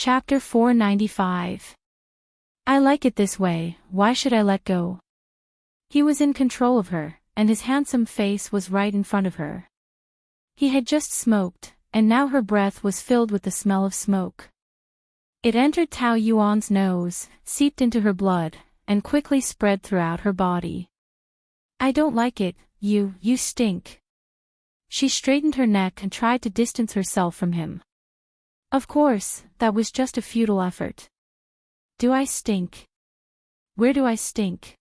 Chapter 495. I like it this way, why should I let go? He was in control of her, and his handsome face was right in front of her. He had just smoked, and now her breath was filled with the smell of smoke. It entered Tao Yuan's nose, seeped into her blood, and quickly spread throughout her body. I don't like it, you stink. She straightened her neck and tried to distance herself from him. Of course, that was just a futile effort. Do I stink? Where do I stink?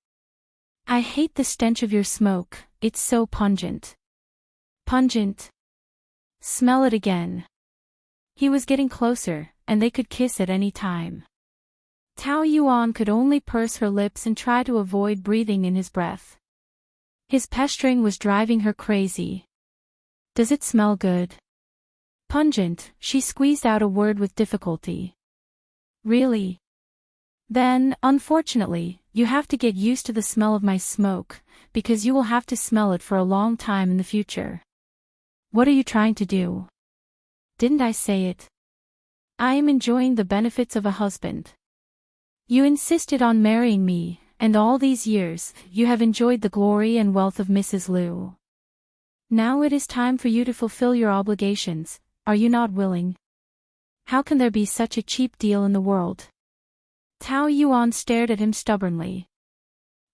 I hate the stench of your smoke, it's so pungent. Pungent? Smell it again. He was getting closer, and they could kiss at any time. Tao Yuan could only purse her lips and try to avoid breathing in his breath. His pestering was driving her crazy. Does it smell good? Pungent, she squeezed out a word with difficulty. Really? Then, unfortunately, you have to get used to the smell of my smoke, because you will have to smell it for a long time in the future. What are you trying to do? Didn't I say it? I am enjoying the benefits of a husband. You insisted on marrying me, and all these years, you have enjoyed the glory and wealth of Mrs. Liu. Now it is time for you to fulfill your obligations, are you not willing? How can there be such a cheap deal in the world? Tao Yuan stared at him stubbornly.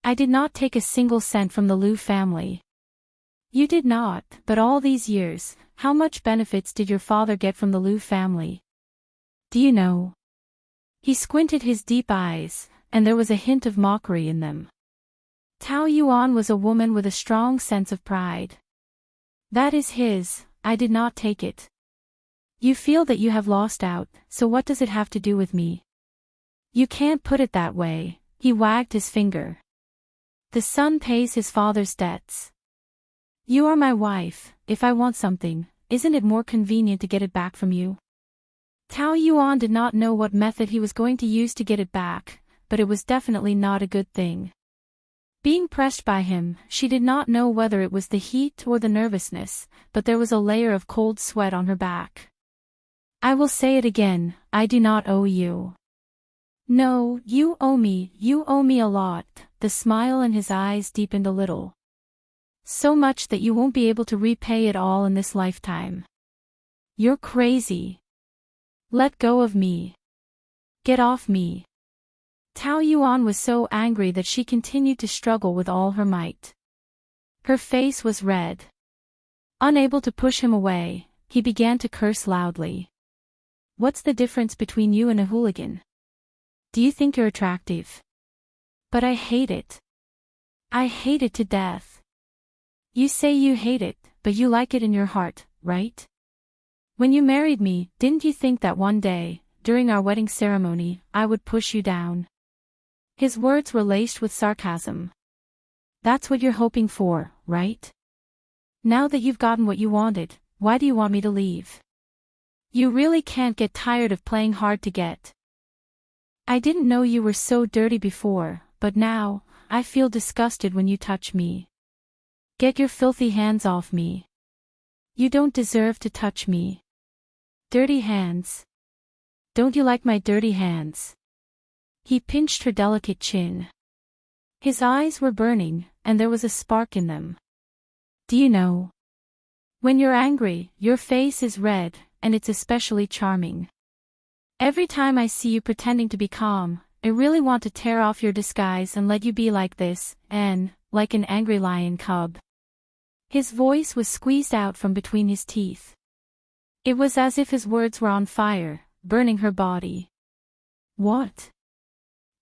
I did not take a single cent from the Liu family. You did not, but all these years, how much benefits did your father get from the Liu family? Do you know? He squinted his deep eyes, and there was a hint of mockery in them. Tao Yuan was a woman with a strong sense of pride. That is his, I did not take it. You feel that you have lost out, so what does it have to do with me? You can't put it that way, he wagged his finger. The son pays his father's debts. You are my wife, if I want something, isn't it more convenient to get it back from you? Tao Yuan did not know what method he was going to use to get it back, but it was definitely not a good thing. Being pressed by him, she did not know whether it was the heat or the nervousness, but there was a layer of cold sweat on her back. I will say it again, I do not owe you. No, you owe me a lot, the smile in his eyes deepened a little. So much that you won't be able to repay it all in this lifetime. You're crazy. Let go of me. Get off me. Tao Yuan was so angry that she continued to struggle with all her might. Her face was red. Unable to push him away, he began to curse loudly. What's the difference between you and a hooligan? Do you think you're attractive? But I hate it. I hate it to death. You say you hate it, but you like it in your heart, right? When you married me, didn't you think that one day, during our wedding ceremony, I would push you down? His words were laced with sarcasm. That's what you're hoping for, right? Now that you've gotten what you wanted, why do you want me to leave? You really can't get tired of playing hard to get. I didn't know you were so dirty before, but now, I feel disgusted when you touch me. Get your filthy hands off me. You don't deserve to touch me. Dirty hands. Don't you like my dirty hands? He pinched her delicate chin. His eyes were burning, and there was a spark in them. Do you know? When you're angry, your face is red, and it's especially charming. Every time I see you pretending to be calm, I really want to tear off your disguise and let you be like this, like an angry lion cub. His voice was squeezed out from between his teeth. It was as if his words were on fire, burning her body. What?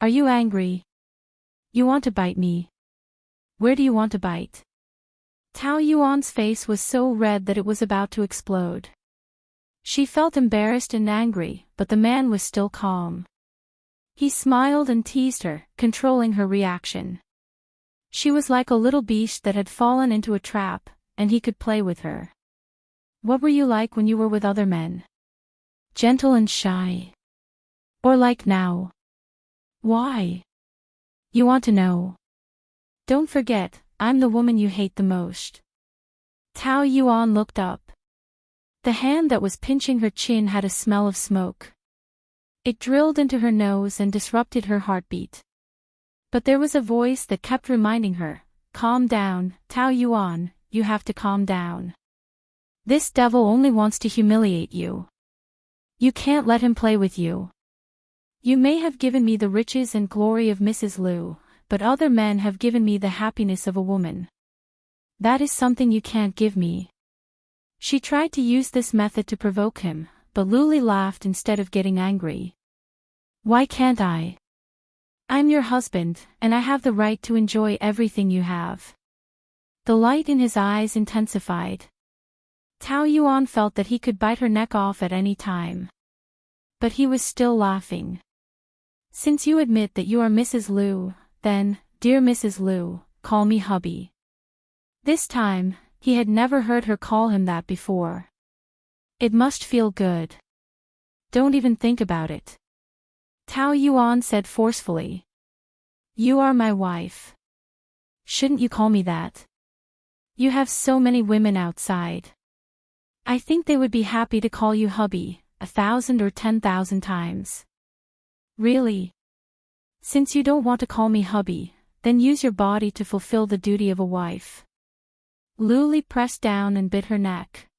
Are you angry? You want to bite me? Where do you want to bite? Tao Yuan's face was so red that it was about to explode. She felt embarrassed and angry, but the man was still calm. He smiled and teased her, controlling her reaction. She was like a little beast that had fallen into a trap, and he could play with her. What were you like when you were with other men? Gentle and shy? Or like now? Why? You want to know? Don't forget, I'm the woman you hate the most. Tao Yuan looked up. The hand that was pinching her chin had a smell of smoke. It drilled into her nose and disrupted her heartbeat. But there was a voice that kept reminding her, "Calm down, Tao Yuan, you have to calm down. This devil only wants to humiliate you. You can't let him play with you. You may have given me the riches and glory of Mrs. Liu, but other men have given me the happiness of a woman. That is something you can't give me." She tried to use this method to provoke him, but Luli laughed instead of getting angry. "Why can't I? I'm your husband, and I have the right to enjoy everything you have." The light in his eyes intensified. Tao Yuan felt that he could bite her neck off at any time. But he was still laughing. "Since you admit that you are Mrs. Liu, then, dear Mrs. Liu, call me hubby." This time, he had never heard her call him that before. "It must feel good. Don't even think about it," Tao Yuan said forcefully. "You are my wife. Shouldn't you call me that? You have so many women outside. I think they would be happy to call you hubby, 1,000 or 10,000 times." "Really? Since you don't want to call me hubby, then use your body to fulfill the duty of a wife." Luli pressed down and bit her neck.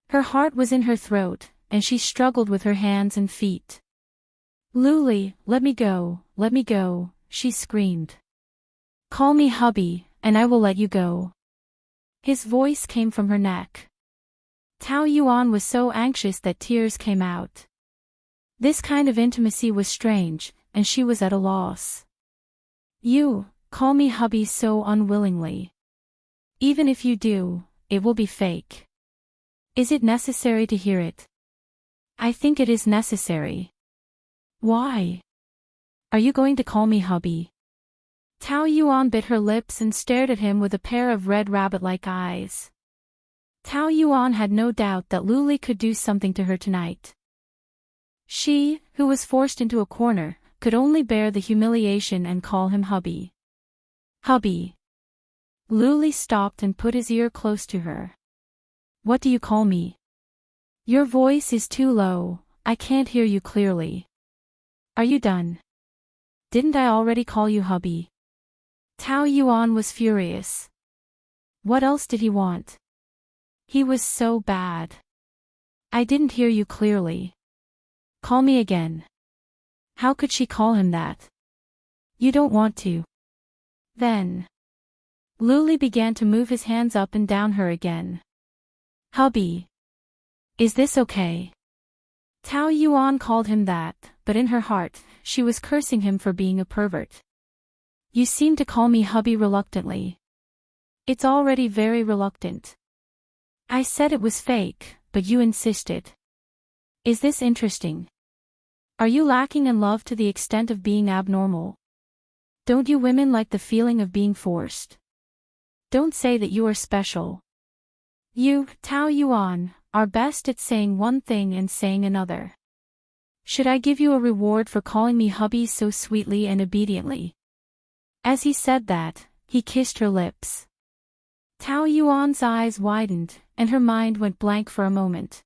Her heart was in her throat, and she struggled with her hands and feet. "Luli, let me go," she screamed. "Call me hubby, and I will let you go." His voice came from her neck. Tao Yuan was so anxious that tears came out. This kind of intimacy was strange, and she was at a loss. "You, call me hubby so unwillingly. Even if you do, it will be fake. Is it necessary to hear it?" "I think it is necessary." "Why? Are you going to call me hubby?" Tao Yuan bit her lips and stared at him with a pair of red rabbit-like eyes. Tao Yuan had no doubt that Luli could do something to her tonight. She, who was forced into a corner, could only bear the humiliation and call him hubby. "Hubby." Luli stopped and put his ear close to her. "What do you call me? Your voice is too low, I can't hear you clearly. Are you done? Didn't I already call you hubby?" Tao Yuan was furious. What else did he want? He was so bad. "I didn't hear you clearly. Call me again." How could she call him that? "You don't want to." Then Luli began to move his hands up and down her again. "Hubby. Is this okay?" Tao Yuan called him that, but in her heart, she was cursing him for being a pervert. "You seem to call me hubby reluctantly. It's already very reluctant. I said it was fake, but you insisted. Is this interesting? Are you lacking in love to the extent of being abnormal? Don't you women like the feeling of being forced? Don't say that you are special. You, Tao Yuan, are best at saying one thing and saying another. Should I give you a reward for calling me hubby so sweetly and obediently?" As he said that, he kissed her lips. Tao Yuan's eyes widened, and her mind went blank for a moment.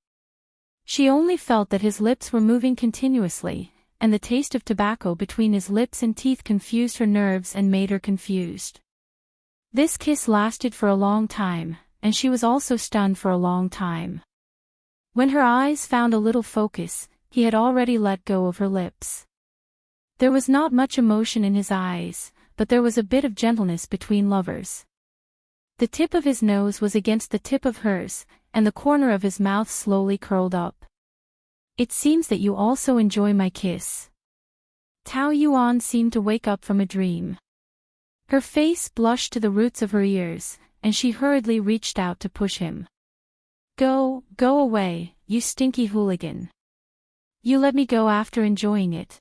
She only felt that his lips were moving continuously, and the taste of tobacco between his lips and teeth confused her nerves and made her confused. This kiss lasted for a long time, and she was also stunned for a long time. When her eyes found a little focus, he had already let go of her lips. There was not much emotion in his eyes, but there was a bit of gentleness between lovers. The tip of his nose was against the tip of hers, and the corner of his mouth slowly curled up. "It seems that you also enjoy my kiss." Tao Yuan seemed to wake up from a dream. Her face blushed to the roots of her ears, and she hurriedly reached out to push him. Go away, you stinky hooligan. You let me go after enjoying it.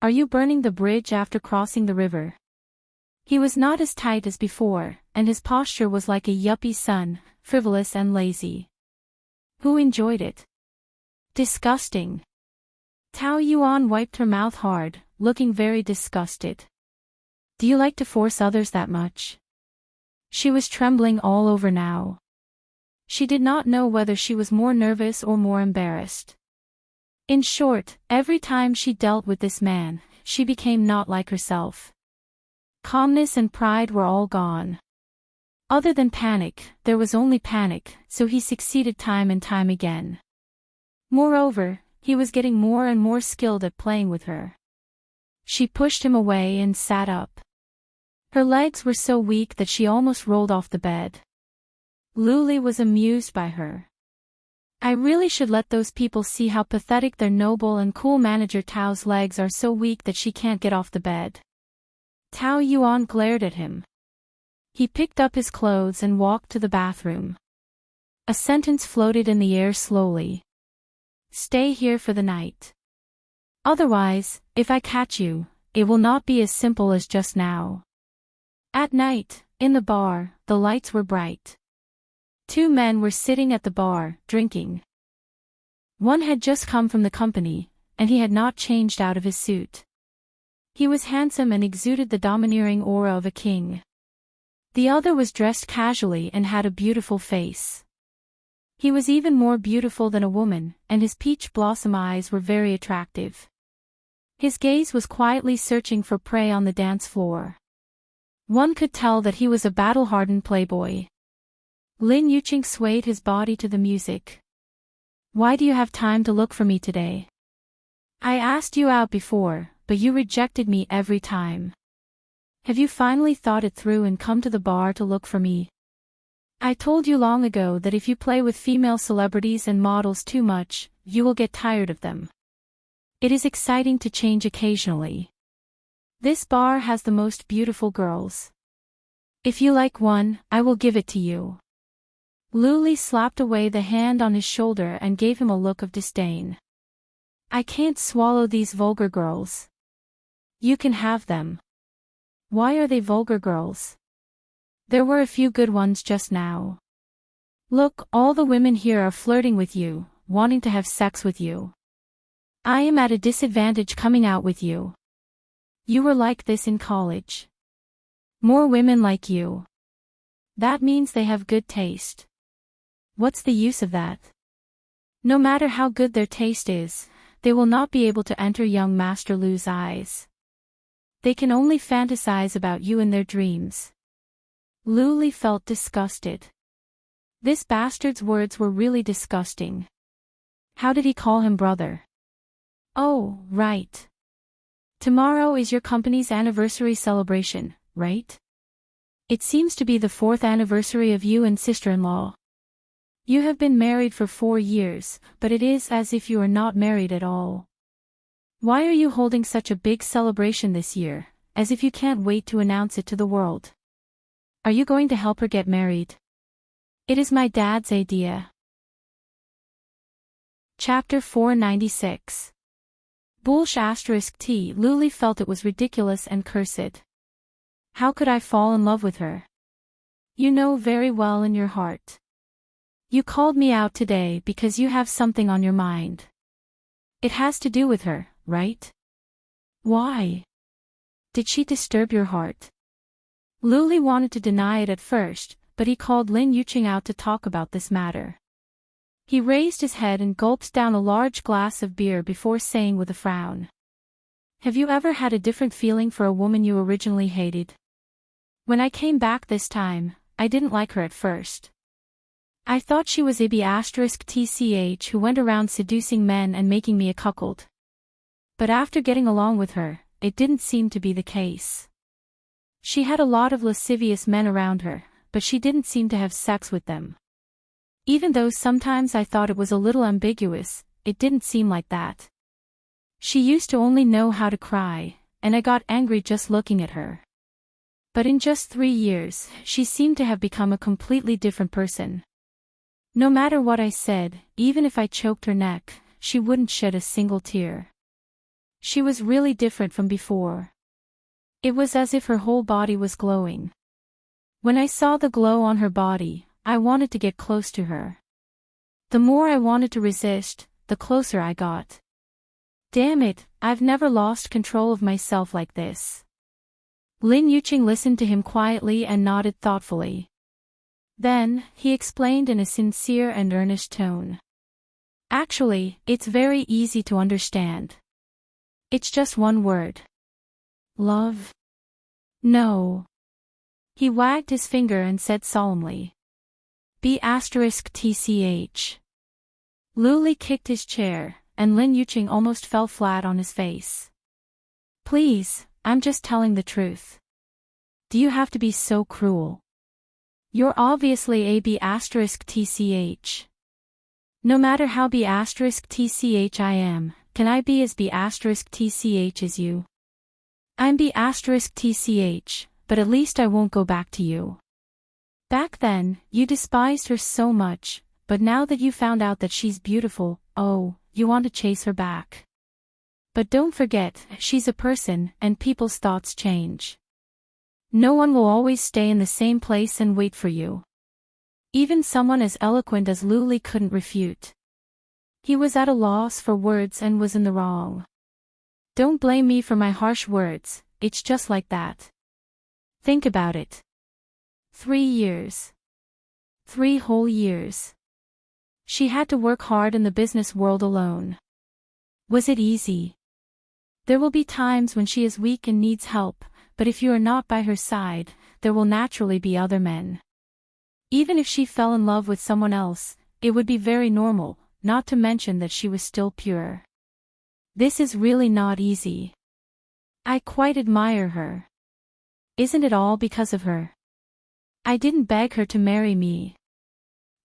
Are you burning the bridge after crossing the river?" He was not as tight as before, and his posture was like a yuppie son, frivolous and lazy. Who enjoyed it? Disgusting. Tao Yuan wiped her mouth hard, looking very disgusted. Do you like to force others that much? She was trembling all over now. She did not know whether she was more nervous or more embarrassed. In short, every time she dealt with this man, she became not like herself. Calmness and pride were all gone. Other than panic, there was only panic, so he succeeded time and time again. Moreover, he was getting more and more skilled at playing with her. She pushed him away and sat up. Her legs were so weak that she almost rolled off the bed. Luli was amused by her. I really should let those people see how pathetic their noble and cool manager Tao's legs are so weak that she can't get off the bed. Tao Yuan glared at him. He picked up his clothes and walked to the bathroom. A sentence floated in the air slowly. Stay here for the night. Otherwise, if I catch you, it will not be as simple as just now. At night, in the bar, the lights were bright. Two men were sitting at the bar, drinking. One had just come from the company, and he had not changed out of his suit. He was handsome and exuded the domineering aura of a king. The other was dressed casually and had a beautiful face. He was even more beautiful than a woman, and his peach blossom eyes were very attractive. His gaze was quietly searching for prey on the dance floor. One could tell that he was a battle-hardened playboy. Lin Yuqing swayed his body to the music. Why do you have time to look for me today? I asked you out before, but you rejected me every time. Have you finally thought it through and come to the bar to look for me? I told you long ago that if you play with female celebrities and models too much, you will get tired of them. It is exciting to change occasionally. This bar has the most beautiful girls. If you like one, I will give it to you. Luli slapped away the hand on his shoulder and gave him a look of disdain. I can't swallow these vulgar girls. You can have them. Why are they vulgar girls? There were a few good ones just now. Look, all the women here are flirting with you, wanting to have sex with you. I am at a disadvantage coming out with you. You were like this in college. More women like you. That means they have good taste. What's the use of that? No matter how good their taste is, they will not be able to enter young Master Lu's eyes. They can only fantasize about you in their dreams. Luli felt disgusted. This bastard's words were really disgusting. How did he call him brother? Oh, right. Tomorrow is your company's anniversary celebration, right? It seems to be the 4th anniversary of you and sister-in-law. You have been married for 4 years, but it is as if you are not married at all. Why are you holding such a big celebration this year, as if you can't wait to announce it to the world? Are you going to help her get married? It is my dad's idea. Chapter 496. T. Luli felt it was ridiculous and cursed. How could I fall in love with her? You know very well in your heart. You called me out today because you have something on your mind. It has to do with her, right? Why? Did she disturb your heart? Luli wanted to deny it at first, but he called Lin Yuqing out to talk about this matter. He raised his head and gulped down a large glass of beer before saying with a frown. Have you ever had a different feeling for a woman you originally hated? When I came back this time, I didn't like her at first. I thought she was Ibi*tch who went around seducing men and making me a cuckold. But after getting along with her, it didn't seem to be the case. She had a lot of lascivious men around her, but she didn't seem to have sex with them. Even though sometimes I thought it was a little ambiguous, it didn't seem like that. She used to only know how to cry, and I got angry just looking at her. But in just 3 years, she seemed to have become a completely different person. No matter what I said, even if I choked her neck, she wouldn't shed a single tear. She was really different from before. It was as if her whole body was glowing. When I saw the glow on her body, I wanted to get close to her. The more I wanted to resist, the closer I got. Damn it, I've never lost control of myself like this. Lin Yuqing listened to him quietly and nodded thoughtfully. Then, he explained in a sincere and earnest tone. Actually, it's very easy to understand. It's just one word. Love? No. He wagged his finger and said solemnly. B*TCH. Luli kicked his chair, and Lin Yuqing almost fell flat on his face. Please, I'm just telling the truth. Do you have to be so cruel? You're obviously a B*TCH. No matter how B*TCH I am, can I be as B*TCH as you? I'm B*TCH, but at least I won't go back to you. Back then, you despised her so much, but now that you found out that she's beautiful, oh, you want to chase her back. But don't forget, she's a person, and people's thoughts change. No one will always stay in the same place and wait for you. Even someone as eloquent as Luli couldn't refute. He was at a loss for words and was in the wrong. Don't blame me for my harsh words, it's just like that. Think about it. 3 years. 3 whole years. She had to work hard in the business world alone. Was it easy? There will be times when she is weak and needs help, but if you are not by her side, there will naturally be other men. Even if she fell in love with someone else, it would be very normal, not to mention that she was still pure. This is really not easy. I quite admire her. Isn't it all because of her? I didn't beg her to marry me.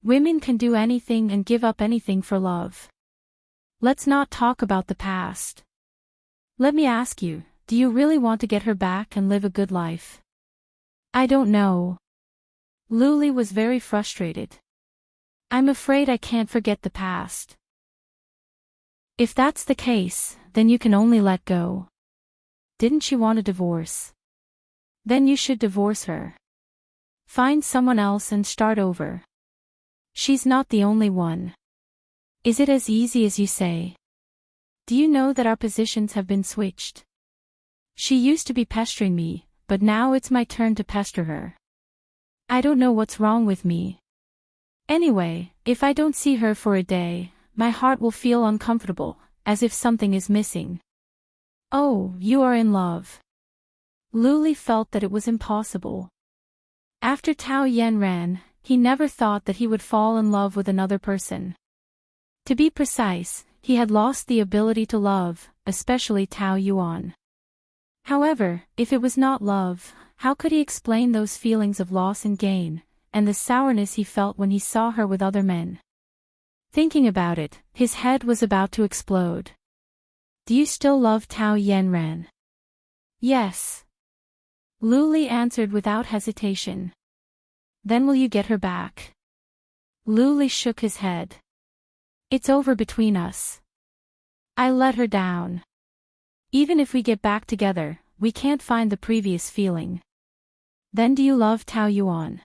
Women can do anything and give up anything for love. Let's not talk about the past. Let me ask you, do you really want to get her back and live a good life? I don't know. Luli was very frustrated. I'm afraid I can't forget the past. If that's the case, then you can only let go. Didn't she want a divorce? Then you should divorce her. Find someone else and start over. She's not the only one. Is it as easy as you say? Do you know that our positions have been switched? She used to be pestering me, but now it's my turn to pester her. I don't know what's wrong with me. Anyway, if I don't see her for a day, my heart will feel uncomfortable, as if something is missing. Oh, you are in love. Luli felt that it was impossible. After Tao Yanran, he never thought that he would fall in love with another person. To be precise, he had lost the ability to love, especially Tao Yuan. However, if it was not love, how could he explain those feelings of loss and gain, and the sourness he felt when he saw her with other men? Thinking about it, his head was about to explode. Do you still love Tao Yanran? Yes. Luli answered without hesitation. Then will you get her back? Luli shook his head. It's over between us. I let her down. Even if we get back together, we can't find the previous feeling. Then do you love Tao Yuan?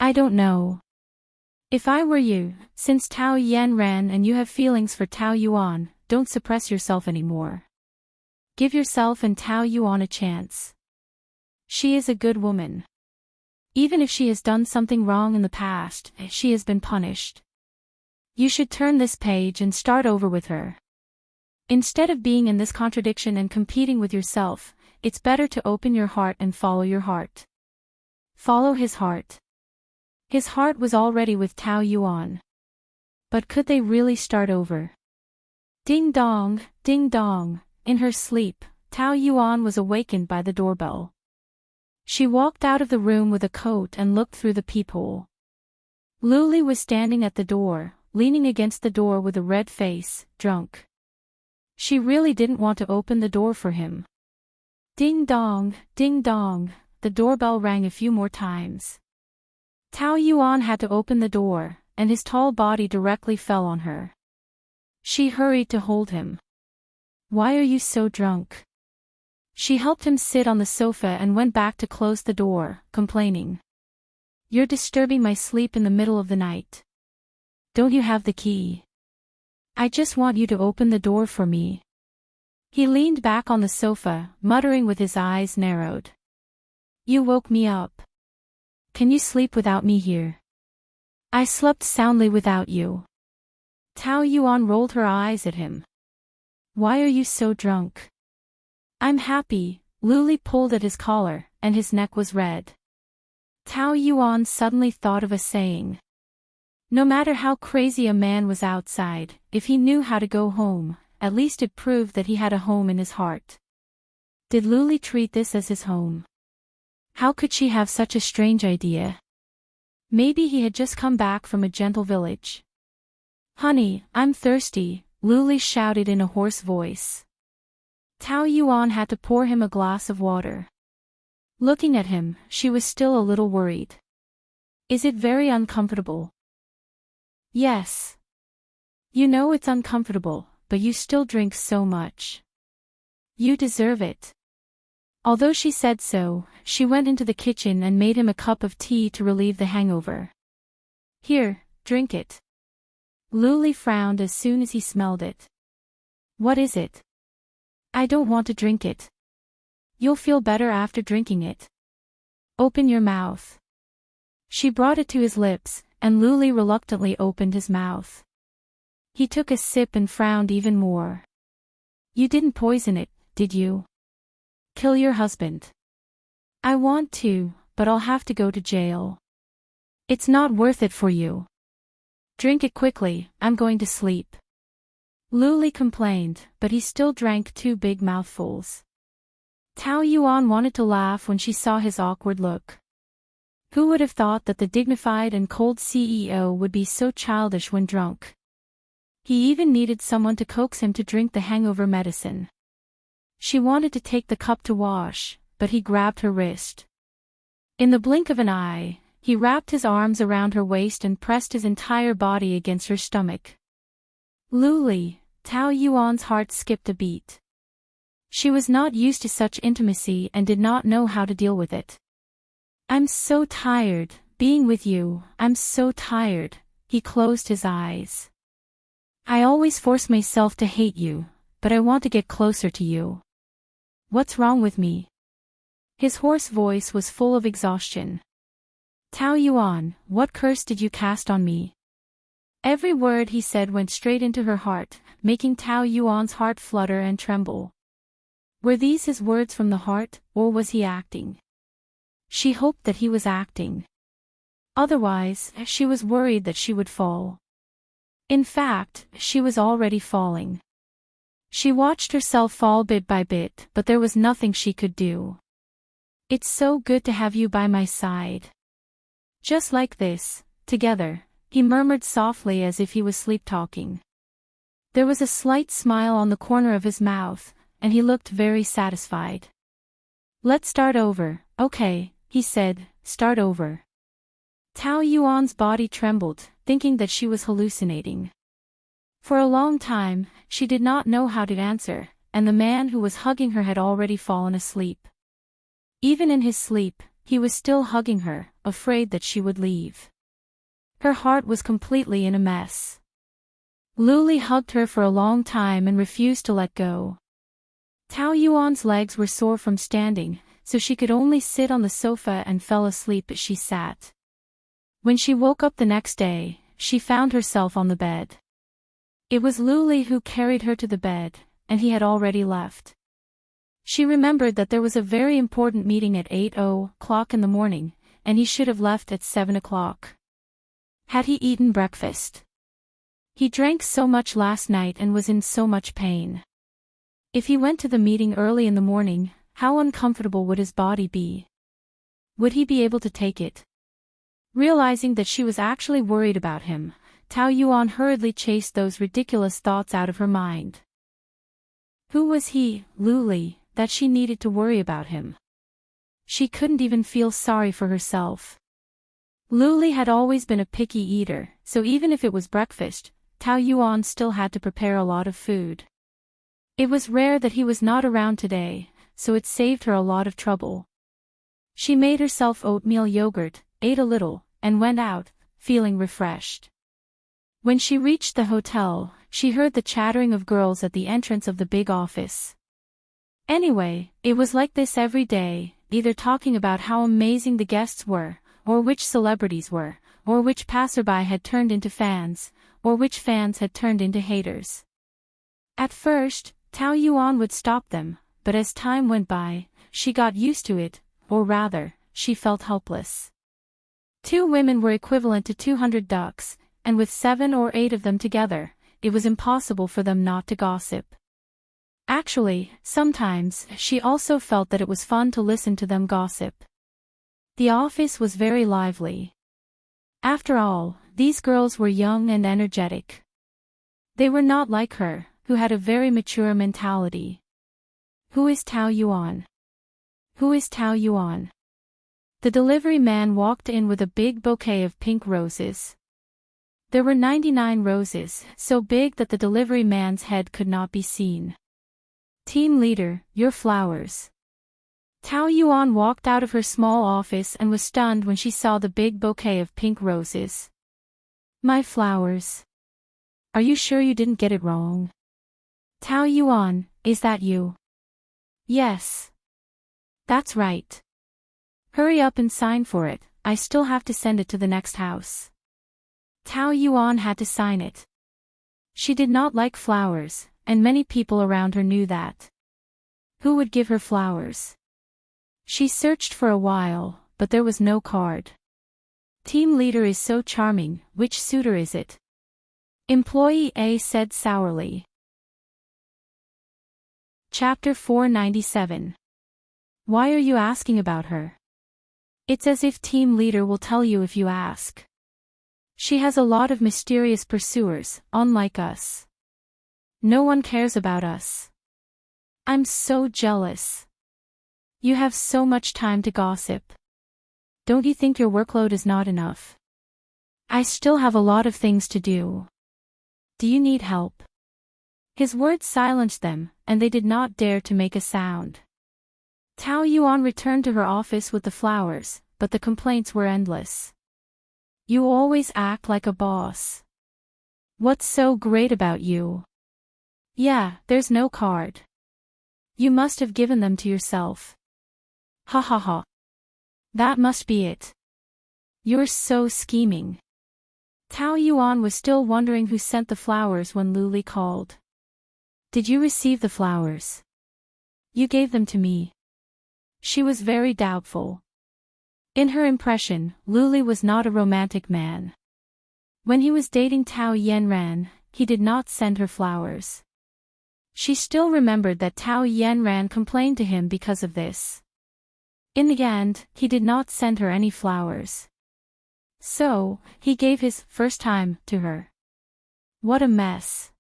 I don't know. If I were you, since Tao Yanran and you have feelings for Tao Yuan, don't suppress yourself anymore. Give yourself and Tao Yuan a chance. She is a good woman. Even if she has done something wrong in the past, she has been punished. You should turn this page and start over with her. Instead of being in this contradiction and competing with yourself, it's better to open your heart and follow your heart. Follow his heart. His heart was already with Tao Yuan. But could they really start over? Ding dong, ding dong. In her sleep, Tao Yuan was awakened by the doorbell. She walked out of the room with a coat and looked through the peephole. Luli was standing at the door, leaning against the door with a red face, drunk. She really didn't want to open the door for him. Ding dong, the doorbell rang a few more times. Tao Yuan had to open the door, and his tall body directly fell on her. She hurried to hold him. Why are you so drunk? She helped him sit on the sofa and went back to close the door, complaining. You're disturbing my sleep in the middle of the night. Don't you have the key? I just want you to open the door for me. He leaned back on the sofa, muttering with his eyes narrowed. You woke me up. Can you sleep without me here? I slept soundly without you. Tao Yuan rolled her eyes at him. Why are you so drunk? I'm happy. Luli pulled at his collar, and his neck was red. Tao Yuan suddenly thought of a saying. No matter how crazy a man was outside, if he knew how to go home, at least it proved that he had a home in his heart. Did Luli treat this as his home? How could she have such a strange idea? Maybe he had just come back from a gentle village. Honey, I'm thirsty, Luli shouted in a hoarse voice. Tao Yuan had to pour him a glass of water. Looking at him, she was still a little worried. Is it very uncomfortable? Yes. You know it's uncomfortable, but you still drink so much. You deserve it. Although she said so, she went into the kitchen and made him a cup of tea to relieve the hangover. Here, drink it. Luli frowned as soon as he smelled it. What is it? I don't want to drink it. You'll feel better after drinking it. Open your mouth. She brought it to his lips, and Luli reluctantly opened his mouth. He took a sip and frowned even more. You didn't poison it, did you? Kill your husband. I want to, but I'll have to go to jail. It's not worth it for you. Drink it quickly, I'm going to sleep. Luli complained, but he still drank 2 big mouthfuls. Tao Yuan wanted to laugh when she saw his awkward look. Who would have thought that the dignified and cold CEO would be so childish when drunk? He even needed someone to coax him to drink the hangover medicine. She wanted to take the cup to wash, but he grabbed her wrist. In the blink of an eye, he wrapped his arms around her waist and pressed his entire body against her stomach. Luli, Tao Yuan's heart skipped a beat. She was not used to such intimacy and did not know how to deal with it. I'm so tired, being with you, I'm so tired, he closed his eyes. I always force myself to hate you, but I want to get closer to you. What's wrong with me? His hoarse voice was full of exhaustion. Tao Yuan, what curse did you cast on me? Every word he said went straight into her heart, making Tao Yuan's heart flutter and tremble. Were these his words from the heart, or was he acting? She hoped that he was acting. Otherwise, she was worried that she would fall. In fact, she was already falling. She watched herself fall bit by bit, but there was nothing she could do. It's so good to have you by my side. Just like this, together, he murmured softly as if he was sleep-talking. There was a slight smile on the corner of his mouth, and he looked very satisfied. Let's start over, okay, he said, start over. Tao Yuan's body trembled, thinking that she was hallucinating. For a long time, she did not know how to answer, and the man who was hugging her had already fallen asleep. Even in his sleep, he was still hugging her, afraid that she would leave. Her heart was completely in a mess. Luli hugged her for a long time and refused to let go. Tao Yuan's legs were sore from standing, so she could only sit on the sofa and fell asleep as she sat. When she woke up the next day, she found herself on the bed. It was Luli who carried her to the bed, and he had already left. She remembered that there was a very important meeting at 8:00 in the morning, and he should have left at 7 o'clock. Had he eaten breakfast? He drank so much last night and was in so much pain. If he went to the meeting early in the morning, how uncomfortable would his body be? Would he be able to take it? Realizing that she was actually worried about him, Tao Yuan hurriedly chased those ridiculous thoughts out of her mind. Who was he, Luli, that she needed to worry about him? She couldn't even feel sorry for herself. Luli had always been a picky eater, so even if it was breakfast, Tao Yuan still had to prepare a lot of food. It was rare that he was not around today, so it saved her a lot of trouble. She made herself oatmeal yogurt, ate a little, and went out, feeling refreshed. When she reached the hotel, she heard the chattering of girls at the entrance of the big office. Anyway, it was like this every day, either talking about how amazing the guests were, or which celebrities were, or which passerby had turned into fans, or which fans had turned into haters. At first, Tao Yuan would stop them, but as time went by, she got used to it, or rather, she felt helpless. 2 women were equivalent to 200 ducks, and with 7 or 8 of them together, it was impossible for them not to gossip. Actually, sometimes, she also felt that it was fun to listen to them gossip. The office was very lively. After all, these girls were young and energetic. They were not like her, who had a very mature mentality. Who is Tao Yuan? Who is Tao Yuan? The delivery man walked in with a big bouquet of pink roses. There were 99 roses, so big that the delivery man's head could not be seen. Team leader, your flowers. Tao Yuan walked out of her small office and was stunned when she saw the big bouquet of pink roses. My flowers. Are you sure you didn't get it wrong? Tao Yuan, is that you? Yes. That's right. Hurry up and sign for it, I still have to send it to the next house. Tao Yuan had to sign it. She did not like flowers, and many people around her knew that. Who would give her flowers? She searched for a while, but there was no card. Team leader is so charming, which suitor is it? Employee A said sourly. Chapter 497. Why are you asking about her? It's as if team leader will tell you if you ask. She has a lot of mysterious pursuers, unlike us. No one cares about us. I'm so jealous. You have so much time to gossip. Don't you think your workload is not enough? I still have a lot of things to do. Do you need help? His words silenced them, and they did not dare to make a sound. Tao Yuan returned to her office with the flowers, but the complaints were endless. You always act like a boss. What's so great about you? Yeah, there's no card. You must have given them to yourself. Ha ha ha. That must be it. You're so scheming. Tao Yuan was still wondering who sent the flowers when Luli called. Did you receive the flowers? You gave them to me. She was very doubtful. In her impression, Luli was not a romantic man. When he was dating Tao Yanran, he did not send her flowers. She still remembered that Tao Yanran complained to him because of this. In the end, he did not send her any flowers. So, he gave his first time to her. What a mess.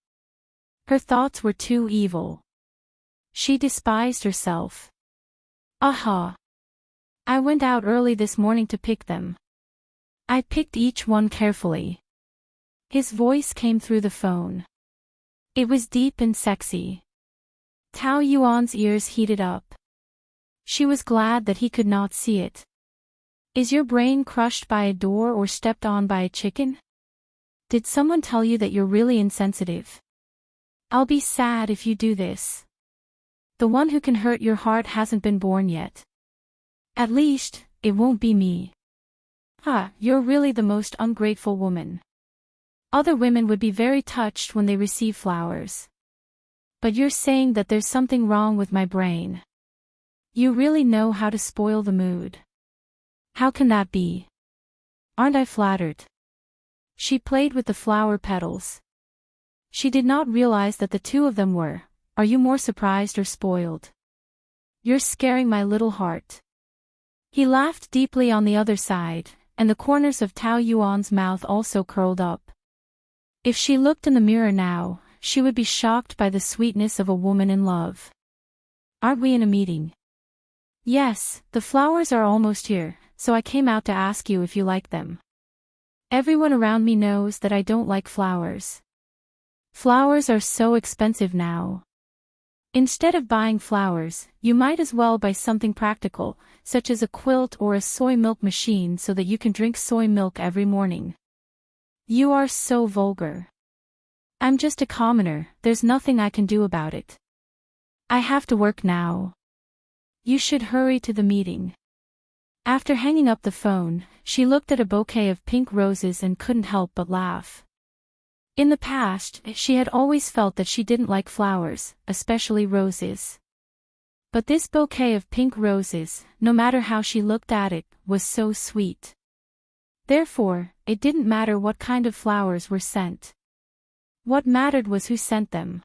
Her thoughts were too evil. She despised herself. Aha. I went out early this morning to pick them. I picked each one carefully. His voice came through the phone. It was deep and sexy. Tao Yuan's ears heated up. She was glad that he could not see it. Is your brain crushed by a door or stepped on by a chicken? Did someone tell you that you're really insensitive? I'll be sad if you do this. The one who can hurt your heart hasn't been born yet. At least, it won't be me. You're really the most ungrateful woman. Other women would be very touched when they receive flowers. But you're saying that there's something wrong with my brain. You really know how to spoil the mood. How can that be? Aren't I flattered? She played with the flower petals. She did not realize that the two of them were. Are you more surprised or spoiled? You're scaring my little heart. He laughed deeply on the other side, and the corners of Tao Yuan's mouth also curled up. If she looked in the mirror now, she would be shocked by the sweetness of a woman in love. Aren't we in a meeting? Yes, the flowers are almost here, so I came out to ask you if you like them. Everyone around me knows that I don't like flowers. Flowers are so expensive now. Instead of buying flowers, you might as well buy something practical, such as a quilt or a soy milk machine so that you can drink soy milk every morning. You are so vulgar. I'm just a commoner, there's nothing I can do about it. I have to work now. You should hurry to the meeting. After hanging up the phone, she looked at a bouquet of pink roses and couldn't help but laugh. In the past, she had always felt that she didn't like flowers, especially roses. But this bouquet of pink roses, no matter how she looked at it, was so sweet. Therefore, it didn't matter what kind of flowers were sent. What mattered was who sent them.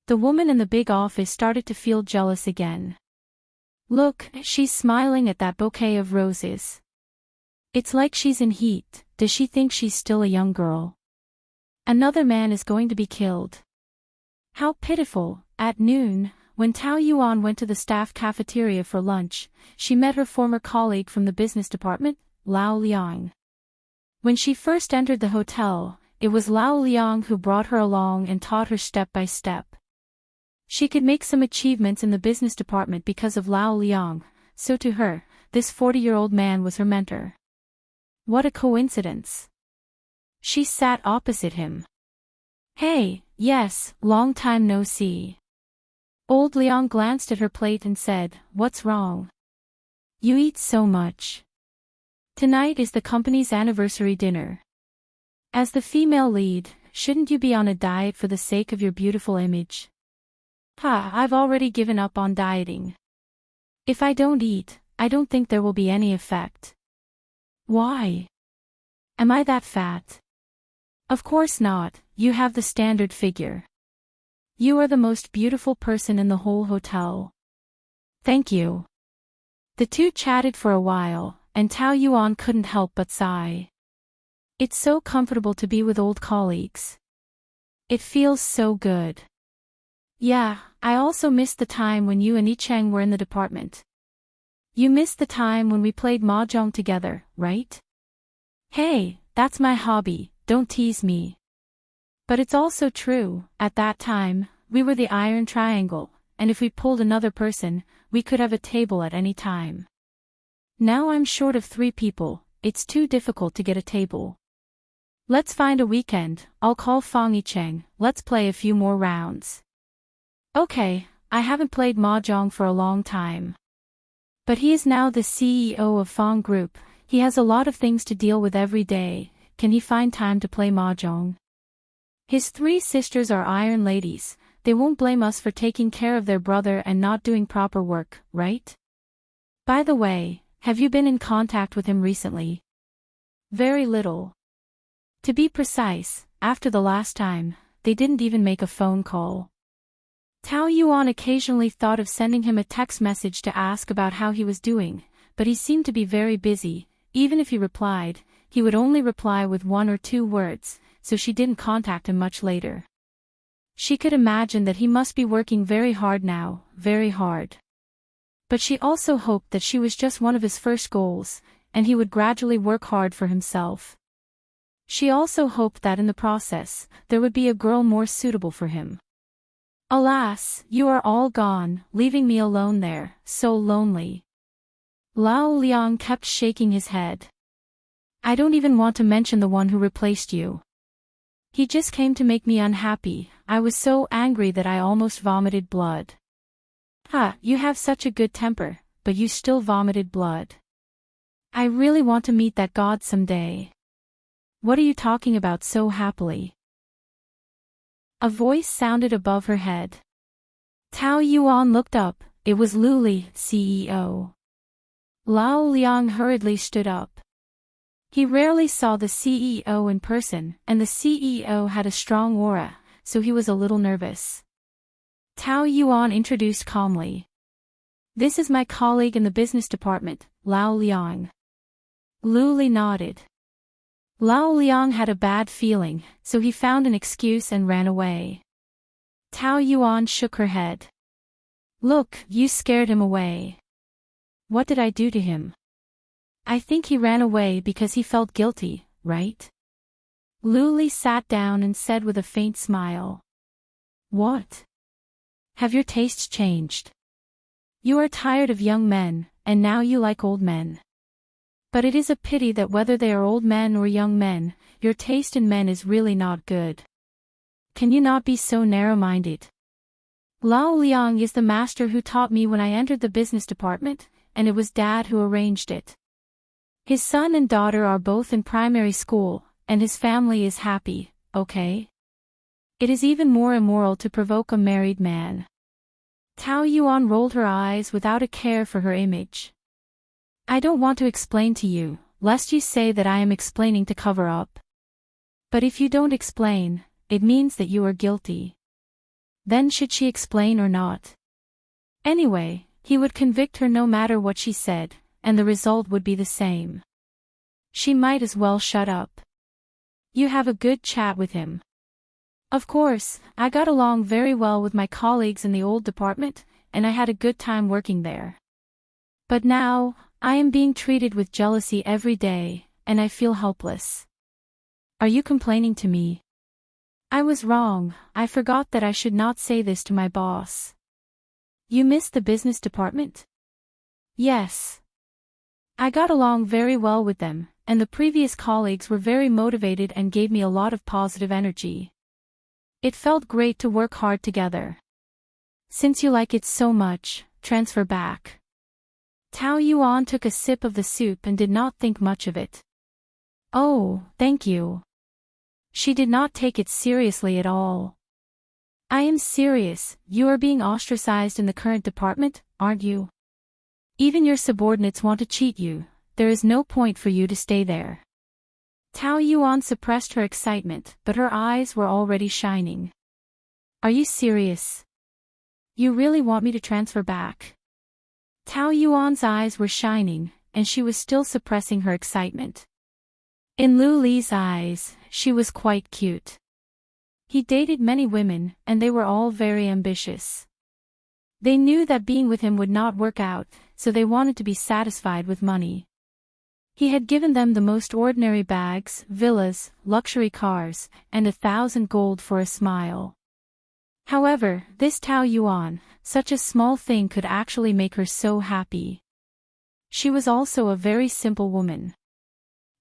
The woman in the big office started to feel jealous again. Look, she's smiling at that bouquet of roses. It's like she's in heat. Does she think she's still a young girl? Another man is going to be killed. How pitiful. At noon, when Tao Yuan went to the staff cafeteria for lunch, she met her former colleague from the business department, Lao Liang. When she first entered the hotel, it was Lao Liang who brought her along and taught her step by step. She could make some achievements in the business department because of Lao Liang, so to her, this 40-year-old man was her mentor. What a coincidence. She sat opposite him. Hey, yes, long time no see. Old Liang glanced at her plate and said, "What's wrong? You eat so much. Tonight is the company's anniversary dinner. As the female lead, shouldn't you be on a diet for the sake of your beautiful image?" I've already given up on dieting. If I don't eat, I don't think there will be any effect. Why? Am I that fat? Of course not, you have the standard figure. You are the most beautiful person in the whole hotel. Thank you. The two chatted for a while, and Tao Yuan couldn't help but sigh. It's so comfortable to be with old colleagues. It feels so good. Yeah, I also missed the time when you and Yicheng were in the department. You missed the time when we played mahjong together, right? Hey, that's my hobby, don't tease me. But it's also true, at that time, we were the iron triangle, and if we pulled another person, we could have a table at any time. Now I'm short of 3 people, it's too difficult to get a table. Let's find a weekend, I'll call Fang Yicheng, let's play a few more rounds. Okay, I haven't played mahjong for a long time. But he is now the CEO of Fang Group, he has a lot of things to deal with every day, can he find time to play mahjong? His 3 sisters are iron ladies, they won't blame us for taking care of their brother and not doing proper work, right? By the way, have you been in contact with him recently? Very little. To be precise, after the last time, they didn't even make a phone call. Tao Yuan occasionally thought of sending him a text message to ask about how he was doing, but he seemed to be very busy. Even if he replied, he would only reply with 1 or 2 words, so she didn't contact him much later. She could imagine that he must be working very hard now, very hard. But she also hoped that she was just one of his first goals, and he would gradually work hard for himself. She also hoped that in the process, there would be a girl more suitable for him. Alas, you are all gone, leaving me alone there, so lonely. Lao Liang kept shaking his head. I don't even want to mention the one who replaced you. He just came to make me unhappy, I was so angry that I almost vomited blood. You have such a good temper, but you still vomited blood. I really want to meet that god someday. What are you talking about so happily? A voice sounded above her head. Tao Yuan looked up, it was Lu Li, CEO. Lao Liang hurriedly stood up. He rarely saw the CEO in person, and the CEO had a strong aura, so he was a little nervous. Tao Yuan introduced calmly. This is my colleague in the business department, Lao Liang. Lu Li nodded. Lao Liang had a bad feeling, so he found an excuse and ran away. Tao Yuan shook her head. Look, you scared him away. What did I do to him? I think he ran away because he felt guilty, right? Lu Li sat down and said with a faint smile. What? Have your tastes changed? You are tired of young men, and now you like old men. But it is a pity that whether they are old men or young men, your taste in men is really not good. Can you not be so narrow-minded? Lao Liang is the master who taught me when I entered the business department, and it was Dad who arranged it. His son and daughter are both in primary school, and his family is happy, okay? It is even more immoral to provoke a married man. Tao Yuan rolled her eyes without a care for her image. I don't want to explain to you, lest you say that I am explaining to cover up. But if you don't explain, it means that you are guilty. Then should she explain or not? Anyway, he would convict her no matter what she said, and the result would be the same. She might as well shut up. You have a good chat with him. Of course, I got along very well with my colleagues in the old department, and I had a good time working there. But now, I am being treated with jealousy every day, and I feel helpless. Are you complaining to me? I was wrong, I forgot that I should not say this to my boss. You missed the business department? Yes. I got along very well with them, and the previous colleagues were very motivated and gave me a lot of positive energy. It felt great to work hard together. Since you like it so much, transfer back. Tao Yuan took a sip of the soup and did not think much of it. Oh, thank you. She did not take it seriously at all. I am serious, you are being ostracized in the current department, aren't you? Even your subordinates want to cheat you, there is no point for you to stay there. Tao Yuan suppressed her excitement, but her eyes were already shining. Are you serious? You really want me to transfer back? Tao Yuan's eyes were shining, and she was still suppressing her excitement. In Lu Li's eyes, she was quite cute. He dated many women, and they were all very ambitious. They knew that being with him would not work out, so they wanted to be satisfied with money. He had given them the most ordinary bags, villas, luxury cars, and 1,000 gold for a smile. However, this Tao Yuan, such a small thing could actually make her so happy. She was also a very simple woman.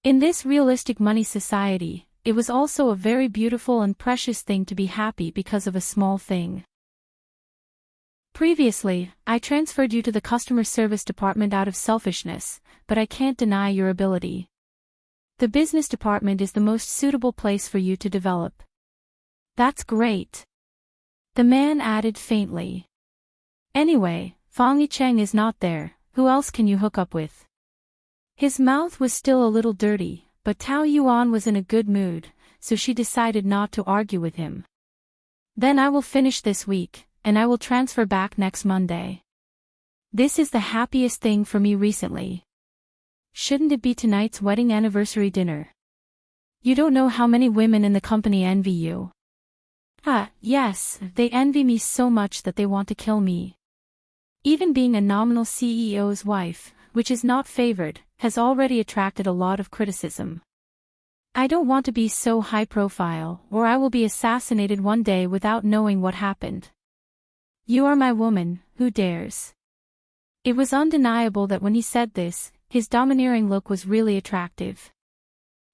In this realistic money society, it was also a very beautiful and precious thing to be happy because of a small thing. Previously, I transferred you to the customer service department out of selfishness, but I can't deny your ability. The business department is the most suitable place for you to develop. That's great. The man added faintly. Anyway, Fang Yicheng is not there, who else can you hook up with? His mouth was still a little dirty, but Tao Yuan was in a good mood, so she decided not to argue with him. Then I will finish this week, and I will transfer back next Monday. This is the happiest thing for me recently. Shouldn't it be tonight's wedding anniversary dinner? You don't know how many women in the company envy you. Yes, they envy me so much that they want to kill me. Even being a nominal CEO's wife, which is not favored, has already attracted a lot of criticism. I don't want to be so high profile, or I will be assassinated one day without knowing what happened. You are my woman, who dares? It was undeniable that when he said this, his domineering look was really attractive.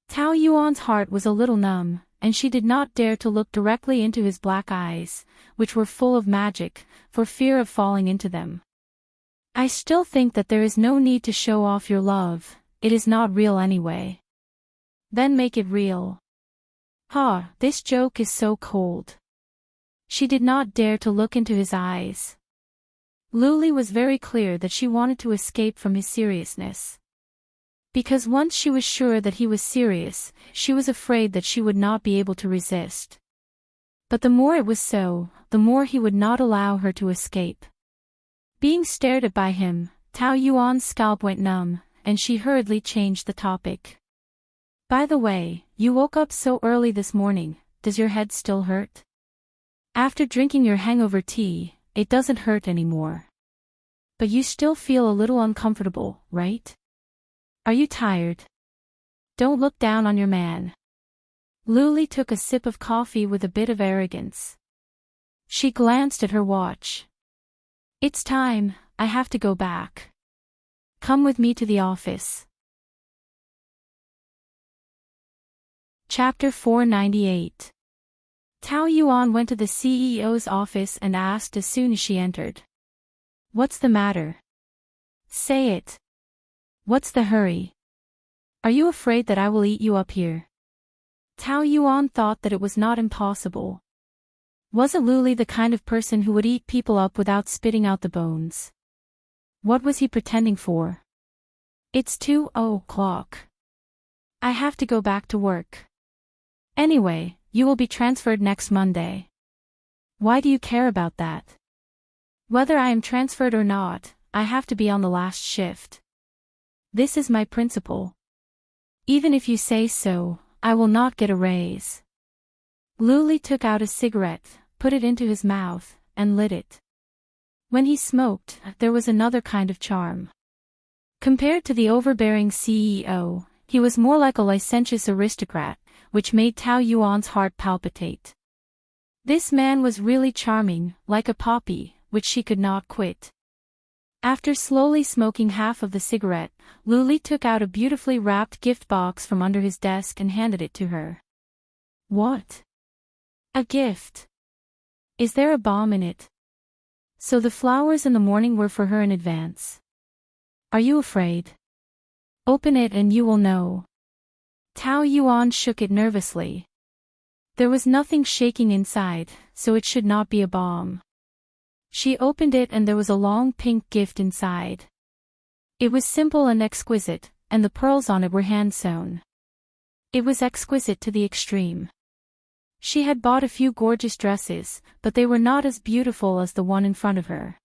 Tao Yuan's heart was a little numb, and she did not dare to look directly into his black eyes, which were full of magic, for fear of falling into them. I still think that there is no need to show off your love, it is not real anyway. Then make it real. This joke is so cold. She did not dare to look into his eyes. Luli was very clear that she wanted to escape from his seriousness. Because once she was sure that he was serious, she was afraid that she would not be able to resist. But the more it was so, the more he would not allow her to escape. Being stared at by him, Tao Yuan's scalp went numb, and she hurriedly changed the topic. By the way, you woke up so early this morning, does your head still hurt? After drinking your hangover tea, it doesn't hurt anymore. But you still feel a little uncomfortable, right? Are you tired? Don't look down on your man. Luli took a sip of coffee with a bit of arrogance. She glanced at her watch. It's time, I have to go back. Come with me to the office. Chapter 498. Tao Yuan went to the CEO's office and asked as soon as she entered. What's the matter? Say it. What's the hurry? Are you afraid that I will eat you up here? Tao Yuan thought that it was not impossible. Wasn't Luli the kind of person who would eat people up without spitting out the bones? What was he pretending for? It's 2:00. I have to go back to work. Anyway, you will be transferred next Monday. Why do you care about that? Whether I am transferred or not, I have to be on the last shift. This is my principle. Even if you say so, I will not get a raise. Luli took out a cigarette, put it into his mouth, and lit it. When he smoked, there was another kind of charm. Compared to the overbearing CEO, he was more like a licentious aristocrat, which made Tao Yuan's heart palpitate. This man was really charming, like a poppy, which she could not quit. After slowly smoking half of the cigarette, Luli took out a beautifully wrapped gift box from under his desk and handed it to her. What? A gift? Is there a bomb in it? So the flowers in the morning were for her in advance. Are you afraid? Open it and you will know. Tao Yuan shook it nervously. There was nothing shaking inside, so it should not be a bomb. She opened it and there was a long pink gift inside. It was simple and exquisite, and the pearls on it were hand-sewn. It was exquisite to the extreme. She had bought a few gorgeous dresses, but they were not as beautiful as the one in front of her.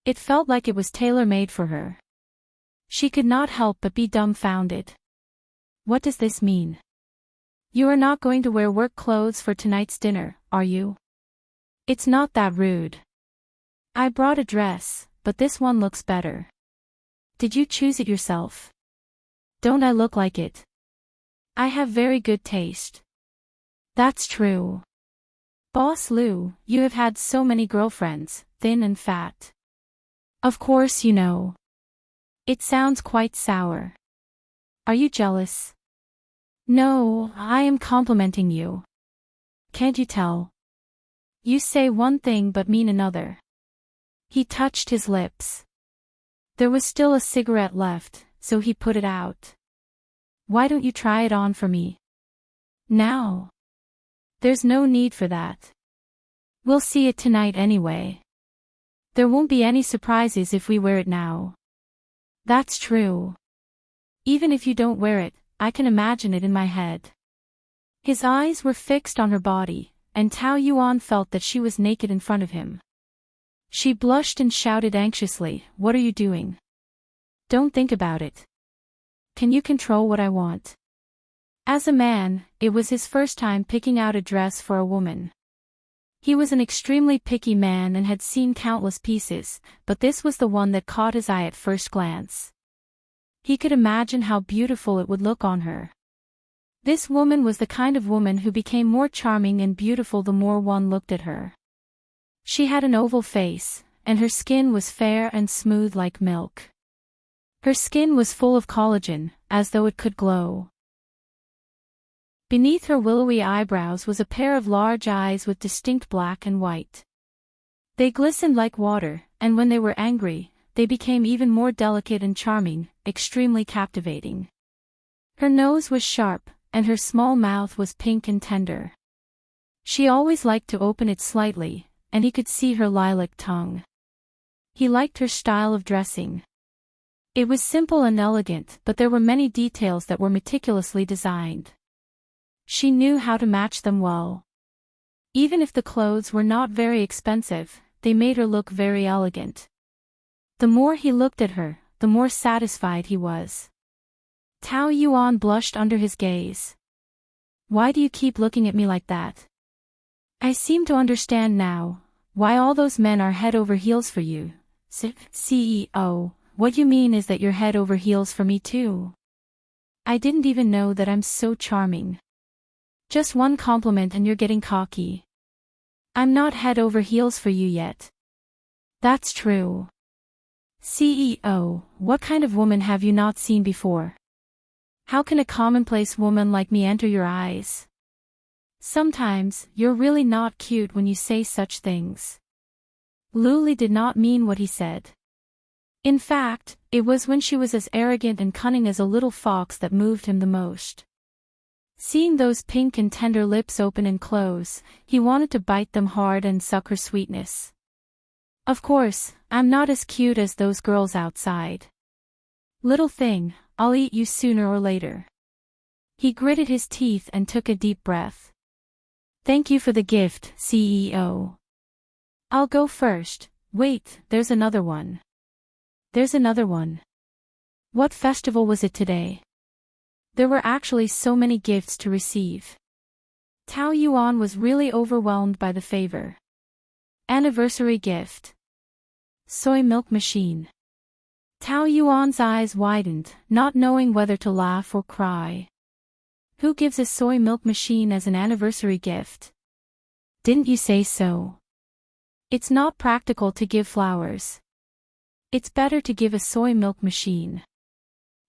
It felt like it was tailor-made for her. She could not help but be dumbfounded. What does this mean? You are not going to wear work clothes for tonight's dinner, are you? It's not that rude. I brought a dress, but this one looks better. Did you choose it yourself? Don't I look like it? I have very good taste. That's true. Boss Lu, you have had so many girlfriends, thin and fat. Of course you know. It sounds quite sour. Are you jealous? No, I am complimenting you. Can't you tell? You say one thing but mean another. He touched his lips. There was still a cigarette left, so he put it out. Why don't you try it on for me? Now? There's no need for that. We'll see it tonight anyway. There won't be any surprises if we wear it now. That's true. Even if you don't wear it, I can imagine it in my head. His eyes were fixed on her body, and Tao Yuan felt that she was naked in front of him. She blushed and shouted anxiously, "What are you doing? Don't think about it. Can you control what I want?" As a man, it was his first time picking out a dress for a woman. He was an extremely picky man and had seen countless pieces, but this was the one that caught his eye at first glance. He could imagine how beautiful it would look on her. This woman was the kind of woman who became more charming and beautiful the more one looked at her. She had an oval face, and her skin was fair and smooth like milk. Her skin was full of collagen, as though it could glow. Beneath her willowy eyebrows was a pair of large eyes with distinct black and white. They glistened like water, and when they were angry, they became even more delicate and charming, extremely captivating. Her nose was sharp, and her small mouth was pink and tender. She always liked to open it slightly, and he could see her lilac tongue. He liked her style of dressing. It was simple and elegant, but there were many details that were meticulously designed. She knew how to match them well. Even if the clothes were not very expensive, they made her look very elegant. The more he looked at her, the more satisfied he was. Tao Yuan blushed under his gaze. Why do you keep looking at me like that? I seem to understand now, why all those men are head over heels for you. CEO, what you mean is that you're head over heels for me too. I didn't even know that I'm so charming. Just one compliment and you're getting cocky. I'm not head over heels for you yet. That's true. CEO, what kind of woman have you not seen before? How can a commonplace woman like me enter your eyes? Sometimes, you're really not cute when you say such things. Luli did not mean what he said. In fact, it was when she was as arrogant and cunning as a little fox that moved him the most. Seeing those pink and tender lips open and close, he wanted to bite them hard and suck her sweetness. Of course, I'm not as cute as those girls outside. Little thing, I'll eat you sooner or later. He gritted his teeth and took a deep breath. Thank you for the gift, CEO. I'll go first. Wait, there's another one. There's another one. What festival was it today? There were actually so many gifts to receive. Tao Yuan was really overwhelmed by the favor. Anniversary gift. Soy milk machine. Tao Yuan's eyes widened, not knowing whether to laugh or cry. Who gives a soy milk machine as an anniversary gift? Didn't you say so? It's not practical to give flowers. It's better to give a soy milk machine.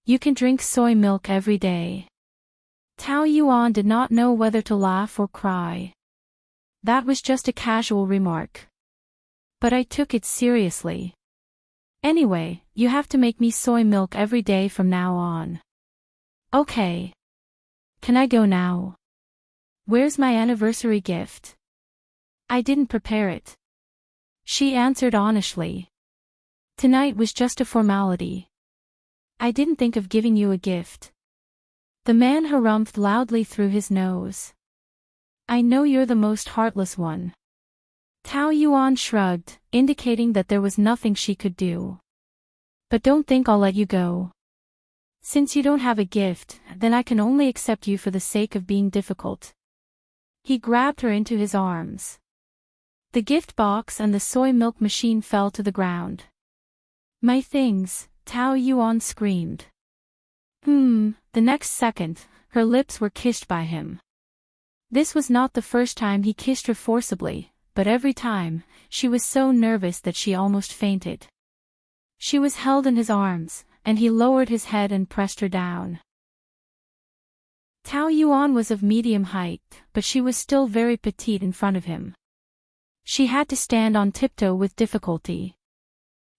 You can drink soy milk every day. Tao Yuan did not know whether to laugh or cry. That was just a casual remark. But I took it seriously. Anyway, you have to make me soy milk every day from now on. Okay. Can I go now? Where's my anniversary gift? I didn't prepare it. She answered honestly. Tonight was just a formality. I didn't think of giving you a gift. The man harumphed loudly through his nose. I know you're the most heartless one. Tao Yuan shrugged, indicating that there was nothing she could do. But don't think I'll let you go. Since you don't have a gift, then I can only accept you for the sake of being difficult. He grabbed her into his arms. The gift box and the soy milk machine fell to the ground. My things, Tao Yuan screamed. The next second, her lips were kissed by him. This was not the first time he kissed her forcibly, but every time, she was so nervous that she almost fainted. She was held in his arms, and he lowered his head and pressed her down. Tao Yuan was of medium height, but she was still very petite in front of him. She had to stand on tiptoe with difficulty.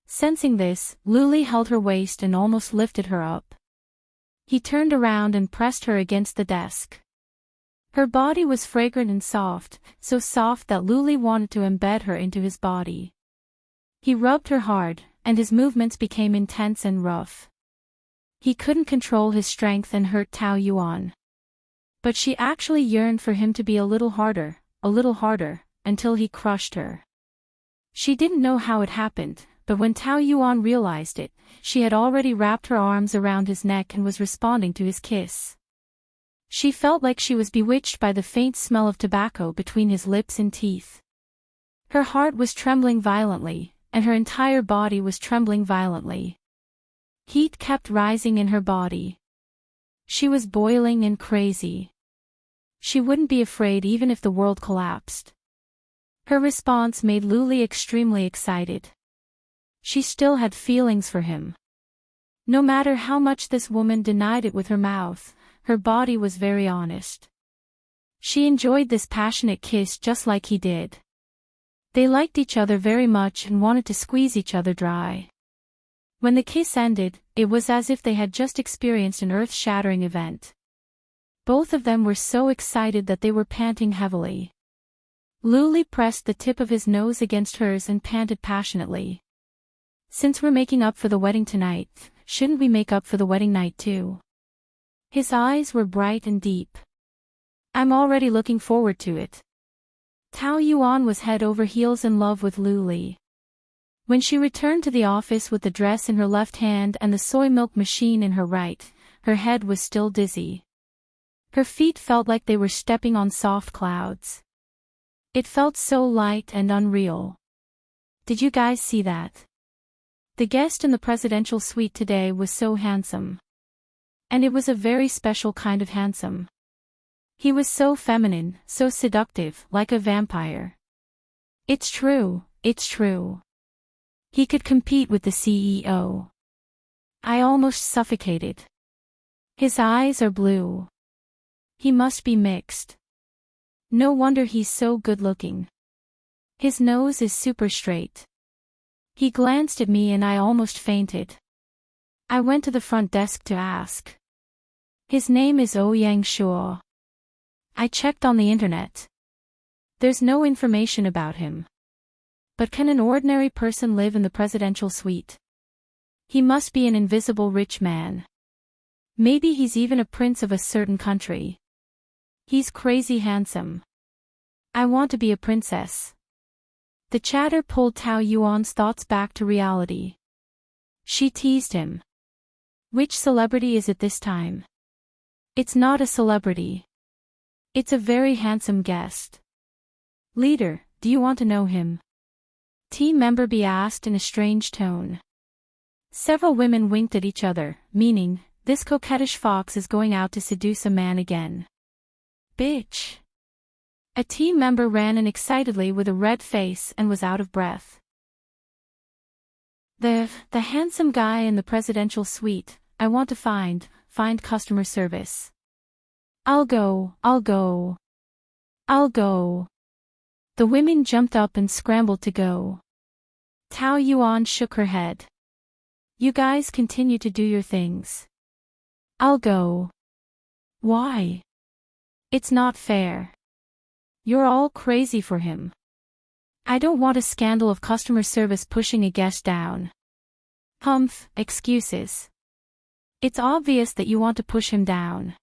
Sensing this, Luli held her waist and almost lifted her up. He turned around and pressed her against the desk. Her body was fragrant and soft, so soft that Luli wanted to embed her into his body. He rubbed her hard, and his movements became intense and rough. He couldn't control his strength and hurt Tao Yuan. But she actually yearned for him to be a little harder, until he crushed her. She didn't know how it happened, but when Tao Yuan realized it, she had already wrapped her arms around his neck and was responding to his kiss. She felt like she was bewitched by the faint smell of tobacco between his lips and teeth. Her heart was trembling violently, and her entire body was trembling violently. Heat kept rising in her body. She was boiling and crazy. She wouldn't be afraid even if the world collapsed. Her response made Luli extremely excited. She still had feelings for him. No matter how much this woman denied it with her mouth, her body was very honest. She enjoyed this passionate kiss just like he did. They liked each other very much and wanted to squeeze each other dry. When the kiss ended, it was as if they had just experienced an earth-shattering event. Both of them were so excited that they were panting heavily. Luli pressed the tip of his nose against hers and panted passionately. Since we're making up for the wedding tonight, shouldn't we make up for the wedding night too? His eyes were bright and deep. I'm already looking forward to it. Tao Yuan was head over heels in love with Luli. When she returned to the office with the dress in her left hand and the soy milk machine in her right, her head was still dizzy. Her feet felt like they were stepping on soft clouds. It felt so light and unreal. Did you guys see that? The guest in the presidential suite today was so handsome. And it was a very special kind of handsome. He was so feminine, so seductive, like a vampire. It's true, it's true. He could compete with the CEO. I almost suffocated. His eyes are blue. He must be mixed. No wonder he's so good-looking. His nose is super straight. He glanced at me and I almost fainted. I went to the front desk to ask. His name is Ouyang Shuo. I checked on the internet. There's no information about him. But can an ordinary person live in the presidential suite? He must be an invisible rich man. Maybe he's even a prince of a certain country. He's crazy handsome. I want to be a princess. The chatter pulled Tao Yuan's thoughts back to reality. She teased him. Which celebrity is it this time? It's not a celebrity. It's a very handsome guest. Leader, do you want to know him? Team member B asked in a strange tone. Several women winked at each other, meaning, this coquettish fox is going out to seduce a man again. Bitch. A team member ran in excitedly with a red face and was out of breath. The handsome guy in the presidential suite, I want to find customer service. I'll go. The women jumped up and scrambled to go. Tao Yuan shook her head. You guys continue to do your things. I'll go. Why? It's not fair. You're all crazy for him. I don't want a scandal of customer service pushing a guest down. Humph, excuses. It's obvious that you want to push him down.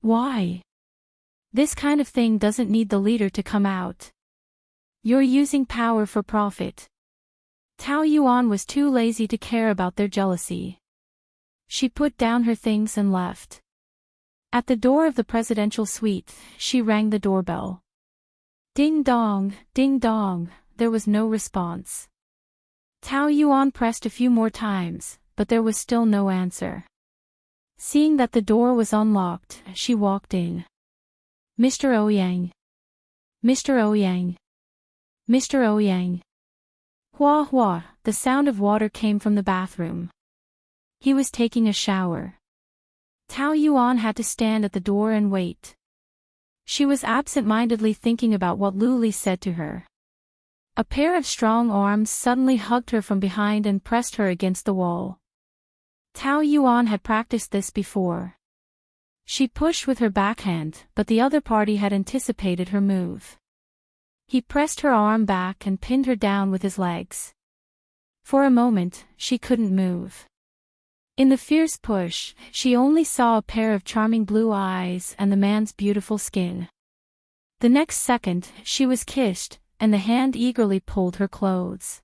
Why? This kind of thing doesn't need the leader to come out. You're using power for profit. Tao Yuan was too lazy to care about their jealousy. She put down her things and left. At the door of the presidential suite, she rang the doorbell. Ding dong, there was no response. Tao Yuan pressed a few more times, but there was still no answer. Seeing that the door was unlocked, she walked in. Mr. Ouyang. Mr. Ouyang. Mr. Ouyang. Hua hua, the sound of water came from the bathroom. He was taking a shower. Tao Yuan had to stand at the door and wait. She was absent-mindedly thinking about what Lu Li said to her. A pair of strong arms suddenly hugged her from behind and pressed her against the wall. Tao Yuan had practiced this before. She pushed with her backhand, but the other party had anticipated her move. He pressed her arm back and pinned her down with his legs. For a moment, she couldn't move. In the fierce push, she only saw a pair of charming blue eyes and the man's beautiful skin. The next second, she was kissed, and the hand eagerly pulled her clothes.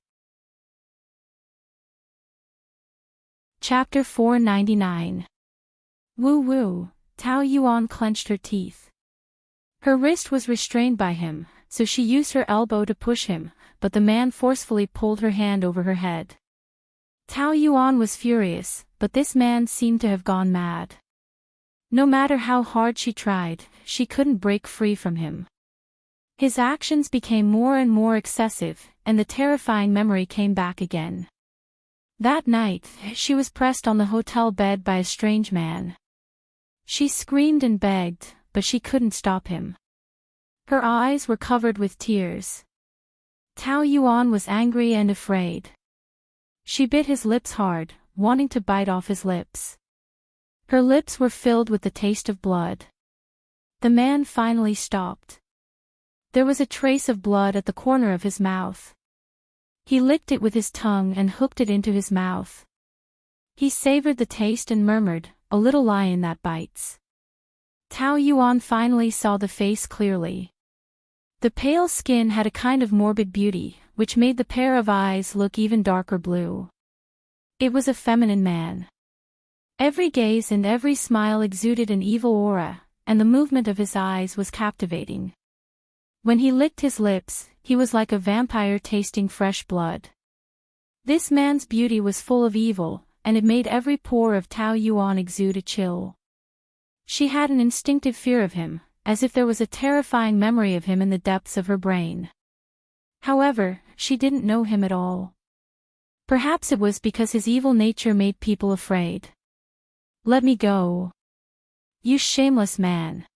Chapter 499. Woo woo, Tao Yuan clenched her teeth. Her wrist was restrained by him, so she used her elbow to push him, but the man forcefully pulled her hand over her head. Tao Yuan was furious, but this man seemed to have gone mad. No matter how hard she tried, she couldn't break free from him. His actions became more and more excessive, and the terrifying memory came back again. That night, she was pressed on the hotel bed by a strange man. She screamed and begged, but she couldn't stop him. Her eyes were covered with tears. Tao Yuan was angry and afraid. She bit his lips hard, wanting to bite off his lips. Her lips were filled with the taste of blood. The man finally stopped. There was a trace of blood at the corner of his mouth. He licked it with his tongue and hooked it into his mouth. He savored the taste and murmured, "A little lion that bites." Tao Yuan finally saw the face clearly. The pale skin had a kind of morbid beauty, which made the pair of eyes look even darker blue. It was a feminine man. Every gaze and every smile exuded an evil aura, and the movement of his eyes was captivating. When he licked his lips, he was like a vampire tasting fresh blood. This man's beauty was full of evil, and it made every pore of Tao Yuan exude a chill. She had an instinctive fear of him, as if there was a terrifying memory of him in the depths of her brain. However, she didn't know him at all. Perhaps it was because his evil nature made people afraid. "Let me go. You shameless man."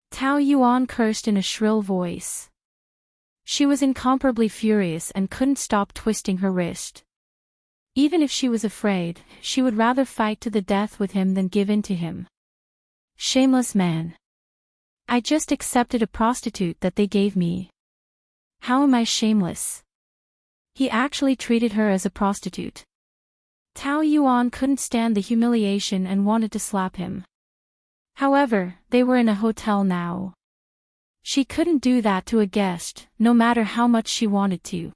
Tao Yuan cursed in a shrill voice. She was incomparably furious and couldn't stop twisting her wrist. Even if she was afraid, she would rather fight to the death with him than give in to him. Shameless man. I just accepted a prostitute that they gave me. How am I shameless? He actually treated her as a prostitute. Tao Yuan couldn't stand the humiliation and wanted to slap him. However, they were in a hotel now. She couldn't do that to a guest, no matter how much she wanted to.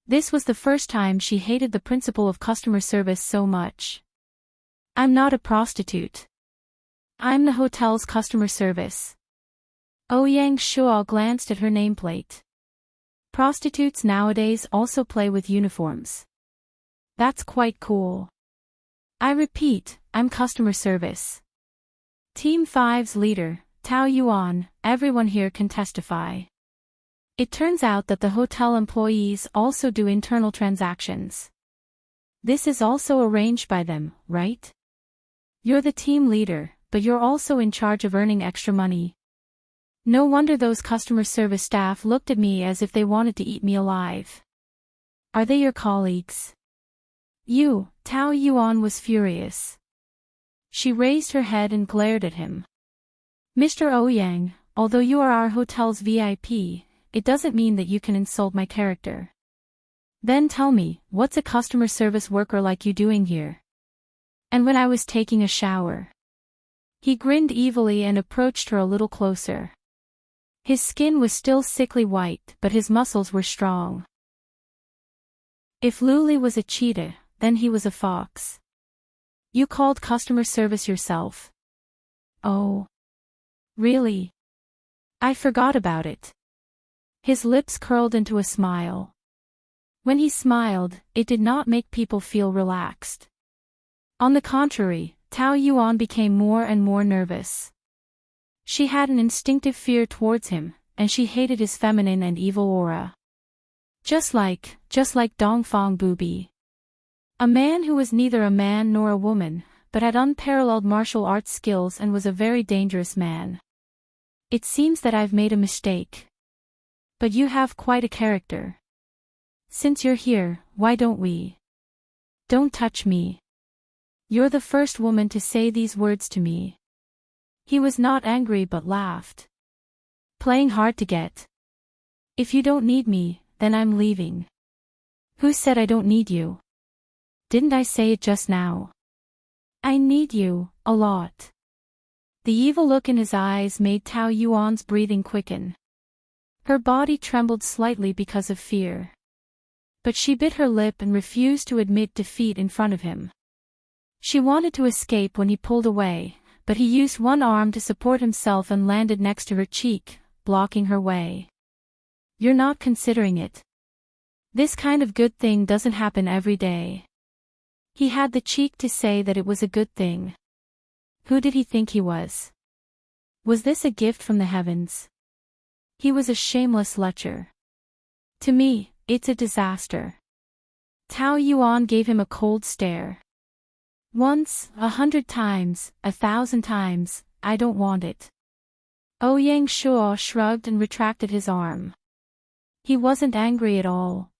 This was the first time she hated the principle of customer service so much. I'm not a prostitute. I'm the hotel's customer service. Ouyang Shuo glanced at her nameplate. Prostitutes nowadays also play with uniforms. That's quite cool. I repeat, I'm customer service. Team 5's leader, Tao Yuan, everyone here can testify. It turns out that the hotel employees also do internal transactions. This is also arranged by them, right? You're the team leader, but you're also in charge of earning extra money. No wonder those customer service staff looked at me as if they wanted to eat me alive. Are they your colleagues? You, Tao Yuan was furious. She raised her head and glared at him. Mr. Ouyang, although you are our hotel's VIP, it doesn't mean that you can insult my character. Then tell me, what's a customer service worker like you doing here? And when I was taking a shower. He grinned evilly and approached her a little closer. His skin was still sickly white, but his muscles were strong. If Luli was a cheetah, then he was a fox. You called customer service yourself. Oh. Really? I forgot about it. His lips curled into a smile. When he smiled, it did not make people feel relaxed. On the contrary, Tao Yuan became more and more nervous. She had an instinctive fear towards him, and she hated his feminine and evil aura. Just like Dongfang Bubi. A man who was neither a man nor a woman, but had unparalleled martial arts skills and was a very dangerous man. It seems that I've made a mistake. But you have quite a character. Since you're here, why don't we? Don't touch me. You're the first woman to say these words to me. He was not angry but laughed. Playing hard to get. If you don't need me, then I'm leaving. Who said I don't need you? Didn't I say it just now? I need you, a lot. The evil look in his eyes made Tao Yuan's breathing quicken. Her body trembled slightly because of fear. But she bit her lip and refused to admit defeat in front of him. She wanted to escape when he pulled away, but he used one arm to support himself and landed next to her cheek, blocking her way. You're not considering it. This kind of good thing doesn't happen every day. He had the cheek to say that it was a good thing. Who did he think he was? Was this a gift from the heavens? He was a shameless lecher. To me, it's a disaster. Tao Yuan gave him a cold stare. Once, 100 times, 1,000 times, I don't want it. Ouyang Shuo shrugged and retracted his arm. He wasn't angry at all.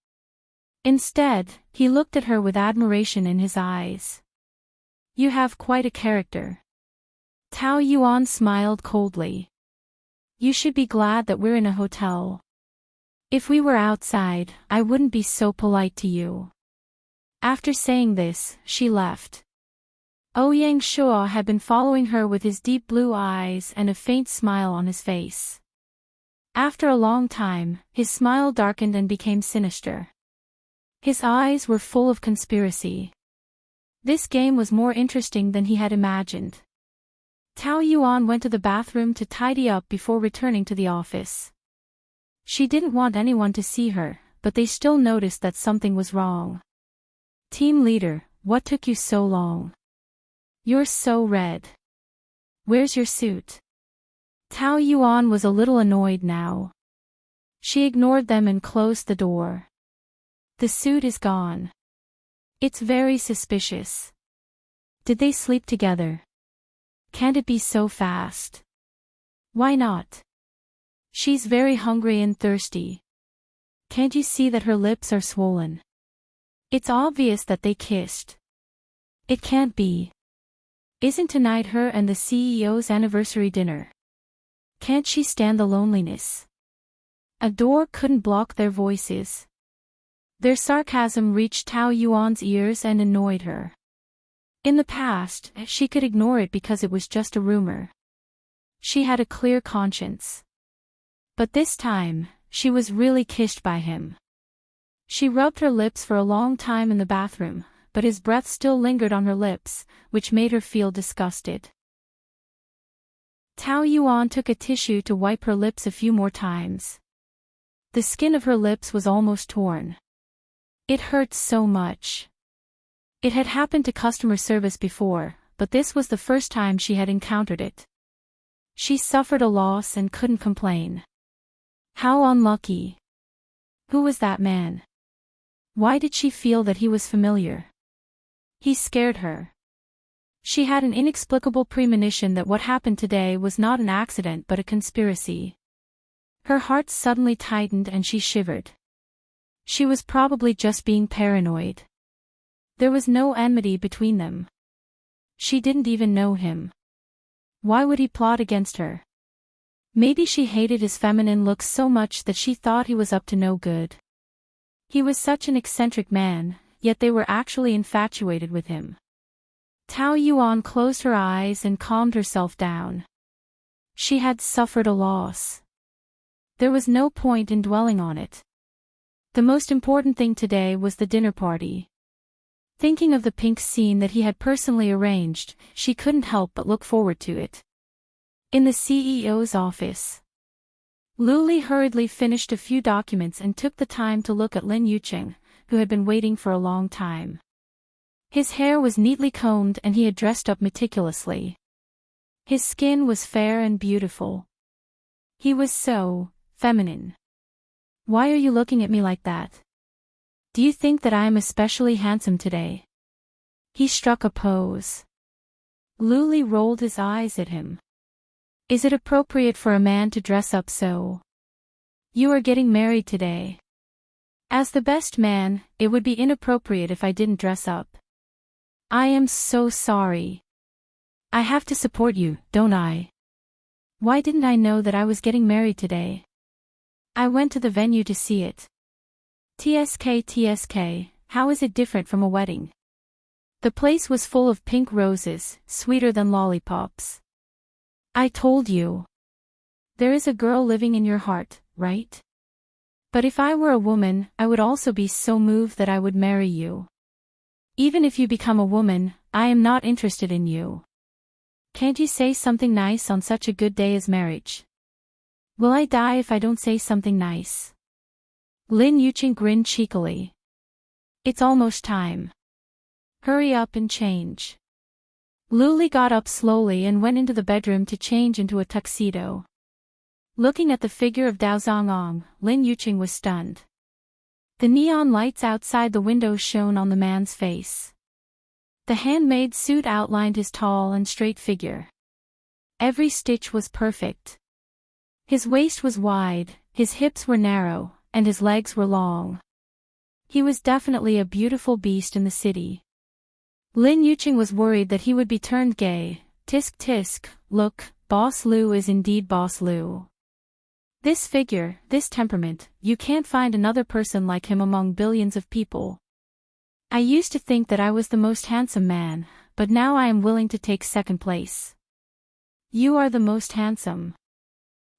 Instead, he looked at her with admiration in his eyes. You have quite a character. Tao Yuan smiled coldly. You should be glad that we're in a hotel. If we were outside, I wouldn't be so polite to you. After saying this, she left. Ouyang Shuo had been following her with his deep blue eyes and a faint smile on his face. After a long time, his smile darkened and became sinister. His eyes were full of conspiracy. This game was more interesting than he had imagined. Tao Yuan went to the bathroom to tidy up before returning to the office. She didn't want anyone to see her, but they still noticed that something was wrong. Team leader, what took you so long? You're so red. Where's your suit? Tao Yuan was a little annoyed now. She ignored them and closed the door. The suit is gone. It's very suspicious. Did they sleep together? Can't it be so fast? Why not? She's very hungry and thirsty. Can't you see that her lips are swollen? It's obvious that they kissed. It can't be. Isn't tonight her and the CEO's anniversary dinner? Can't she stand the loneliness? A door couldn't block their voices. Their sarcasm reached Tao Yuan's ears and annoyed her. In the past, she could ignore it because it was just a rumor. She had a clear conscience. But this time, she was really kissed by him. She rubbed her lips for a long time in the bathroom, but his breath still lingered on her lips, which made her feel disgusted. Tao Yuan took a tissue to wipe her lips a few more times. The skin of her lips was almost torn. It hurt so much. It had happened to customer service before, but this was the first time she had encountered it. She suffered a loss and couldn't complain. How unlucky. Who was that man? Why did she feel that he was familiar? He scared her. She had an inexplicable premonition that what happened today was not an accident but a conspiracy. Her heart suddenly tightened and she shivered. She was probably just being paranoid. There was no enmity between them. She didn't even know him. Why would he plot against her? Maybe she hated his feminine looks so much that she thought he was up to no good. He was such an eccentric man, yet they were actually infatuated with him. Tao Yuan closed her eyes and calmed herself down. She had suffered a loss. There was no point in dwelling on it. The most important thing today was the dinner party. Thinking of the pink scene that he had personally arranged, she couldn't help but look forward to it. In the CEO's office, Luli hurriedly finished a few documents and took the time to look at Lin Yuqing, who had been waiting for a long time. His hair was neatly combed and he had dressed up meticulously. His skin was fair and beautiful. He was so feminine. Why are you looking at me like that? Do you think that I am especially handsome today? He struck a pose. Luli rolled his eyes at him. Is it appropriate for a man to dress up so? You are getting married today. As the best man, it would be inappropriate if I didn't dress up. I am so sorry. I have to support you, don't I? Why didn't I know that I was getting married today? I went to the venue to see it. TSK, how is it different from a wedding? The place was full of pink roses, sweeter than lollipops. I told you. There is a girl living in your heart, right? But if I were a woman, I would also be so moved that I would marry you. Even if you become a woman, I am not interested in you. Can't you say something nice on such a good day as marriage? Will I die if I don't say something nice? Lin Yuqing grinned cheekily. It's almost time. Hurry up and change. Luli got up slowly and went into the bedroom to change into a tuxedo. Looking at the figure of Dao Zhangong, Lin Yuqing was stunned. The neon lights outside the window shone on the man's face. The handmade suit outlined his tall and straight figure. Every stitch was perfect. His waist was wide, his hips were narrow, and his legs were long. He was definitely a beautiful beast in the city. Lin Yuqing was worried that he would be turned gay. Tisk tisk, look, Boss Lu is indeed Boss Lu. This figure, this temperament, you can't find another person like him among billions of people. I used to think that I was the most handsome man, but now I am willing to take second place. You are the most handsome.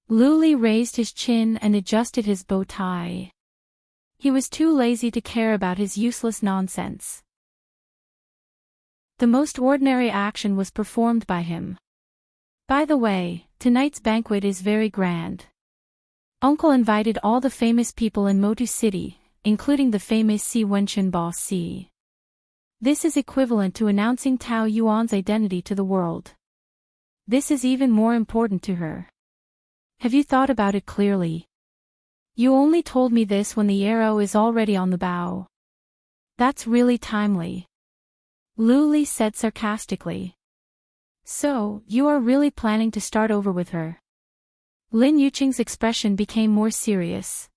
Luli raised his chin and adjusted his bow tie. He was too lazy to care about his useless nonsense. The most ordinary action was performed by him. By the way, tonight's banquet is very grand. Uncle invited all the famous people in Motu City, including the famous Si Wenchen boss Si. This is equivalent to announcing Tao Yuan's identity to the world. This is even more important to her. Have you thought about it clearly? You only told me this when the arrow is already on the bow. That's really timely. Luli said sarcastically. So, you are really planning to start over with her? Lin Yuqing's expression became more serious.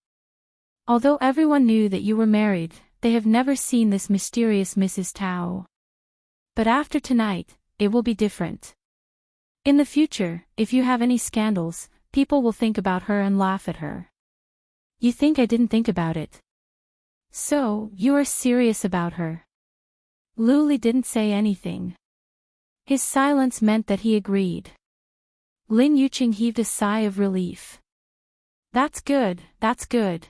Although everyone knew that you were married, they have never seen this mysterious Mrs. Tao. But after tonight, it will be different. In the future, if you have any scandals, people will think about her and laugh at her. You think I didn't think about it? So, you are serious about her? Luli didn't say anything. His silence meant that he agreed. Lin Yuqing heaved a sigh of relief. That's good, that's good.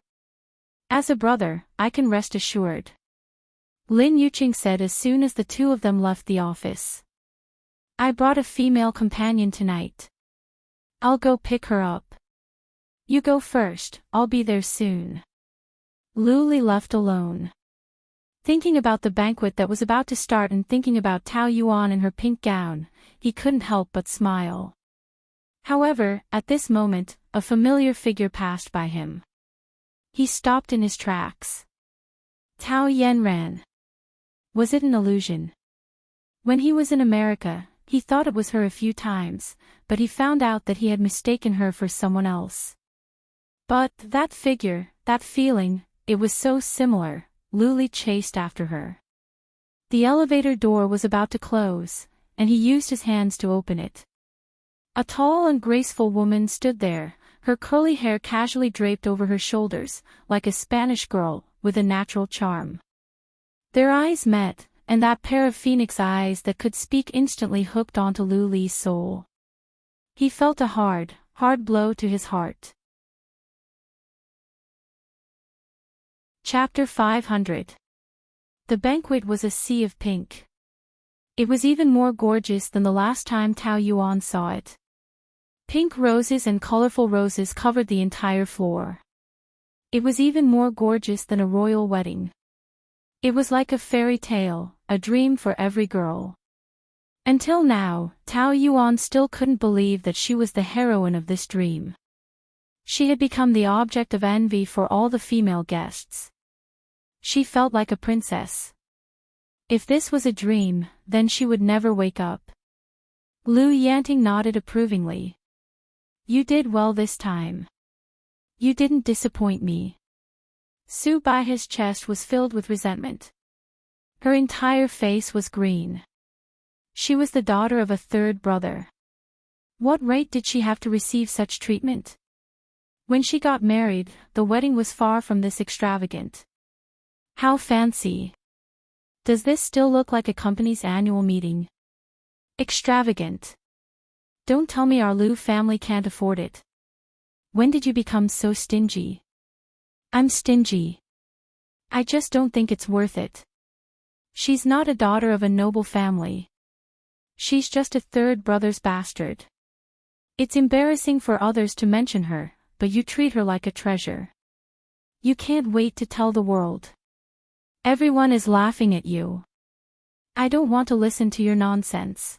As a brother, I can rest assured. Lin Yuqing said as soon as the two of them left the office. I brought a female companion tonight. I'll go pick her up. You go first, I'll be there soon. Luli left alone. Thinking about the banquet that was about to start and thinking about Tao Yuan in her pink gown, he couldn't help but smile. However, at this moment, a familiar figure passed by him. He stopped in his tracks. Tao Yanran. Was it an illusion? When he was in America, he thought it was her a few times, but he found out that he had mistaken her for someone else. But, that figure, that feeling, it was so similar. Luli chased after her. The elevator door was about to close, and he used his hands to open it. A tall and graceful woman stood there, her curly hair casually draped over her shoulders, like a Spanish girl, with a natural charm. Their eyes met, and that pair of phoenix eyes that could speak instantly hooked onto Luli's soul. He felt a hard blow to his heart. Chapter 500. The banquet was a sea of pink. It was even more gorgeous than the last time Tao Yuan saw it. Pink roses and colorful roses covered the entire floor. It was even more gorgeous than a royal wedding. It was like a fairy tale, a dream for every girl. Until now, Tao Yuan still couldn't believe that she was the heroine of this dream. She had become the object of envy for all the female guests. She felt like a princess. If this was a dream, then she would never wake up. Lu Yanting nodded approvingly. You did well this time. You didn't disappoint me. Su Baihe's chest was filled with resentment. Her entire face was green. She was the daughter of a third brother. What right did she have to receive such treatment? When she got married, the wedding was far from this extravagant. How fancy. Does this still look like a company's annual meeting? Extravagant. Don't tell me our Lu family can't afford it. When did you become so stingy? I'm stingy. I just don't think it's worth it. She's not a daughter of a noble family. She's just a third brother's bastard. It's embarrassing for others to mention her, but you treat her like a treasure. You can't wait to tell the world. Everyone is laughing at you. I don't want to listen to your nonsense.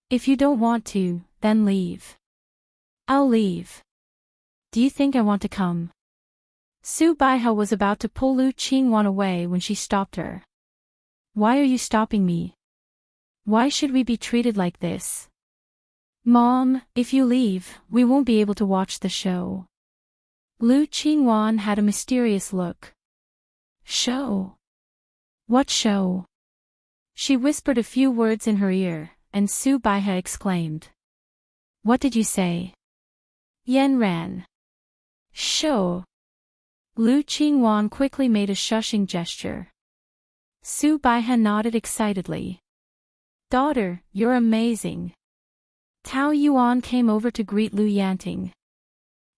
If you don't want to, then leave. I'll leave. Do you think I want to come? Su Baihe was about to pull Lu Qingwan away when she stopped her. Why are you stopping me? Why should we be treated like this? Mom, if you leave, we won't be able to watch the show. Lu Qingwan had a mysterious look. Show? What show? She whispered a few words in her ear, and Su Baihe exclaimed. What did you say? Yan ran. Show. Lu Qingwan quickly made a shushing gesture. Su Baihe nodded excitedly. Daughter, you're amazing. Tao Yuan came over to greet Lu Yanting.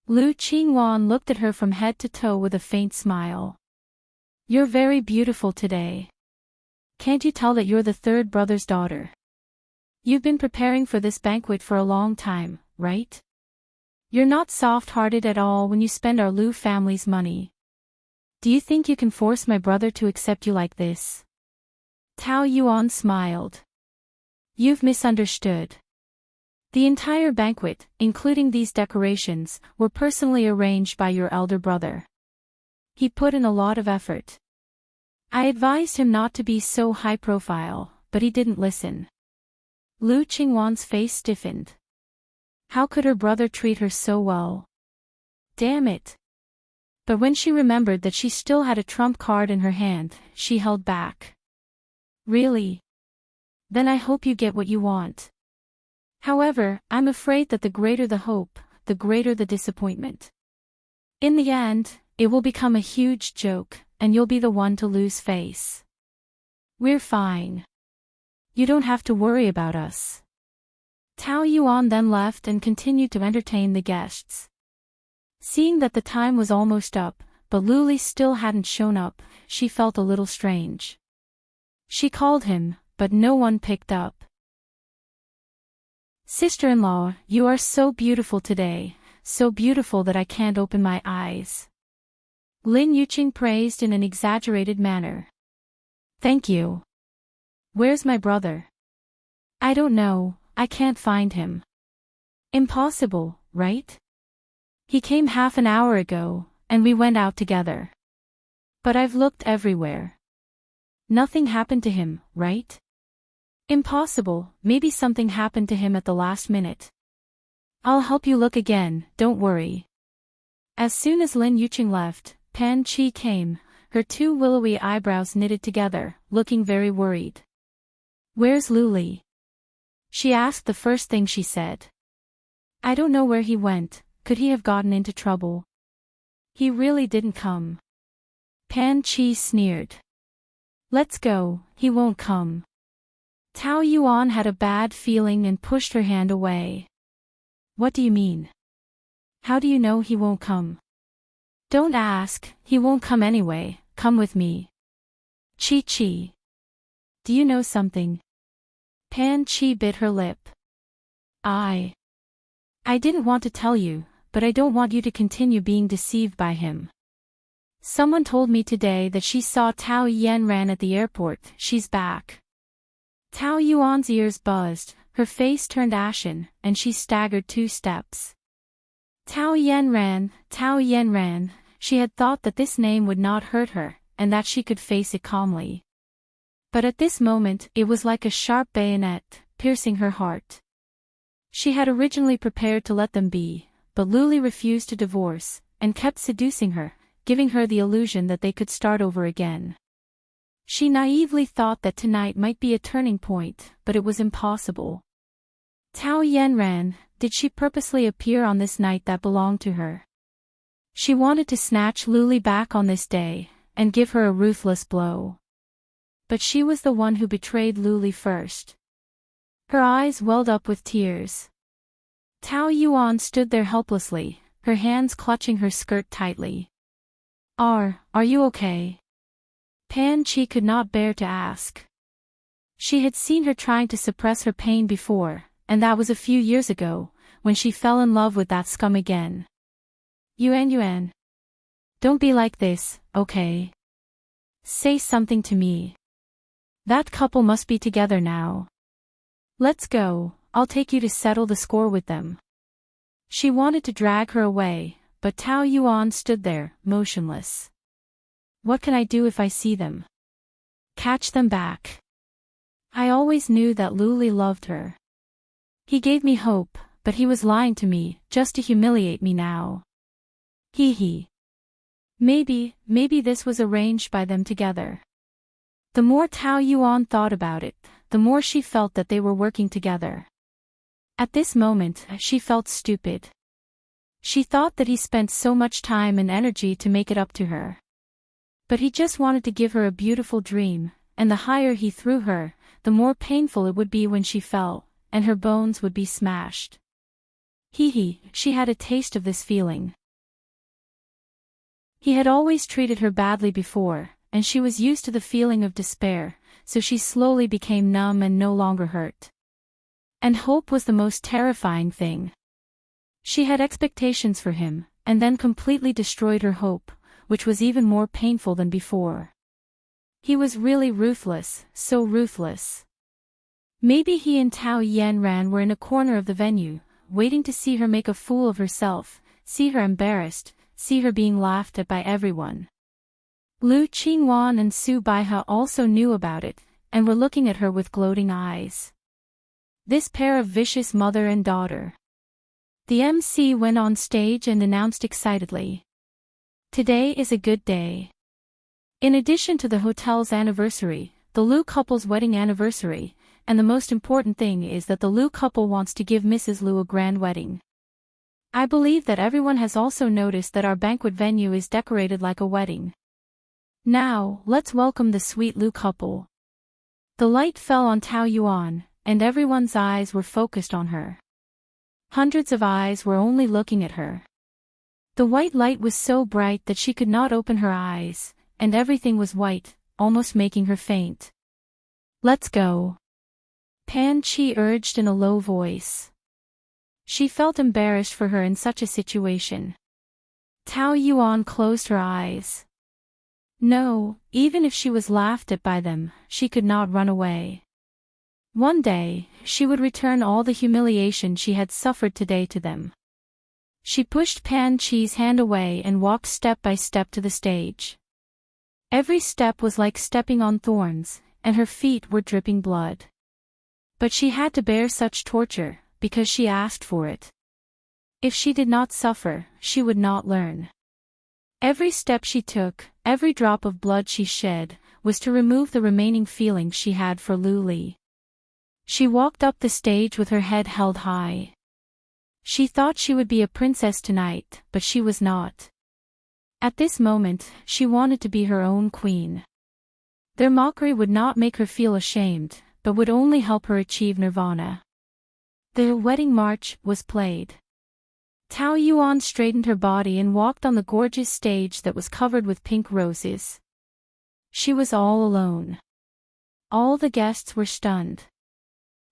Lu Qingwan looked at her from head to toe with a faint smile. You're very beautiful today. Can't you tell that you're the third brother's daughter? You've been preparing for this banquet for a long time, right? You're not soft-hearted at all when you spend our Lu family's money. Do you think you can force my brother to accept you like this? Tao Yuan smiled. You've misunderstood. The entire banquet, including these decorations, were personally arranged by your elder brother. He put in a lot of effort. I advised him not to be so high-profile, but he didn't listen. Lu Qingwan's face stiffened. How could her brother treat her so well? Damn it. But when she remembered that she still had a trump card in her hand, she held back. Really? Then I hope you get what you want. However, I'm afraid that the greater the hope, the greater the disappointment. In the end, it will become a huge joke, and you'll be the one to lose face. We're fine. You don't have to worry about us. Tao Yuan then left and continued to entertain the guests. Seeing that the time was almost up, but Luli still hadn't shown up, she felt a little strange. She called him, but no one picked up. Sister-in-law, you are so beautiful today, so beautiful that I can't open my eyes. Lin Yuqing praised in an exaggerated manner. Thank you. Where's my brother? I don't know, I can't find him. Impossible, right? He came half an hour ago, and we went out together. But I've looked everywhere. Nothing happened to him, right? Impossible, maybe something happened to him at the last minute. I'll help you look again, don't worry. As soon as Lin Yuqing left, Pan Chi came, her two willowy eyebrows knitted together, looking very worried. Where's Luli? She asked the first thing she said. I don't know where he went, could he have gotten into trouble? He really didn't come. Pan Chi sneered. Let's go, he won't come. Tao Yuan had a bad feeling and pushed her hand away. What do you mean? How do you know he won't come? Don't ask, he won't come anyway, come with me. Chi. Do you know something? Pan Chi bit her lip. I didn't want to tell you, but I don't want you to continue being deceived by him. Someone told me today that she saw Tao Yanran at the airport, she's back. Tao Yuan's ears buzzed, her face turned ashen, and she staggered 2 steps. Tao Yanran, she had thought that this name would not hurt her, and that she could face it calmly. But at this moment, it was like a sharp bayonet, piercing her heart. She had originally prepared to let them be, but Luli refused to divorce, and kept seducing her, giving her the illusion that they could start over again. She naively thought that tonight might be a turning point, but it was impossible. Tao Yanran, did she purposely appear on this night that belonged to her? She wanted to snatch Luli back on this day, and give her a ruthless blow. But she was the one who betrayed Luli first. Her eyes welled up with tears. Tao Yuan stood there helplessly, her hands clutching her skirt tightly. Are you okay? Pan Chi could not bear to ask. She had seen her trying to suppress her pain before, and that was a few years ago, when she fell in love with that scum again. Yuan. Don't be like this, okay? Say something to me. That couple must be together now. Let's go, I'll take you to settle the score with them. She wanted to drag her away, but Tao Yuan stood there, motionless. What can I do if I see them? Catch them back. I always knew that Luli loved her. He gave me hope, but he was lying to me, just to humiliate me now. Hee. Maybe this was arranged by them together. The more Tao Yuan thought about it, the more she felt that they were working together. At this moment, she felt stupid. She thought that he spent so much time and energy to make it up to her. But he just wanted to give her a beautiful dream, and the higher he threw her, the more painful it would be when she fell, and her bones would be smashed. She had a taste of this feeling. He had always treated her badly before, and she was used to the feeling of despair, so she slowly became numb and no longer hurt. And hope was the most terrifying thing. She had expectations for him, and then completely destroyed her hope, which was even more painful than before. He was really ruthless, so ruthless. Maybe he and Tao Yanran were in a corner of the venue, waiting to see her make a fool of herself, see her embarrassed, see her being laughed at by everyone. Lu Qingwan and Su Baihe also knew about it, and were looking at her with gloating eyes. This pair of vicious mother and daughter. The MC went on stage and announced excitedly. Today is a good day. In addition to the hotel's anniversary, the Lu couple's wedding anniversary, and the most important thing is that the Lu couple wants to give Mrs. Lu a grand wedding. I believe that everyone has also noticed that our banquet venue is decorated like a wedding. Now, let's welcome the sweet Lu couple. The light fell on Tao Yuan, and everyone's eyes were focused on her. Hundreds of eyes were only looking at her. The white light was so bright that she could not open her eyes, and everything was white, almost making her faint. Let's go. Pan Chi urged in a low voice. She felt embarrassed for her in such a situation. Tao Yuan closed her eyes. No, even if she was laughed at by them, she could not run away. One day, she would return all the humiliation she had suffered today to them. She pushed Pan Chi's hand away and walked step by step to the stage. Every step was like stepping on thorns, and her feet were dripping blood. But she had to bear such torture, because she asked for it. If she did not suffer, she would not learn. Every step she took, every drop of blood she shed, was to remove the remaining feelings she had for Lu Li. She walked up the stage with her head held high. She thought she would be a princess tonight, but she was not. At this moment, she wanted to be her own queen. Their mockery would not make her feel ashamed, but would only help her achieve nirvana. The wedding march was played. Tao Yuan straightened her body and walked on the gorgeous stage that was covered with pink roses. She was all alone. All the guests were stunned.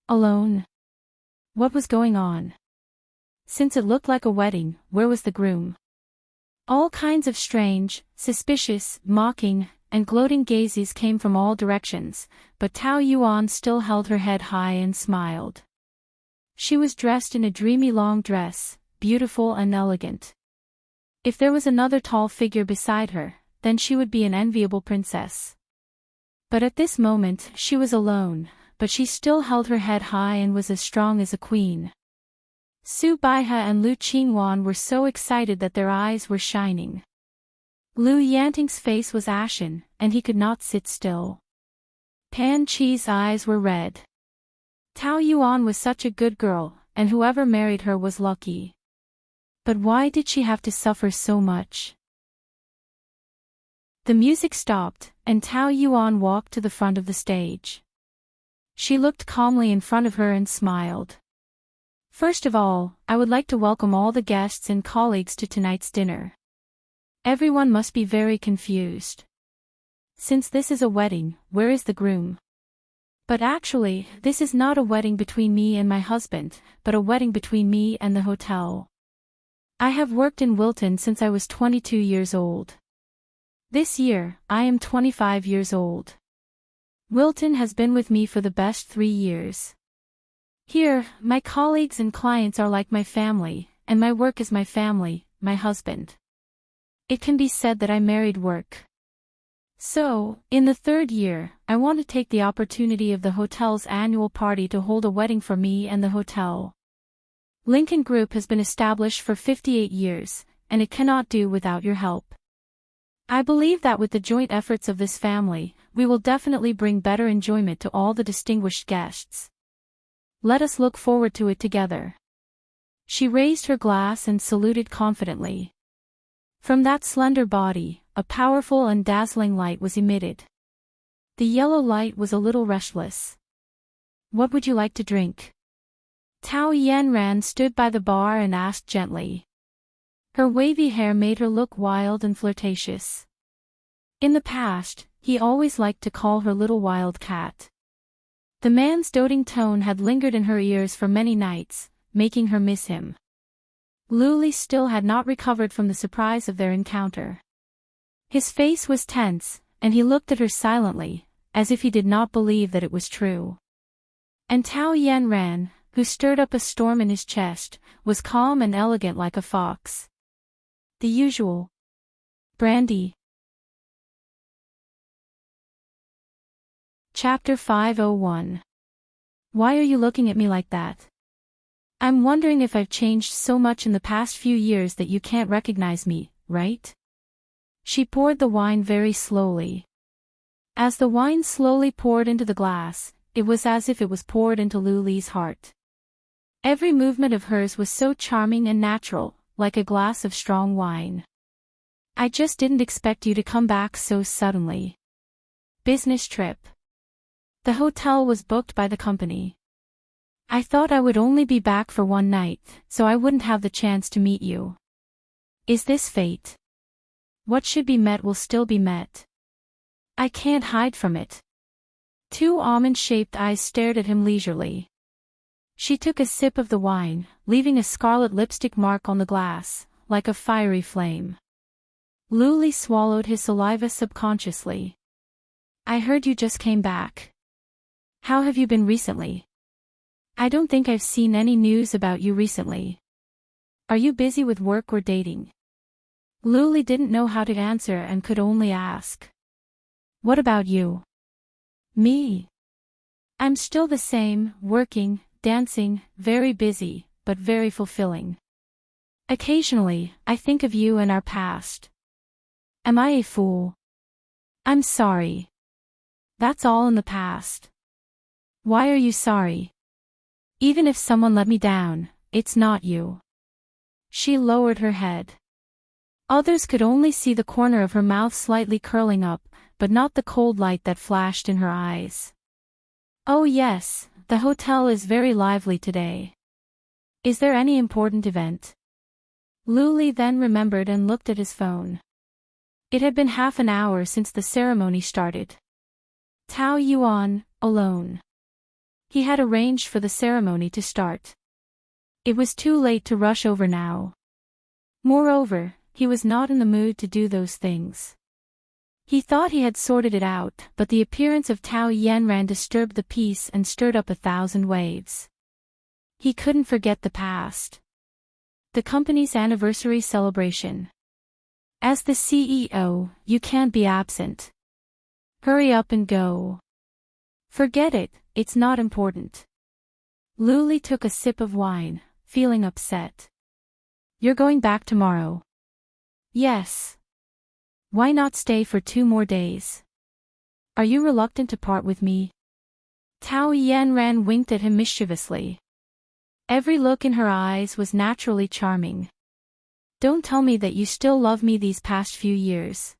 Alone? What was going on? Since it looked like a wedding, where was the groom? All kinds of strange, suspicious, mocking, and gloating gazes came from all directions, but Tao Yuan still held her head high and smiled. She was dressed in a dreamy long dress, beautiful and elegant. If there was another tall figure beside her, then she would be an enviable princess. But at this moment she was alone, but she still held her head high and was as strong as a queen. Su Baihe and Lu Qingwan were so excited that their eyes were shining. Lu Yanting's face was ashen, and he could not sit still. Pan Chi's eyes were red. Tao Yuan was such a good girl, and whoever married her was lucky. But why did she have to suffer so much? The music stopped, and Tao Yuan walked to the front of the stage. She looked calmly in front of her and smiled. First of all, I would like to welcome all the guests and colleagues to tonight's dinner. Everyone must be very confused. Since this is a wedding, where is the groom? But actually, this is not a wedding between me and my husband, but a wedding between me and the hotel. I have worked in Wilton since I was 22 years old. This year, I am 25 years old. Wilton has been with me for the best 3 years. Here, my colleagues and clients are like my family, and my work is my family, my husband. It can be said that I married work. So, in the 3rd year, I want to take the opportunity of the hotel's annual party to hold a wedding for me and the hotel. Lincoln Group has been established for 58 years, and it cannot do without your help. I believe that with the joint efforts of this family, we will definitely bring better enjoyment to all the distinguished guests. Let us look forward to it together. She raised her glass and saluted confidently. From that slender body, a powerful and dazzling light was emitted. The yellow light was a little restless. What would you like to drink? Tao Yanran stood by the bar and asked gently. Her wavy hair made her look wild and flirtatious. In the past, he always liked to call her little wild cat. The man's doting tone had lingered in her ears for many nights, making her miss him. Lu Li still had not recovered from the surprise of their encounter. His face was tense, and he looked at her silently, as if he did not believe that it was true. And Tao Yanran, who stirred up a storm in his chest, was calm and elegant like a fox. The usual. Brandy. Chapter 501. Why are you looking at me like that? I'm wondering if I've changed so much in the past few years that you can't recognize me, right? She poured the wine very slowly. As the wine slowly poured into the glass, it was as if it was poured into Lu Li's heart. Every movement of hers was so charming and natural, like a glass of strong wine. I just didn't expect you to come back so suddenly. Business trip. The hotel was booked by the company. I thought I would only be back for one night, so I wouldn't have the chance to meet you. Is this fate? What should be met will still be met. I can't hide from it. Two almond-shaped eyes stared at him leisurely. She took a sip of the wine, leaving a scarlet lipstick mark on the glass, like a fiery flame. Luli swallowed his saliva subconsciously. I heard you just came back. How have you been recently? I don't think I've seen any news about you recently. Are you busy with work or dating? Luli didn't know how to answer and could only ask. What about you? Me? I'm still the same, working, dancing, very busy, but very fulfilling. Occasionally, I think of you and our past. Am I a fool? I'm sorry. That's all in the past. Why are you sorry? Even if someone let me down, it's not you. She lowered her head. Others could only see the corner of her mouth slightly curling up, but not the cold light that flashed in her eyes. Oh yes, the hotel is very lively today. Is there any important event? Luli then remembered and looked at his phone. It had been half an hour since the ceremony started. Tao Yuan, alone. He had arranged for the ceremony to start. It was too late to rush over now. Moreover, he was not in the mood to do those things. He thought he had sorted it out, but the appearance of Tao Yanran disturbed the peace and stirred up 1,000 waves. He couldn't forget the past. The company's anniversary celebration. As the CEO, you can't be absent. Hurry up and go. Forget it, it's not important. Luli took a sip of wine, feeling upset. You're going back tomorrow. Yes. Why not stay for 2 more days? Are you reluctant to part with me? Tao Yanran winked at him mischievously. Every look in her eyes was naturally charming. Don't tell me that you still love me these past few years.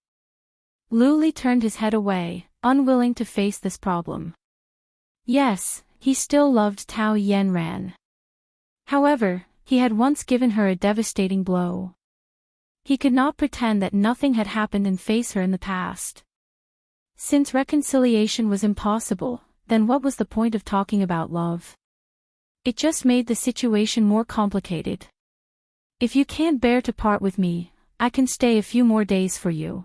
Luli turned his head away, unwilling to face this problem. Yes, he still loved Tao Yanran. However, he had once given her a devastating blow. He could not pretend that nothing had happened and face her in the past. Since reconciliation was impossible, then what was the point of talking about love? It just made the situation more complicated. If you can't bear to part with me, I can stay a few more days for you.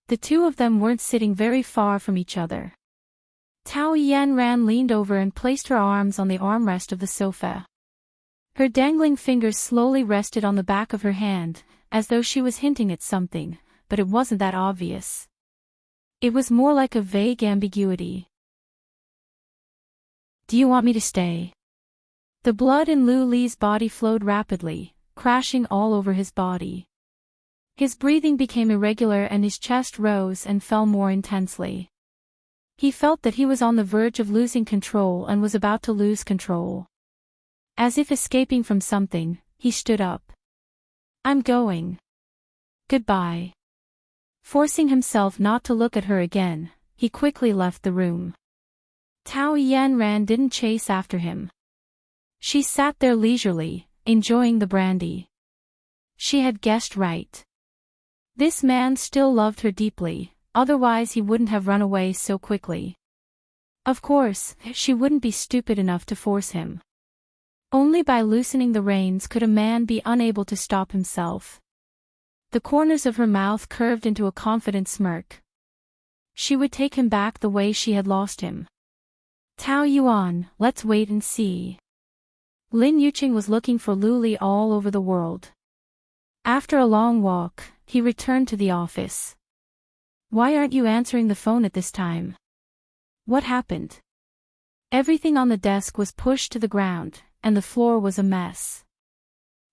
The two of them weren't sitting very far from each other. Tao Yanran leaned over and placed her arms on the armrest of the sofa. Her dangling fingers slowly rested on the back of her hand, as though she was hinting at something, but it wasn't that obvious. It was more like a vague ambiguity. Do you want me to stay? The blood in Luli's body flowed rapidly, crashing all over his body. His breathing became irregular and his chest rose and fell more intensely. He felt that he was on the verge of losing control and was about to lose control. As if escaping from something, he stood up. I'm going. Goodbye. Forcing himself not to look at her again, he quickly left the room. Tao Yanran didn't chase after him. She sat there leisurely, enjoying the brandy. She had guessed right. This man still loved her deeply, otherwise he wouldn't have run away so quickly. Of course, she wouldn't be stupid enough to force him. Only by loosening the reins could a man be unable to stop himself. The corners of her mouth curved into a confident smirk. She would take him back the way she had lost him. Tao Yuan, let's wait and see. Lin Yuqing was looking for Luli all over the world. After a long walk, he returned to the office. Why aren't you answering the phone at this time? What happened? Everything on the desk was pushed to the ground, and the floor was a mess.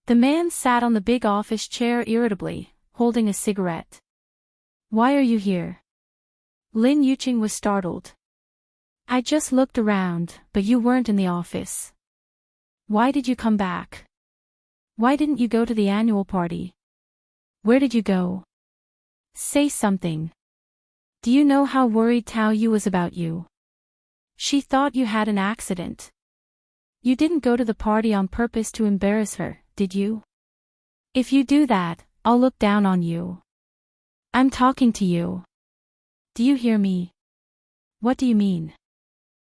The man sat on the big office chair irritably, holding a cigarette. Why are you here? Lin Yuqing was startled. I just looked around, but you weren't in the office. Why did you come back? Why didn't you go to the annual party? Where did you go? Say something. Do you know how worried Tao Yu was about you? She thought you had an accident. You didn't go to the party on purpose to embarrass her, did you? If you do that, I'll look down on you. I'm talking to you. Do you hear me? What do you mean?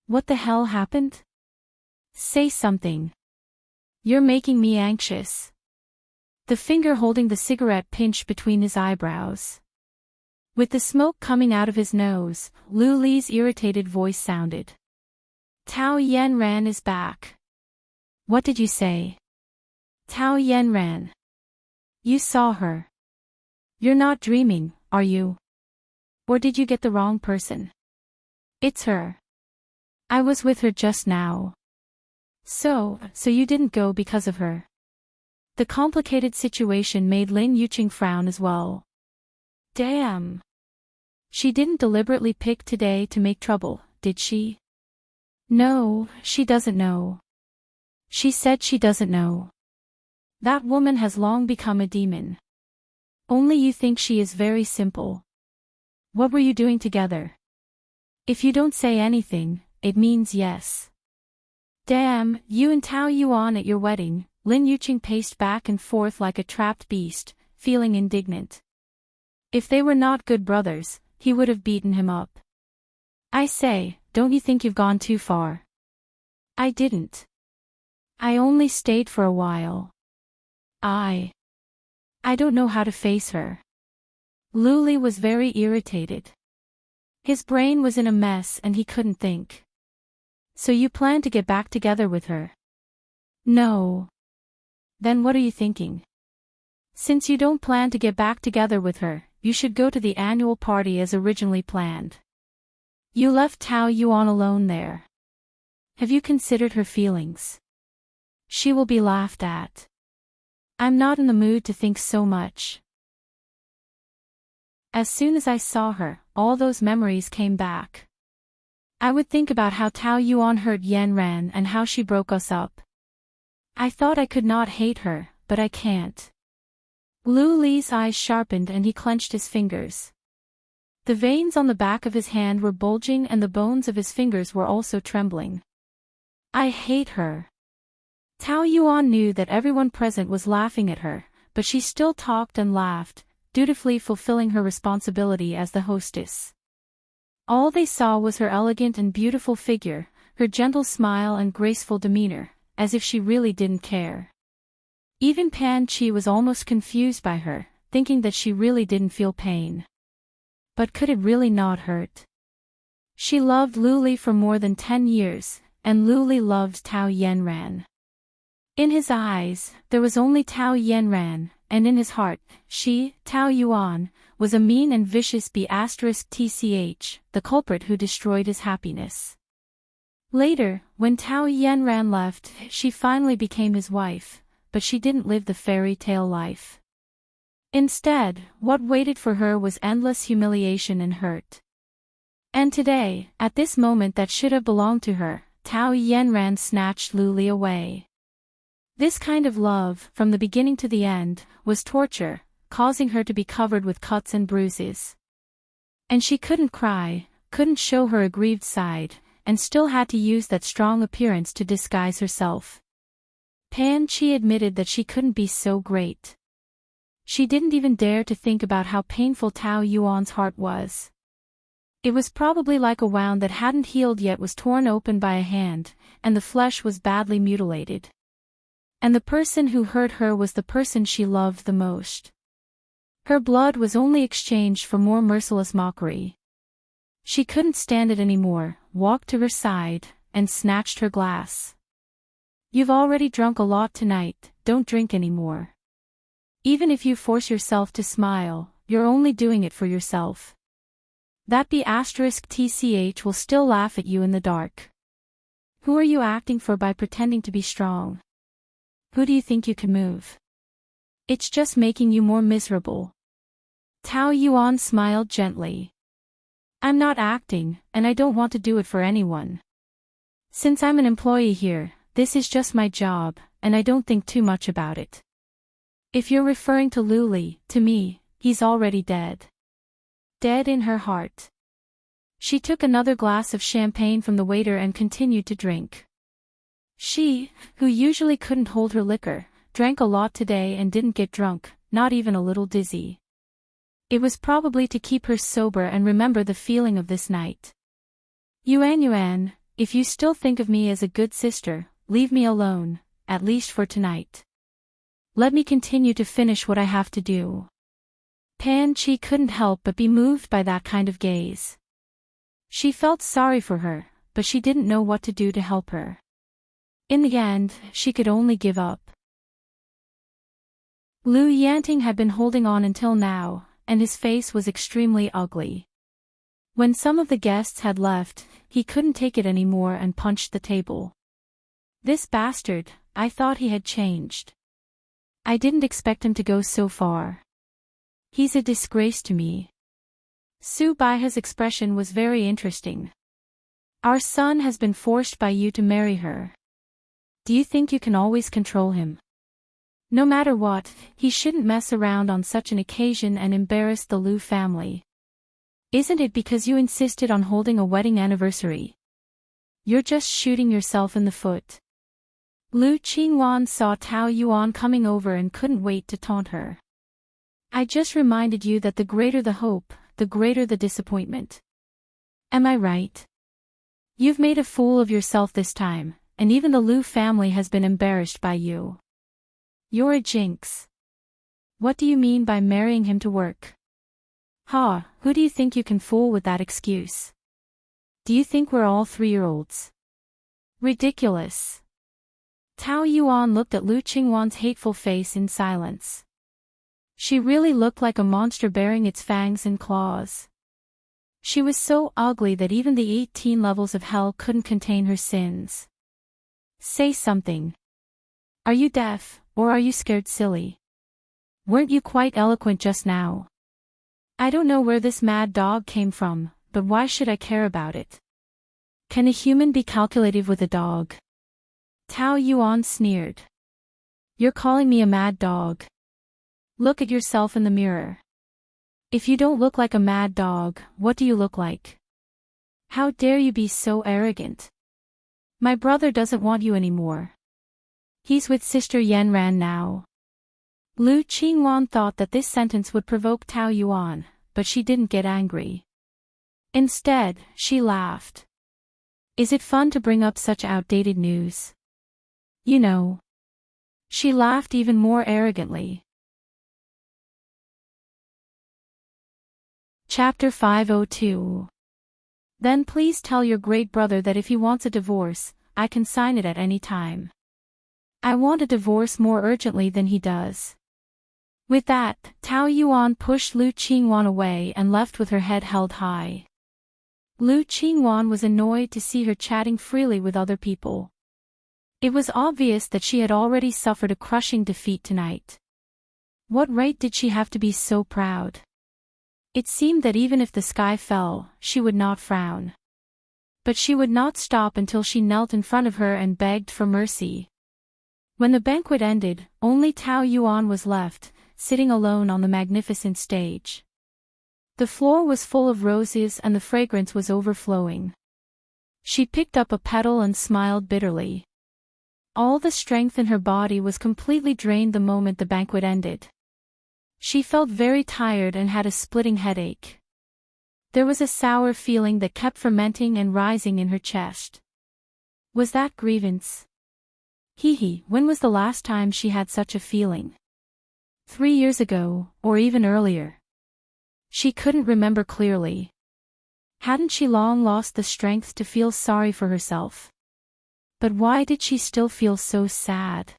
What the hell happened? Say something. You're making me anxious. The finger holding the cigarette pinched between his eyebrows. With the smoke coming out of his nose, Lu Li's irritated voice sounded. Tao Yanran is back. What did you say? Tao Yanran. You saw her. You're not dreaming, are you? Or did you get the wrong person? It's her. I was with her just now. So you didn't go because of her. The complicated situation made Lin Yuqing frown as well. Damn. She didn't deliberately pick today to make trouble, did she? No, she doesn't know. She said she doesn't know. That woman has long become a demon. Only you think she is very simple. What were you doing together? If you don't say anything, it means yes. Damn, you and Tao Yuan at your wedding. Lin Yuqing paced back and forth like a trapped beast, feeling indignant. If they were not good brothers, he would have beaten him up. I say, don't you think you've gone too far? I didn't. I only stayed for a while. I don't know how to face her. Lu Li was very irritated. His brain was in a mess and he couldn't think. So you plan to get back together with her? No. Then what are you thinking? Since you don't plan to get back together with her, you should go to the annual party as originally planned. You left Tao Yuan alone there. Have you considered her feelings? She will be laughed at. I'm not in the mood to think so much. As soon as I saw her, all those memories came back. I would think about how Tao Yuan hurt Yan Ran and how she broke us up. I thought I could not hate her, but I can't. Lu Li's eyes sharpened and he clenched his fingers. The veins on the back of his hand were bulging and the bones of his fingers were also trembling. I hate her. Tao Yuan knew that everyone present was laughing at her, but she still talked and laughed, dutifully fulfilling her responsibility as the hostess. All they saw was her elegant and beautiful figure, her gentle smile and graceful demeanor, as if she really didn't care. Even Pan Chi was almost confused by her, thinking that she really didn't feel pain. But could it really not hurt? She loved Lu Li for more than 10 years, and Lu Li loved Tao Yanran. In his eyes, there was only Tao Yanran, and in his heart, she, Tao Yuan, was a mean and vicious B*TCH, the culprit who destroyed his happiness. Later, when Tao Yanran left, she finally became his wife, but she didn't live the fairy tale life. Instead, what waited for her was endless humiliation and hurt. And today, at this moment that should have belonged to her, Tao Yanran snatched Lu Li away. This kind of love, from the beginning to the end, was torture, causing her to be covered with cuts and bruises. And she couldn't cry, couldn't show her aggrieved side, and still had to use that strong appearance to disguise herself. Pan Chi admitted that she couldn't be so great. She didn't even dare to think about how painful Tao Yuan's heart was. It was probably like a wound that hadn't healed yet was torn open by a hand, and the flesh was badly mutilated. And the person who hurt her was the person she loved the most. Her blood was only exchanged for more merciless mockery. She couldn't stand it anymore, walked to her side, and snatched her glass. You've already drunk a lot tonight, don't drink anymore. Even if you force yourself to smile, you're only doing it for yourself. That B*TCH will still laugh at you in the dark. Who are you acting for by pretending to be strong? Who do you think you can move? It's just making you more miserable. Tao Yuan smiled gently. I'm not acting, and I don't want to do it for anyone. Since I'm an employee here, this is just my job, and I don't think too much about it. If you're referring to Luli, to me, he's already dead. Dead in her heart. She took another glass of champagne from the waiter and continued to drink. She, who usually couldn't hold her liquor, drank a lot today and didn't get drunk, not even a little dizzy. It was probably to keep her sober and remember the feeling of this night. Yuan, if you still think of me as a good sister, leave me alone, at least for tonight. Let me continue to finish what I have to do. Pan Chi couldn't help but be moved by that kind of gaze. She felt sorry for her, but she didn't know what to do to help her. In the end, she could only give up. Lu Yanting had been holding on until now, and his face was extremely ugly. When some of the guests had left, he couldn't take it anymore and punched the table. This bastard, I thought he had changed. I didn't expect him to go so far. He's a disgrace to me. Su Baiha's expression was very interesting. Our son has been forced by you to marry her. Do you think you can always control him? No matter what, he shouldn't mess around on such an occasion and embarrass the Lu family. Isn't it because you insisted on holding a wedding anniversary? You're just shooting yourself in the foot. Lu Qingwan saw Tao Yuan coming over and couldn't wait to taunt her. I just reminded you that the greater the hope, the greater the disappointment. Am I right? You've made a fool of yourself this time, and even the Lu family has been embarrassed by you. You're a jinx. What do you mean by marrying him to work? Ha, who do you think you can fool with that excuse? Do you think we're all 3-year-olds? Ridiculous. Tao Yuan looked at Lu Qingwan's hateful face in silence. She really looked like a monster bearing its fangs and claws. She was so ugly that even the 18 levels of hell couldn't contain her sins. Say something. Are you deaf, or are you scared silly? Weren't you quite eloquent just now? I don't know where this mad dog came from, but why should I care about it? Can a human be calculative with a dog? Tao Yuan sneered. You're calling me a mad dog. Look at yourself in the mirror. If you don't look like a mad dog, what do you look like? How dare you be so arrogant? My brother doesn't want you anymore. He's with Sister Yanran now. Lu Qingwan thought that this sentence would provoke Tao Yuan, but she didn't get angry. Instead, she laughed. Is it fun to bring up such outdated news? You know. She laughed even more arrogantly. Chapter 502. Then please tell your great brother that if he wants a divorce, I can sign it at any time. I want a divorce more urgently than he does. With that, Tao Yuan pushed Lu Qingwan away and left with her head held high. Lu Qingwan was annoyed to see her chatting freely with other people. It was obvious that she had already suffered a crushing defeat tonight. What right did she have to be so proud? It seemed that even if the sky fell, she would not frown. But she would not stop until she knelt in front of her and begged for mercy. When the banquet ended, only Tao Yuan was left, sitting alone on the magnificent stage. The floor was full of roses and the fragrance was overflowing. She picked up a petal and smiled bitterly. All the strength in her body was completely drained the moment the banquet ended. She felt very tired and had a splitting headache. There was a sour feeling that kept fermenting and rising in her chest. Was that grievance? When was the last time she had such a feeling? 3 years ago, or even earlier. She couldn't remember clearly. Hadn't she long lost the strength to feel sorry for herself? But why did she still feel so sad?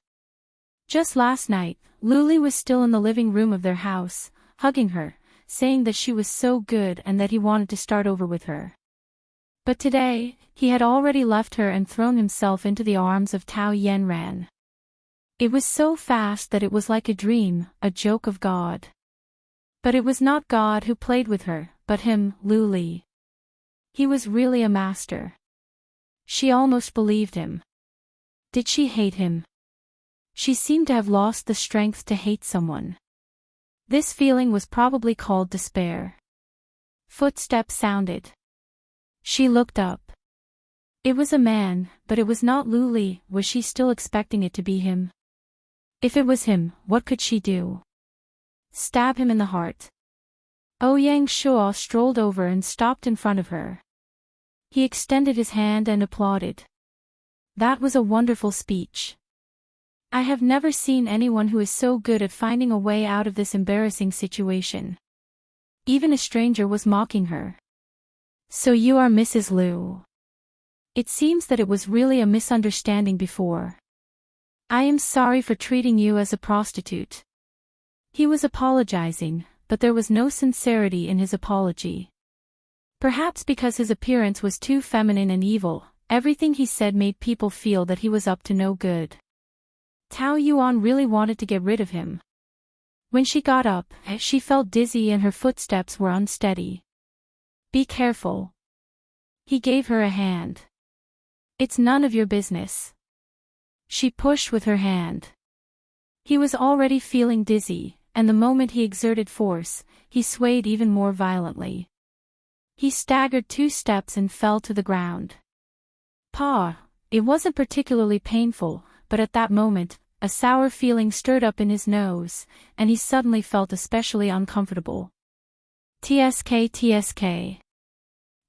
Just last night, Luli was still in the living room of their house, hugging her, saying that she was so good and that he wanted to start over with her. But today, he had already left her and thrown himself into the arms of Tao Yanran. It was so fast that it was like a dream, a joke of God. But it was not God who played with her, but him, Luli. He was really a master. She almost believed him. Did she hate him? She seemed to have lost the strength to hate someone. This feeling was probably called despair. Footsteps sounded. She looked up. It was a man, but it was not Luli. Was she still expecting it to be him? If it was him, what could she do? Stab him in the heart. Ouyang Shuo strolled over and stopped in front of her. He extended his hand and applauded. That was a wonderful speech. I have never seen anyone who is so good at finding a way out of this embarrassing situation. Even a stranger was mocking her. So you are Mrs. Liu. It seems that it was really a misunderstanding before. I am sorry for treating you as a prostitute. He was apologizing, but there was no sincerity in his apology. Perhaps because his appearance was too feminine and evil, everything he said made people feel that he was up to no good. Tao Yuan really wanted to get rid of him. When she got up, she felt dizzy and her footsteps were unsteady. Be careful. He gave her a hand. It's none of your business. She pushed with her hand. He was already feeling dizzy, and the moment he exerted force, he swayed even more violently. He staggered 2 steps and fell to the ground. It wasn't particularly painful, but at that moment, a sour feeling stirred up in his nose, and he suddenly felt especially uncomfortable. TSK.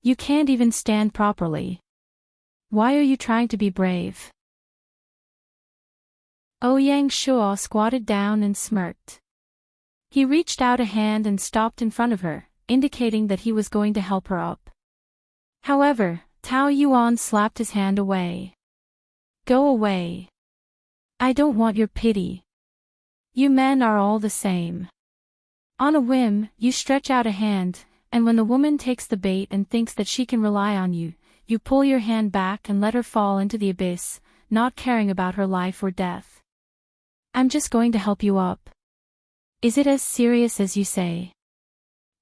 You can't even stand properly. Why are you trying to be brave? Ouyang Shuo squatted down and smirked. He reached out a hand and stopped in front of her, indicating that he was going to help her up. However, Tao Yuan slapped his hand away. Go away. I don't want your pity. You men are all the same. On a whim, you stretch out a hand, and when the woman takes the bait and thinks that she can rely on you, you pull your hand back and let her fall into the abyss, not caring about her life or death. I'm just going to help you up. Is it as serious as you say?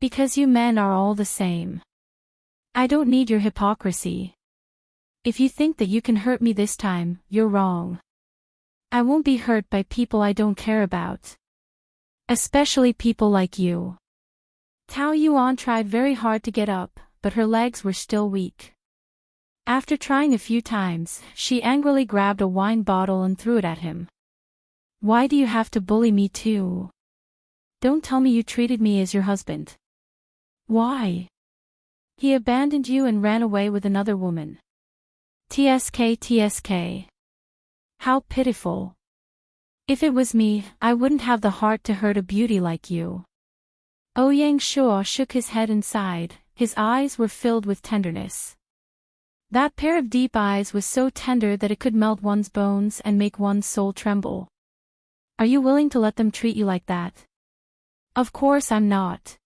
Because you men are all the same. I don't need your hypocrisy. If you think that you can hurt me this time, you're wrong. I won't be hurt by people I don't care about. Especially people like you. Tao Yuan tried very hard to get up, but her legs were still weak. After trying a few times, she angrily grabbed a wine bottle and threw it at him. Why do you have to bully me too? Don't tell me you treated me as your husband. Why? He abandoned you and ran away with another woman. TSK. How pitiful. If it was me, I wouldn't have the heart to hurt a beauty like you. Ouyang Shuo shook his head and sighed, his eyes were filled with tenderness. That pair of deep eyes was so tender that it could melt one's bones and make one's soul tremble. Are you willing to let them treat you like that? Of course I'm not.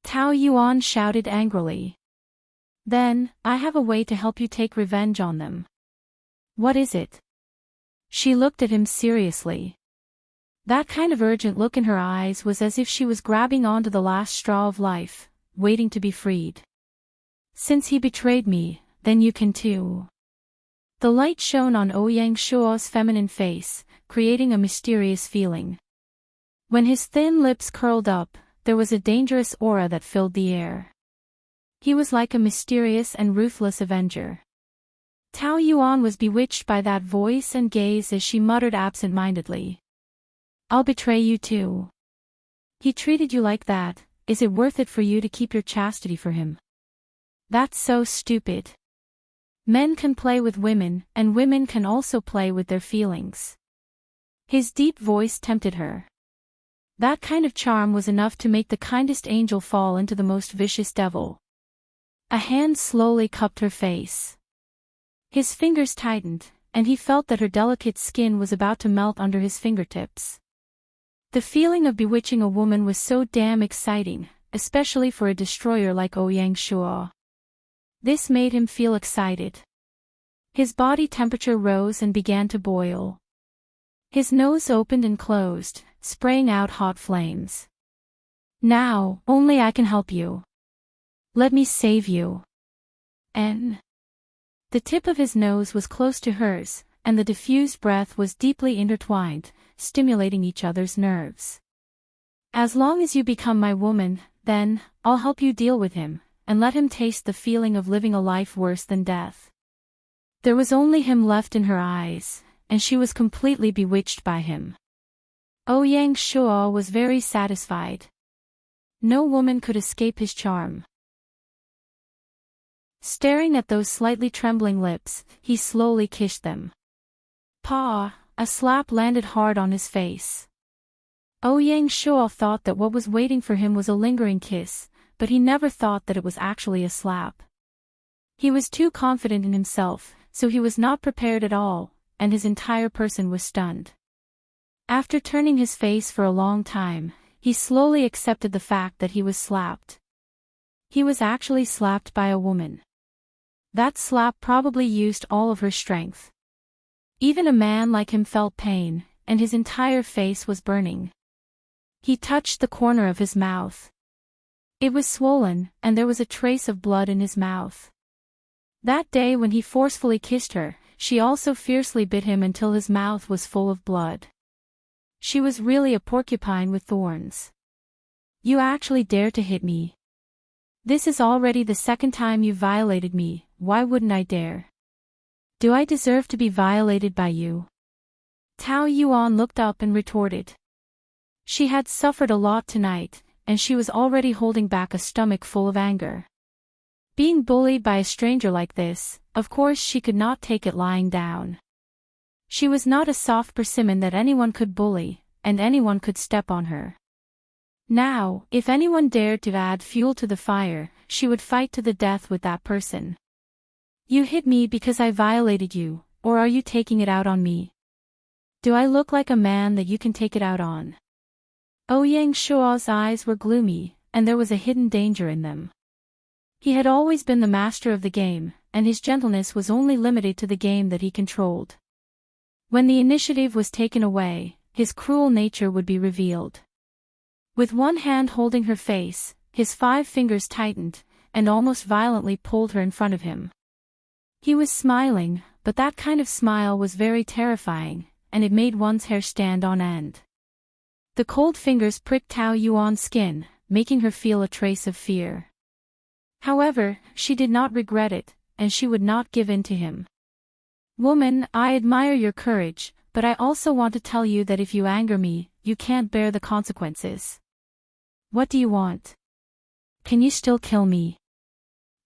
Tao Yuan shouted angrily. Then, I have a way to help you take revenge on them. What is it? She looked at him seriously. That kind of urgent look in her eyes was as if she was grabbing onto the last straw of life, waiting to be freed. Since he betrayed me, then you can too. The light shone on Ouyang Shuo's feminine face, creating a mysterious feeling. When his thin lips curled up, there was a dangerous aura that filled the air. He was like a mysterious and ruthless avenger. Tao Yuan was bewitched by that voice and gaze as she muttered absent-mindedly. I'll betray you too. He treated you like that, is it worth it for you to keep your chastity for him? That's so stupid. Men can play with women, and women can also play with their feelings. His deep voice tempted her. That kind of charm was enough to make the kindest angel fall into the most vicious devil. A hand slowly cupped her face. His fingers tightened, and he felt that her delicate skin was about to melt under his fingertips. The feeling of bewitching a woman was so damn exciting, especially for a destroyer like Ouyang Shuo. This made him feel excited. His body temperature rose and began to boil. His nose opened and closed, spraying out hot flames. Now, only I can help you. Let me save you. The tip of his nose was close to hers, and the diffused breath was deeply intertwined, stimulating each other's nerves. As long as you become my woman, then, I'll help you deal with him, and let him taste the feeling of living a life worse than death. There was only him left in her eyes, and she was completely bewitched by him. Ouyang Shuo was very satisfied. No woman could escape his charm. Staring at those slightly trembling lips, he slowly kissed them. Pa! A slap landed hard on his face. Ouyang Shuo thought that what was waiting for him was a lingering kiss, but he never thought that it was actually a slap. He was too confident in himself, so he was not prepared at all, and his entire person was stunned. After turning his face for a long time, he slowly accepted the fact that he was slapped. He was actually slapped by a woman. That slap probably used all of her strength. Even a man like him felt pain, and his entire face was burning. He touched the corner of his mouth. It was swollen, and there was a trace of blood in his mouth. That day when he forcefully kissed her, she also fiercely bit him until his mouth was full of blood. She was really a porcupine with thorns. You actually dare to hit me. This is already the second time you violated me, why wouldn't I dare? Do I deserve to be violated by you? Tao Yuan looked up and retorted. She had suffered a lot tonight, and she was already holding back a stomach full of anger. Being bullied by a stranger like this, of course she could not take it lying down. She was not a soft persimmon that anyone could bully, and anyone could step on her. Now, if anyone dared to add fuel to the fire, she would fight to the death with that person. You hit me because I violated you, or are you taking it out on me? Do I look like a man that you can take it out on? Ouyang Shuo's eyes were gloomy, and there was a hidden danger in them. He had always been the master of the game, and his gentleness was only limited to the game that he controlled. When the initiative was taken away, his cruel nature would be revealed. With one hand holding her face, his 5 fingers tightened, and almost violently pulled her in front of him. He was smiling, but that kind of smile was very terrifying, and it made one's hair stand on end. The cold fingers pricked Tao Yuan's skin, making her feel a trace of fear. However, she did not regret it, and she would not give in to him. Woman, I admire your courage, but I also want to tell you that if you anger me, you can't bear the consequences. What do you want? Can you still kill me?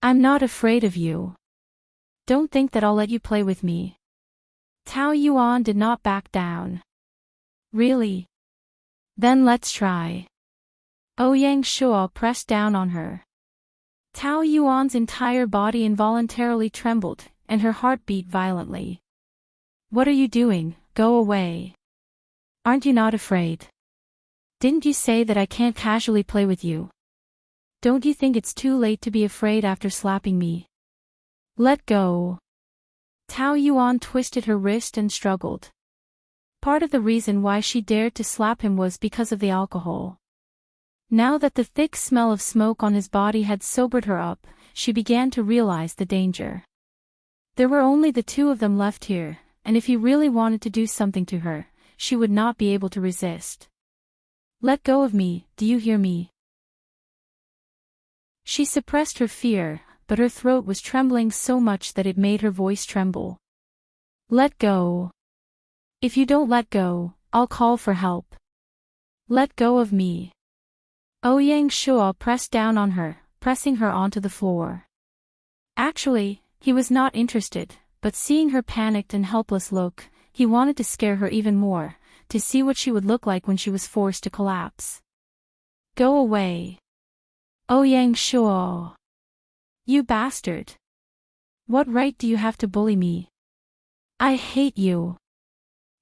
I'm not afraid of you. Don't think that I'll let you play with me. Tao Yuan did not back down. Really? Then let's try. Ouyang Shuo pressed down on her. Tao Yuan's entire body involuntarily trembled, and her heart beat violently. What are you doing? Go away. Aren't you not afraid? Didn't you say that I can't casually play with you? Don't you think it's too late to be afraid after slapping me? Let go. Tao Yuan twisted her wrist and struggled. Part of the reason why she dared to slap him was because of the alcohol. Now that the thick smell of smoke on his body had sobered her up, she began to realize the danger. There were only the two of them left here, and if he really wanted to do something to her, she would not be able to resist. Let go of me, do you hear me? She suppressed her fear, but her throat was trembling so much that it made her voice tremble. Let go. If you don't let go, I'll call for help. Let go of me. Ouyang Shuo pressed down on her, pressing her onto the floor. Actually, he was not interested, but seeing her panicked and helpless look, he wanted to scare her even more, to see what she would look like when she was forced to collapse. Go away. Ouyang Shuo. You bastard. What right do you have to bully me? I hate you.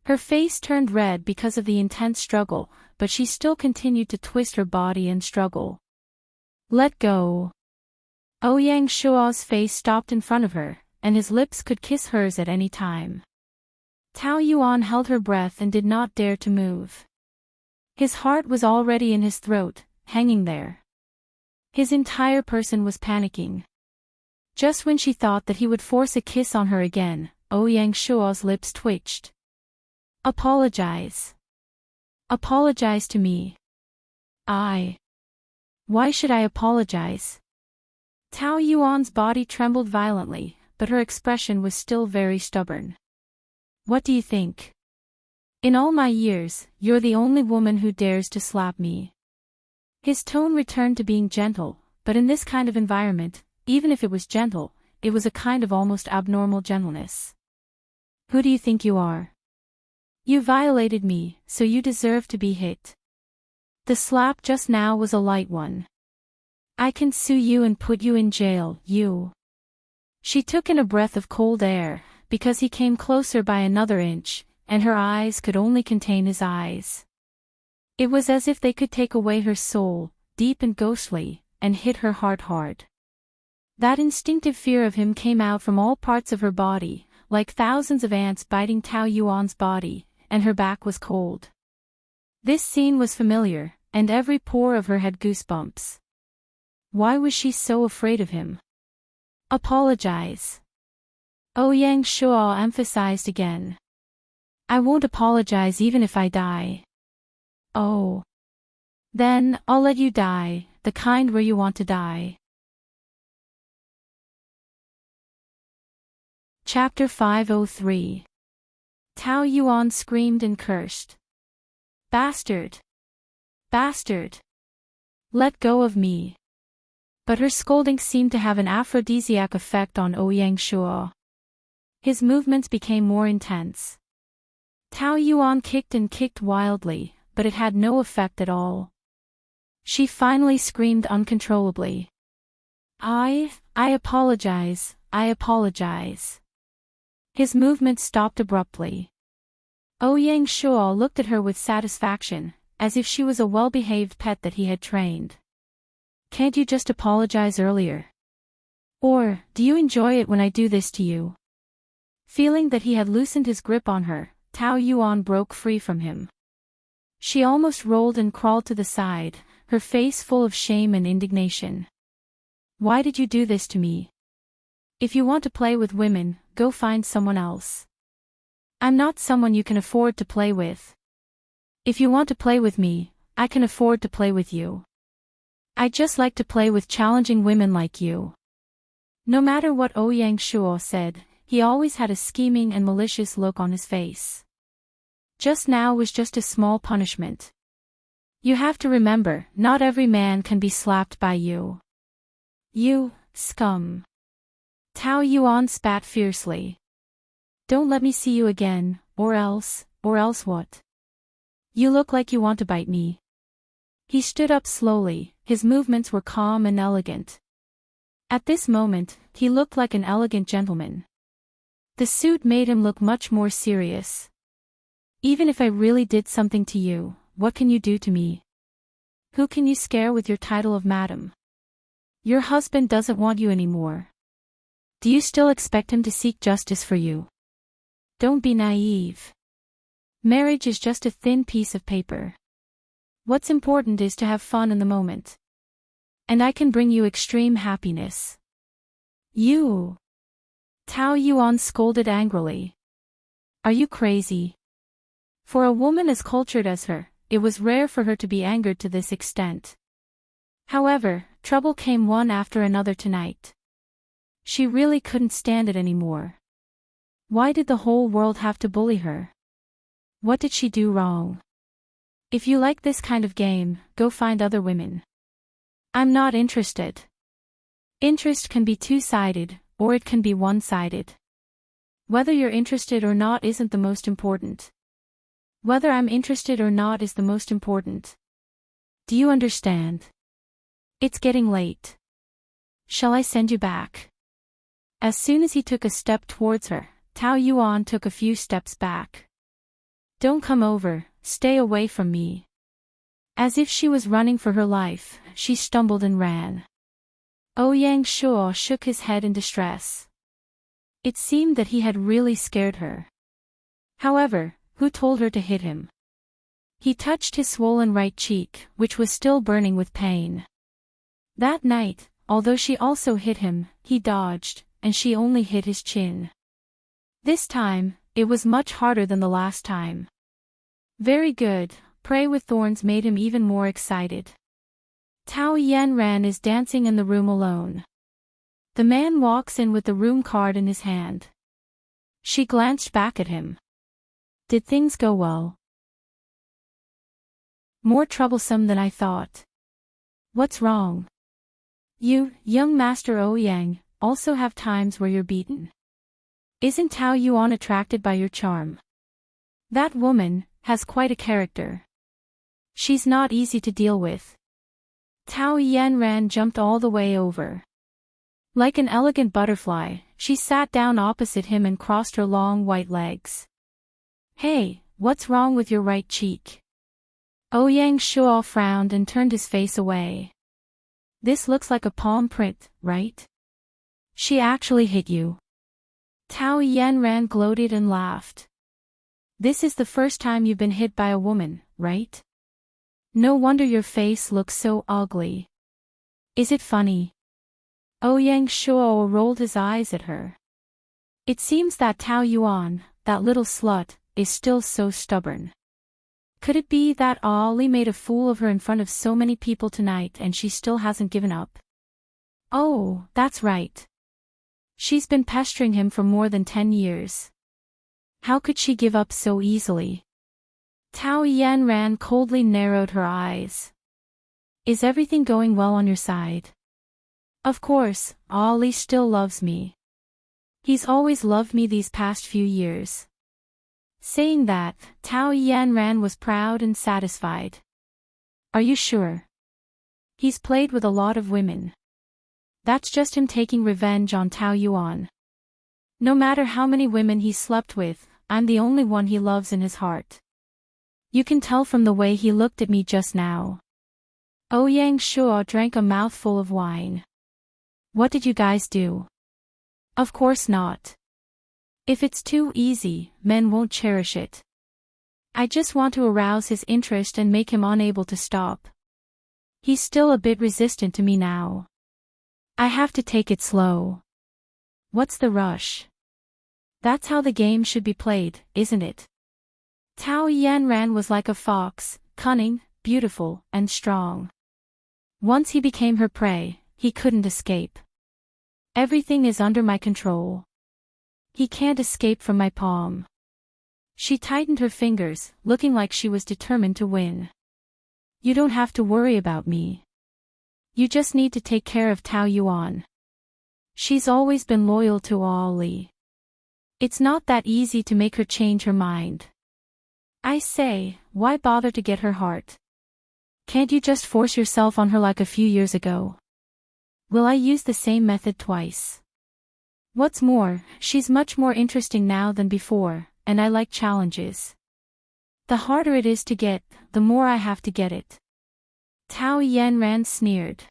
Her face turned red because of the intense struggle, but she still continued to twist her body and struggle. Let go. Ouyang Shuo's face stopped in front of her, and his lips could kiss hers at any time. Tao Yuan held her breath and did not dare to move. His heart was already in his throat, hanging there. His entire person was panicking. Just when she thought that he would force a kiss on her again, Ouyang Shuo's lips twitched. Apologize. Apologize to me. Why should I apologize? Tao Yuan's body trembled violently, but her expression was still very stubborn. What do you think? In all my years, you're the only woman who dares to slap me. His tone returned to being gentle, but in this kind of environment, even if it was gentle, it was a kind of almost abnormal gentleness. Who do you think you are? You violated me, so you deserve to be hit. The slap just now was a light one. I can sue you and put you in jail, you. She took in a breath of cold air, because he came closer by another inch, and her eyes could only contain his eyes. It was as if they could take away her soul, deep and ghostly, and hit her heart hard. That instinctive fear of him came out from all parts of her body, like thousands of ants biting Tao Yuan's body, and her back was cold. This scene was familiar, and every pore of her had goosebumps. Why was she so afraid of him? Apologize. Ouyang Shuo emphasized again. I won't apologize even if I die. Oh. Then, I'll let you die, the kind where you want to die. Chapter 503. Tao Yuan screamed and cursed. Bastard! Bastard! Let go of me. But her scolding seemed to have an aphrodisiac effect on Ouyang Shuo. His movements became more intense. Tao Yuan kicked and kicked wildly, but it had no effect at all. She finally screamed uncontrollably. I apologize, I apologize. His movements stopped abruptly. Ouyang Shuo looked at her with satisfaction, as if she was a well-behaved pet that he had trained. Can't you just apologize earlier? Or, do you enjoy it when I do this to you? Feeling that he had loosened his grip on her, Tao Yuan broke free from him. She almost rolled and crawled to the side, her face full of shame and indignation. Why did you do this to me? If you want to play with women, go find someone else. I'm not someone you can afford to play with. If you want to play with me, I can afford to play with you. I just like to play with challenging women like you. No matter what Ouyang Shuo said, he always had a scheming and malicious look on his face. Just now was just a small punishment. You have to remember, not every man can be slapped by you. You, scum. Tao Yuan spat fiercely. Don't let me see you again, or else what? You look like you want to bite me. He stood up slowly, his movements were calm and elegant. At this moment, he looked like an elegant gentleman. The suit made him look much more serious. Even if I really did something to you, what can you do to me? Who can you scare with your title of madam? Your husband doesn't want you anymore. Do you still expect him to seek justice for you? Don't be naive. Marriage is just a thin piece of paper. What's important is to have fun in the moment. And I can bring you extreme happiness. You! Tao Yuan scolded angrily. Are you crazy? For a woman as cultured as her, it was rare for her to be angered to this extent. However, trouble came one after another tonight. She really couldn't stand it anymore. Why did the whole world have to bully her? What did she do wrong? If you like this kind of game, go find other women. I'm not interested. Interest can be two-sided, or it can be one-sided. Whether you're interested or not isn't the most important. Whether I'm interested or not is the most important. Do you understand? It's getting late. Shall I send you back? As soon as he took a step towards her, Tao Yuan took a few steps back. Don't come over, stay away from me. As if she was running for her life, she stumbled and ran. Ouyang Shuo shook his head in distress. It seemed that he had really scared her. However, who told her to hit him? He touched his swollen right cheek, which was still burning with pain. That night, although she also hit him, he dodged, and she only hit his chin. This time, it was much harder than the last time. Very good, Prey with Thorns made him even more excited. Tao Yanran is dancing in the room alone. The man walks in with the room card in his hand. She glanced back at him. Did things go well? More troublesome than I thought. What's wrong? You, young Master Ouyang, also have times where you're beaten. Isn't Tao Yuan attracted by your charm? That woman has quite a character. She's not easy to deal with. Tao Yanran jumped all the way over. Like an elegant butterfly, she sat down opposite him and crossed her long white legs. Hey, what's wrong with your right cheek? Ouyang Shuo frowned and turned his face away. This looks like a palm print, right? She actually hit you. Tao Yanran gloated and laughed. This is the first time you've been hit by a woman, right? No wonder your face looks so ugly. Is it funny? Ouyang Shuo rolled his eyes at her. It seems that Tao Yuan, that little slut, is still so stubborn. Could it be that Ali made a fool of her in front of so many people tonight and she still hasn't given up? Oh, that's right. She's been pestering him for more than 10 years. How could she give up so easily? Tao Yanran coldly narrowed her eyes. Is everything going well on your side? Of course, Ali still loves me. He's always loved me these past few years. Saying that, Tao Yanran was proud and satisfied. Are you sure? He's played with a lot of women. That's just him taking revenge on Tao Yuan. No matter how many women he slept with, I'm the only one he loves in his heart. You can tell from the way he looked at me just now. Ouyang Shuo drank a mouthful of wine. What did you guys do? Of course not. If it's too easy, men won't cherish it. I just want to arouse his interest and make him unable to stop. He's still a bit resistant to me now. I have to take it slow. What's the rush? That's how the game should be played, isn't it? Tao Yanran was like a fox, cunning, beautiful, and strong. Once he became her prey, he couldn't escape. Everything is under my control. He can't escape from my palm. She tightened her fingers, looking like she was determined to win. You don't have to worry about me. You just need to take care of Tao Yuan. She's always been loyal to Ali. It's not that easy to make her change her mind. I say, why bother to get her heart? Can't you just force yourself on her like a few years ago? Will I use the same method twice? What's more, she's much more interesting now than before, and I like challenges. The harder it is to get, the more I have to get it. Tao Yanran sneered.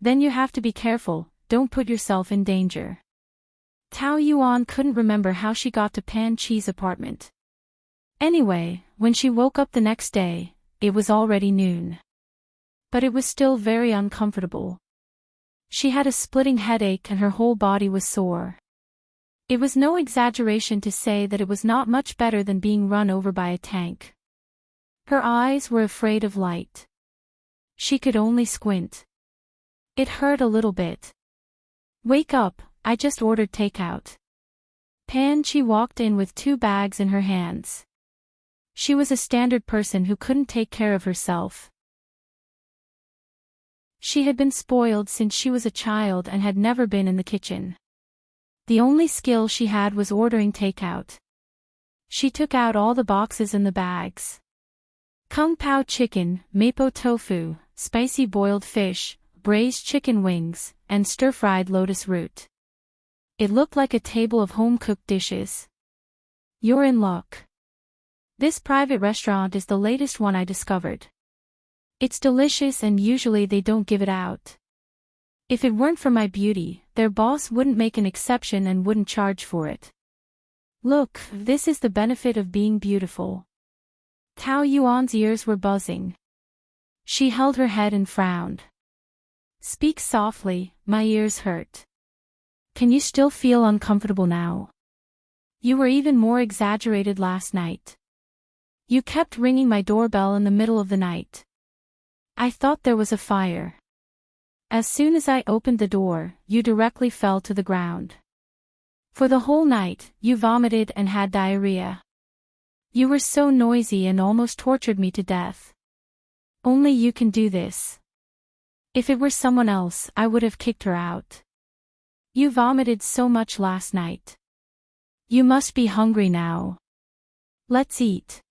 Then you have to be careful, don't put yourself in danger. Tao Yuan couldn't remember how she got to Pan Chi's apartment. Anyway, when she woke up the next day, it was already noon. But it was still very uncomfortable. She had a splitting headache and her whole body was sore. It was no exaggeration to say that it was not much better than being run over by a tank. Her eyes were afraid of light. She could only squint. It hurt a little bit. Wake up, I just ordered takeout. Pan Chi walked in with 2 bags in her hands. She was a standard person who couldn't take care of herself. She had been spoiled since she was a child and had never been in the kitchen. The only skill she had was ordering takeout. She took out all the boxes and the bags. Kung Pao chicken, mapo tofu, spicy boiled fish, braised chicken wings, and stir-fried lotus root. It looked like a table of home-cooked dishes. You're in luck. This private restaurant is the latest one I discovered. It's delicious and usually they don't give it out. If it weren't for my beauty, their boss wouldn't make an exception and wouldn't charge for it. Look, this is the benefit of being beautiful. Tao Yuan's ears were buzzing. She held her head and frowned. Speak softly, my ears hurt. Can you still feel uncomfortable now? You were even more exaggerated last night. You kept ringing my doorbell in the middle of the night. I thought there was a fire. As soon as I opened the door, you directly fell to the ground. For the whole night, you vomited and had diarrhea. You were so noisy and almost tortured me to death. Only you can do this. If it were someone else, I would have kicked her out. You vomited so much last night. You must be hungry now. Let's eat.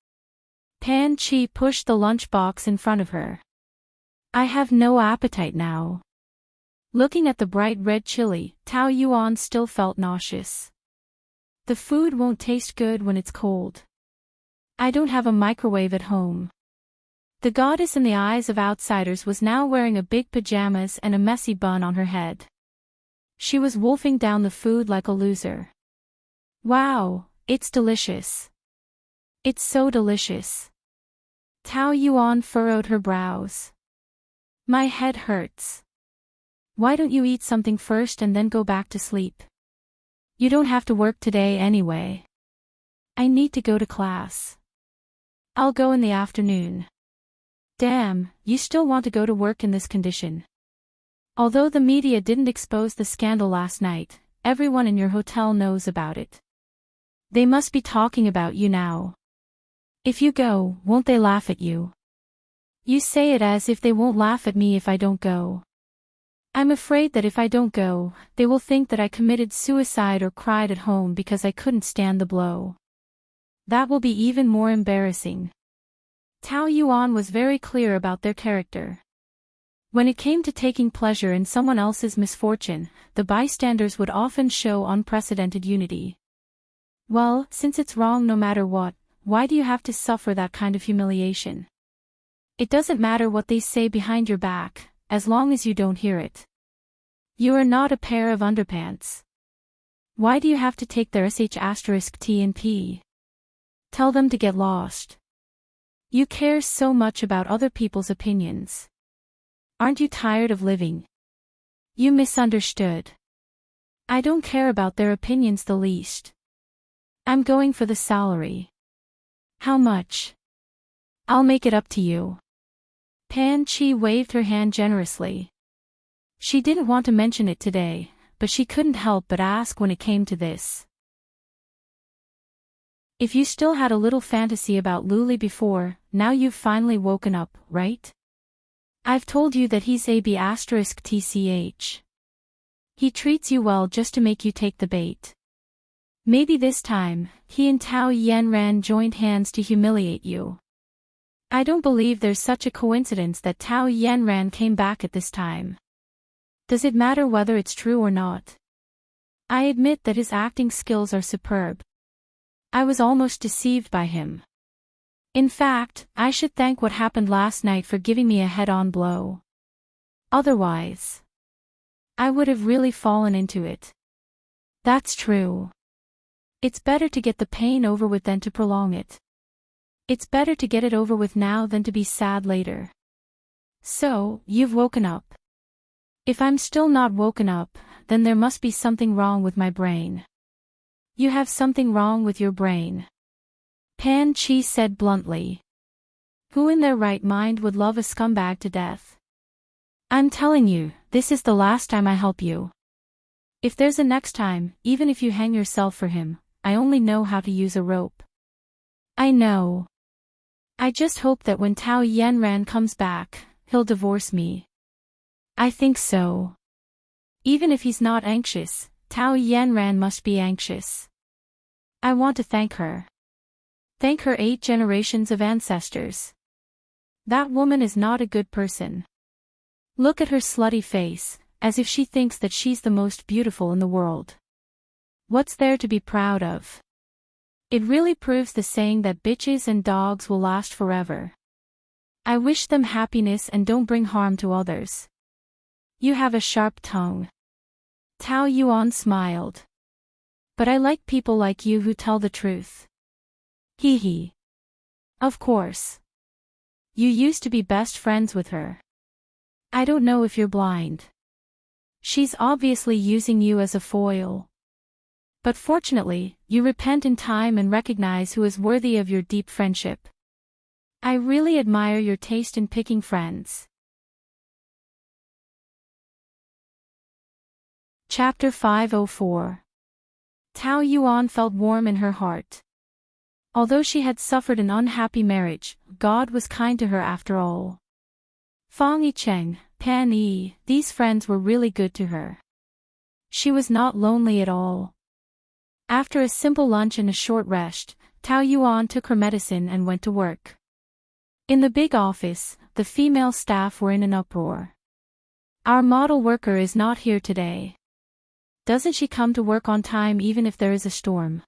Pan Chi pushed the lunchbox in front of her. I have no appetite now. Looking at the bright red chili, Tao Yuan still felt nauseous. The food won't taste good when it's cold. I don't have a microwave at home. The goddess in the eyes of outsiders was now wearing a big pajamas and a messy bun on her head. She was wolfing down the food like a loser. Wow, it's delicious. It's so delicious. Tao Yuan furrowed her brows. My head hurts. Why don't you eat something first and then go back to sleep? You don't have to work today anyway. I need to go to class. I'll go in the afternoon. Damn, you still want to go to work in this condition. Although the media didn't expose the scandal last night, everyone in your hotel knows about it. They must be talking about you now. If you go, won't they laugh at you? You say it as if they won't laugh at me if I don't go. I'm afraid that if I don't go, they will think that I committed suicide or cried at home because I couldn't stand the blow. That will be even more embarrassing. Tao Yuan was very clear about their character. When it came to taking pleasure in someone else's misfortune, the bystanders would often show unprecedented unity. Well, since it's wrong no matter what, why do you have to suffer that kind of humiliation? It doesn't matter what they say behind your back, as long as you don't hear it. You are not a pair of underpants. Why do you have to take their *T and P? Tell them to get lost. You care so much about other people's opinions. Aren't you tired of living? You misunderstood. I don't care about their opinions the least. I'm going for the salary. How much? I'll make it up to you. Pan Chi waved her hand generously. She didn't want to mention it today, but she couldn't help but ask when it came to this. If you still had a little fantasy about Luli before, now you've finally woken up, right? I've told you that he's *TCH. He treats you well just to make you take the bait. Maybe this time, he and Tao Yanran joined hands to humiliate you. I don't believe there's such a coincidence that Tao Yanran came back at this time. Does it matter whether it's true or not? I admit that his acting skills are superb. I was almost deceived by him. In fact, I should thank what happened last night for giving me a head-on blow. Otherwise, I would have really fallen into it. That's true. It's better to get the pain over with than to prolong it. It's better to get it over with now than to be sad later. So, you've woken up. If I'm still not woken up, then there must be something wrong with my brain. You have something wrong with your brain. Pan Chi said bluntly. Who in their right mind would love a scumbag to death? I'm telling you, this is the last time I help you. If there's a next time, even if you hang yourself for him, I only know how to use a rope. I know. I just hope that when Tao Yanran comes back, he'll divorce me. I think so. Even if he's not anxious, Tao Yanran must be anxious. I want to thank her. Thank her 8 generations of ancestors. That woman is not a good person. Look at her slutty face, as if she thinks that she's the most beautiful in the world. What's there to be proud of? It really proves the saying that bitches and dogs will last forever. I wish them happiness and don't bring harm to others. You have a sharp tongue. Tao Yuan smiled. But I like people like you who tell the truth. Hee hee. Of course. You used to be best friends with her. I don't know if you're blind. She's obviously using you as a foil. But fortunately, you repent in time and recognize who is worthy of your deep friendship. I really admire your taste in picking friends. Chapter 504. Tao Yuan felt warm in her heart. Although she had suffered an unhappy marriage, God was kind to her after all. Fang Yicheng, Pan Yi, these friends were really good to her. She was not lonely at all. After a simple lunch and a short rest, Tao Yuan took her medicine and went to work. In the big office, the female staff were in an uproar. Our model worker is not here today. Doesn't she come to work on time even if there is a storm?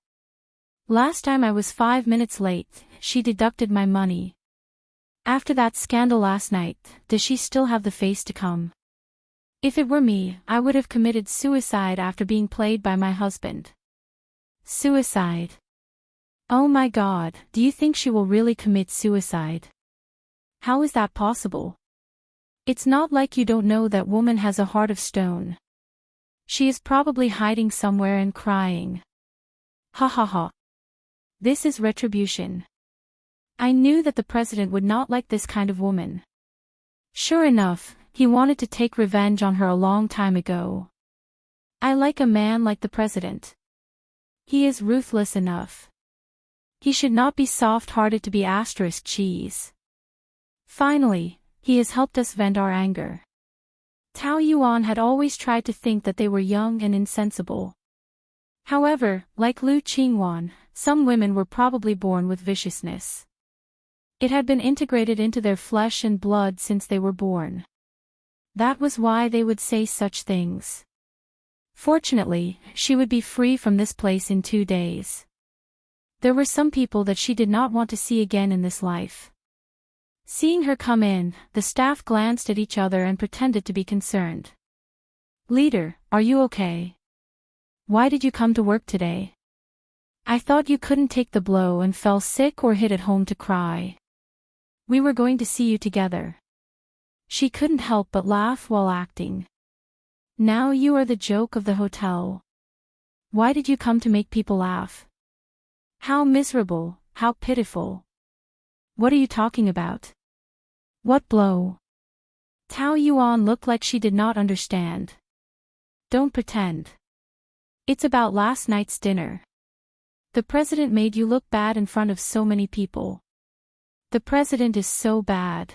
Last time I was 5 minutes late, she deducted my money. After that scandal last night, does she still have the face to come? If it were me, I would have committed suicide after being played by my husband. Suicide? Oh my God, do you think she will really commit suicide? How is that possible? It's not like you don't know that woman has a heart of stone. She is probably hiding somewhere and crying. Ha ha ha. This is retribution. I knew that the president would not like this kind of woman. Sure enough, he wanted to take revenge on her a long time ago. I like a man like the president. He is ruthless enough. He should not be soft-hearted to be asterisk cheese. Finally, he has helped us vent our anger. Tao Yuan had always tried to think that they were young and insensible. However, like Lu Qingwan, some women were probably born with viciousness. It had been integrated into their flesh and blood since they were born. That was why they would say such things. Fortunately, she would be free from this place in 2 days. There were some people that she did not want to see again in this life. Seeing her come in, the staff glanced at each other and pretended to be concerned. Leader, are you okay? Why did you come to work today? I thought you couldn't take the blow and fell sick or hid at home to cry. We were going to see you together. She couldn't help but laugh while acting. Now you are the joke of the hotel. Why did you come to make people laugh? How miserable, how pitiful. What are you talking about? What blow? Tao Yuan looked like she did not understand. Don't pretend. It's about last night's dinner. The president made you look bad in front of so many people. The president is so bad.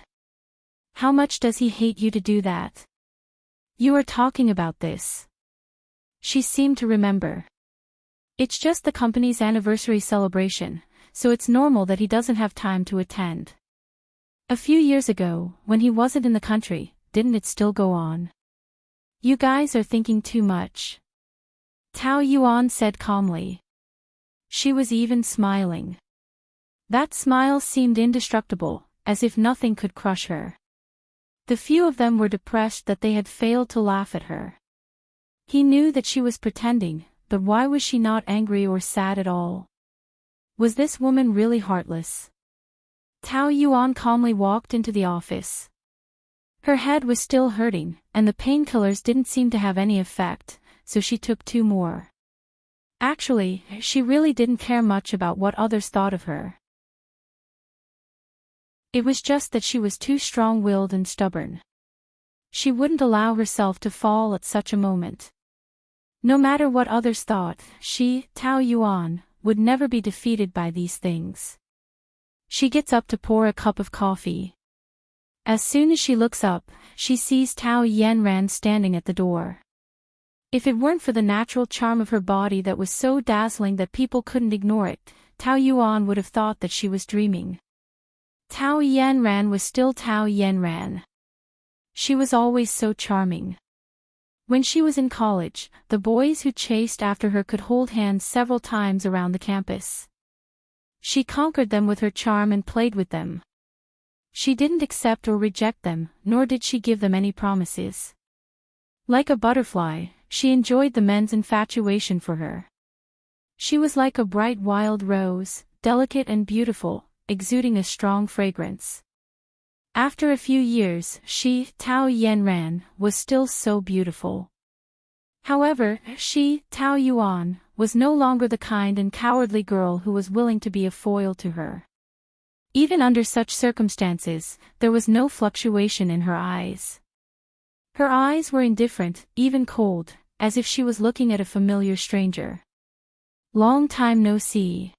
How much does he hate you to do that? You are talking about this. She seemed to remember. It's just the company's anniversary celebration, so it's normal that he doesn't have time to attend. A few years ago, when he wasn't in the country, didn't it still go on? You guys are thinking too much. Tao Yuan said calmly. She was even smiling. That smile seemed indestructible, as if nothing could crush her. The few of them were depressed that they had failed to laugh at her. He knew that she was pretending, but why was she not angry or sad at all? Was this woman really heartless? Tao Yuan calmly walked into the office. Her head was still hurting, and the painkillers didn't seem to have any effect, so she took 2 more. Actually, she really didn't care much about what others thought of her. It was just that she was too strong-willed and stubborn. She wouldn't allow herself to fall at such a moment. No matter what others thought, she, Tao Yuan, would never be defeated by these things. She gets up to pour a cup of coffee. As soon as she looks up, she sees Tao Yanran standing at the door. If it weren't for the natural charm of her body that was so dazzling that people couldn't ignore it, Tao Yuan would have thought that she was dreaming. Tao Yanran was still Tao Yanran. She was always so charming. When she was in college, the boys who chased after her could hold hands several times around the campus. She conquered them with her charm and played with them. She didn't accept or reject them, nor did she give them any promises. Like a butterfly, she enjoyed the men's infatuation for her. She was like a bright wild rose, delicate and beautiful, exuding a strong fragrance. After a few years, she, Tao Yanran, was still so beautiful. However, she, Tao Yuan, was no longer the kind and cowardly girl who was willing to be a foil to her. Even under such circumstances, there was no fluctuation in her eyes. Her eyes were indifferent, even cold, as if she was looking at a familiar stranger. "Long time no see,"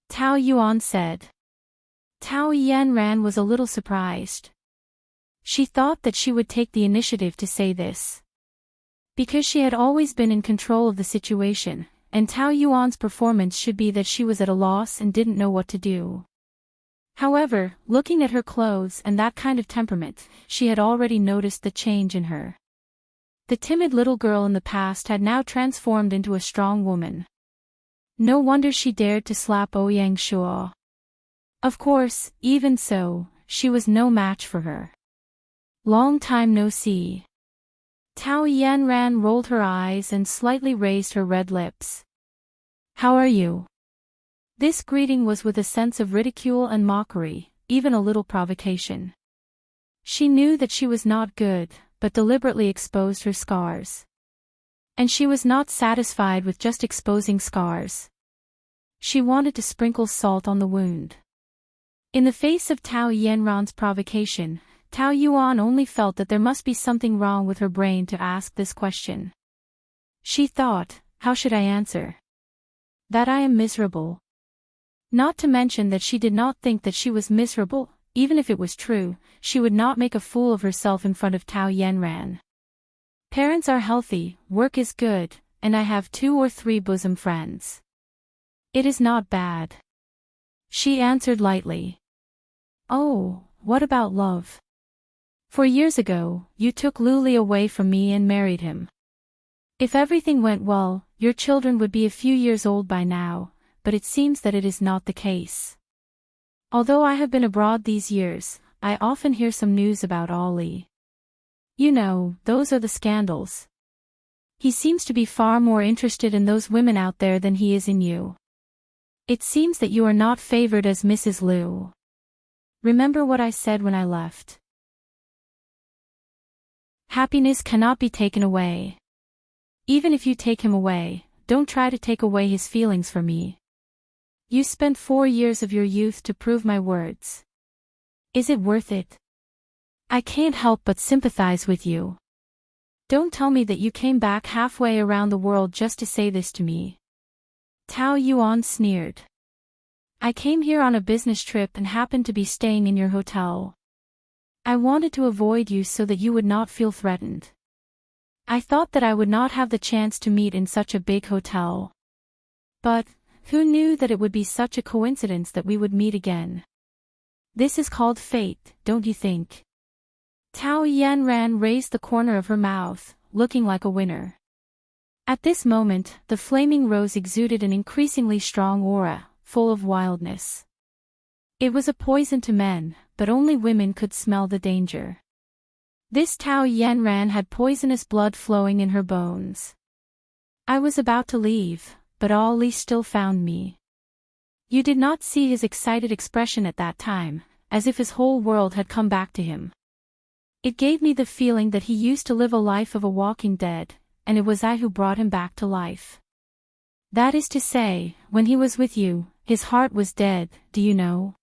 Tao Yuan said. Tao Yanran was a little surprised. She thought that she would take the initiative to say this. Because she had always been in control of the situation, and Tao Yuan's performance should be that she was at a loss and didn't know what to do. However, looking at her clothes and that kind of temperament, she had already noticed the change in her. The timid little girl in the past had now transformed into a strong woman. No wonder she dared to slap Ouyang Shuo. Of course, even so, she was no match for her. "Long time no see." Tao Yanran rolled her eyes and slightly raised her red lips. "How are you?" This greeting was with a sense of ridicule and mockery, even a little provocation. She knew that she was not good, but deliberately exposed her scars. And she was not satisfied with just exposing scars. She wanted to sprinkle salt on the wound. In the face of Tao Yanran's provocation, Tao Yuan only felt that there must be something wrong with her brain to ask this question. She thought, how should I answer? That I am miserable. Not to mention that she did not think that she was miserable. Even if it was true, she would not make a fool of herself in front of Tao Yanran. Parents are healthy, work is good, and I have 2 or 3 bosom friends. It is not bad. She answered lightly. Oh, what about love? 4 years ago, you took Luli away from me and married him. If everything went well, your children would be a few years old by now, but it seems that it is not the case. Although I have been abroad these years, I often hear some news about Ollie. You know, those are the scandals. He seems to be far more interested in those women out there than he is in you. It seems that you are not favored as Mrs. Liu. Remember what I said when I left. Happiness cannot be taken away. Even if you take him away, don't try to take away his feelings from me. You spent 4 years of your youth to prove my words. Is it worth it? I can't help but sympathize with you. Don't tell me that you came back halfway around the world just to say this to me. Tao Yuan sneered. I came here on a business trip and happened to be staying in your hotel. I wanted to avoid you so that you would not feel threatened. I thought that I would not have the chance to meet in such a big hotel. But who knew that it would be such a coincidence that we would meet again? This is called fate, don't you think? Tao Yanran raised the corner of her mouth, looking like a winner. At this moment, the flaming rose exuded an increasingly strong aura, full of wildness. It was a poison to men, but only women could smell the danger. This Tao Yanran had poisonous blood flowing in her bones. I was about to leave, but Ali still found me. You did not see his excited expression at that time, as if his whole world had come back to him. It gave me the feeling that he used to live a life of a walking dead, and it was I who brought him back to life. That is to say, when he was with you, his heart was dead, do you know?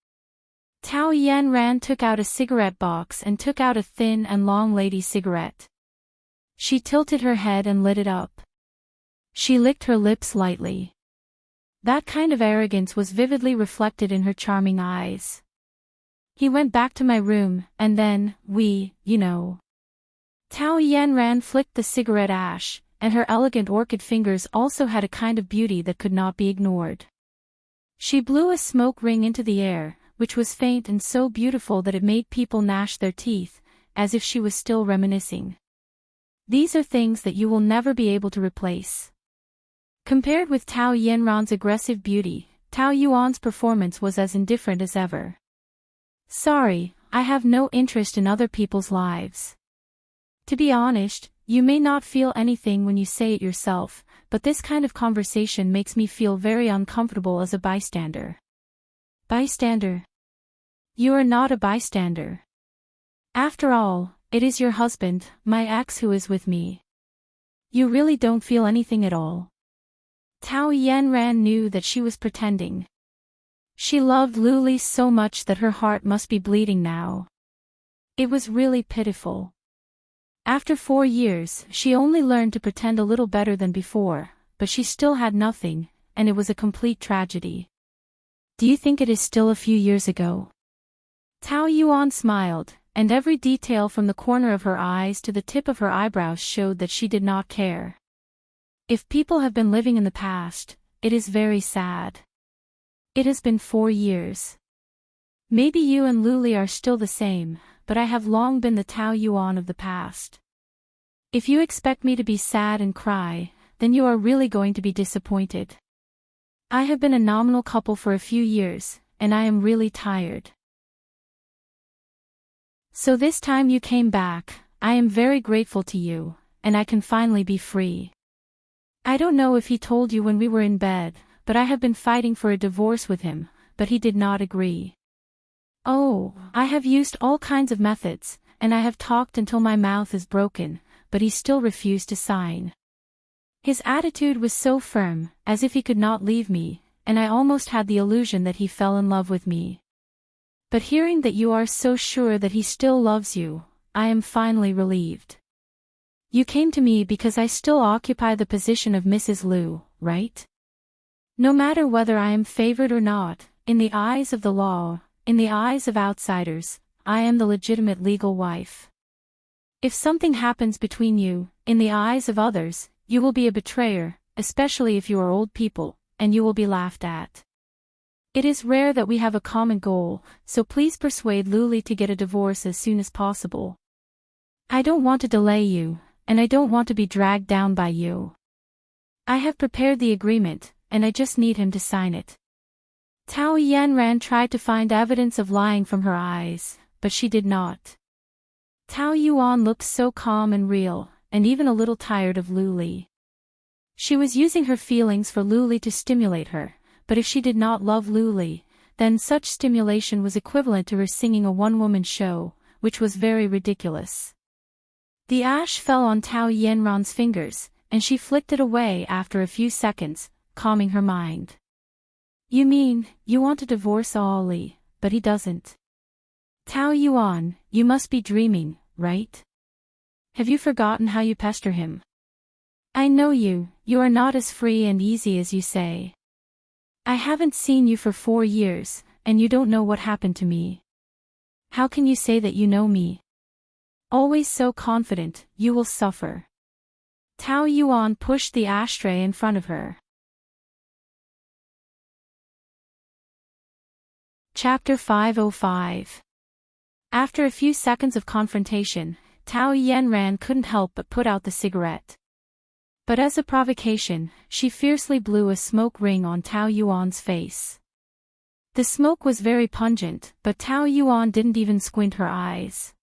Tao Yanran took out a cigarette box and took out a thin and long lady cigarette. She tilted her head and lit it up. She licked her lips lightly. That kind of arrogance was vividly reflected in her charming eyes. He went back to my room, and then, you know. Tao Yanran flicked the cigarette ash, and her elegant orchid fingers also had a kind of beauty that could not be ignored. She blew a smoke ring into the air, which was faint and so beautiful that it made people gnash their teeth, as if she was still reminiscing. These are things that you will never be able to replace. Compared with Tao Yanran's aggressive beauty, Tao Yuan's performance was as indifferent as ever. Sorry, I have no interest in other people's lives. To be honest, you may not feel anything when you say it yourself, but this kind of conversation makes me feel very uncomfortable as a bystander. Bystander? You are not a bystander. After all, it is your husband, my ex, who is with me. You really don't feel anything at all. Tao Yanran knew that she was pretending. She loved Luli so much that her heart must be bleeding now. It was really pitiful. After 4 years, she only learned to pretend a little better than before, but she still had nothing, and it was a complete tragedy. Do you think it is still a few years ago? Tao Yuan smiled, and every detail from the corner of her eyes to the tip of her eyebrows showed that she did not care. If people have been living in the past, it is very sad. It has been 4 years. Maybe you and Luli are still the same, but I have long been the Tao Yuan of the past. If you expect me to be sad and cry, then you are really going to be disappointed. I have been a nominal couple for a few years, and I am really tired. So this time you came back, I am very grateful to you, and I can finally be free. I don't know if he told you when we were in bed, but I have been fighting for a divorce with him, but he did not agree. Oh, I have used all kinds of methods, and I have talked until my mouth is broken, but he still refused to sign. His attitude was so firm, as if he could not leave me, and I almost had the illusion that he fell in love with me. But hearing that you are so sure that he still loves you, I am finally relieved. You came to me because I still occupy the position of Mrs. Liu, right? No matter whether I am favored or not, in the eyes of the law, in the eyes of outsiders, I am the legitimate legal wife. If something happens between you, in the eyes of others, you will be a betrayer, especially if you are old people, and you will be laughed at. It is rare that we have a common goal, so please persuade Luli to get a divorce as soon as possible. I don't want to delay you, and I don't want to be dragged down by you. I have prepared the agreement, and I just need him to sign it. Tao Yanran tried to find evidence of lying from her eyes, but she did not. Tao Yuan looked so calm and real, and even a little tired of Luli. She was using her feelings for Luli to stimulate her, but if she did not love Luli, then such stimulation was equivalent to her singing a one-woman show, which was very ridiculous. The ash fell on Tao Yanran's fingers, and she flicked it away after a few seconds, calming her mind. You mean, you want to divorce Ali, but he doesn't. Tao Yuan, you must be dreaming, right? Have you forgotten how you pester him? I know you are not as free and easy as you say. I haven't seen you for 4 years, and you don't know what happened to me. How can you say that you know me? Always so confident, you will suffer. Tao Yuan pushed the ashtray in front of her. Chapter 505. After a few seconds of confrontation, Tao Yanran couldn't help but put out the cigarette. But as a provocation, she fiercely blew a smoke ring on Tao Yuan's face. The smoke was very pungent, but Tao Yuan didn't even squint her eyes.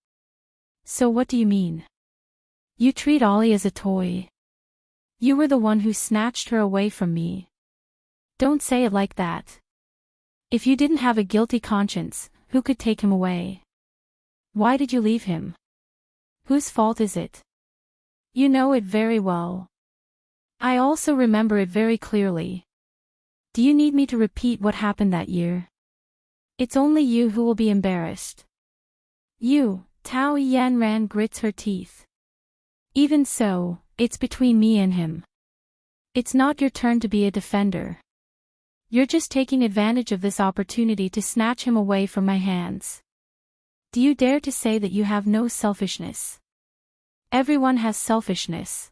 So what do you mean? You treat Ollie as a toy. You were the one who snatched her away from me. Don't say it like that. If you didn't have a guilty conscience, who could take him away? Why did you leave him? Whose fault is it? You know it very well. I also remember it very clearly. Do you need me to repeat what happened that year? It's only you who will be embarrassed. You, Tao Yanran grits her teeth. Even so, it's between me and him. It's not your turn to be a defender. You're just taking advantage of this opportunity to snatch him away from my hands. Do you dare to say that you have no selfishness? Everyone has selfishness.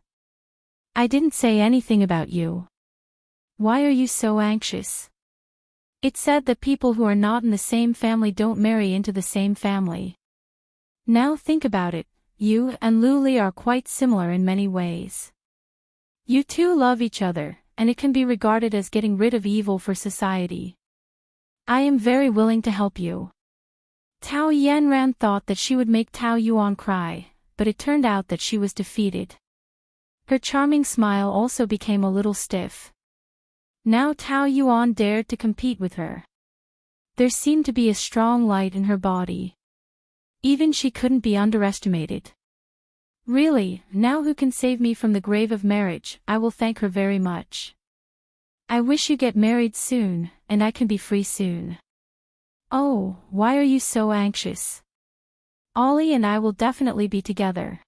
I didn't say anything about you. Why are you so anxious? It's said that people who are not in the same family don't marry into the same family. Now think about it, you and Luli are quite similar in many ways. You two love each other, and it can be regarded as getting rid of evil for society. I am very willing to help you. Tao Yanran thought that she would make Tao Yuan cry, but it turned out that she was defeated. Her charming smile also became a little stiff. Now Tao Yuan dared to compete with her. There seemed to be a strong light in her body. Even she couldn't be underestimated. Really, now who can save me from the grave of marriage? I will thank her very much. I wish you get married soon, and I can be free soon. Oh, why are you so anxious? Ollie and I will definitely be together.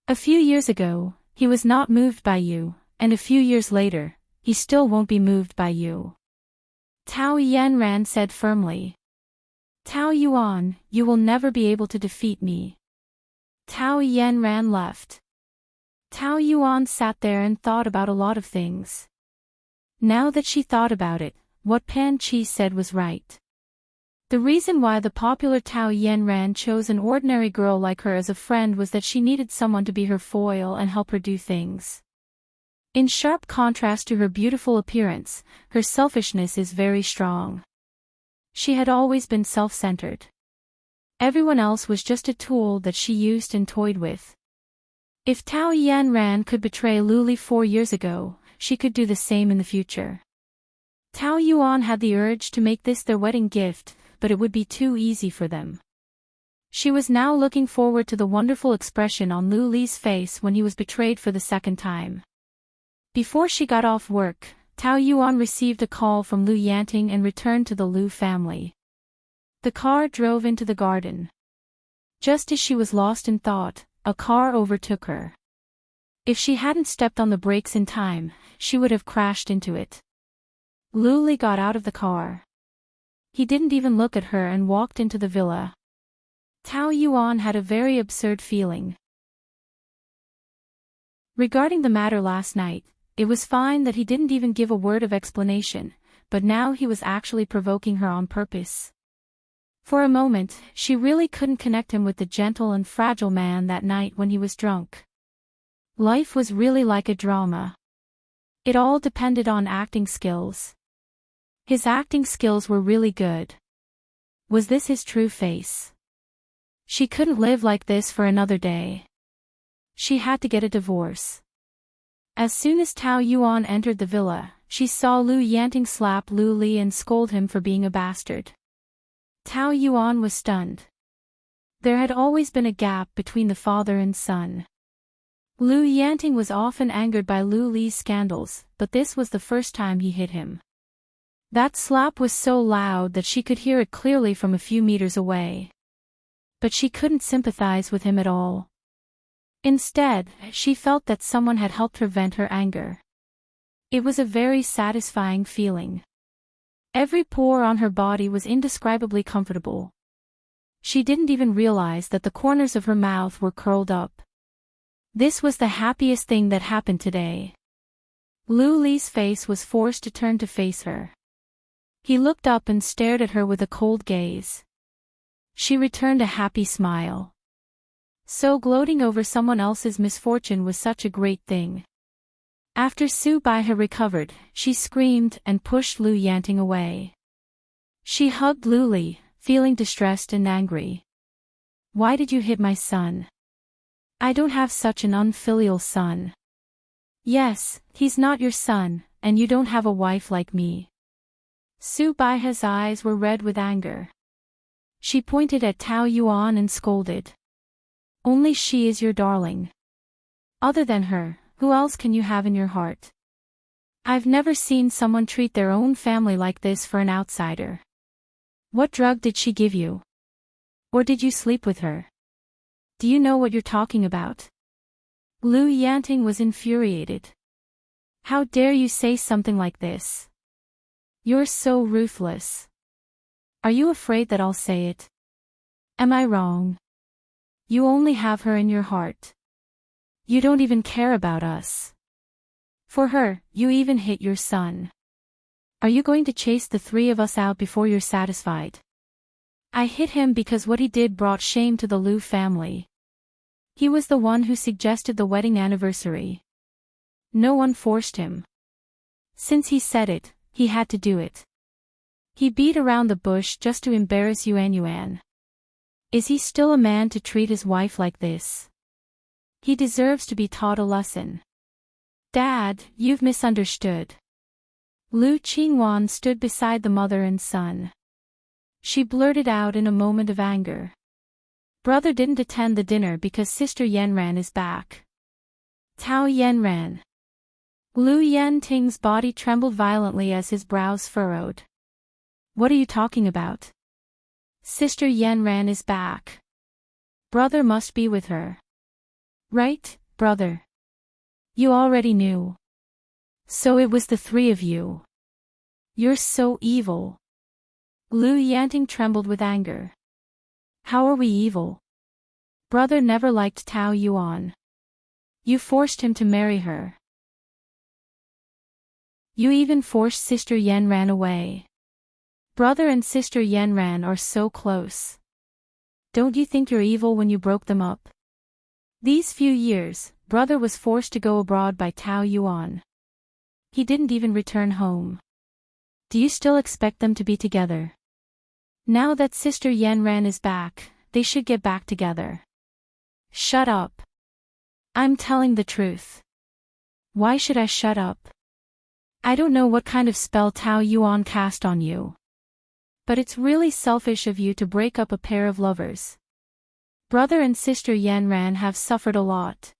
A few years ago, he was not moved by you, and a few years later, he still won't be moved by you. Tao Yanran said firmly. Tao Yuan, you will never be able to defeat me. Tao Yanran left. Tao Yuan sat there and thought about a lot of things. Now that she thought about it, what Pan Chi said was right. The reason why the popular Tao Yanran chose an ordinary girl like her as a friend was that she needed someone to be her foil and help her do things. In sharp contrast to her beautiful appearance, her selfishness is very strong. She had always been self-centered. Everyone else was just a tool that she used and toyed with. If Tao Yanran could betray Luli 4 years ago, she could do the same in the future. Tao Yuan had the urge to make this their wedding gift, but it would be too easy for them. She was now looking forward to the wonderful expression on Lu Li's face when he was betrayed for the second time. Before she got off work, Tao Yuan received a call from Lu Yanting and returned to the Lu family. The car drove into the garden. Just as she was lost in thought, a car overtook her. If she hadn't stepped on the brakes in time, she would have crashed into it. Lu Li got out of the car. He didn't even look at her and walked into the villa. Tao Yuan had a very absurd feeling. Regarding the matter last night, it was fine that he didn't even give a word of explanation, but now he was actually provoking her on purpose. For a moment, she really couldn't connect him with the gentle and fragile man that night when he was drunk. Life was really like a drama. It all depended on acting skills. His acting skills were really good. Was this his true face? She couldn't live like this for another day. She had to get a divorce. As soon as Tao Yuan entered the villa, she saw Lu Yanting slap Lu Li and scold him for being a bastard. Tao Yuan was stunned. There had always been a gap between the father and son. Lu Yanting was often angered by Lu Li's scandals, but this was the first time he hit him. That slap was so loud that she could hear it clearly from a few meters away. But she couldn't sympathize with him at all. Instead, she felt that someone had helped her vent her anger. It was a very satisfying feeling. Every pore on her body was indescribably comfortable. She didn't even realize that the corners of her mouth were curled up. This was the happiest thing that happened today. Lu Li's face was forced to turn to face her. He looked up and stared at her with a cold gaze. She returned a happy smile. So gloating over someone else's misfortune was such a great thing. After Su Bai had recovered, she screamed and pushed Lu Yanting away. She hugged Lu Li, feeling distressed and angry. Why did you hit my son? I don't have such an unfilial son. Yes, he's not your son, and you don't have a wife like me. Su Bai's eyes were red with anger. She pointed at Tao Yuan and scolded. Only she is your darling. Other than her, who else can you have in your heart? I've never seen someone treat their own family like this for an outsider. What drug did she give you? Or did you sleep with her? Do you know what you're talking about? Lu Yanting was infuriated. How dare you say something like this? You're so ruthless. Are you afraid that I'll say it? Am I wrong? You only have her in your heart. You don't even care about us. For her, you even hit your son. Are you going to chase the 3 of us out before you're satisfied? I hit him because what he did brought shame to the Lu family. He was the one who suggested the wedding anniversary. No one forced him. Since he said it, he had to do it. He beat around the bush just to embarrass Yuan Yuan. Is he still a man to treat his wife like this? He deserves to be taught a lesson. Dad, you've misunderstood. Lu Qingwan stood beside the mother and son. She blurted out in a moment of anger. Brother didn't attend the dinner because Sister Yanran is back. Tao Yanran. Lu Yanting's body trembled violently as his brows furrowed. What are you talking about? Sister Yanran is back. Brother must be with her. Right, brother? You already knew. So it was the three of you. You're so evil. Lu Yanting trembled with anger. How are we evil? Brother never liked Tao Yuan. You forced him to marry her. You even forced Sister Yanran away. Brother and Sister Yanran are so close. Don't you think you're evil when you broke them up? These few years, brother was forced to go abroad by Tao Yuan. He didn't even return home. Do you still expect them to be together? Now that Sister Yanran is back, they should get back together. Shut up. I'm telling the truth. Why should I shut up? I don't know what kind of spell Tao Yuan cast on you. But it's really selfish of you to break up a pair of lovers. Brother and Sister Yanran have suffered a lot.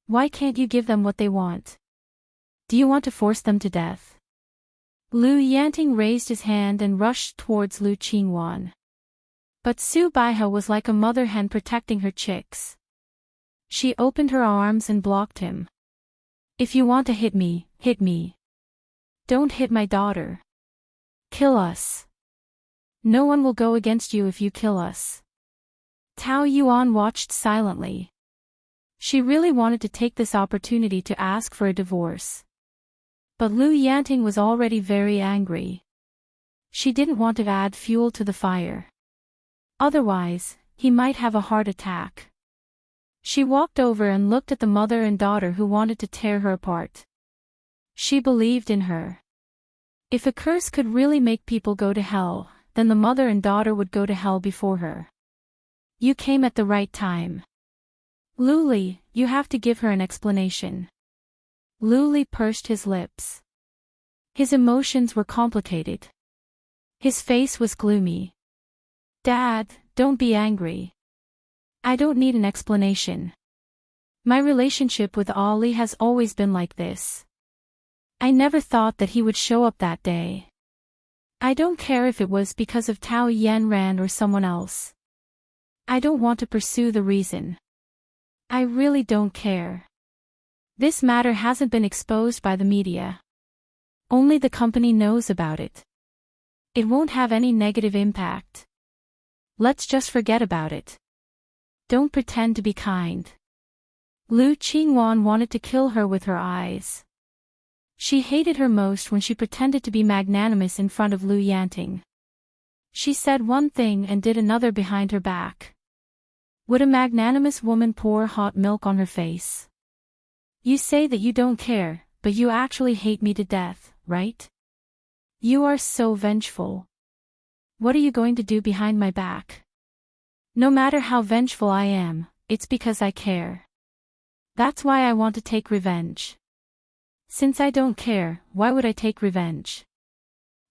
Why can't you give them what they want? Do you want to force them to death? Lu Yanting raised his hand and rushed towards Lu Qingwan. But Su Baihe was like a mother hen protecting her chicks. She opened her arms and blocked him. If you want to hit me, hit me. Don't hit my daughter. Kill us. No one will go against you if you kill us. Tao Yuan watched silently. She really wanted to take this opportunity to ask for a divorce. But Lu Yanting was already very angry. She didn't want to add fuel to the fire. Otherwise, he might have a heart attack. She walked over and looked at the mother and daughter who wanted to tear her apart. She believed in her. If a curse could really make people go to hell, then the mother and daughter would go to hell before her. You came at the right time. Luli, you have to give her an explanation. Luli pursed his lips. His emotions were complicated. His face was gloomy. Dad, don't be angry. I don't need an explanation. My relationship with Ollie has always been like this. I never thought that he would show up that day. I don't care if it was because of Tao Yanran or someone else. I don't want to pursue the reason. I really don't care. This matter hasn't been exposed by the media. Only the company knows about it. It won't have any negative impact. Let's just forget about it. Don't pretend to be kind. Lu Qingwan wanted to kill her with her eyes. She hated her most when she pretended to be magnanimous in front of Lu Yanting. She said one thing and did another behind her back. Would a magnanimous woman pour hot milk on her face? You say that you don't care, but you actually hate me to death, right? You are so vengeful. What are you going to do behind my back? No matter how vengeful I am, it's because I care. That's why I want to take revenge. Since I don't care, why would I take revenge?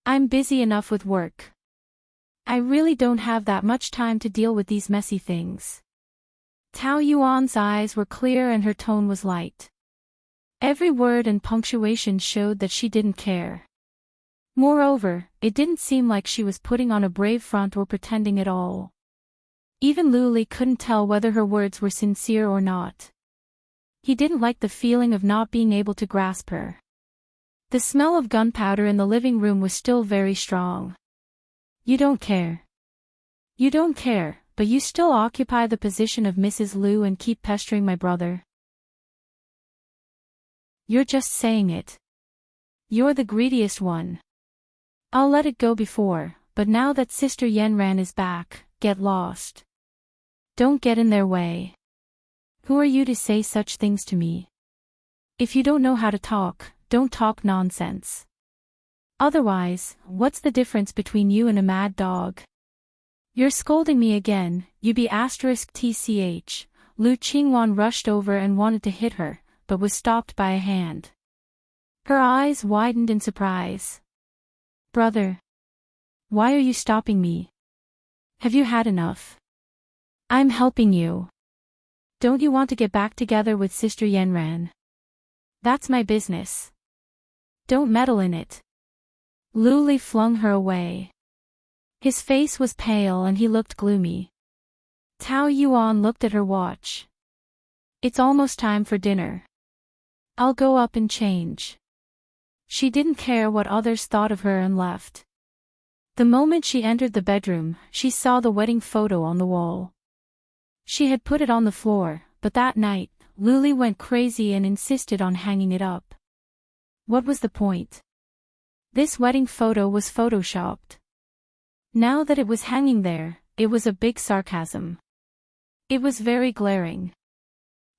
I'm busy enough with work. I really don't have that much time to deal with these messy things. Tao Yuan's eyes were clear and her tone was light. Every word and punctuation showed that she didn't care. Moreover, it didn't seem like she was putting on a brave front or pretending at all. Even Luli couldn't tell whether her words were sincere or not. He didn't like the feeling of not being able to grasp her. The smell of gunpowder in the living room was still very strong. You don't care. You don't care, but you still occupy the position of Mrs. Lu and keep pestering my brother. You're just saying it. You're the greediest one. I'll let it go before, but now that Sister Yanran is back, get lost. Don't get in their way. Who are you to say such things to me? If you don't know how to talk, don't talk nonsense. Otherwise, what's the difference between you and a mad dog? You're scolding me again, you be *tch. Lu Qingwan rushed over and wanted to hit her, but was stopped by a hand. Her eyes widened in surprise. Brother. Why are you stopping me? Have you had enough? I'm helping you. Don't you want to get back together with Sister Yanran? That's my business. Don't meddle in it. Luli flung her away. His face was pale and he looked gloomy. Tao Yuan looked at her watch. It's almost time for dinner. I'll go up and change. She didn't care what others thought of her and left. The moment she entered the bedroom, she saw the wedding photo on the wall. She had put it on the floor, but that night, Luli went crazy and insisted on hanging it up. What was the point? This wedding photo was photoshopped. Now that it was hanging there, it was a big sarcasm. It was very glaring.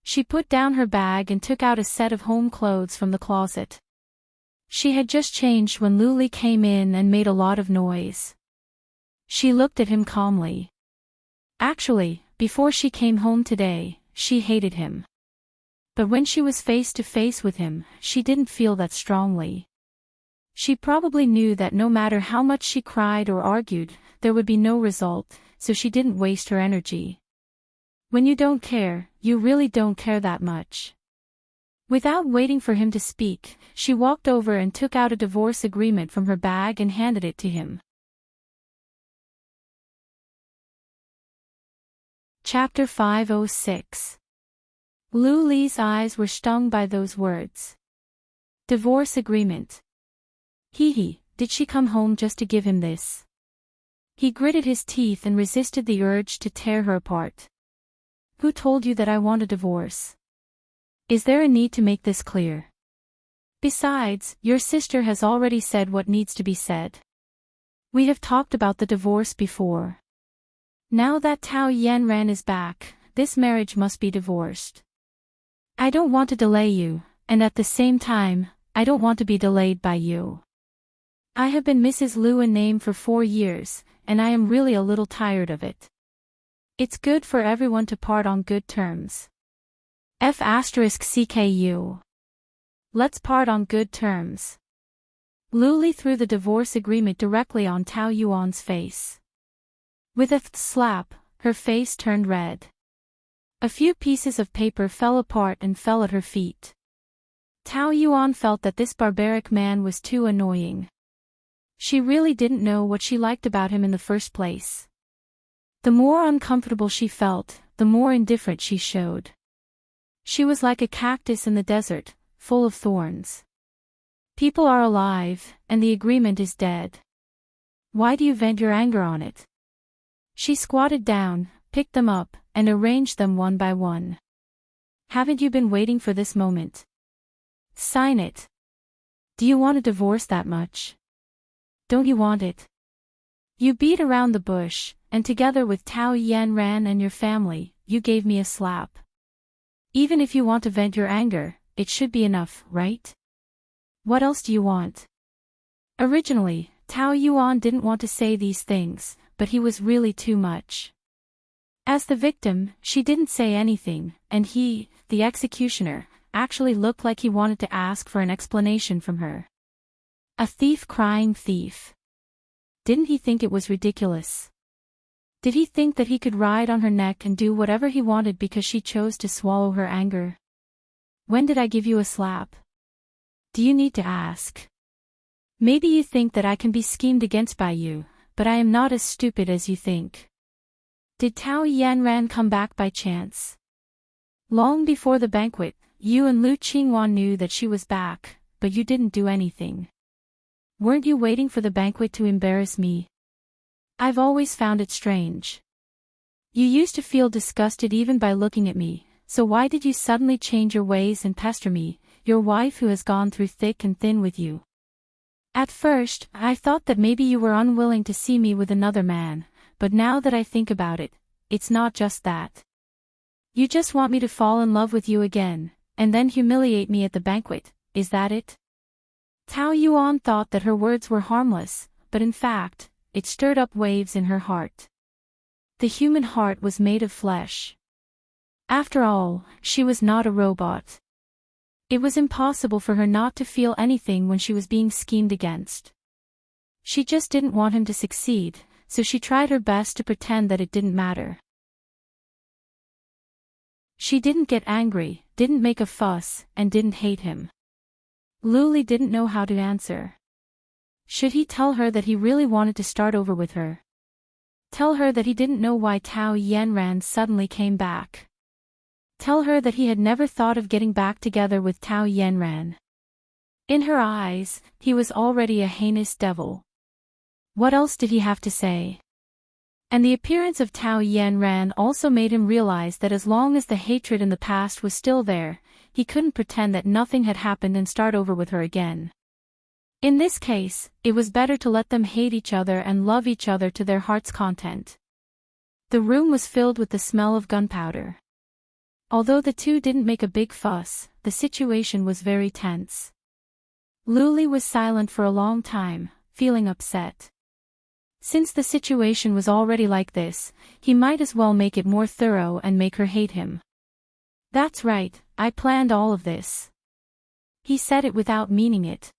She put down her bag and took out a set of home clothes from the closet. She had just changed when Luli came in and made a lot of noise. She looked at him calmly. Actually, before she came home today, she hated him. But when she was face to face with him, she didn't feel that strongly. She probably knew that no matter how much she cried or argued, there would be no result, so she didn't waste her energy. When you don't care, you really don't care that much. Without waiting for him to speak, she walked over and took out a divorce agreement from her bag and handed it to him. Chapter 506. Luli's eyes were stung by those words. Divorce agreement. Hee, did she come home just to give him this? He gritted his teeth and resisted the urge to tear her apart. Who told you that I want a divorce? Is there a need to make this clear? Besides, your sister has already said what needs to be said. We have talked about the divorce before. Now that Tao Yanran is back, this marriage must be divorced. I don't want to delay you, and at the same time, I don't want to be delayed by you. I have been Mrs. Lu in name for 4 years, and I am really a little tired of it. It's good for everyone to part on good terms. F*CKU. Let's part on good terms. Luli threw the divorce agreement directly on Tao Yuan's face. With a slap, her face turned red. A few pieces of paper fell apart and fell at her feet. Tao Yuan felt that this barbaric man was too annoying. She really didn't know what she liked about him in the first place. The more uncomfortable she felt, the more indifferent she showed. She was like a cactus in the desert, full of thorns. People are alive, and the agreement is dead. Why do you vent your anger on it? She squatted down, picked them up, and arranged them one by one. Haven't you been waiting for this moment? Sign it. Do you want a divorce that much? Don't you want it? You beat around the bush, and together with Tao Yanran and your family, you gave me a slap. Even if you want to vent your anger, it should be enough, right? What else do you want? Originally, Tao Yuan didn't want to say these things, but he was really too much. As the victim, she didn't say anything, and he, the executioner, actually looked like he wanted to ask for an explanation from her. A thief crying thief. Didn't he think it was ridiculous? Did he think that he could ride on her neck and do whatever he wanted because she chose to swallow her anger? When did I give you a slap? Do you need to ask? Maybe you think that I can be schemed against by you, but I am not as stupid as you think. Did Tao Yanran come back by chance? Long before the banquet, you and Lu Qingwan knew that she was back, but you didn't do anything. Weren't you waiting for the banquet to embarrass me? I've always found it strange. You used to feel disgusted even by looking at me, so why did you suddenly change your ways and pester me, your wife who has gone through thick and thin with you? At first, I thought that maybe you were unwilling to see me with another man, but now that I think about it, it's not just that. You just want me to fall in love with you again, and then humiliate me at the banquet, is that it? Tao Yuan thought that her words were harmless, but in fact, it stirred up waves in her heart. The human heart was made of flesh. After all, she was not a robot. It was impossible for her not to feel anything when she was being schemed against. She just didn't want him to succeed, so she tried her best to pretend that it didn't matter. She didn't get angry, didn't make a fuss, and didn't hate him. Luli didn't know how to answer. Should he tell her that he really wanted to start over with her? Tell her that he didn't know why Tao Yanran suddenly came back? Tell her that he had never thought of getting back together with Tao Yanran? In her eyes, he was already a heinous devil. What else did he have to say? And the appearance of Tao Yanran also made him realize that as long as the hatred in the past was still there, he couldn't pretend that nothing had happened and start over with her again. In this case, it was better to let them hate each other and love each other to their heart's content. The room was filled with the smell of gunpowder. Although the two didn't make a big fuss, the situation was very tense. Luli was silent for a long time, feeling upset. Since the situation was already like this, he might as well make it more thorough and make her hate him. That's right, I planned all of this. He said it without meaning it.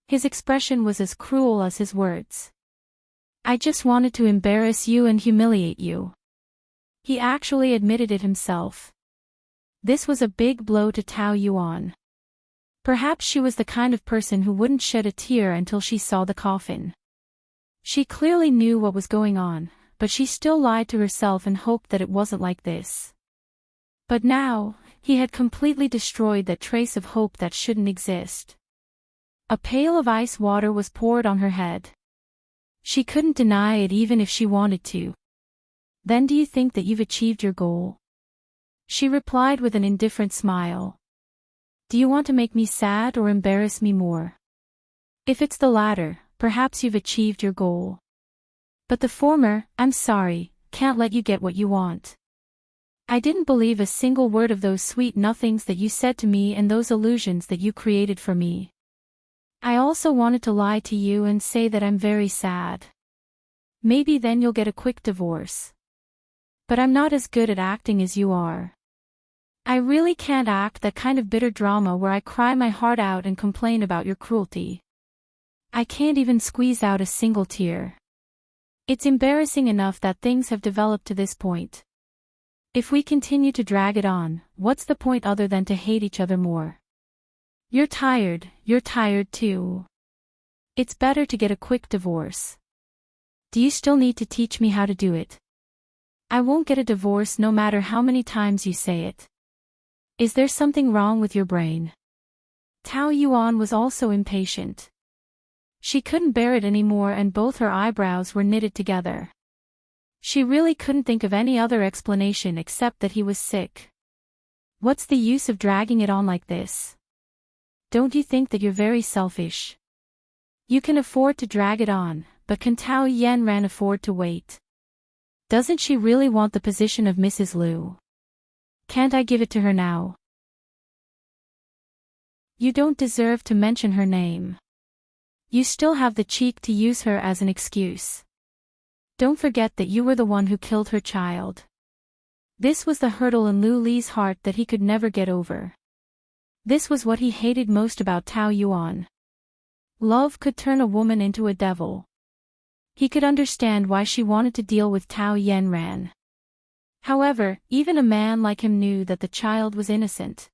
His expression was as cruel as his words. I just wanted to embarrass you and humiliate you. He actually admitted it himself. This was a big blow to Tao Yuan. Perhaps she was the kind of person who wouldn't shed a tear until she saw the coffin. She clearly knew what was going on, but she still lied to herself and hoped that it wasn't like this. But now, he had completely destroyed that trace of hope that shouldn't exist. A pail of ice water was poured on her head. She couldn't deny it even if she wanted to. Then do you think that you've achieved your goal? She replied with an indifferent smile. Do you want to make me sad or embarrass me more? If it's the latter, perhaps you've achieved your goal. But the former, I'm sorry, can't let you get what you want. I didn't believe a single word of those sweet nothings that you said to me and those illusions that you created for me. I also wanted to lie to you and say that I'm very sad. Maybe then you'll get a quick divorce. But I'm not as good at acting as you are. I really can't act that kind of bitter drama where I cry my heart out and complain about your cruelty. I can't even squeeze out a single tear. It's embarrassing enough that things have developed to this point. If we continue to drag it on, what's the point other than to hate each other more? You're tired too. It's better to get a quick divorce. Do you still need to teach me how to do it? I won't get a divorce no matter how many times you say it. Is there something wrong with your brain? Tao Yuan was also impatient. She couldn't bear it anymore and both her eyebrows were knitted together. She really couldn't think of any other explanation except that he was sick. What's the use of dragging it on like this? Don't you think that you're very selfish? You can afford to drag it on, but can Tao Yanran afford to wait? Doesn't she really want the position of Mrs. Liu? Can't I give it to her now? You don't deserve to mention her name. You still have the cheek to use her as an excuse. Don't forget that you were the one who killed her child. This was the hurdle in Lu Li's heart that he could never get over. This was what he hated most about Tao Yuan. Love could turn a woman into a devil. He could understand why she wanted to deal with Tao Yanran. However, even a man like him knew that the child was innocent.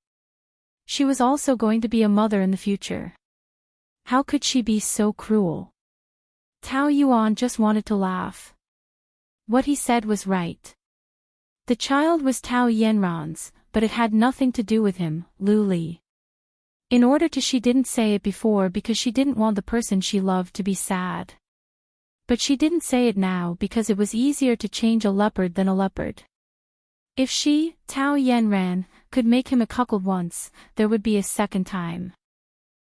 She was also going to be a mother in the future. How could she be so cruel? Tao Yuan just wanted to laugh. What he said was right. The child was Tao Yanran's, but it had nothing to do with him, Lu Li. In order to she didn't say it before because she didn't want the person she loved to be sad. But she didn't say it now because it was easier to change a leopard than a leopard. If she, Tao Yanran, could make him a cuckold once, there would be a second time.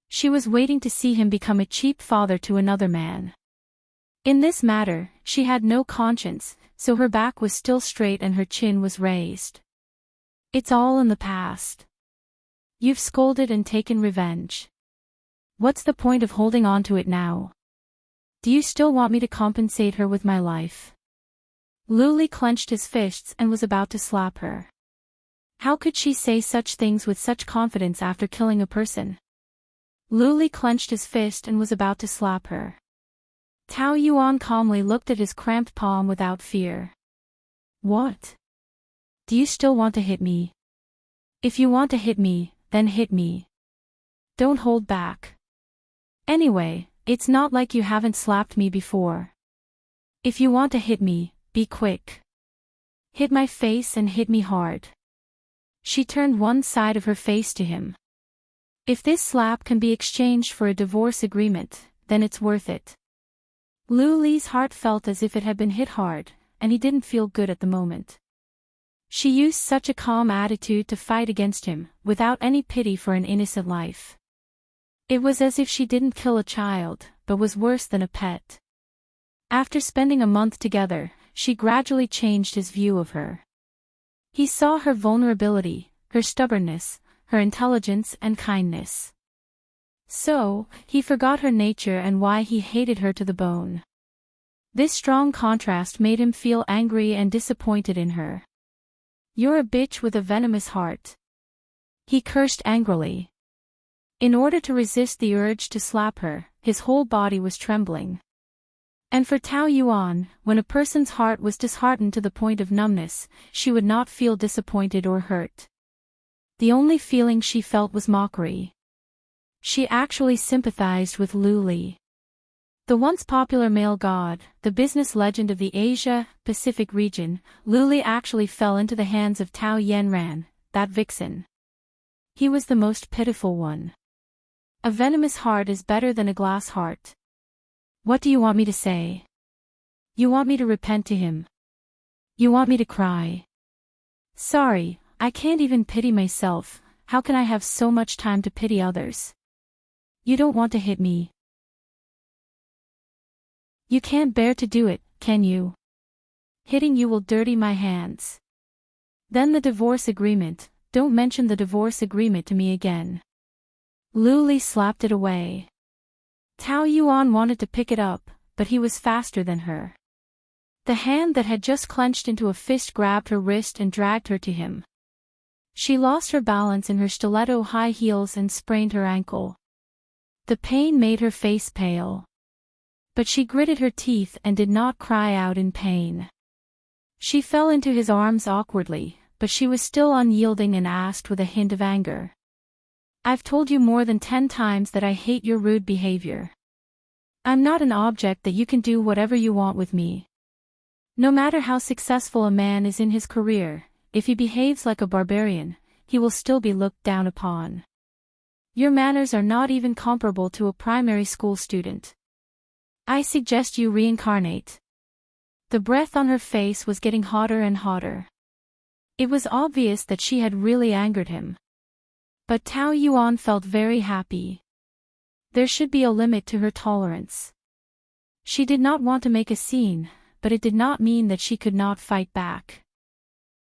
She was waiting to see him become a cheap father to another man. In this matter, she had no conscience, so her back was still straight and her chin was raised. It's all in the past. You've scolded and taken revenge. What's the point of holding on to it now? Do you still want me to compensate her with my life? Lu Li clenched his fists and was about to slap her. How could she say such things with such confidence after killing a person? Lu Li clenched his fist and was about to slap her. Tao Yuan calmly looked at his cramped palm without fear. What? Do you still want to hit me? If you want to hit me, then hit me. Don't hold back. Anyway, it's not like you haven't slapped me before. If you want to hit me, be quick. Hit my face and hit me hard. She turned one side of her face to him. If this slap can be exchanged for a divorce agreement, then it's worth it. Lu Li's heart felt as if it had been hit hard, and he didn't feel good at the moment. She used such a calm attitude to fight against him, without any pity for an innocent life. It was as if she didn't kill a child, but was worse than a pet. After spending a month together, she gradually changed his view of her. He saw her vulnerability, her stubbornness, her intelligence and kindness. So, he forgot her nature and why he hated her to the bone. This strong contrast made him feel angry and disappointed in her. You're a bitch with a venomous heart. He cursed angrily. In order to resist the urge to slap her, his whole body was trembling. And for Tao Yuan, when a person's heart was disheartened to the point of numbness, she would not feel disappointed or hurt. The only feeling she felt was mockery. She actually sympathized with Lu Li. The once popular male god, the business legend of the Asia-Pacific region, Lu Li actually fell into the hands of Tao Yanran, that vixen. He was the most pitiful one. A venomous heart is better than a glass heart. What do you want me to say? You want me to repent to him? You want me to cry? Sorry, I can't even pity myself. How can I have so much time to pity others? You don't want to hit me. You can't bear to do it, can you? Hitting you will dirty my hands. Then the divorce agreement. Don't mention the divorce agreement to me again. Lu Li slapped it away. Tao Yuan wanted to pick it up, but he was faster than her. The hand that had just clenched into a fist grabbed her wrist and dragged her to him. She lost her balance in her stiletto high heels and sprained her ankle. The pain made her face pale. But she gritted her teeth and did not cry out in pain. She fell into his arms awkwardly, but she was still unyielding and asked with a hint of anger. I've told you more than 10 times that I hate your rude behavior. I'm not an object that you can do whatever you want with me. No matter how successful a man is in his career, if he behaves like a barbarian, he will still be looked down upon. Your manners are not even comparable to a primary school student. I suggest you reincarnate. The breath on her face was getting hotter and hotter. It was obvious that she had really angered him. But Tao Yuan felt very happy. There should be a limit to her tolerance. She did not want to make a scene, but it did not mean that she could not fight back.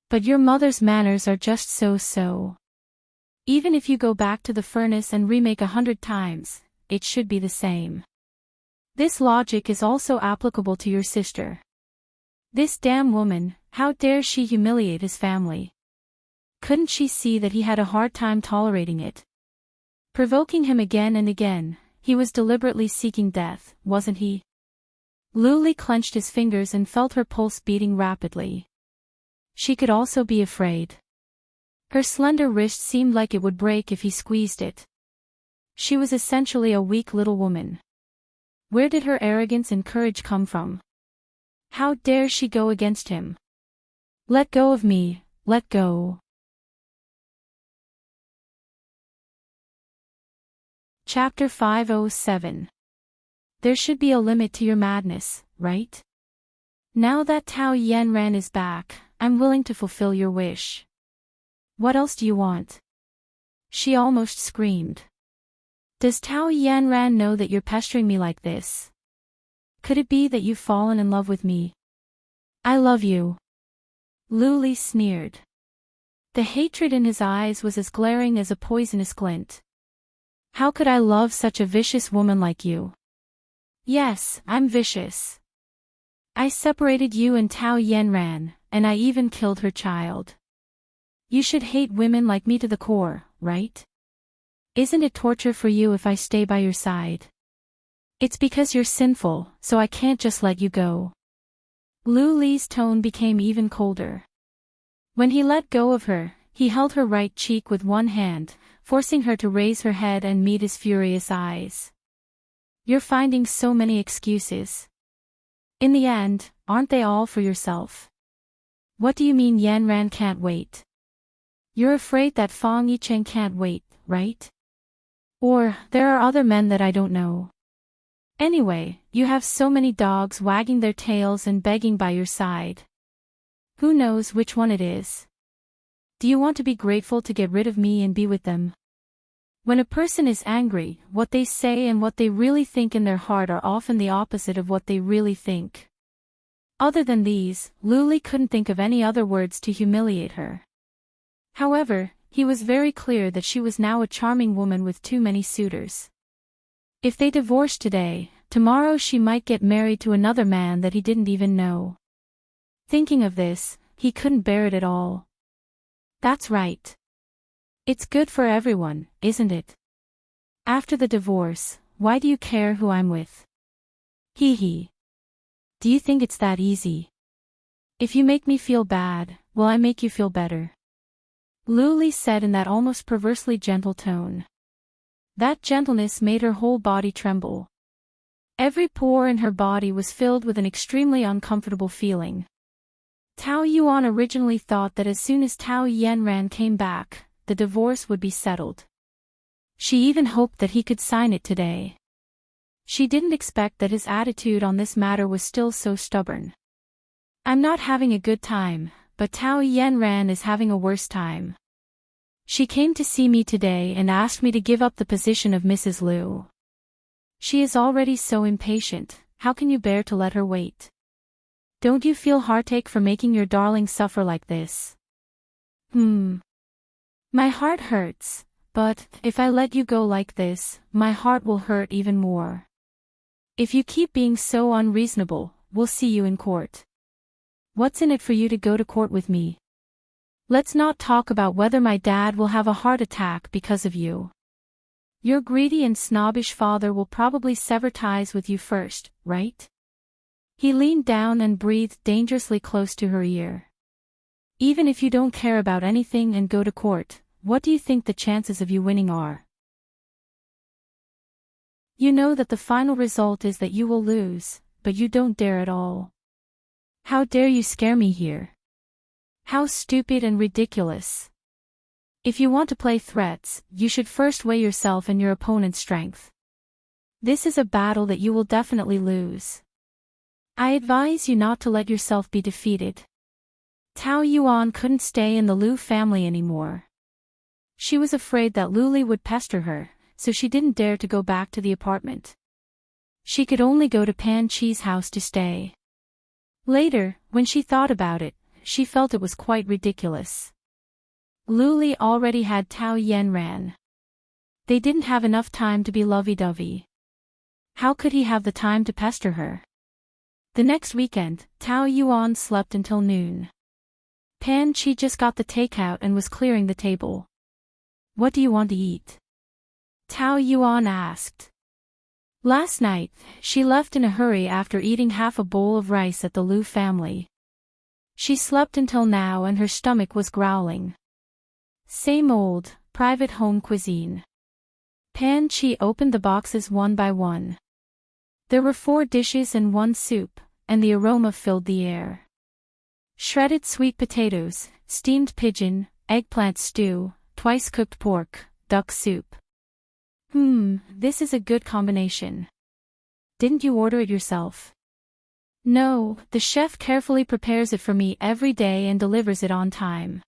But your mother's manners are just so-so. Even if you go back to the furnace and remake 100 times, it should be the same. This logic is also applicable to your sister. This damn woman, how dare she humiliate his family? Couldn't she see that he had a hard time tolerating it? Provoking him again and again, he was deliberately seeking death, wasn't he? Lu Li clenched his fingers and felt her pulse beating rapidly. She could also be afraid. Her slender wrist seemed like it would break if he squeezed it. She was essentially a weak little woman. Where did her arrogance and courage come from? How dare she go against him? Let go of me, let go. Chapter 507. There should be a limit to your madness, right? Now that Tao Yanran is back, I'm willing to fulfill your wish. What else do you want? She almost screamed. Does Tao Yanran know that you're pestering me like this? Could it be that you've fallen in love with me? I love you. Lu Li sneered. The hatred in his eyes was as glaring as a poisonous glint. How could I love such a vicious woman like you? Yes, I'm vicious. I separated you and Tao Yanran, and I even killed her child. You should hate women like me to the core, right? Isn't it torture for you if I stay by your side? It's because you're sinful, so I can't just let you go. Lu Li's tone became even colder. When he let go of her, he held her right cheek with one hand, forcing her to raise her head and meet his furious eyes. You're finding so many excuses. In the end, aren't they all for yourself? What do you mean Yanran can't wait? You're afraid that Fong Yicheng can't wait, right? Or, there are other men that I don't know. Anyway, you have so many dogs wagging their tails and begging by your side. Who knows which one it is? Do you want to be grateful to get rid of me and be with them? When a person is angry, what they say and what they really think in their heart are often the opposite of what they really think. Other than these, Luli couldn't think of any other words to humiliate her. However, he was very clear that she was now a charming woman with too many suitors. If they divorced today, tomorrow she might get married to another man that he didn't even know. Thinking of this, he couldn't bear it at all. That's right. It's good for everyone, isn't it? After the divorce, why do you care who I'm with? Hee hee. Do you think it's that easy? If you make me feel bad, will I make you feel better? Luli said in that almost perversely gentle tone. That gentleness made her whole body tremble. Every pore in her body was filled with an extremely uncomfortable feeling. Tao Yuan originally thought that as soon as Tao Yanran came back, the divorce would be settled. She even hoped that he could sign it today. She didn't expect that his attitude on this matter was still so stubborn. I'm not having a good time, but Tao Yanran is having a worse time. She came to see me today and asked me to give up the position of Mrs. Liu. She is already so impatient, how can you bear to let her wait? Don't you feel heartache for making your darling suffer like this? My heart hurts, but if I let you go like this, my heart will hurt even more. If you keep being so unreasonable, we'll see you in court. What's in it for you to go to court with me? Let's not talk about whether my dad will have a heart attack because of you. Your greedy and snobbish father will probably sever ties with you first, right? He leaned down and breathed dangerously close to her ear. Even if you don't care about anything and go to court, what do you think the chances of you winning are? You know that the final result is that you will lose, but you don't dare at all. How dare you scare me here? How stupid and ridiculous. If you want to play threats, you should first weigh yourself and your opponent's strength. This is a battle that you will definitely lose. I advise you not to let yourself be defeated. Tao Yuan couldn't stay in the Liu family anymore. She was afraid that Luli would pester her, so she didn't dare to go back to the apartment. She could only go to Pan Chi's house to stay. Later, when she thought about it, she felt it was quite ridiculous. Luli already had Tao Yanran. They didn't have enough time to be lovey-dovey. How could he have the time to pester her? The next weekend, Tao Yuan slept until noon. Pan Chi just got the takeout and was clearing the table. What do you want to eat? Tao Yuan asked. Last night, she left in a hurry after eating half a bowl of rice at the Liu family. She slept until now and her stomach was growling. Same old, private home cuisine. Pan Chi opened the boxes one by one. There were 4 dishes and 1 soup, and the aroma filled the air. Shredded sweet potatoes, steamed pigeon, eggplant stew, twice-cooked pork, duck soup. This is a good combination. Didn't you order it yourself? No, the chef carefully prepares it for me every day and delivers it on time.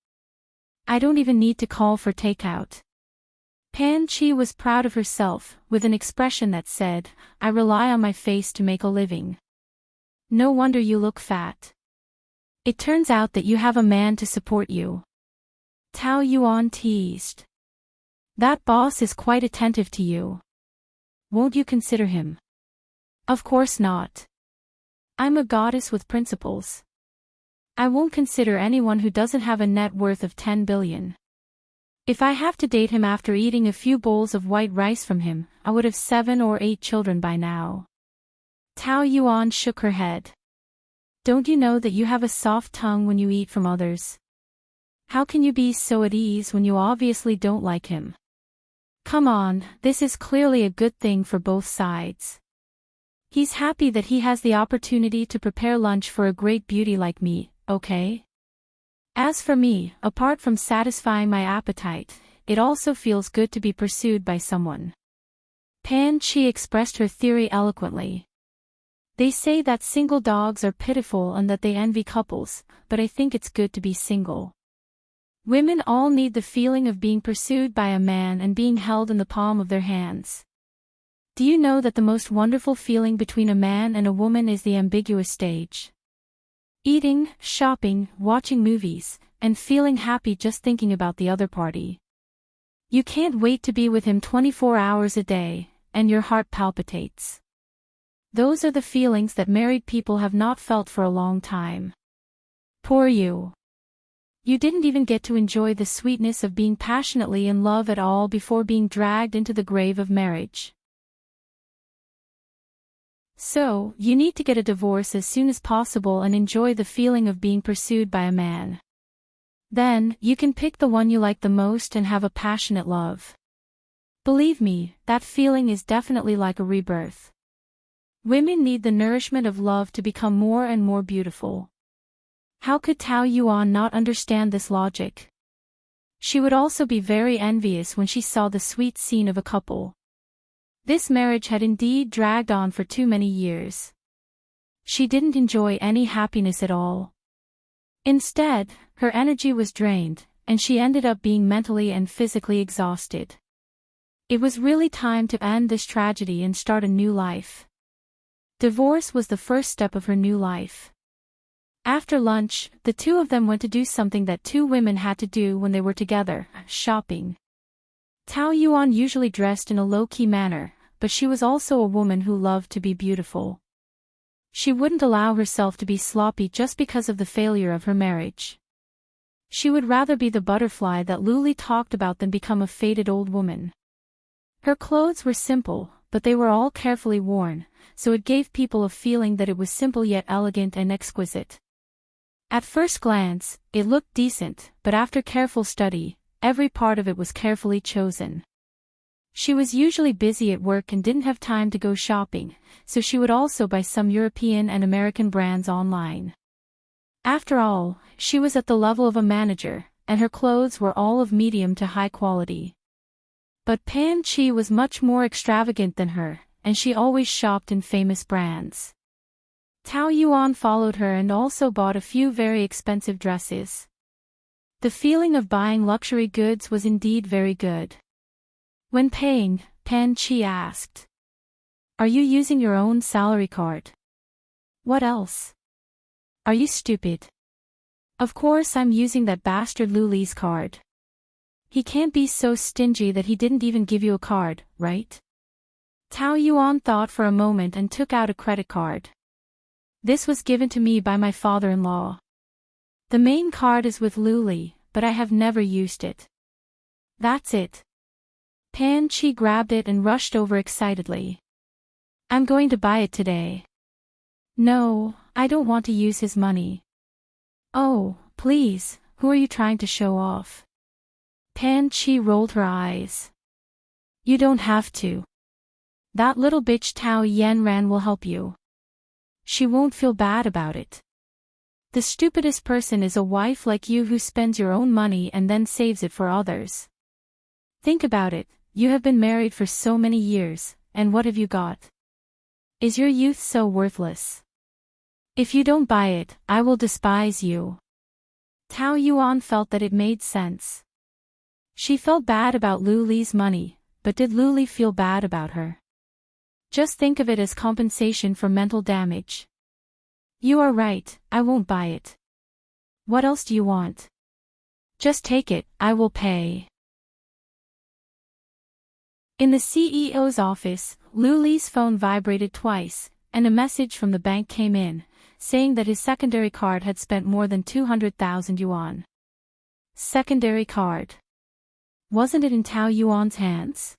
I don't even need to call for takeout. Pan Chi was proud of herself, with an expression that said, I rely on my face to make a living. No wonder you look fat. It turns out that you have a man to support you. Tao Yuan teased. That boss is quite attentive to you. Won't you consider him? Of course not. I'm a goddess with principles. I won't consider anyone who doesn't have a net worth of 10 billion. If I have to date him after eating a few bowls of white rice from him, I would have 7 or 8 children by now. Tao Yuan shook her head. Don't you know that you have a soft tongue when you eat from others? How can you be so at ease when you obviously don't like him? Come on, this is clearly a good thing for both sides. He's happy that he has the opportunity to prepare lunch for a great beauty like me, okay? As for me, apart from satisfying my appetite, it also feels good to be pursued by someone. Pan-Chi expressed her theory eloquently. They say that single dogs are pitiful and that they envy couples, but I think it's good to be single. Women all need the feeling of being pursued by a man and being held in the palm of their hands. Do you know that the most wonderful feeling between a man and a woman is the ambiguous stage? Eating, shopping, watching movies, and feeling happy just thinking about the other party. You can't wait to be with him 24 hours a day, and your heart palpitates. Those are the feelings that married people have not felt for a long time. Poor you. You didn't even get to enjoy the sweetness of being passionately in love at all before being dragged into the grave of marriage. So, you need to get a divorce as soon as possible and enjoy the feeling of being pursued by a man. Then, you can pick the one you like the most and have a passionate love. Believe me, that feeling is definitely like a rebirth. Women need the nourishment of love to become more and more beautiful. How could Tao Yuan not understand this logic? She would also be very envious when she saw the sweet scene of a couple. This marriage had indeed dragged on for too many years. She didn't enjoy any happiness at all. Instead, her energy was drained, and she ended up being mentally and physically exhausted. It was really time to end this tragedy and start a new life. Divorce was the first step of her new life. After lunch, the two of them went to do something that two women had to do when they were together, shopping. Tao Yuan usually dressed in a low-key manner, but she was also a woman who loved to be beautiful. She wouldn't allow herself to be sloppy just because of the failure of her marriage. She would rather be the butterfly that Luli talked about than become a faded old woman. Her clothes were simple, but they were all carefully worn, so it gave people a feeling that it was simple yet elegant and exquisite. At first glance, it looked decent, but after careful study, every part of it was carefully chosen. She was usually busy at work and didn't have time to go shopping, so she would also buy some European and American brands online. After all, she was at the level of a manager, and her clothes were all of medium to high quality. But Pan-Chi was much more extravagant than her, and she always shopped in famous brands. Tao Yuan followed her and also bought a few very expensive dresses. The feeling of buying luxury goods was indeed very good. When paying, Pan-Chi asked, "Are you using your own salary card?" "What else? Are you stupid?" "Of course I'm using that bastard Luli's card. He can't be so stingy that he didn't even give you a card, right?" Tao Yuan thought for a moment and took out a credit card. "This was given to me by my father-in-law. The main card is with Luli, but I have never used it." "That's it." Pan-Chi grabbed it and rushed over excitedly. "I'm going to buy it today." "No, I don't want to use his money." "Oh, please, who are you trying to show off?" Pan-Chi rolled her eyes. "You don't have to. That little bitch Tao Yanran will help you. She won't feel bad about it. The stupidest person is a wife like you who spends your own money and then saves it for others. Think about it, you have been married for so many years, and what have you got? Is your youth so worthless? If you don't buy it, I will despise you." Tao Yuan felt that it made sense. She felt bad about Luli's money, but did Luli feel bad about her? Just think of it as compensation for mental damage. "You are right, I won't buy it. What else do you want?" "Just take it, I will pay." In the CEO's office, Luli's phone vibrated twice, and a message from the bank came in, saying that his secondary card had spent more than 200,000 yuan. Secondary card. Wasn't it in Tao Yuan's hands?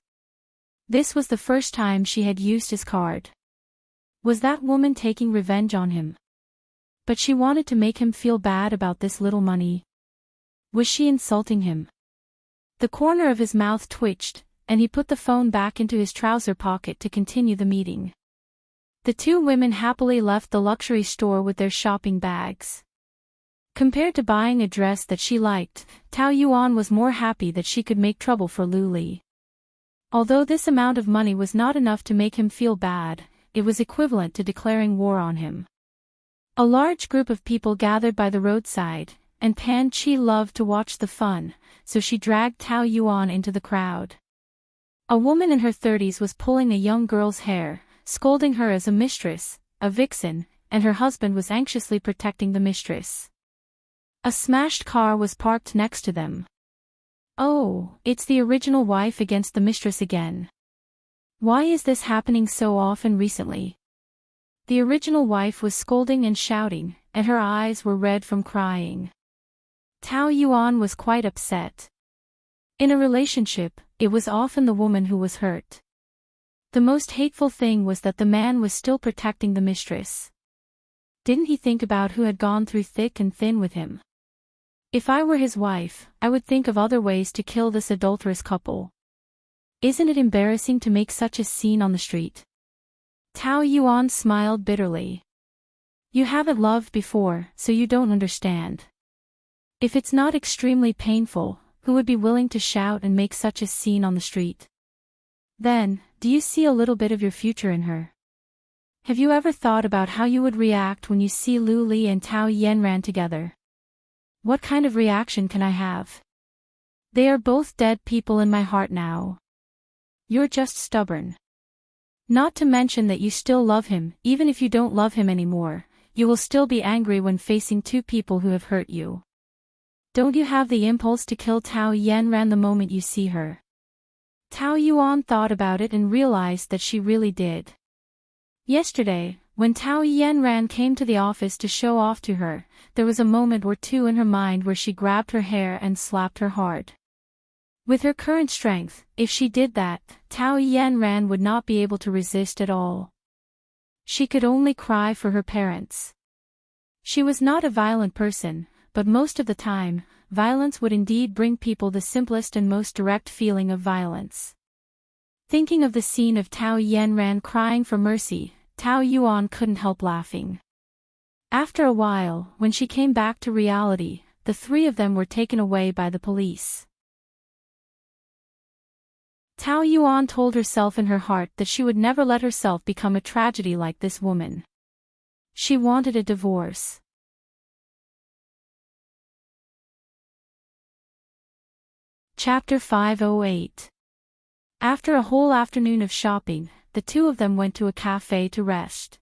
This was the first time she had used his card. Was that woman taking revenge on him? But she wanted to make him feel bad about this little money. Was she insulting him? The corner of his mouth twitched, and he put the phone back into his trouser pocket to continue the meeting. The two women happily left the luxury store with their shopping bags. Compared to buying a dress that she liked, Tao Yuan was more happy that she could make trouble for Lu Li. Although this amount of money was not enough to make him feel bad, it was equivalent to declaring war on him. A large group of people gathered by the roadside, and Pan Chi loved to watch the fun, so she dragged Tao Yuan into the crowd. A woman in her 30s was pulling a young girl's hair, scolding her as a mistress, a vixen, and her husband was anxiously protecting the mistress. A smashed car was parked next to them. Oh, it's the original wife against the mistress again. Why is this happening so often recently? The original wife was scolding and shouting, and her eyes were red from crying. Tao Yuan was quite upset. In a relationship, it was often the woman who was hurt. The most hateful thing was that the man was still protecting the mistress. Didn't he think about who had gone through thick and thin with him? If I were his wife, I would think of other ways to kill this adulterous couple. Isn't it embarrassing to make such a scene on the street? Tao Yuan smiled bitterly. You haven't loved before, so you don't understand. If it's not extremely painful, who would be willing to shout and make such a scene on the street? Then, do you see a little bit of your future in her? Have you ever thought about how you would react when you see Lu Li and Tao Yanran together? What kind of reaction can I have? They are both dead people in my heart now. You're just stubborn. Not to mention that you still love him, even if you don't love him anymore, you will still be angry when facing two people who have hurt you. Don't you have the impulse to kill Tao Yanran the moment you see her? Tao Yuan thought about it and realized that she really did. Yesterday, when Tao Yanran came to the office to show off to her, there was a moment or two in her mind where she grabbed her hair and slapped her hard. With her current strength, if she did that, Tao Yanran would not be able to resist at all. She could only cry for her parents. She was not a violent person, but most of the time, violence would indeed bring people the simplest and most direct feeling of violence. Thinking of the scene of Tao Yanran crying for mercy, Tao Yuan couldn't help laughing. After a while, when she came back to reality, the three of them were taken away by the police. Tao Yuan told herself in her heart that she would never let herself become a tragedy like this woman. She wanted a divorce. Chapter 508. After a whole afternoon of shopping, the two of them went to a cafe to rest.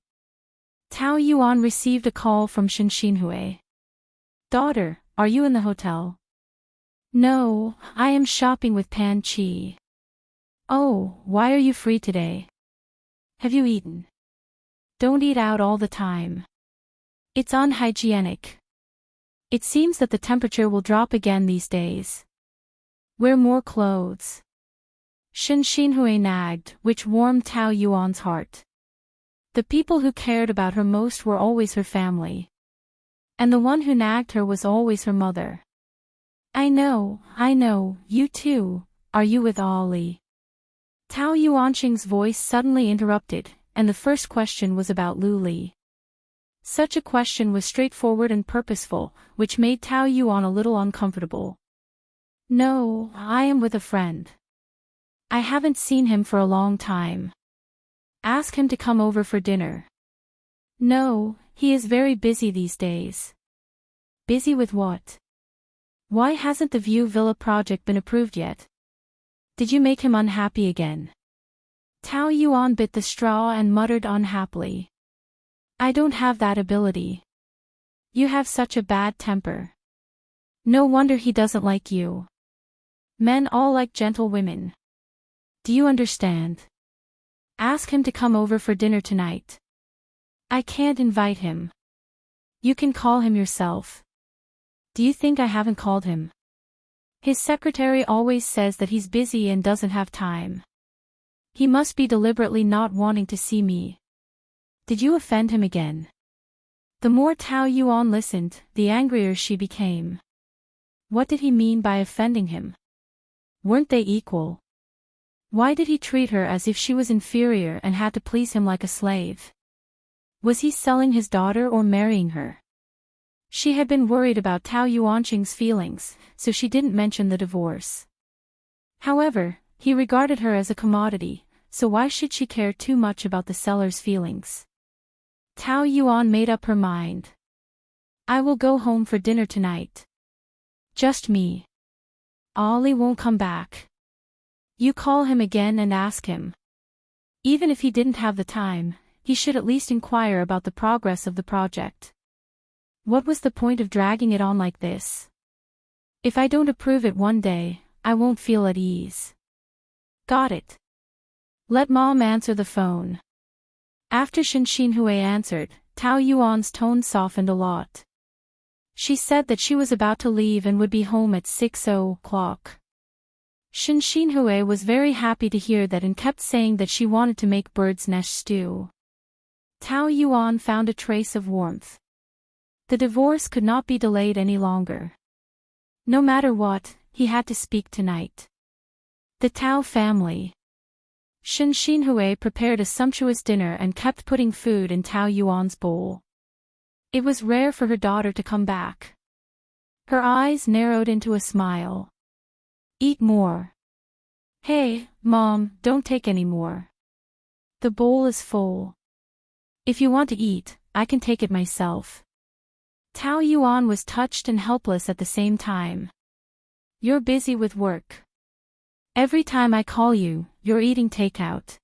Tao Yuan received a call from Shen Xinhui. Daughter, are you in the hotel? No, I am shopping with Pan Chi. Oh, why are you free today? Have you eaten? Don't eat out all the time. It's unhygienic. It seems that the temperature will drop again these days. Wear more clothes. Shen Xinhui nagged, which warmed Tao Yuan's heart. The people who cared about her most were always her family. And the one who nagged her was always her mother. I know, you too, are you with Ollie? Tao Yuanqing's voice suddenly interrupted, and the first question was about Lu Li. Such a question was straightforward and purposeful, which made Tao Yuan a little uncomfortable. No, I am with a friend. I haven't seen him for a long time. Ask him to come over for dinner. No, he is very busy these days. Busy with what? Why hasn't the View Villa project been approved yet? Did you make him unhappy again? Tao Yuan bit the straw and muttered unhappily. I don't have that ability. You have such a bad temper. No wonder he doesn't like you. Men all like gentle women. Do you understand? Ask him to come over for dinner tonight. I can't invite him. You can call him yourself. Do you think I haven't called him? His secretary always says that he's busy and doesn't have time. He must be deliberately not wanting to see me. Did you offend him again? The more Tao Yuan listened, the angrier she became. What did he mean by offending him? Weren't they equal? Why did he treat her as if she was inferior and had to please him like a slave? Was he selling his daughter or marrying her? She had been worried about Tao Yuanqing's feelings, so she didn't mention the divorce. However, he regarded her as a commodity, so why should she care too much about the seller's feelings? Tao Yuan made up her mind. I will go home for dinner tonight. Just me. Ollie won't come back. You call him again and ask him. Even if he didn't have the time, he should at least inquire about the progress of the project. What was the point of dragging it on like this? If I don't approve it one day, I won't feel at ease. Got it. Let Mom answer the phone. After Shen Xinhui answered, Tao Yuan's tone softened a lot. She said that she was about to leave and would be home at 6:00. Shen Xinhui was very happy to hear that and kept saying that she wanted to make bird's nest stew. Tao Yuan found a trace of warmth. The divorce could not be delayed any longer. No matter what, he had to speak tonight. The Tao family. Shen Xinhui prepared a sumptuous dinner and kept putting food in Tao Yuan's bowl. It was rare for her daughter to come back. Her eyes narrowed into a smile. Eat more. Hey, Mom, don't take any more. The bowl is full. If you want to eat, I can take it myself. Tao Yuan was touched and helpless at the same time. You're busy with work. Every time I call you, you're eating takeout.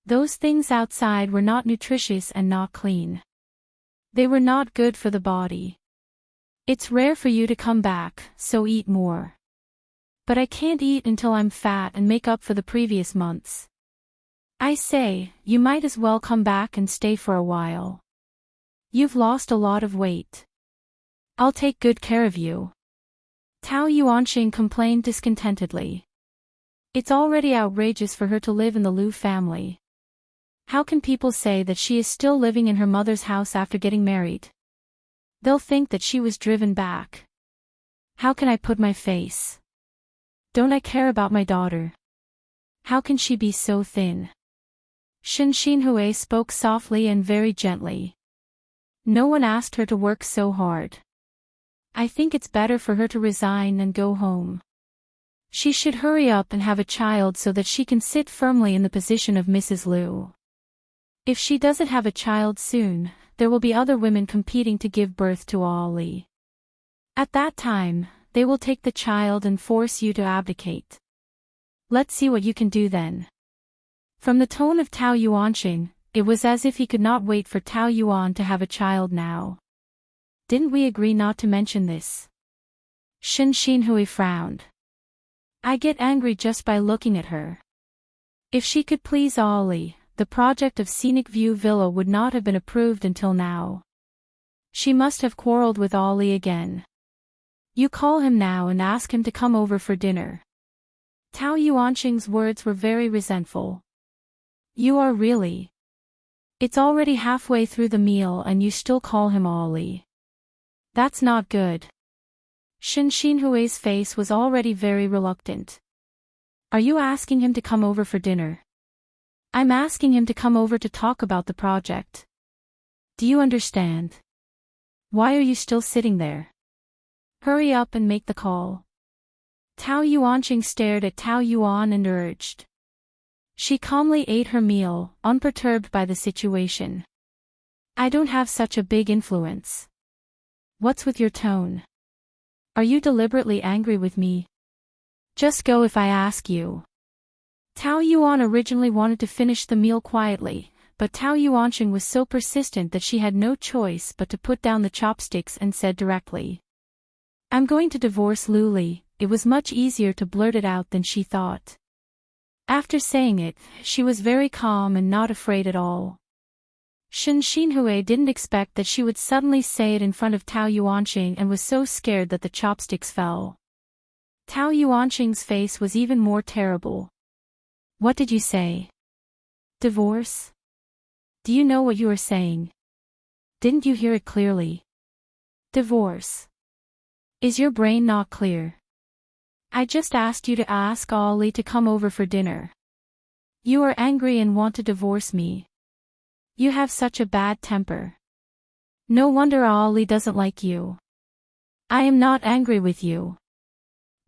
Those things outside were not nutritious and not clean. They were not good for the body. It's rare for you to come back, so eat more. But I can't eat until I'm fat and make up for the previous months. I say, you might as well come back and stay for a while. You've lost a lot of weight. I'll take good care of you. Tao Yuanqing complained discontentedly. It's already outrageous for her to live in the Liu family. How can people say that she is still living in her mother's house after getting married? They'll think that she was driven back. How can I put my face? Don't I care about my daughter? How can she be so thin? Shen Xinhui spoke softly and very gently. No one asked her to work so hard. I think it's better for her to resign and go home. She should hurry up and have a child so that she can sit firmly in the position of Mrs. Liu. If she doesn't have a child soon, there will be other women competing to give birth to Ollie. At that time, they will take the child and force you to abdicate. Let's see what you can do then. From the tone of Tao Yuanqing, it was as if he could not wait for Tao Yuan to have a child now. Didn't we agree not to mention this? Shen Xinhui frowned. I get angry just by looking at her. If she could please Ollie, the project of Scenic View Villa would not have been approved until now. She must have quarreled with Ollie again. You call him now and ask him to come over for dinner. Tao Yuanqing's words were very resentful. You are really. It's already halfway through the meal and you still call him Ollie. That's not good. Shen Xinhui's face was already very reluctant. Are you asking him to come over for dinner? I'm asking him to come over to talk about the project. Do you understand? Why are you still sitting there? Hurry up and make the call. Tao Yuanqing stared at Tao Yuan and urged. She calmly ate her meal, unperturbed by the situation. I don't have such a big influence. What's with your tone? Are you deliberately angry with me? Just go if I ask you. Tao Yuan originally wanted to finish the meal quietly, but Tao Yuanqing was so persistent that she had no choice but to put down the chopsticks and said directly. I'm going to divorce Luli. It was much easier to blurt it out than she thought. After saying it, she was very calm and not afraid at all. Shen Xinhui didn't expect that she would suddenly say it in front of Tao Yuanqing and was so scared that the chopsticks fell. Tao Yuanqing's face was even more terrible. What did you say? Divorce? Do you know what you are saying? Didn't you hear it clearly? Divorce. Is your brain not clear? I just asked you to ask Ollie to come over for dinner. You are angry and want to divorce me. You have such a bad temper. No wonder Ollie doesn't like you. I am not angry with you.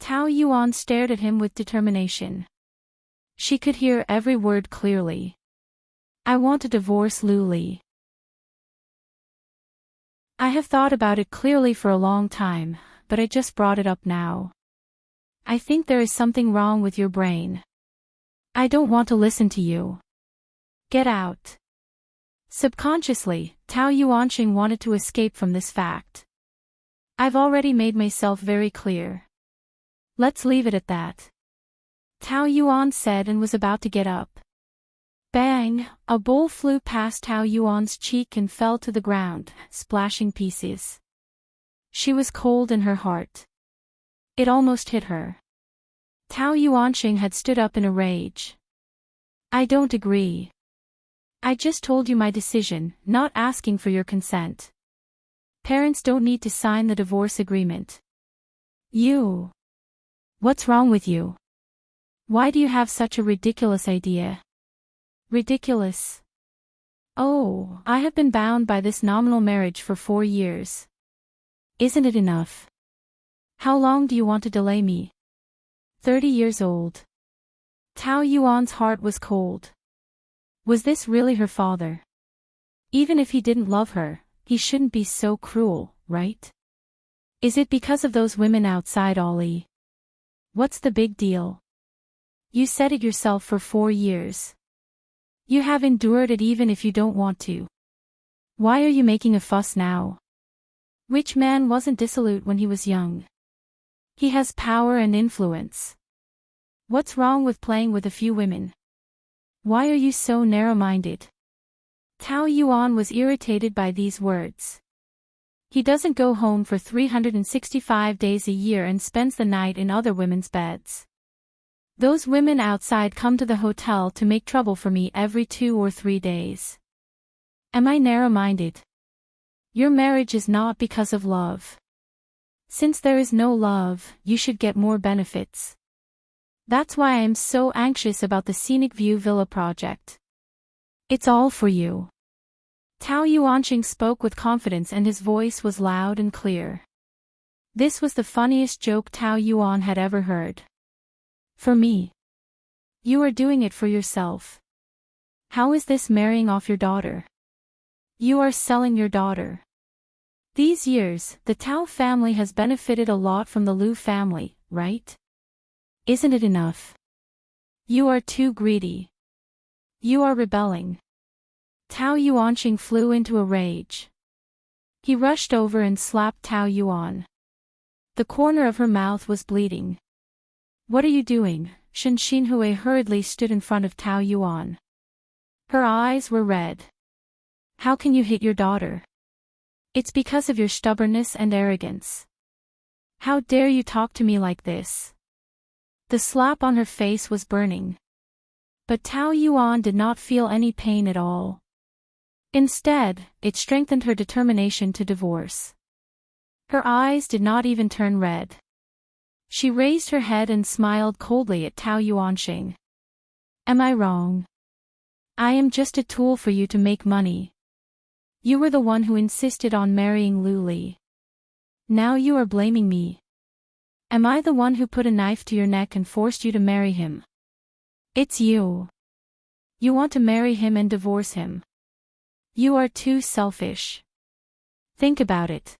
Tao Yuan stared at him with determination. She could hear every word clearly. I want to divorce Luli. I have thought about it clearly for a long time, but I just brought it up now. I think there is something wrong with your brain. I don't want to listen to you. Get out. Subconsciously, Tao Yuanqing wanted to escape from this fact. I've already made myself very clear. Let's leave it at that. Tao Yuan said and was about to get up. Bang! A bowl flew past Tao Yuan's cheek and fell to the ground, splashing pieces. She was cold in her heart. It almost hit her. Tao Yuanqing had stood up in a rage. I don't agree. I just told you my decision, not asking for your consent. Parents don't need to sign the divorce agreement. You. What's wrong with you? Why do you have such a ridiculous idea? Ridiculous. Oh, I have been bound by this nominal marriage for 4 years. Isn't it enough? How long do you want to delay me? 30 years old. Tao Yuan's heart was cold. Was this really her father? Even if he didn't love her, he shouldn't be so cruel, right? Is it because of those women outside Ollie? What's the big deal? You said it yourself for 4 years. You have endured it even if you don't want to. Why are you making a fuss now? Which man wasn't dissolute when he was young? He has power and influence. What's wrong with playing with a few women? Why are you so narrow-minded? Tao Yuan was irritated by these words. He doesn't go home for 365 days a year and spends the night in other women's beds. Those women outside come to the hotel to make trouble for me every 2 or 3 days. Am I narrow-minded? Your marriage is not because of love. Since there is no love, you should get more benefits. That's why I am so anxious about the Scenic View Villa project. It's all for you. Tao Yuanqing spoke with confidence and his voice was loud and clear. This was the funniest joke Tao Yuan had ever heard. For me. You are doing it for yourself. How is this marrying off your daughter? You are selling your daughter. These years, the Tao family has benefited a lot from the Lu family, right? Isn't it enough? You are too greedy. You are rebelling. Tao Yuanqing flew into a rage. He rushed over and slapped Tao Yuan. The corner of her mouth was bleeding. What are you doing? Shen Xinhui hurriedly stood in front of Tao Yuan. Her eyes were red. How can you hit your daughter? It's because of your stubbornness and arrogance. How dare you talk to me like this? The slap on her face was burning. But Tao Yuan did not feel any pain at all. Instead, it strengthened her determination to divorce. Her eyes did not even turn red. She raised her head and smiled coldly at Tao Yuanqing. Am I wrong? I am just a tool for you to make money. You were the one who insisted on marrying Luli. Now you are blaming me. Am I the one who put a knife to your neck and forced you to marry him? It's you. You want to marry him and divorce him. You are too selfish. Think about it.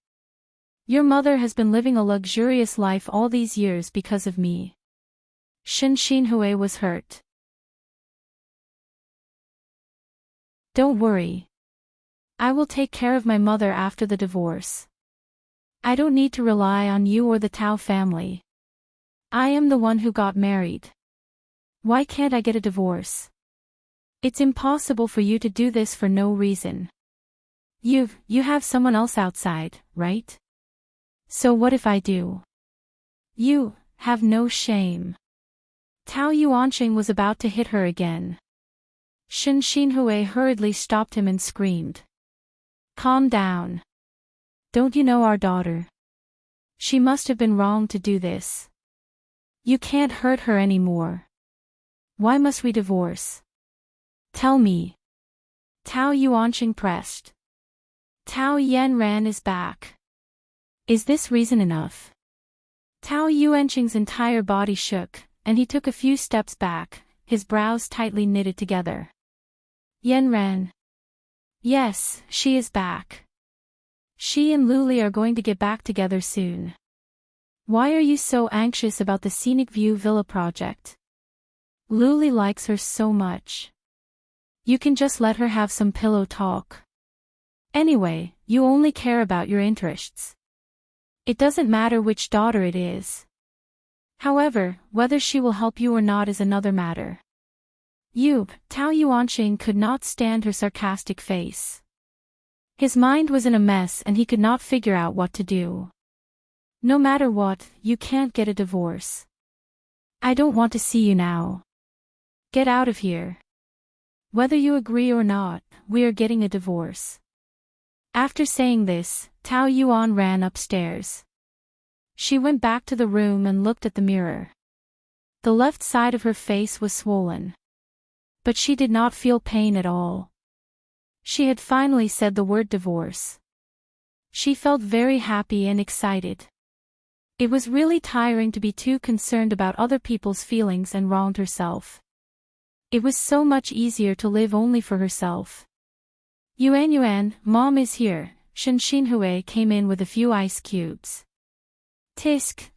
Your mother has been living a luxurious life all these years because of me. Shen Xinhui was hurt. Don't worry. I will take care of my mother after the divorce. I don't need to rely on you or the Tao family. I am the one who got married. Why can't I get a divorce? It's impossible for you to do this for no reason. You have someone else outside, right? So what if I do? You have no shame. Tao Yuanqing was about to hit her again. Shen Xinhui hurriedly stopped him and screamed. Calm down. Don't you know our daughter? She must have been wrong to do this. You can't hurt her anymore. Why must we divorce? Tell me. Tao Yuanqing pressed. Tao Yanran is back. Is this reason enough? Tao Yuanqing's entire body shook, and he took a few steps back, his brows tightly knitted together. Yanran. Yes, she is back. She and Luli are going to get back together soon. Why are you so anxious about the Scenic View Villa project? Luli likes her so much. You can just let her have some pillow talk. Anyway, you only care about your interests. It doesn't matter which daughter it is. However, whether she will help you or not is another matter. Tao Yuanqing could not stand her sarcastic face. His mind was in a mess and he could not figure out what to do. No matter what, you can't get a divorce. I don't want to see you now. Get out of here. Whether you agree or not, we are getting a divorce. After saying this, Tao Yuan ran upstairs. She went back to the room and looked at the mirror. The left side of her face was swollen. But she did not feel pain at all. She had finally said the word divorce. She felt very happy and excited. It was really tiring to be too concerned about other people's feelings and wronged herself. It was so much easier to live only for herself. Yuan, Mom is here. Shen Xinhui came in with a few ice cubes. Tsk,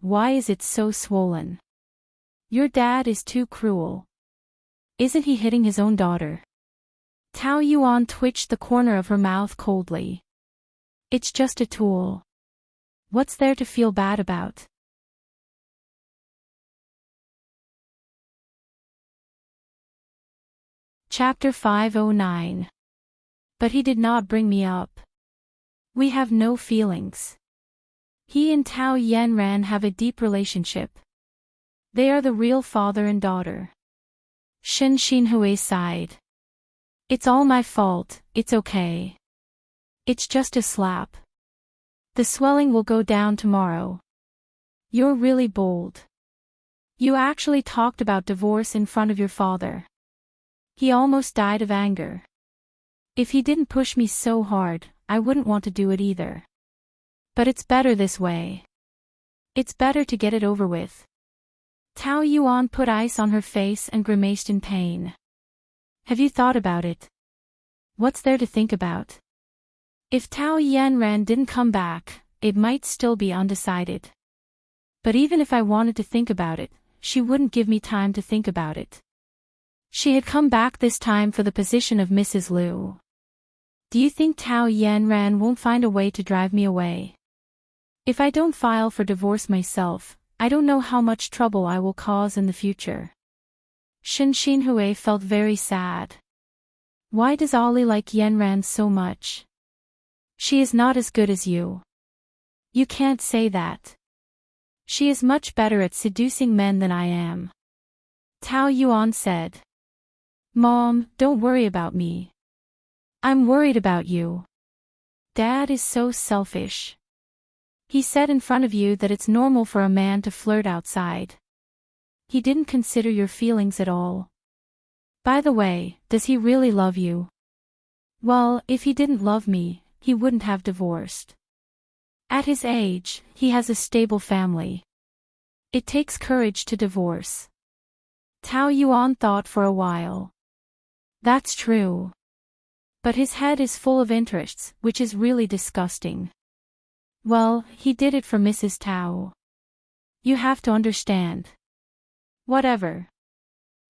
why is it so swollen? Your dad is too cruel. Isn't he hitting his own daughter? Tao Yuan twitched the corner of her mouth coldly. It's just a tool. What's there to feel bad about? Chapter 509. But he did not bring me up. We have no feelings. He and Tao Yanran have a deep relationship. They are the real father and daughter. Shen Xinhui sighed. It's all my fault, it's okay. It's just a slap. The swelling will go down tomorrow. You're really bold. You actually talked about divorce in front of your father. He almost died of anger. If he didn't push me so hard, I wouldn't want to do it either. But it's better this way. It's better to get it over with. Tao Yuan put ice on her face and grimaced in pain. Have you thought about it? What's there to think about? If Tao Yanran didn't come back, it might still be undecided. But even if I wanted to think about it, she wouldn't give me time to think about it. She had come back this time for the position of Mrs. Liu. Do you think Tao Yanran won't find a way to drive me away? If I don't file for divorce myself, I don't know how much trouble I will cause in the future. Shen Xinhui felt very sad. Why does Ollie like Yanran so much? She is not as good as you. You can't say that. She is much better at seducing men than I am. Tao Yuan said. Mom, don't worry about me. I'm worried about you. Dad is so selfish. He said in front of you that it's normal for a man to flirt outside. He didn't consider your feelings at all. By the way, does he really love you? Well, if he didn't love me, he wouldn't have divorced. At his age, he has a stable family. It takes courage to divorce. Tao Yuan thought for a while. That's true. But his head is full of interests, which is really disgusting. Well, he did it for Mrs. Tao. You have to understand. Whatever.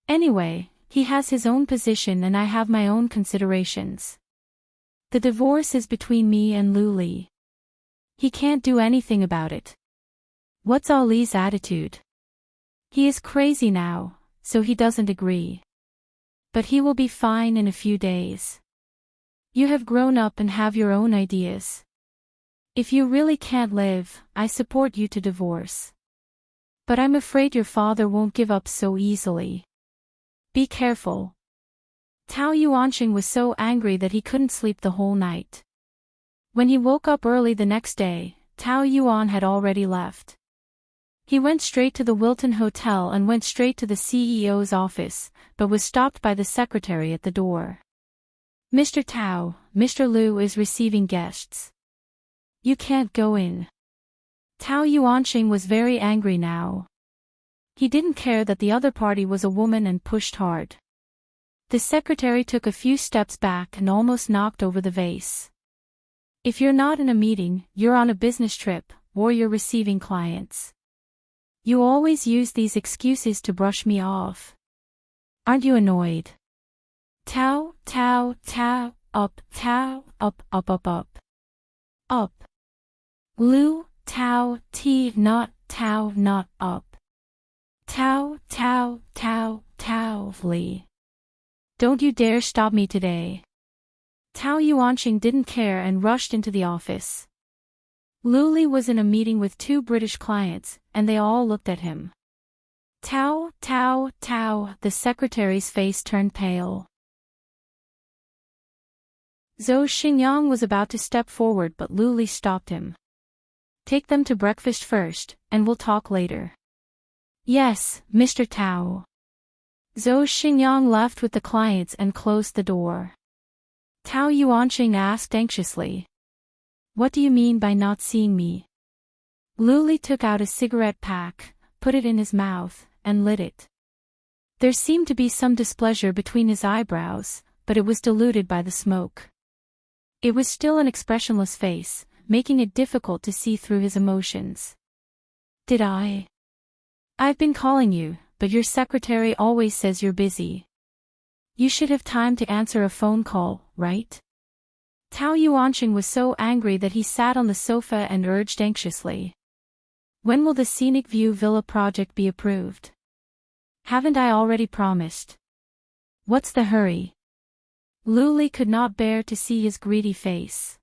Anyway, he has his own position and I have my own considerations. The divorce is between me and Luli. He can't do anything about it. What's Ali's attitude? He is crazy now, so he doesn't agree. But he will be fine in a few days. You have grown up and have your own ideas. If you really can't live, I support you to divorce. But I'm afraid your father won't give up so easily. Be careful. Tao Yuanqing was so angry that he couldn't sleep the whole night. When he woke up early the next day, Tao Yuan had already left. He went straight to the Wilton Hotel and went straight to the CEO's office, but was stopped by the secretary at the door. Mr. Tao, Mr. Liu is receiving guests. You can't go in. Tao Yuanqing was very angry now. He didn't care that the other party was a woman and pushed hard. The secretary took a few steps back and almost knocked over the vase. If you're not in a meeting, you're on a business trip, or you're receiving clients. You always use these excuses to brush me off. Aren't you annoyed? Tao, Tao, Tao, up, up, up. Up. Lu, Tao, T, not, Tao, not up. Tao, Tao, Tao, Tao, Li. Don't you dare stop me today. Tao Yuanqing didn't care and rushed into the office. Lu Li was in a meeting with 2 British clients, and they all looked at him. Tao, Tao, Tao, the secretary's face turned pale. Zhou Xingyang was about to step forward but Lu Li stopped him. Take them to breakfast first, and we'll talk later. Yes, Mr. Tao. Zhou Xingyang left with the clients and closed the door. Tao Yuanqing asked anxiously. What do you mean by not seeing me? Lu Li took out a cigarette pack, put it in his mouth, and lit it. There seemed to be some displeasure between his eyebrows, but it was diluted by the smoke. It was still an expressionless face, making it difficult to see through his emotions. Did I? I've been calling you, but your secretary always says you're busy. You should have time to answer a phone call, right? Tao Yuanqing was so angry that he sat on the sofa and urged anxiously. When will the Scenic View Villa project be approved? Haven't I already promised? What's the hurry? Lu Li could not bear to see his greedy face.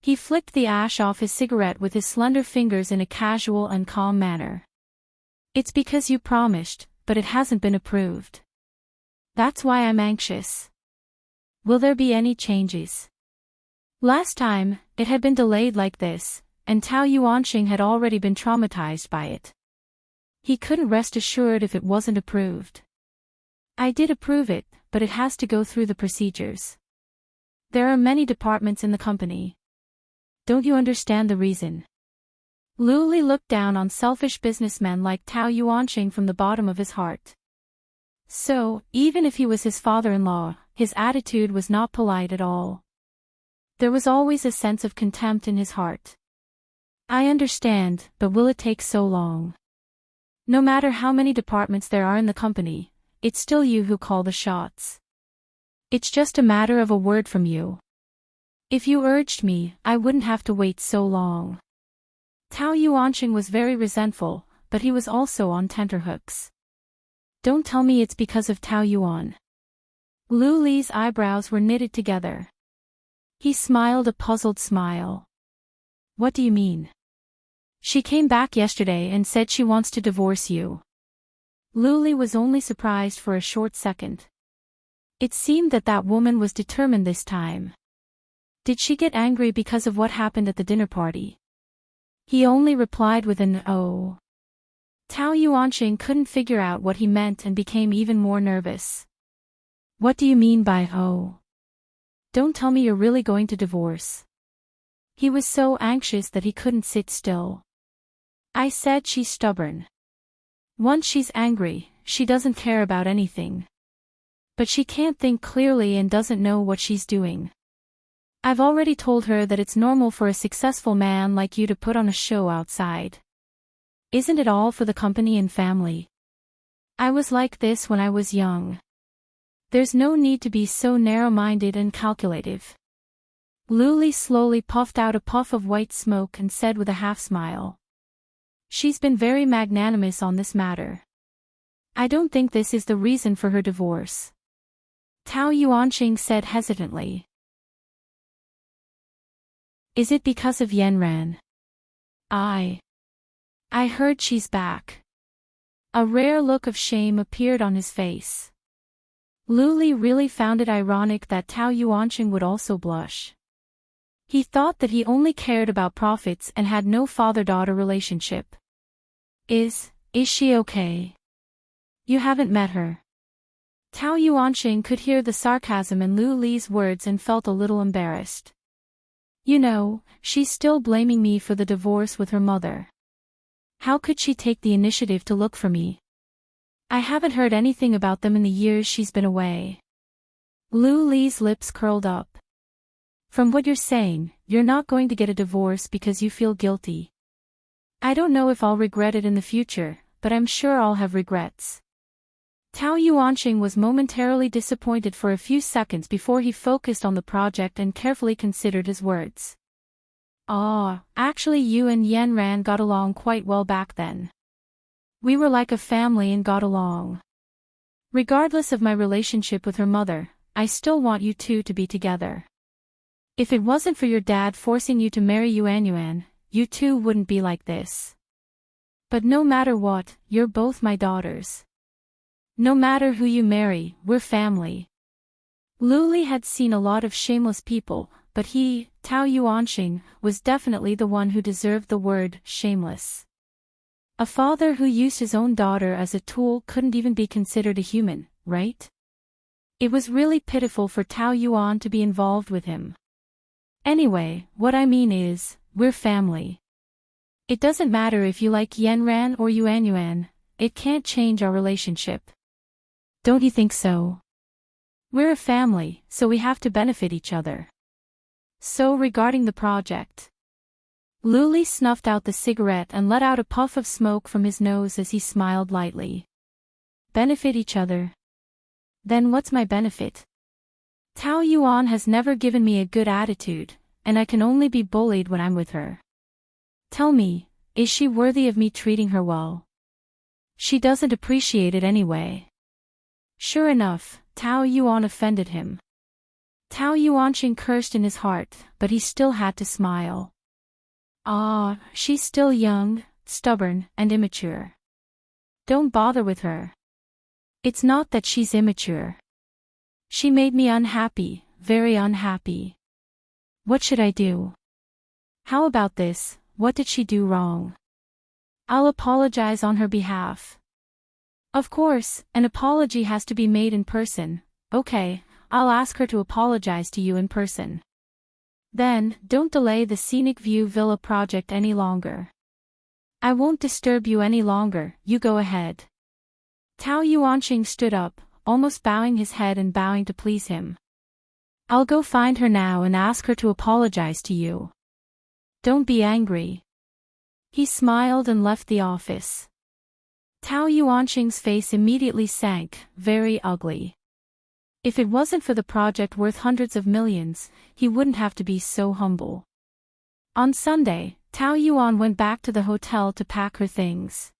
He flicked the ash off his cigarette with his slender fingers in a casual and calm manner. It's because you promised, but it hasn't been approved. That's why I'm anxious. Will there be any changes? Last time, it had been delayed like this, and Tao Yuanqing had already been traumatized by it. He couldn't rest assured if it wasn't approved. I did approve it, but it has to go through the procedures. There are many departments in the company. Don't you understand the reason? Lu Li looked down on selfish businessmen like Tao Yuanqing from the bottom of his heart. So, even if he was his father-in-law, his attitude was not polite at all. There was always a sense of contempt in his heart. I understand, but will it take so long? No matter how many departments there are in the company, it's still you who call the shots. It's just a matter of a word from you. If you urged me, I wouldn't have to wait so long. Tao Yuanqing was very resentful, but he was also on tenterhooks. Don't tell me it's because of Tao Yuan. Lu Li's eyebrows were knitted together. He smiled a puzzled smile. What do you mean? She came back yesterday and said she wants to divorce you. Lu Li was only surprised for a short second. It seemed that that woman was determined this time. Did she get angry because of what happened at the dinner party? He only replied with an "oh." Tao Yuanqing couldn't figure out what he meant and became even more nervous. What do you mean by "oh"? Don't tell me you're really going to divorce. He was so anxious that he couldn't sit still. I said she's stubborn. Once she's angry, she doesn't care about anything. But she can't think clearly and doesn't know what she's doing. I've already told her that it's normal for a successful man like you to put on a show outside. Isn't it all for the company and family? I was like this when I was young. There's no need to be so narrow-minded and calculative. Lu Li slowly puffed out a puff of white smoke and said with a half-smile. She's been very magnanimous on this matter. I don't think this is the reason for her divorce. Tao Yuanqing said hesitantly. Is it because of Yanran? I heard she's back. A rare look of shame appeared on his face. Lu Li really found it ironic that Tao Yuanqing would also blush. He thought that he only cared about profits and had no father-daughter relationship. Is she okay? You haven't met her. Tao Yuanxing could hear the sarcasm in Lu Li's words and felt a little embarrassed. You know, she's still blaming me for the divorce with her mother. How could she take the initiative to look for me? I haven't heard anything about them in the years she's been away. Lu Li's lips curled up. From what you're saying, you're not going to get a divorce because you feel guilty. I don't know if I'll regret it in the future, but I'm sure I'll have regrets. Tao Yuanxing was momentarily disappointed for a few seconds before he focused on the project and carefully considered his words. Actually you and Yanran got along quite well back then. We were like a family and got along. Regardless of my relationship with her mother, I still want you two to be together. If it wasn't for your dad forcing you to marry Yuan, you two wouldn't be like this. But no matter what, you're both my daughters. No matter who you marry, we're family. Lu Li had seen a lot of shameless people, but he, Tao Yuanxing, was definitely the one who deserved the word shameless. A father who used his own daughter as a tool couldn't even be considered a human, right? It was really pitiful for Tao Yuan to be involved with him. Anyway, what I mean is, we're family. It doesn't matter if you like Yanran or Yuan, it can't change our relationship. Don't you think so? We're a family, so we have to benefit each other. So regarding the project. Lu Li snuffed out the cigarette and let out a puff of smoke from his nose as he smiled lightly. Benefit each other? Then what's my benefit? Tao Yuan has never given me a good attitude, and I can only be bullied when I'm with her. Tell me, is she worthy of me treating her well? She doesn't appreciate it anyway. Sure enough, Tao Yuan offended him. Tao Yuanxing cursed in his heart, but he still had to smile. She's still young, stubborn, and immature. Don't bother with her. It's not that she's immature. She made me unhappy, very unhappy. What should I do? How about this, what did she do wrong? I'll apologize on her behalf. Of course, an apology has to be made in person. Okay, I'll ask her to apologize to you in person. Then, don't delay the Scenic View Villa project any longer. I won't disturb you any longer, you go ahead. Tao Yuanxing stood up, almost bowing his head and bowing to please him. I'll go find her now and ask her to apologize to you. Don't be angry. He smiled and left the office. Tao Yuanxing's face immediately sank, very ugly. If it wasn't for the project worth hundreds of millions, he wouldn't have to be so humble. On Sunday, Tao Yuan went back to the hotel to pack her things.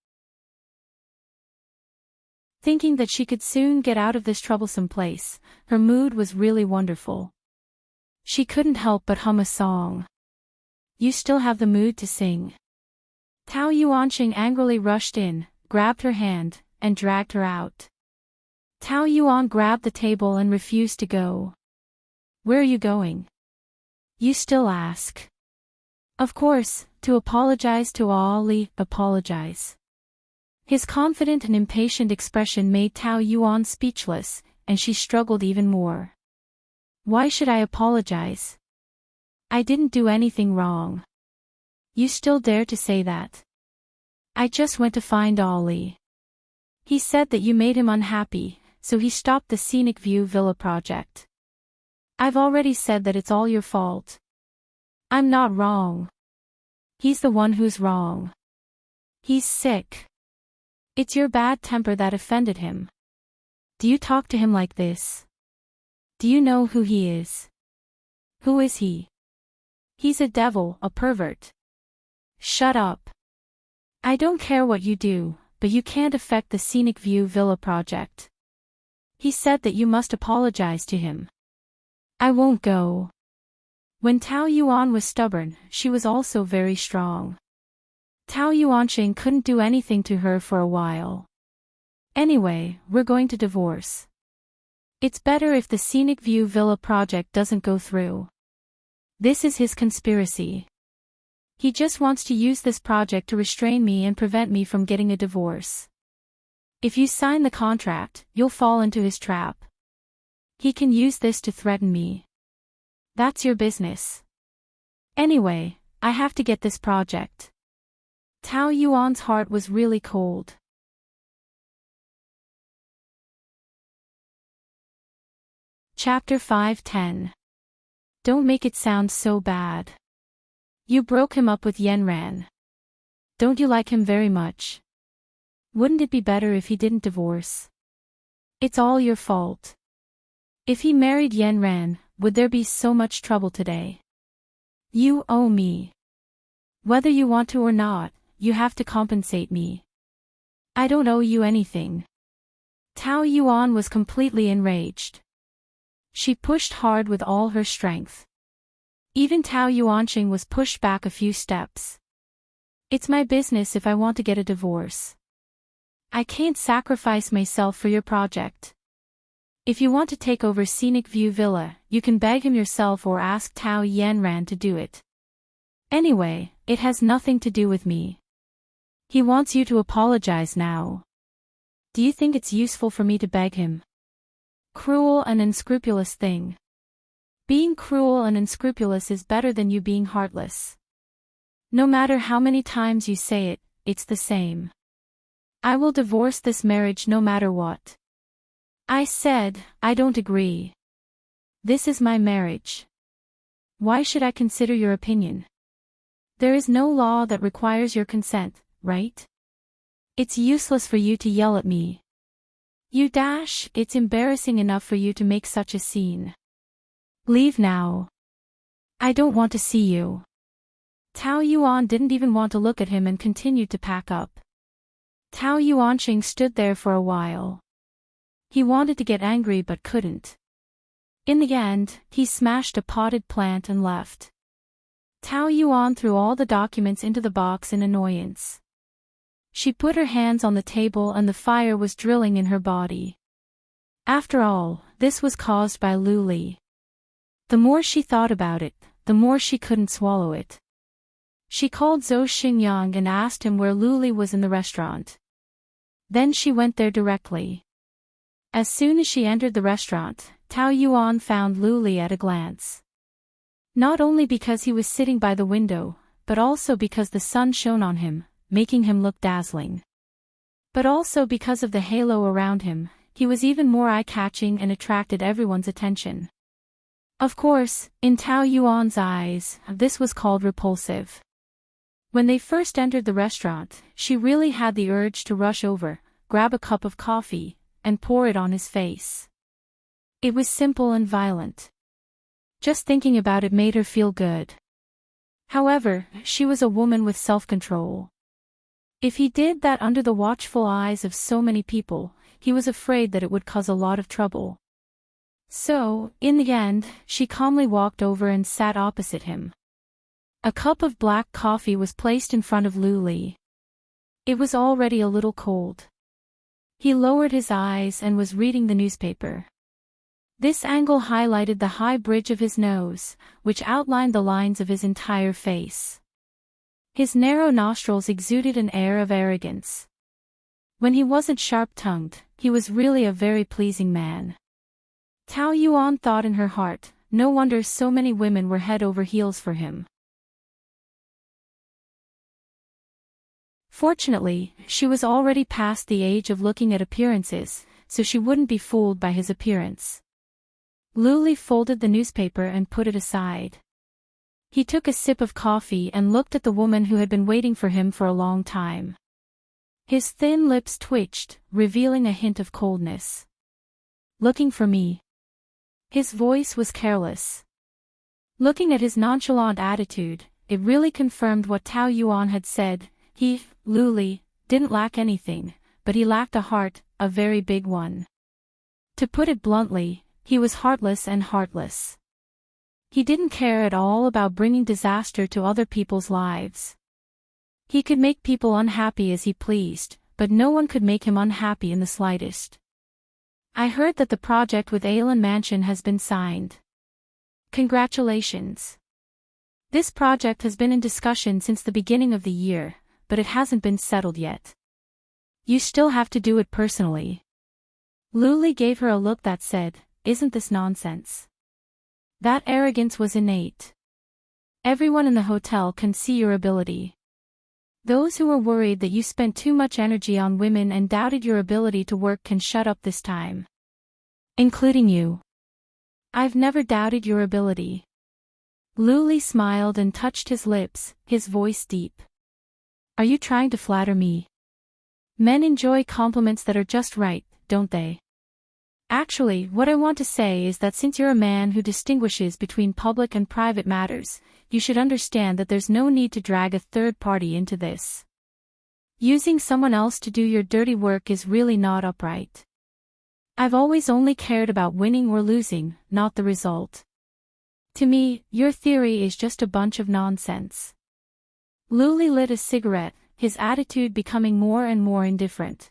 Thinking that she could soon get out of this troublesome place, her mood was really wonderful. She couldn't help but hum a song. You still have the mood to sing. Tao Yuanxing angrily rushed in, grabbed her hand, and dragged her out. Tao Yuan grabbed the table and refused to go. Where are you going? You still ask. Of course, to apologize to Ali, apologize. His confident and impatient expression made Tao Yuan speechless, and she struggled even more. Why should I apologize? I didn't do anything wrong. You still dare to say that? I just went to find Ali. He said that you made him unhappy, so he stopped the Scenic View Villa project. I've already said that it's all your fault. I'm not wrong. He's the one who's wrong. He's sick. It's your bad temper that offended him. Do you talk to him like this? Do you know who he is? Who is he? He's a devil, a pervert. Shut up. I don't care what you do, but you can't affect the Scenic View Villa project. He said that you must apologize to him. I won't go. When Tao Yuan was stubborn, she was also very strong. Tao Yuanxing couldn't do anything to her for a while. Anyway, we're going to divorce. It's better if the Scenic View Villa project doesn't go through. This is his conspiracy. He just wants to use this project to restrain me and prevent me from getting a divorce. If you sign the contract, you'll fall into his trap. He can use this to threaten me. That's your business. Anyway, I have to get this project. Tao Yuan's heart was really cold. Chapter 5:10. Don't make it sound so bad. You broke him up with Yanran. Don't you like him very much? Wouldn't it be better if he didn't divorce? It's all your fault. If he married Yanran, would there be so much trouble today? You owe me. Whether you want to or not, you have to compensate me. I don't owe you anything. Tao Yuan was completely enraged. She pushed hard with all her strength. Even Tao Yuanqing was pushed back a few steps. It's my business if I want to get a divorce. I can't sacrifice myself for your project. If you want to take over Scenic View Villa, you can beg him yourself or ask Tao Yanran to do it. Anyway, it has nothing to do with me. He wants you to apologize now. Do you think it's useful for me to beg him? Cruel and unscrupulous thing. Being cruel and unscrupulous is better than you being heartless. No matter how many times you say it, it's the same. I will divorce this marriage no matter what. I said, I don't agree. This is my marriage. Why should I consider your opinion? There is no law that requires your consent, right? It's useless for you to yell at me. It's embarrassing enough for you to make such a scene. Leave now. I don't want to see you. Tao Yuan didn't even want to look at him and continued to pack up. Tao Yuanqing stood there for a while. He wanted to get angry but couldn't. In the end, he smashed a potted plant and left. Tao Yuan threw all the documents into the box in annoyance. She put her hands on the table and the fire was drilling in her body. After all, this was caused by Lu Li. The more she thought about it, the more she couldn't swallow it. She called Zhou Xingyang and asked him where Lu Li was in the restaurant. Then she went there directly. As soon as she entered the restaurant, Tao Yuan found Lu Li at a glance. Not only because he was sitting by the window, but also because the sun shone on him, making him look dazzling. But also because of the halo around him, he was even more eye-catching and attracted everyone's attention. Of course, in Tao Yuan's eyes, this was called repulsive. When they first entered the restaurant, she really had the urge to rush over, grab a cup of coffee, and pour it on his face. It was simple and violent. Just thinking about it made her feel good. However, she was a woman with self-control. If he did that under the watchful eyes of so many people, he was afraid that it would cause a lot of trouble. So, in the end, she calmly walked over and sat opposite him. A cup of black coffee was placed in front of Lu Li. It was already a little cold. He lowered his eyes and was reading the newspaper. This angle highlighted the high bridge of his nose, which outlined the lines of his entire face. His narrow nostrils exuded an air of arrogance. When he wasn't sharp-tongued, he was really a very pleasing man. Tao Yuan thought in her heart, no wonder so many women were head over heels for him. Fortunately, she was already past the age of looking at appearances, so she wouldn't be fooled by his appearance. Lu Li folded the newspaper and put it aside. He took a sip of coffee and looked at the woman who had been waiting for him for a long time. His thin lips twitched, revealing a hint of coldness. Looking for me? His voice was careless. Looking at his nonchalant attitude, it really confirmed what Tao Yuan had said. He, Lu Li, didn't lack anything, but he lacked a heart, a very big one. To put it bluntly, he was heartless and heartless. He didn't care at all about bringing disaster to other people's lives. He could make people unhappy as he pleased, but no one could make him unhappy in the slightest. I heard that the project with Alan Mansion has been signed. Congratulations. This project has been in discussion since the beginning of the year, but it hasn't been settled yet. You still have to do it personally. Luli gave her a look that said, "Isn't this nonsense?" That arrogance was innate. Everyone in the hotel can see your ability. Those who were worried that you spent too much energy on women and doubted your ability to work can shut up this time. Including you. I've never doubted your ability. Luli smiled and touched his lips, his voice deep. Are you trying to flatter me? Men enjoy compliments that are just right, don't they? Actually, what I want to say is that since you're a man who distinguishes between public and private matters, you should understand that there's no need to drag a third party into this. Using someone else to do your dirty work is really not upright. I've always only cared about winning or losing, not the result. To me, your theory is just a bunch of nonsense. Luli lit a cigarette, his attitude becoming more and more indifferent.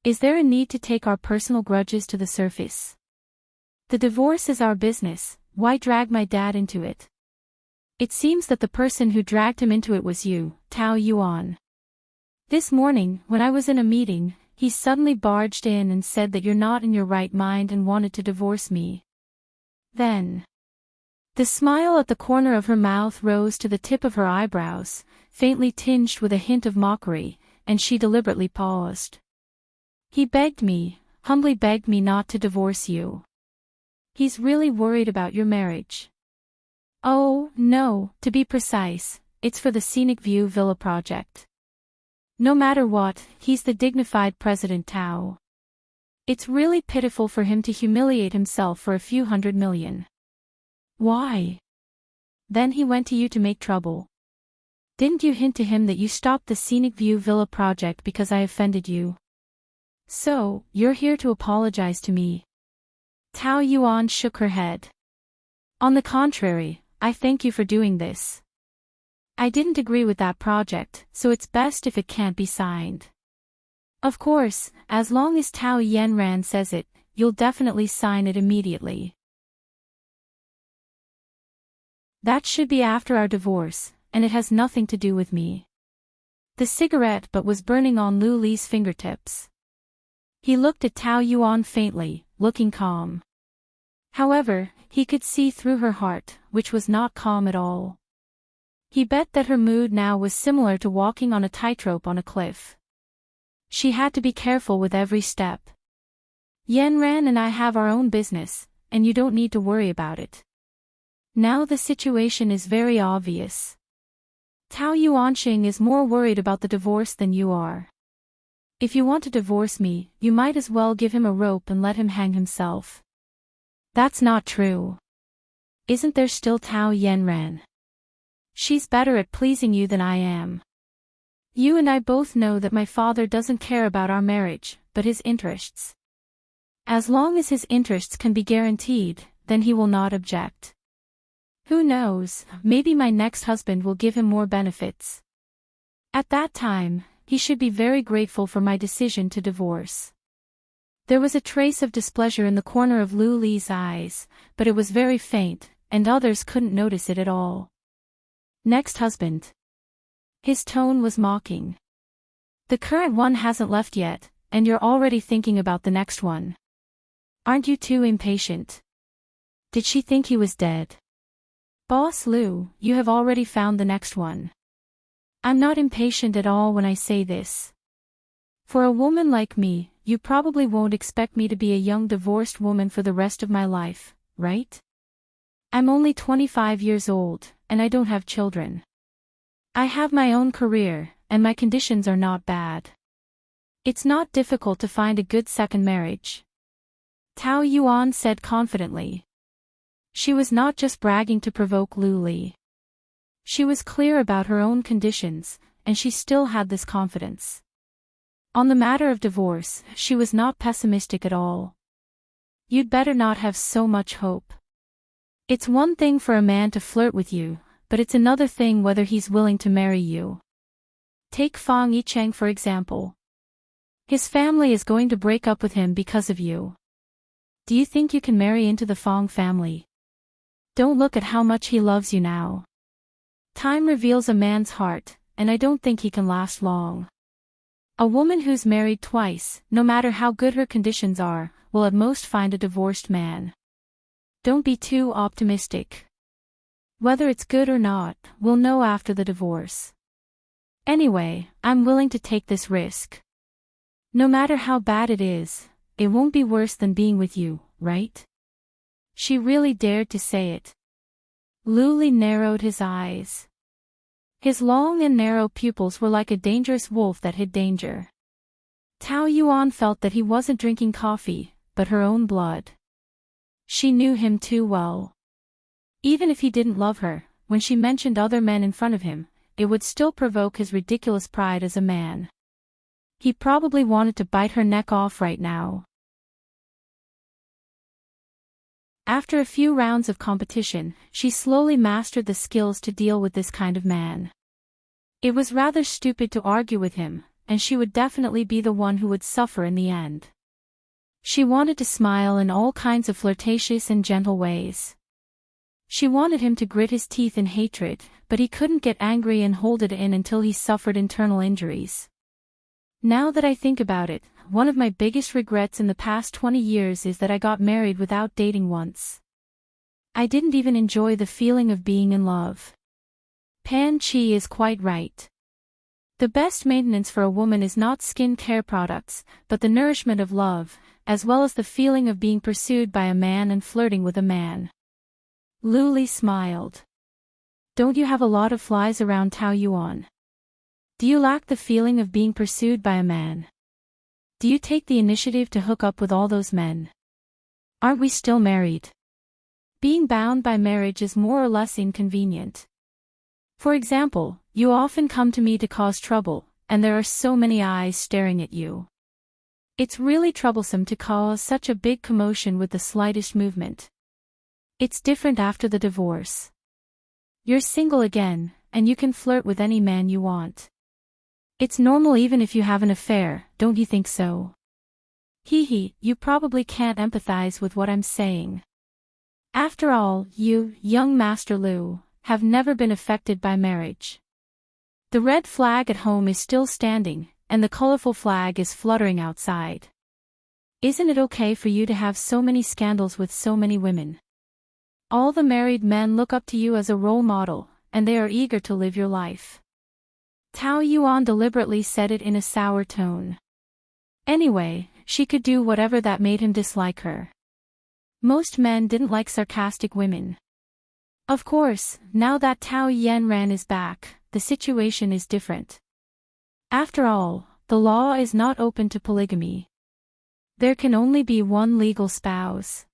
Is there a need to take our personal grudges to the surface? The divorce is our business, why drag my dad into it? It seems that the person who dragged him into it was you, Tao Yuan. This morning, when I was in a meeting, he suddenly barged in and said that you're not in your right mind and wanted to divorce me. Then. The smile at the corner of her mouth rose to the tip of her eyebrows, faintly tinged with a hint of mockery, and she deliberately paused. He begged me, humbly begged me not to divorce you. He's really worried about your marriage. Oh, no, to be precise, it's for the Scenic View Villa project. No matter what, he's the dignified President Tao. It's really pitiful for him to humiliate himself for a few $100 million. Why? Then he went to you to make trouble. Didn't you hint to him that you stopped the Scenic View Villa project because I offended you? So, you're here to apologize to me? Tao Yuan shook her head. On the contrary, I thank you for doing this. I didn't agree with that project, so it's best if it can't be signed. Of course, as long as Tao Yanran says it, you'll definitely sign it immediately. That should be after our divorce, and it has nothing to do with me. The cigarette butt was burning on Luli's fingertips. He looked at Tao Yuan faintly, looking calm. However, he could see through her heart, which was not calm at all. He bet that her mood now was similar to walking on a tightrope on a cliff. She had to be careful with every step. Yanran and I have our own business, and you don't need to worry about it. Now the situation is very obvious. Tao Yuanxing is more worried about the divorce than you are. If you want to divorce me, you might as well give him a rope and let him hang himself. That's not true. Isn't there still Tao Yanran? She's better at pleasing you than I am. You and I both know that my father doesn't care about our marriage, but his interests. As long as his interests can be guaranteed, then he will not object. Who knows, maybe my next husband will give him more benefits. At that time, he should be very grateful for my decision to divorce. There was a trace of displeasure in the corner of Lu Li's eyes, but it was very faint, and others couldn't notice it at all. Next husband. His tone was mocking. The current one hasn't left yet, and you're already thinking about the next one. Aren't you too impatient? Did she think he was dead? Boss Lu, you have already found the next one. I'm not impatient at all when I say this. For a woman like me, you probably won't expect me to be a young divorced woman for the rest of my life, right? I'm only 25 years old, and I don't have children. I have my own career, and my conditions are not bad. It's not difficult to find a good second marriage. Tao Yuan said confidently. She was not just bragging to provoke Lu Li. She was clear about her own conditions, and she still had this confidence. On the matter of divorce, she was not pessimistic at all. You'd better not have so much hope. It's one thing for a man to flirt with you, but it's another thing whether he's willing to marry you. Take Fang Yicheng for example. His family is going to break up with him because of you. Do you think you can marry into the Fang family? Don't look at how much he loves you now. Time reveals a man's heart, and I don't think he can last long. A woman who's married twice, no matter how good her conditions are, will at most find a divorced man. Don't be too optimistic. Whether it's good or not, we'll know after the divorce. Anyway, I'm willing to take this risk. No matter how bad it is, it won't be worse than being with you, right? She really dared to say it. Luli narrowed his eyes. His long and narrow pupils were like a dangerous wolf that hid danger. Tao Yuan felt that he wasn't drinking coffee, but her own blood. She knew him too well. Even if he didn't love her, when she mentioned other men in front of him, it would still provoke his ridiculous pride as a man. He probably wanted to bite her neck off right now. After a few rounds of competition, she slowly mastered the skills to deal with this kind of man. It was rather stupid to argue with him, and she would definitely be the one who would suffer in the end. She wanted to smile in all kinds of flirtatious and gentle ways. She wanted him to grit his teeth in hatred, but he couldn't get angry and hold it in until he suffered internal injuries. Now that I think about it, one of my biggest regrets in the past 20 years is that I got married without dating once. I didn't even enjoy the feeling of being in love. Pan Chi is quite right. The best maintenance for a woman is not skin care products, but the nourishment of love, as well as the feeling of being pursued by a man and flirting with a man. Luli smiled. Don't you have a lot of flies around Tao Yuan? Do you lack the feeling of being pursued by a man? Do you take the initiative to hook up with all those men? Aren't we still married? Being bound by marriage is more or less inconvenient. For example, you often come to me to cause trouble, and there are so many eyes staring at you. It's really troublesome to cause such a big commotion with the slightest movement. It's different after the divorce. You're single again, and you can flirt with any man you want. It's normal even if you have an affair, don't you think so? Hee, you probably can't empathize with what I'm saying. After all, you, young Master Lu, have never been affected by marriage. The red flag at home is still standing, and the colorful flag is fluttering outside. Isn't it okay for you to have so many scandals with so many women? All the married men look up to you as a role model, and they are eager to live your life. Tao Yuan deliberately said it in a sour tone. Anyway, she could do whatever that made him dislike her. Most men didn't like sarcastic women. Of course, now that Tao Yanran is back, the situation is different. After all, the law is not open to polygamy. There can only be one legal spouse.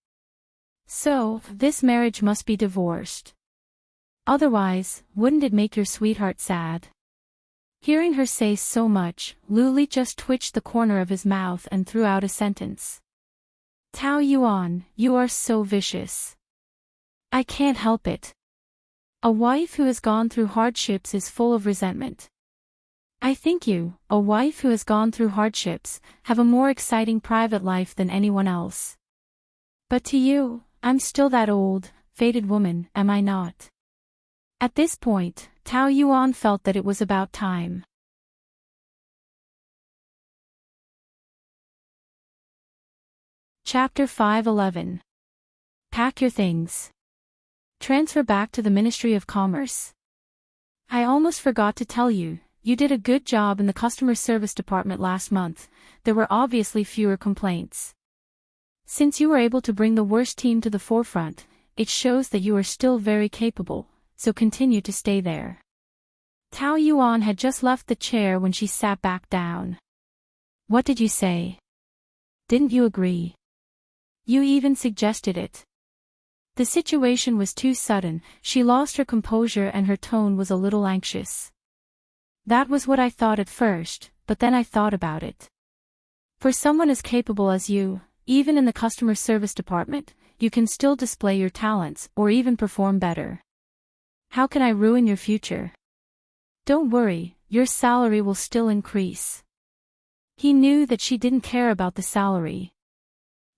So, this marriage must be divorced. Otherwise, wouldn't it make your sweetheart sad? Hearing her say so much, Luli just twitched the corner of his mouth and threw out a sentence. Tao Yuan, you are so vicious. I can't help it. A wife who has gone through hardships is full of resentment. I think you, a wife who has gone through hardships, have a more exciting private life than anyone else. But to you, I'm still that old, faded woman, am I not? At this point, Tao Yuan felt that it was about time. Chapter 5:11. Pack your things. Transfer back to the Ministry of Commerce. I almost forgot to tell you, you did a good job in the customer service department last month. There were obviously fewer complaints. Since you were able to bring the worst team to the forefront, it shows that you are still very capable, so continue to stay there. Tao Yuan had just left the chair when she sat back down. What did you say? Didn't you agree? You even suggested it. The situation was too sudden, she lost her composure and her tone was a little anxious. That was what I thought at first, but then I thought about it. For someone as capable as you, even in the customer service department, you can still display your talents or even perform better. How can I ruin your future? Don't worry, your salary will still increase. He knew that she didn't care about the salary.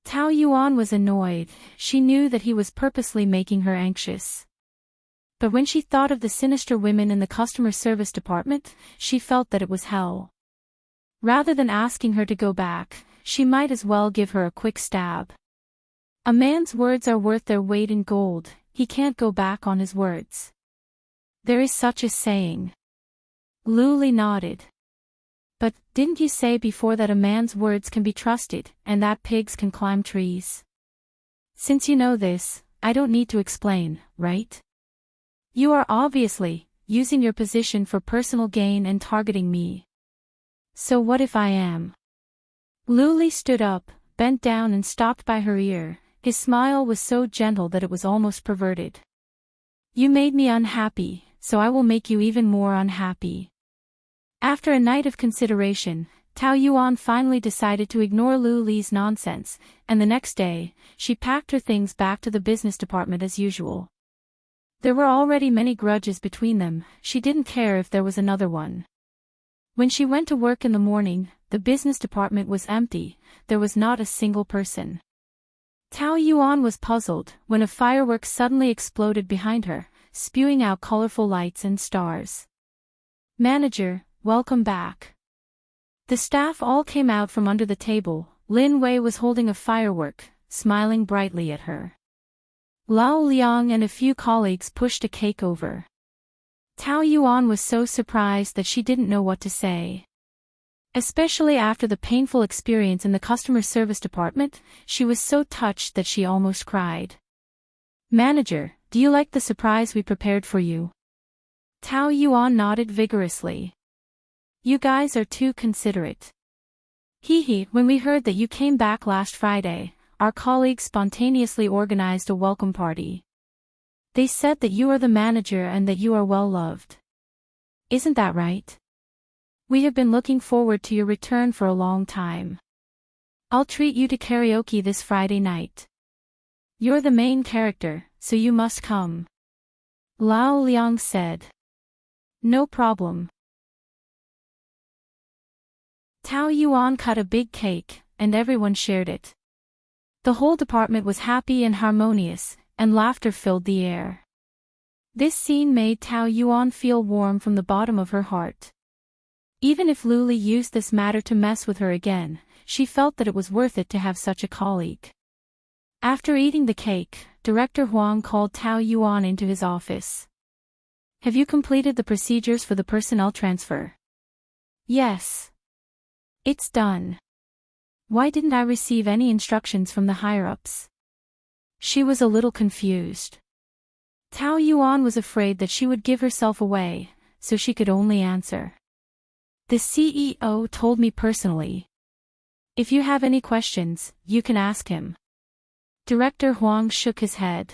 Tao Yuan was annoyed, she knew that he was purposely making her anxious. But when she thought of the sinister women in the customer service department, she felt that it was hell. Rather than asking her to go back, she might as well give her a quick stab. A man's words are worth their weight in gold, he can't go back on his words. There is such a saying. Luli nodded. But, didn't you say before that a man's words can be trusted, and that pigs can climb trees? Since you know this, I don't need to explain, right? You are obviously using your position for personal gain and targeting me. So what if I am? Luli stood up, bent down and stopped by her ear. His smile was so gentle that it was almost perverted. You made me unhappy, so I will make you even more unhappy. After a night of consideration, Tao Yuan finally decided to ignore Luli's nonsense, and the next day, she packed her things back to the business department as usual. There were already many grudges between them, she didn't care if there was another one. When she went to work in the morning, the business department was empty, there was not a single person. Tao Yuan was puzzled when a firework suddenly exploded behind her, spewing out colorful lights and stars. Manager, welcome back. The staff all came out from under the table. Lin Wei was holding a firework, smiling brightly at her. Lao Liang and a few colleagues pushed a cake over. Tao Yuan was so surprised that she didn't know what to say. Especially after the painful experience in the customer service department, she was so touched that she almost cried. Manager, do you like the surprise we prepared for you? Tao Yuan nodded vigorously. You guys are too considerate. Hee, when we heard that you came back last Friday, our colleagues spontaneously organized a welcome party. They said that you are the manager and that you are well loved. Isn't that right? We have been looking forward to your return for a long time. I'll treat you to karaoke this Friday night. You're the main character, so you must come. Lao Liang said. No problem. Tao Yuan cut a big cake, and everyone shared it. The whole department was happy and harmonious, and laughter filled the air. This scene made Tao Yuan feel warm from the bottom of her heart. Even if Luli used this matter to mess with her again, she felt that it was worth it to have such a colleague. After eating the cake, Director Huang called Tao Yuan into his office. Have you completed the procedures for the personnel transfer? Yes. It's done. Why didn't I receive any instructions from the higher-ups? She was a little confused. Tao Yuan was afraid that she would give herself away, so she could only answer. The CEO told me personally. If you have any questions, you can ask him. Director Huang shook his head.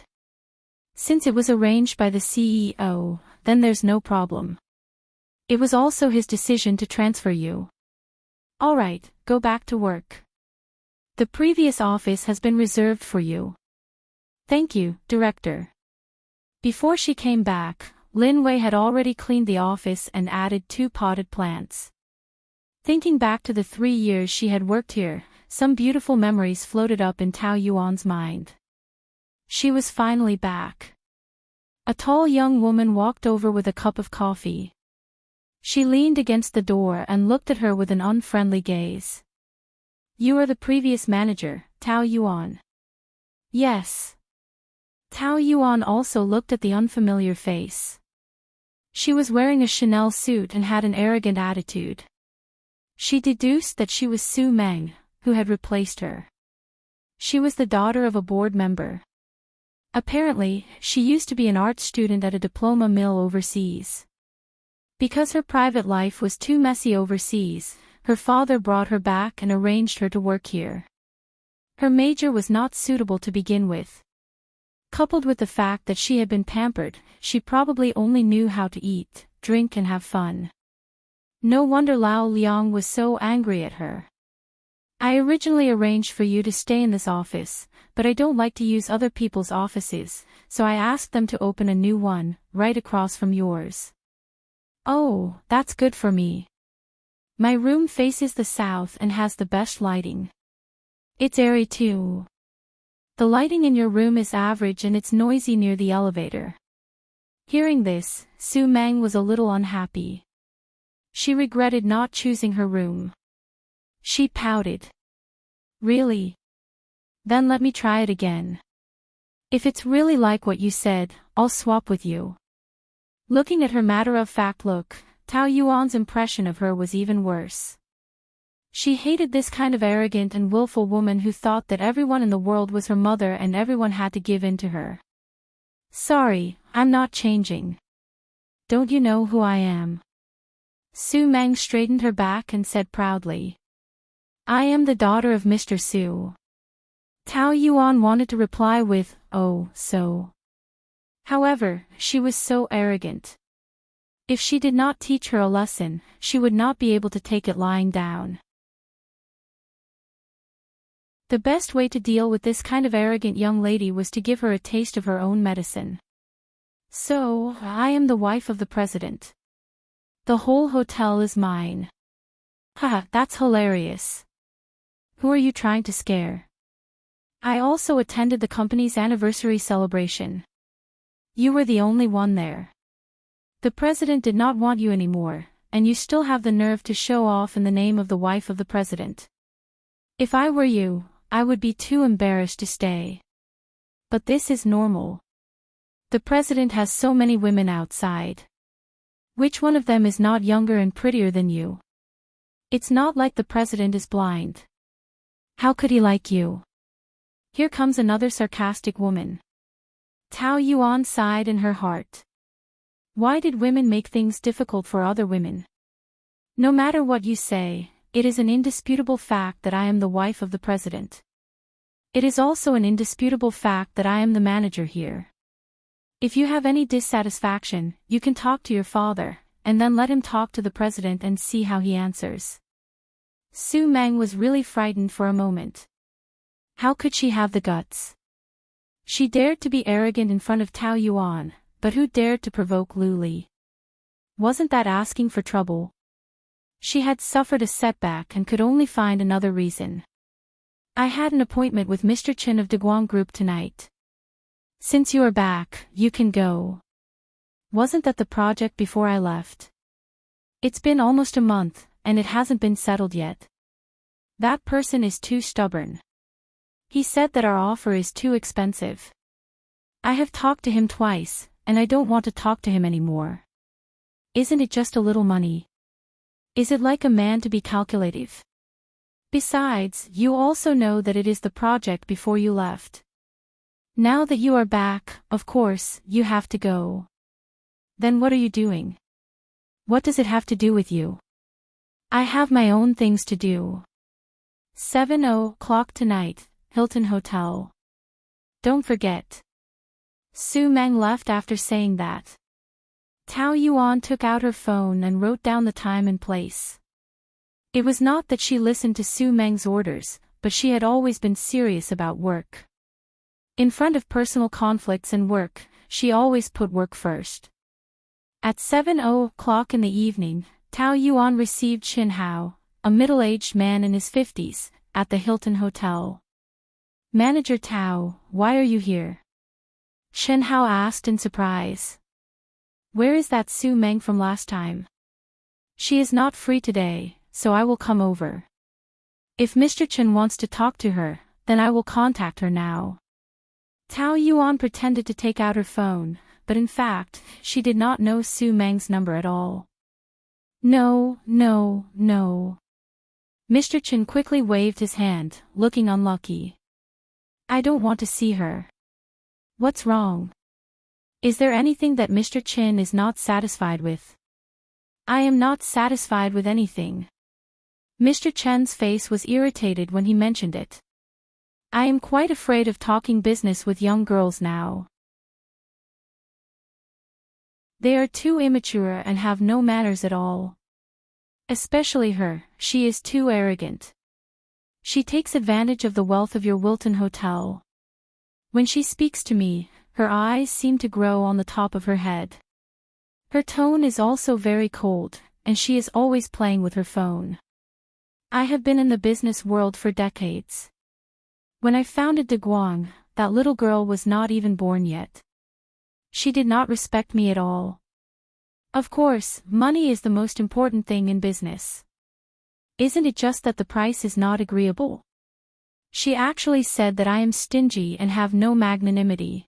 Since it was arranged by the CEO, then there's no problem. It was also his decision to transfer you. All right, go back to work. The previous office has been reserved for you. Thank you, Director. Before she came back, Lin Wei had already cleaned the office and added 2 potted plants. Thinking back to the 3 years she had worked here, some beautiful memories floated up in Tao Yuan's mind. She was finally back. A tall young woman walked over with a cup of coffee. She leaned against the door and looked at her with an unfriendly gaze. You are the previous manager, Tao Yuan. Yes. Tao Yuan also looked at the unfamiliar face. She was wearing a Chanel suit and had an arrogant attitude. She deduced that she was Su Meng, who had replaced her. She was the daughter of a board member. Apparently, she used to be an art student at a diploma mill overseas. Because her private life was too messy overseas, her father brought her back and arranged her to work here. Her major was not suitable to begin with. Coupled with the fact that she had been pampered, she probably only knew how to eat, drink and have fun. No wonder Lao Liang was so angry at her. I originally arranged for you to stay in this office, but I don't like to use other people's offices, so I asked them to open a new one, right across from yours. Oh, that's good for me. My room faces the south and has the best lighting. It's airy too. The lighting in your room is average and it's noisy near the elevator. Hearing this, Su Meng was a little unhappy. She regretted not choosing her room. She pouted. Really? Then let me try it again. If it's really like what you said, I'll swap with you. Looking at her matter-of-fact look, Tao Yuan's impression of her was even worse. She hated this kind of arrogant and willful woman who thought that everyone in the world was her mother and everyone had to give in to her. Sorry, I'm not changing. Don't you know who I am? Su Meng straightened her back and said proudly. I am the daughter of Mr. Su. Tao Yuan wanted to reply with, oh, so. However, she was so arrogant. If she did not teach her a lesson, she would not be able to take it lying down. The best way to deal with this kind of arrogant young lady was to give her a taste of her own medicine. So, I am the wife of the president. The whole hotel is mine. Haha, that's hilarious. Who are you trying to scare? I also attended the company's anniversary celebration. You were the only one there. The president did not want you anymore, and you still have the nerve to show off in the name of the wife of the president. If I were you, I would be too embarrassed to stay. But this is normal. The president has so many women outside. Which one of them is not younger and prettier than you? It's not like the president is blind. How could he like you? Here comes another sarcastic woman. Tao Yuan sighed in her heart. Why did women make things difficult for other women? No matter what you say, it is an indisputable fact that I am the wife of the president. It is also an indisputable fact that I am the manager here. If you have any dissatisfaction, you can talk to your father, and then let him talk to the president and see how he answers. Su Meng was really frightened for a moment. How could she have the guts? She dared to be arrogant in front of Tao Yuan, but who dared to provoke Lu Li? Wasn't that asking for trouble? She had suffered a setback and could only find another reason. I had an appointment with Mr. Chen of Daguang Group tonight. Since you are back, you can go. Wasn't that the project before I left? It's been almost a month, and it hasn't been settled yet. That person is too stubborn. He said that our offer is too expensive. I have talked to him twice, and I don't want to talk to him anymore. Isn't it just a little money? Is it like a man to be calculative? Besides, you also know that it is the project before you left. Now that you are back, of course, you have to go. Then what are you doing? What does it have to do with you? I have my own things to do. 7:00 tonight, Hilton Hotel. Don't forget. Su Meng left after saying that. Tao Yuan took out her phone and wrote down the time and place. It was not that she listened to Su Meng's orders, but she had always been serious about work. In front of personal conflicts and work, she always put work first. At 7:00 in the evening, Tao Yuan received Shin Hao, a middle-aged man in his 50s, at the Hilton Hotel. Manager Tao, why are you here? Shin Hao asked in surprise. Where is that Su Meng from last time? She is not free today, so I will come over. If Mr. Chen wants to talk to her, then I will contact her now. Tao Yuan pretended to take out her phone, but in fact, she did not know Su Meng's number at all. No. Mr. Chen quickly waved his hand, looking unlucky. I don't want to see her. What's wrong? Is there anything that Mr. Chen is not satisfied with? I am not satisfied with anything. Mr. Chen's face was irritated when he mentioned it. I am quite afraid of talking business with young girls now. They are too immature and have no manners at all. Especially her, she is too arrogant. She takes advantage of the wealth of your Wilton Hotel. When she speaks to me, her eyes seem to grow on the top of her head. Her tone is also very cold, and she is always playing with her phone. I have been in the business world for decades. When I founded Daguang, that little girl was not even born yet. She did not respect me at all. Of course, money is the most important thing in business. Isn't it just that the price is not agreeable? She actually said that I am stingy and have no magnanimity.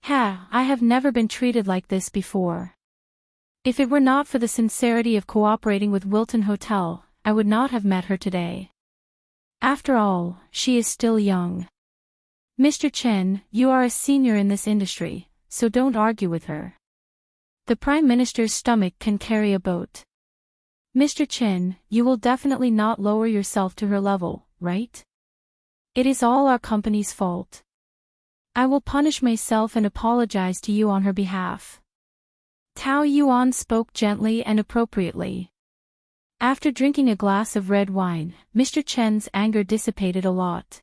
I have never been treated like this before. If it were not for the sincerity of cooperating with Wilton Hotel, I would not have met her today. After all, she is still young. Mr. Chen, you are a senior in this industry, so don't argue with her. The Prime Minister's stomach can carry a boat. Mr. Chen, you will definitely not lower yourself to her level, right? It is all our company's fault. I will punish myself and apologize to you on her behalf. Tao Yuan spoke gently and appropriately. After drinking a glass of red wine, Mr. Chen's anger dissipated a lot.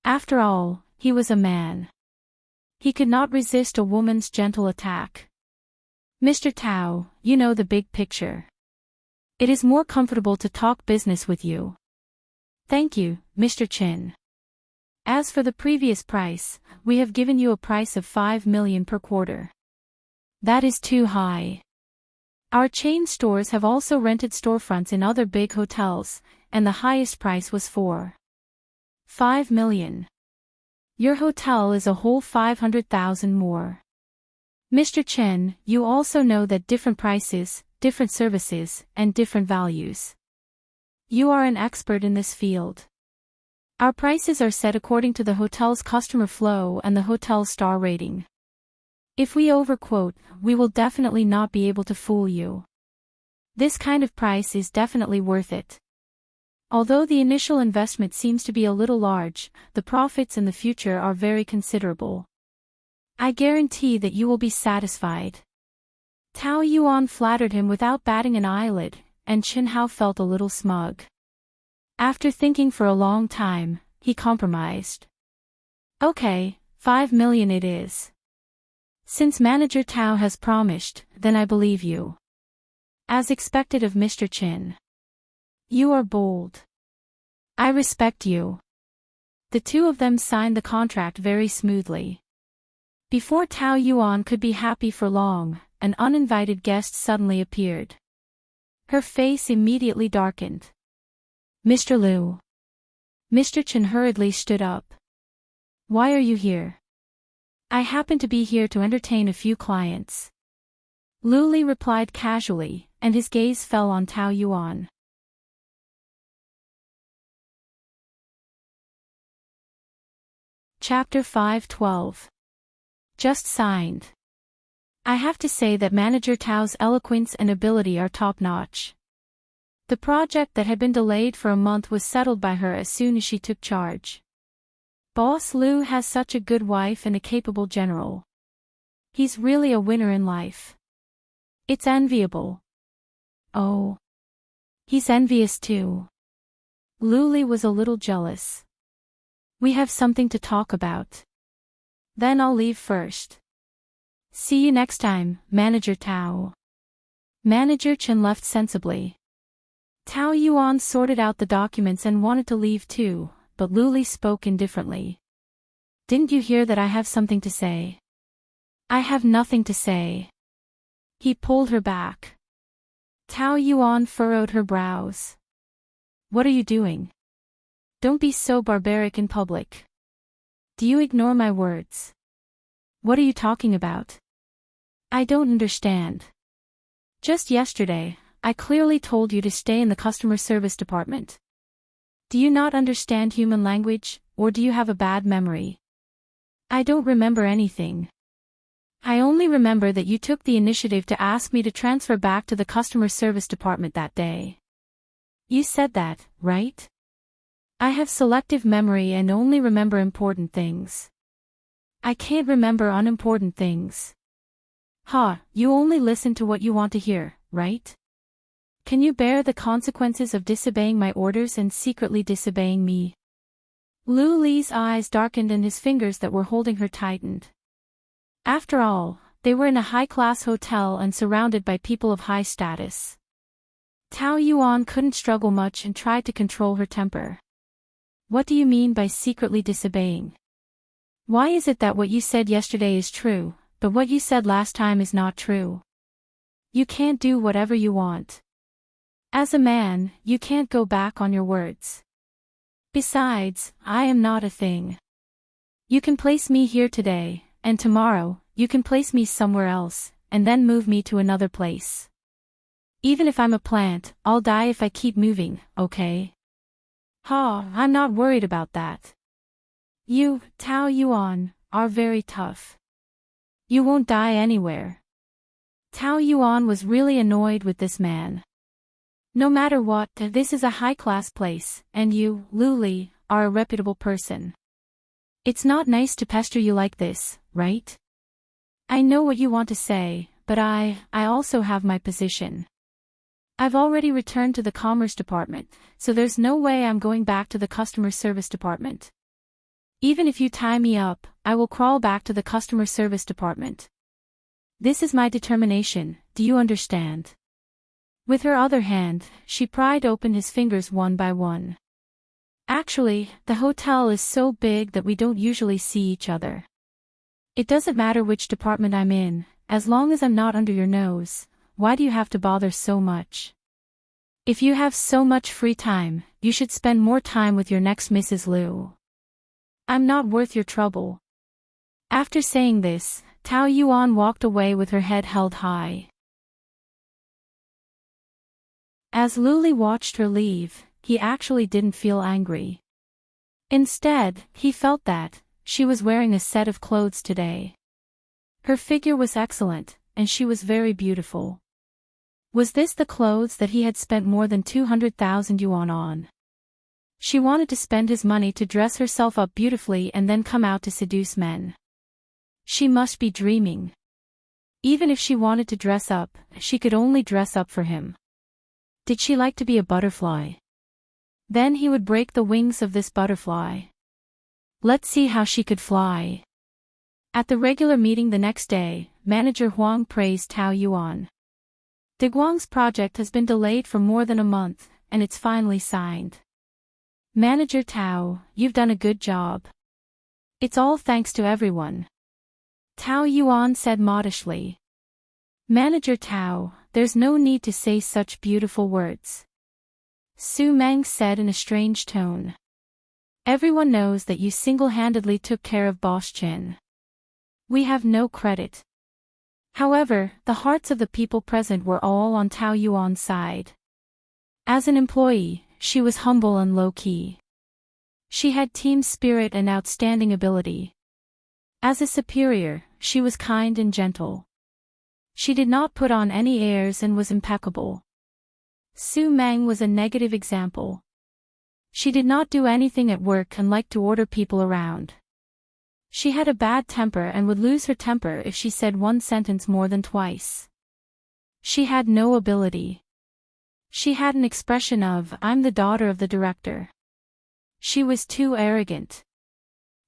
After all, he was a man. He could not resist a woman's gentle attack. Mr. Tao, you know the big picture. It is more comfortable to talk business with you. Thank you, Mr. Chen. As for the previous price, we have given you a price of 5 million per quarter. That is too high. Our chain stores have also rented storefronts in other big hotels, and the highest price was 5 million. Your hotel is a whole 500,000 more. Mr. Chen, you also know that different prices, different services, and different values. You are an expert in this field. Our prices are set according to the hotel's customer flow and the hotel's star rating. If we overquote, we will definitely not be able to fool you. This kind of price is definitely worth it. Although the initial investment seems to be a little large, the profits in the future are very considerable. I guarantee that you will be satisfied. Tao Yuan flattered him without batting an eyelid, and Chen Hao felt a little smug. After thinking for a long time, he compromised. Okay, 5 million it is. Since Manager Tao has promised, then I believe you. As expected of Mr. Chen. You are bold. I respect you. The two of them signed the contract very smoothly. Before Tao Yuan could be happy for long, an uninvited guest suddenly appeared. Her face immediately darkened. Mr. Liu. Mr. Chen hurriedly stood up. Why are you here? I happen to be here to entertain a few clients. Liu Li replied casually, and his gaze fell on Tao Yuan. Chapter 5:12. Just signed. I have to say that Manager Tao's eloquence and ability are top-notch. The project that had been delayed for a month was settled by her as soon as she took charge. Boss Liu has such a good wife and a capable general. He's really a winner in life. It's enviable. Oh. He's envious too. Liu Li was a little jealous. We have something to talk about. Then I'll leave first. See you next time, Manager Tao. Manager Chen left sensibly. Tao Yuan sorted out the documents and wanted to leave too, but Liu Li spoke indifferently. Didn't you hear that I have something to say? I have nothing to say. He pulled her back. Tao Yuan furrowed her brows. What are you doing? Don't be so barbaric in public. Do you ignore my words? What are you talking about? I don't understand. Just yesterday, I clearly told you to stay in the customer service department. Do you not understand human language, or do you have a bad memory? I don't remember anything. I only remember that you took the initiative to ask me to transfer back to the customer service department that day. You said that, right? I have selective memory and only remember important things. I can't remember unimportant things. You only listen to what you want to hear, right? Can you bear the consequences of disobeying my orders and secretly disobeying me? Liu Li's eyes darkened and his fingers that were holding her tightened. After all, they were in a high-class hotel and surrounded by people of high status. Tao Yuan couldn't struggle much and tried to control her temper. What do you mean by secretly disobeying? Why is it that what you said yesterday is true, but what you said last time is not true. You can't do whatever you want. As a man, you can't go back on your words. Besides, I am not a thing. You can place me here today, and tomorrow, you can place me somewhere else, and then move me to another place. Even if I'm a plant, I'll die if I keep moving, okay? I'm not worried about that. You, Tao Yuan, are very tough. You won't die anywhere. Tao Yuan was really annoyed with this man. No matter what, this is a high-class place, and you, Luli, are a reputable person. It's not nice to pester you like this, right? I know what you want to say, but I also have my position. I've already returned to the Commerce Department, so there's no way I'm going back to the Customer Service Department. Even if you tie me up, I will crawl back to the Customer Service Department. This is my determination, do you understand? With her other hand, she pried open his fingers one by one. Actually, the hotel is so big that we don't usually see each other. It doesn't matter which department I'm in, as long as I'm not under your nose. Why do you have to bother so much? If you have so much free time, you should spend more time with your next Mrs. Liu. I'm not worth your trouble. After saying this, Tao Yuan walked away with her head held high. As Luli watched her leave, he actually didn't feel angry. Instead, he felt that she was wearing a set of clothes today. Her figure was excellent, and she was very beautiful. Was this the clothes that he had spent more than 200,000 yuan on? She wanted to spend his money to dress herself up beautifully and then come out to seduce men. She must be dreaming. Even if she wanted to dress up, she could only dress up for him. Did she like to be a butterfly? Then he would break the wings of this butterfly. Let's see how she could fly. At the regular meeting the next day, Manager Huang praised Tao Yuan. De Guang's project has been delayed for more than a month, and it's finally signed. Manager Tao, you've done a good job. It's all thanks to everyone. Tao Yuan said modestly. Manager Tao, there's no need to say such beautiful words. Su Meng said in a strange tone. Everyone knows that you single-handedly took care of Boss Chen. We have no credit. However, the hearts of the people present were all on Tao Yuan's side. As an employee, she was humble and low-key. She had team spirit and outstanding ability. As a superior, she was kind and gentle. She did not put on any airs and was impeccable. Su Meng was a negative example. She did not do anything at work and liked to order people around. She had a bad temper and would lose her temper if she said one sentence more than twice. She had no ability. She had an expression of, I'm the daughter of the director. She was too arrogant.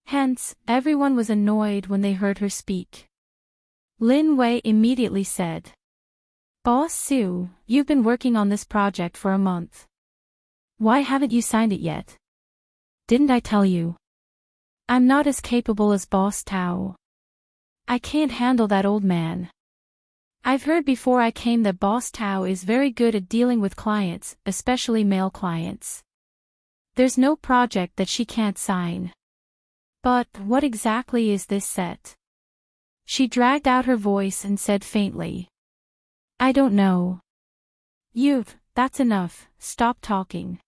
Hence, everyone was annoyed when they heard her speak. Lin Wei immediately said, Boss Su, you've been working on this project for a month. Why haven't you signed it yet? Didn't I tell you? I'm not as capable as Boss Tao. I can't handle that old man. I've heard before I came that Boss Tao is very good at dealing with clients, especially male clients. There's no project that she can't sign. But what exactly is this set? She dragged out her voice and said faintly. I don't know. That's enough, stop talking.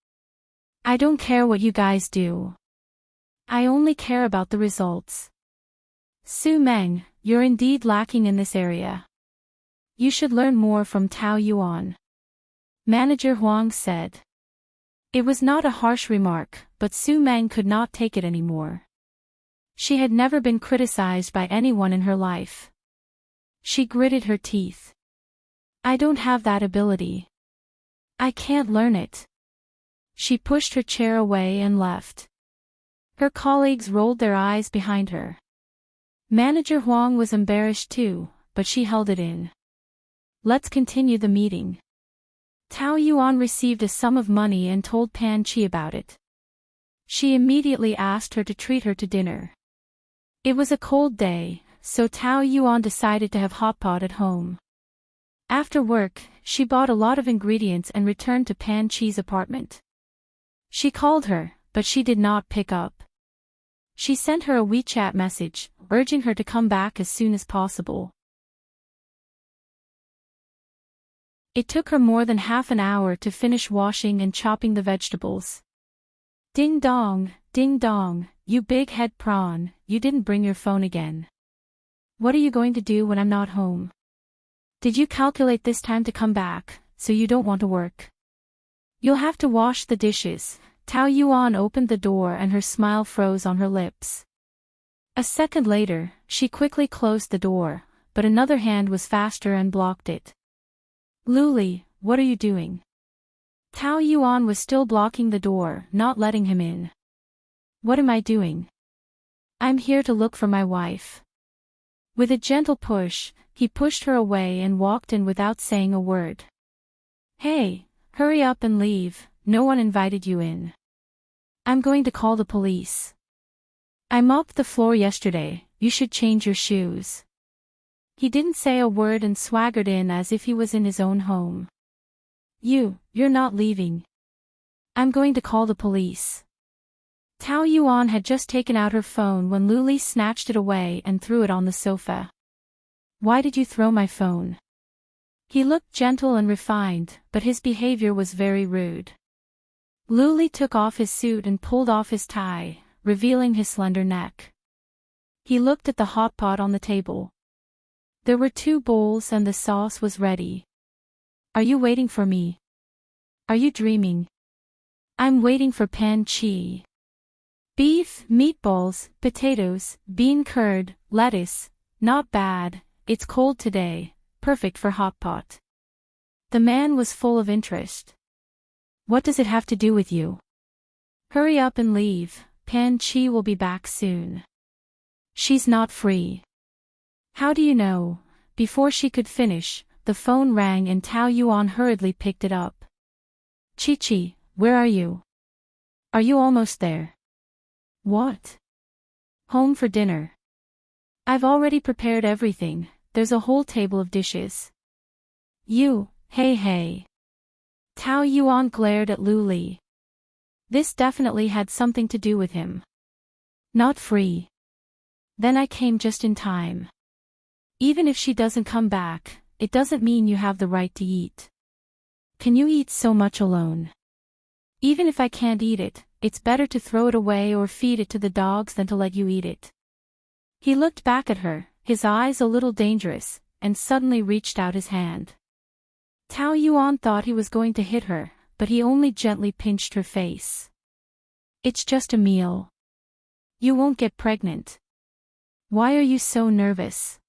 I don't care what you guys do. I only care about the results. Su Meng, you're indeed lacking in this area. You should learn more from Tao Yuan. Manager Huang said. It was not a harsh remark, but Su Meng could not take it anymore. She had never been criticized by anyone in her life. She gritted her teeth. I don't have that ability. I can't learn it. She pushed her chair away and left. Her colleagues rolled their eyes behind her. Manager Huang was embarrassed too, but she held it in. Let's continue the meeting. Tao Yuan received a sum of money and told Pan Chi about it. She immediately asked her to treat her to dinner. It was a cold day, so Tao Yuan decided to have hot pot at home. After work, she bought a lot of ingredients and returned to Pan Chi's apartment. She called her, but she did not pick up. She sent her a WeChat message, urging her to come back as soon as possible. It took her more than half an hour to finish washing and chopping the vegetables. Ding dong, you big head prawn, you didn't bring your phone again. What are you going to do when I'm not home? Did you calculate this time to come back, so you don't want to work? You'll have to wash the dishes. Tao Yuan opened the door and her smile froze on her lips. A second later, she quickly closed the door, but another hand was faster and blocked it. Luli, what are you doing? Tao Yuan was still blocking the door, not letting him in. What am I doing? I'm here to look for my wife. With a gentle push, he pushed her away and walked in without saying a word. Hey, hurry up and leave, no one invited you in. I'm going to call the police. I mopped the floor yesterday, you should change your shoes. He didn't say a word and swaggered in as if he was in his own home. You're not leaving. I'm going to call the police. Tao Yuan had just taken out her phone when Luli snatched it away and threw it on the sofa. Why did you throw my phone? He looked gentle and refined, but his behavior was very rude. Luli took off his suit and pulled off his tie, revealing his slender neck. He looked at the hot pot on the table. There were 2 bowls and the sauce was ready. Are you waiting for me? Are you dreaming? I'm waiting for Pan Chi. Beef, meatballs, potatoes, bean curd, lettuce. Not bad, it's cold today, perfect for hot pot. The man was full of interest. What does it have to do with you? Hurry up and leave, Pan Chi will be back soon. She's not free. How do you know? Before she could finish, the phone rang and Tao Yuan hurriedly picked it up. Chi, where are you? Are you almost there? What? Home for dinner. I've already prepared everything, there's a whole table of dishes. Hey. Tao Yuan glared at Luli. This definitely had something to do with him. Not free. Then I came just in time. Even if she doesn't come back, it doesn't mean you have the right to eat. Can you eat so much alone? Even if I can't eat it, it's better to throw it away or feed it to the dogs than to let you eat it. He looked back at her, his eyes a little dangerous, and suddenly reached out his hand. Tao Yuan thought he was going to hit her, but he only gently pinched her face. It's just a meal. You won't get pregnant. Why are you so nervous?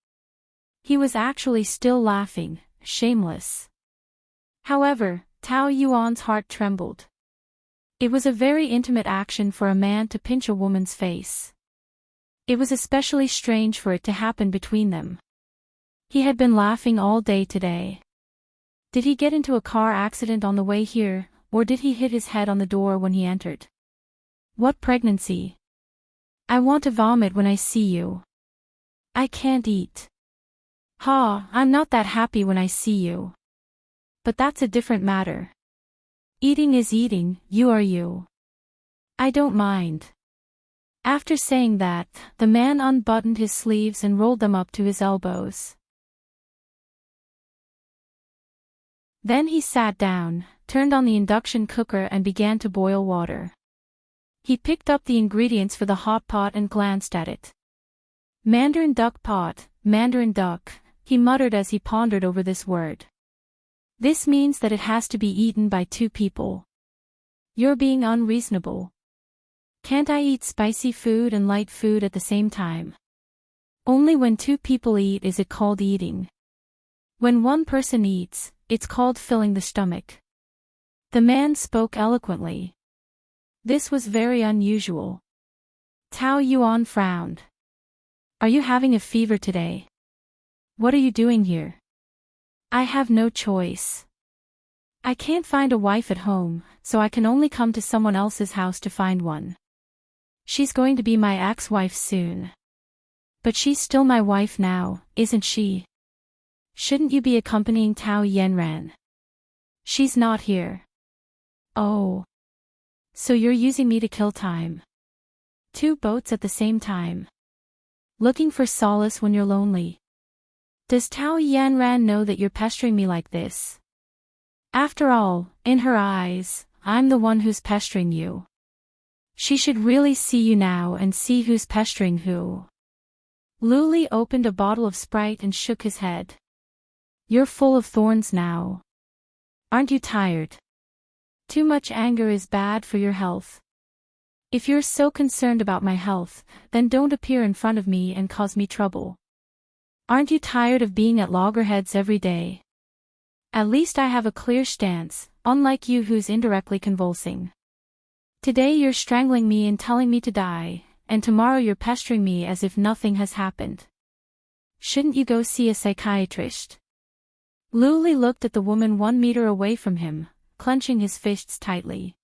He was actually still laughing, shameless. However, Tao Yuan's heart trembled. It was a very intimate action for a man to pinch a woman's face. It was especially strange for it to happen between them. He had been laughing all day today. Did he get into a car accident on the way here, or did he hit his head on the door when he entered? What pregnancy? I want to vomit when I see you. I can't eat. I'm not that happy when I see you. But that's a different matter. Eating is eating, you are you. I don't mind. After saying that, the man unbuttoned his sleeves and rolled them up to his elbows. Then he sat down, turned on the induction cooker and began to boil water. He picked up the ingredients for the hot pot and glanced at it. Mandarin duck pot, Mandarin duck, he muttered as he pondered over this word. This means that it has to be eaten by 2 people. You're being unreasonable. Can't I eat spicy food and light food at the same time? Only when 2 people eat is it called eating. When one person eats, it's called filling the stomach. The man spoke eloquently. This was very unusual. Tao Yuan frowned. Are you having a fever today? What are you doing here? I have no choice. I can't find a wife at home, so I can only come to someone else's house to find one. She's going to be my ex-wife soon. But she's still my wife now, isn't she? Shouldn't you be accompanying Tao Yanran? She's not here. Oh. So you're using me to kill time. 2 boats at the same time. Looking for solace when you're lonely. Does Tao Yanran know that you're pestering me like this? After all, in her eyes, I'm the one who's pestering you. She should really see you now and see who's pestering who. Luli opened a bottle of Sprite and shook his head. You're full of thorns now. Aren't you tired? Too much anger is bad for your health. If you're so concerned about my health, then don't appear in front of me and cause me trouble. Aren't you tired of being at loggerheads every day? At least I have a clear stance, unlike you who's indirectly convulsing. Today you're strangling me and telling me to die, and tomorrow you're pestering me as if nothing has happened. Shouldn't you go see a psychiatrist? Luli looked at the woman 1 meter away from him, clenching his fists tightly.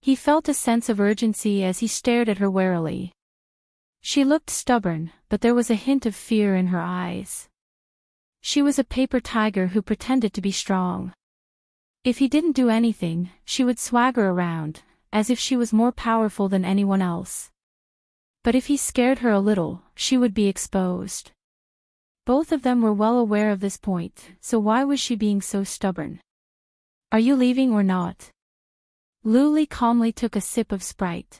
He felt a sense of urgency as he stared at her warily. She looked stubborn, but there was a hint of fear in her eyes. She was a paper tiger who pretended to be strong. If he didn't do anything, she would swagger around, as if she was more powerful than anyone else. But if he scared her a little, she would be exposed. Both of them were well aware of this point, so why was she being so stubborn? Are you leaving or not? Luli calmly took a sip of Sprite.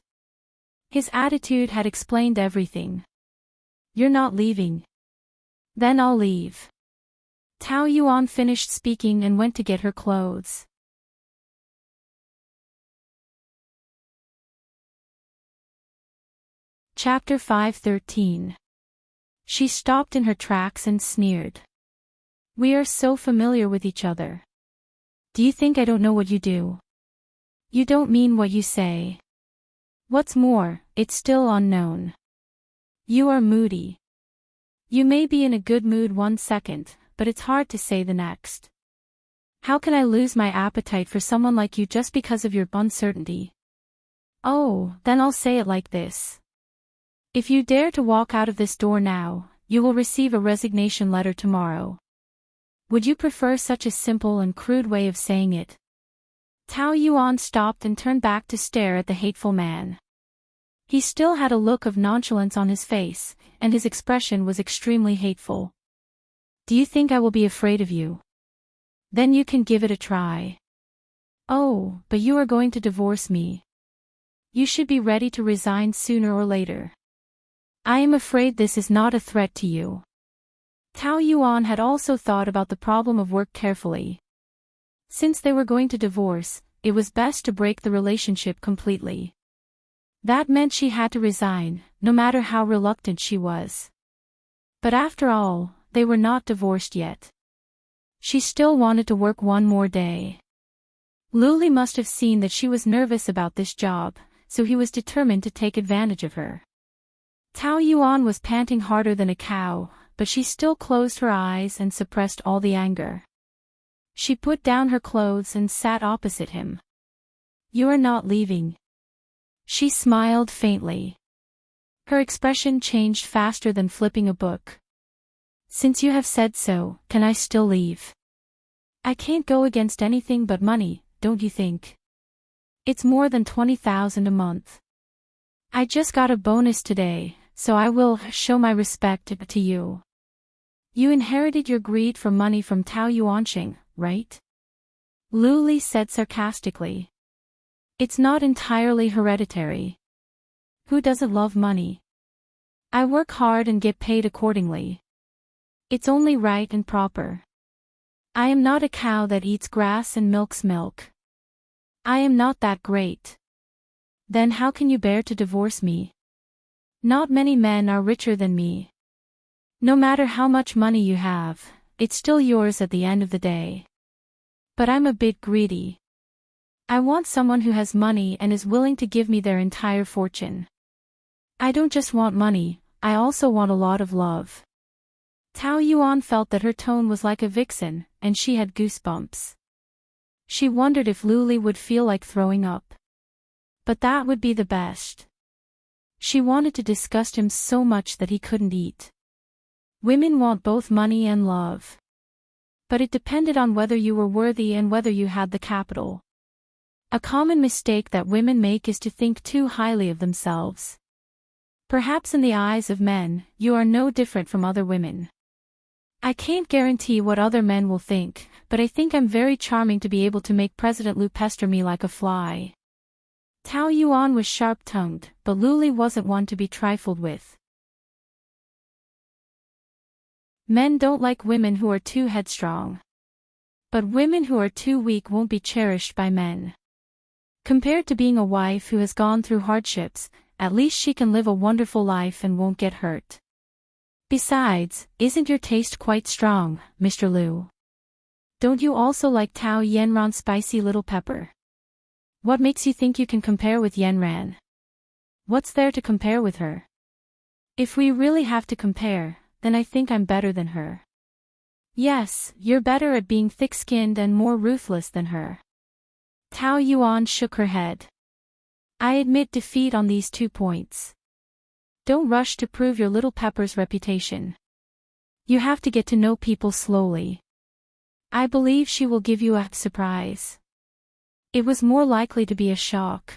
His attitude had explained everything. You're not leaving. Then I'll leave. Tao Yuan finished speaking and went to get her clothes. Chapter 5:13. She stopped in her tracks and sneered. We are so familiar with each other. Do you think I don't know what you do? You don't mean what you say. What's more, it's still unknown. You are moody. You may be in a good mood 1 second, but it's hard to say the next. How can I lose my appetite for someone like you just because of your uncertainty? Oh, then I'll say it like this. If you dare to walk out of this door now, you will receive a resignation letter tomorrow. Would you prefer such a simple and crude way of saying it? Tao Yuan stopped and turned back to stare at the hateful man. He still had a look of nonchalance on his face, and his expression was extremely hateful. Do you think I will be afraid of you? Then you can give it a try. Oh, but you are going to divorce me. You should be ready to resign sooner or later. I am afraid this is not a threat to you. Tao Yuan had also thought about the problem of work carefully. Since they were going to divorce, it was best to break the relationship completely. That meant she had to resign, no matter how reluctant she was. But after all, they were not divorced yet. She still wanted to work 1 more day. Luli must have seen that she was nervous about this job, so he was determined to take advantage of her. Tao Yuan was panting harder than a cow, but she still closed her eyes and suppressed all the anger. She put down her clothes and sat opposite him. You are not leaving. She smiled faintly. Her expression changed faster than flipping a book. Since you have said so, can I still leave? I can't go against anything but money, don't you think? It's more than 20,000 a month. I just got a bonus today, so I will show my respect to you. You inherited your greed for money from Tao Yuanqing, right? Luli said sarcastically. It's not entirely hereditary. Who doesn't love money? I work hard and get paid accordingly. It's only right and proper. I am not a cow that eats grass and milks milk. I am not that great. Then how can you bear to divorce me? Not many men are richer than me. No matter how much money you have, it's still yours at the end of the day. But I'm a bit greedy. I want someone who has money and is willing to give me their entire fortune. I don't just want money, I also want a lot of love. Tao Yuan felt that her tone was like a vixen, and she had goosebumps. She wondered if Luli would feel like throwing up. But that would be the best. She wanted to disgust him so much that he couldn't eat. Women want both money and love. But it depended on whether you were worthy and whether you had the capital. A common mistake that women make is to think too highly of themselves. Perhaps in the eyes of men, you are no different from other women. I can't guarantee what other men will think, but I think I'm very charming to be able to make President Liu pester me like a fly. Tao Yuan was sharp-tongued, but Lu Li wasn't one to be trifled with. Men don't like women who are too headstrong. But women who are too weak won't be cherished by men. Compared to being a wife who has gone through hardships, at least she can live a wonderful life and won't get hurt. Besides, isn't your taste quite strong, Mr. Liu? Don't you also like Tao Yanran's spicy little pepper? What makes you think you can compare with Yanran? What's there to compare with her? If we really have to compare, then I think I'm better than her. Yes, you're better at being thick-skinned and more ruthless than her. Tao Yuan shook her head. I admit defeat on these 2 points. Don't rush to prove your little pepper's reputation. You have to get to know people slowly. I believe she will give you a surprise. It was more likely to be a shock.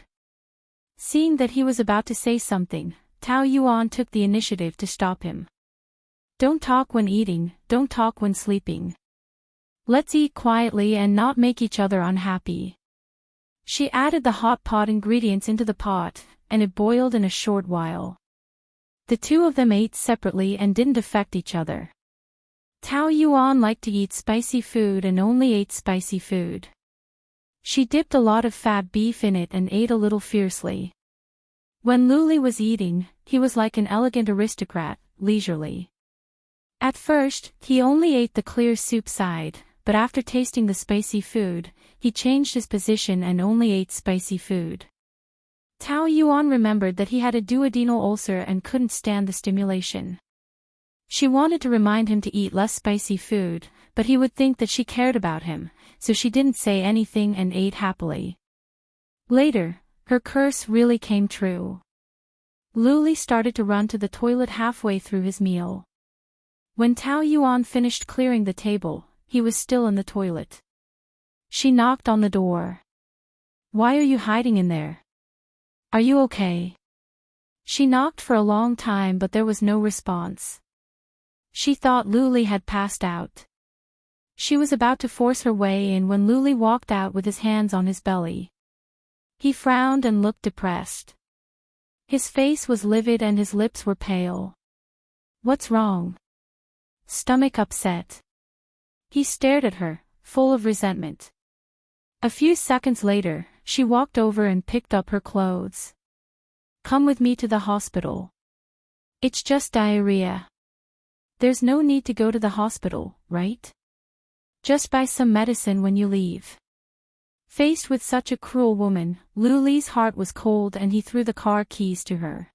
Seeing that he was about to say something, Tao Yuan took the initiative to stop him. Don't talk when eating, don't talk when sleeping. Let's eat quietly and not make each other unhappy. She added the hot pot ingredients into the pot, and it boiled in a short while. The 2 of them ate separately and didn't affect each other. Tao Yuan liked to eat spicy food and only ate spicy food. She dipped a lot of fat beef in it and ate a little fiercely. When Lu Li was eating, he was like an elegant aristocrat, leisurely. At first, he only ate the clear soup side, but after tasting the spicy food, he changed his position and only ate spicy food. Tao Yuan remembered that he had a duodenal ulcer and couldn't stand the stimulation. She wanted to remind him to eat less spicy food, but he would think that she cared about him, so she didn't say anything and ate happily. Later, her curse really came true. Lu Li started to run to the toilet halfway through his meal. When Tao Yuan finished clearing the table, he was still in the toilet. She knocked on the door. Why are you hiding in there? Are you okay? She knocked for a long time but there was no response. She thought Lu Li had passed out. She was about to force her way in when Lu Li walked out with his hands on his belly. He frowned and looked depressed. His face was livid and his lips were pale. What's wrong? Stomach upset. He stared at her, full of resentment. A few seconds later, she walked over and picked up her clothes. Come with me to the hospital. It's just diarrhea. There's no need to go to the hospital, right? Just buy some medicine when you leave. Faced with such a cruel woman, Lu Li's heart was cold and he threw the car keys to her.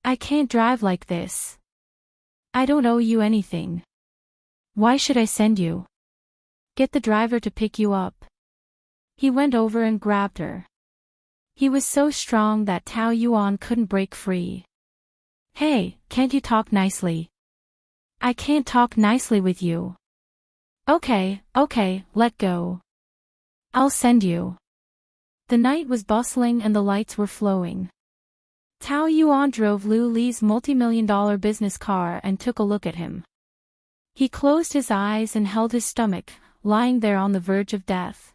I can't drive like this. I don't owe you anything. Why should I send you? Get the driver to pick you up. He went over and grabbed her. He was so strong that Tao Yuan couldn't break free. Hey, can't you talk nicely? I can't talk nicely with you. Okay, let go. I'll send you. The night was bustling and the lights were flowing. Tao Yuan drove Lu Li's multi-million-dollar business car and took a look at him. He closed his eyes and held his stomach, lying there on the verge of death.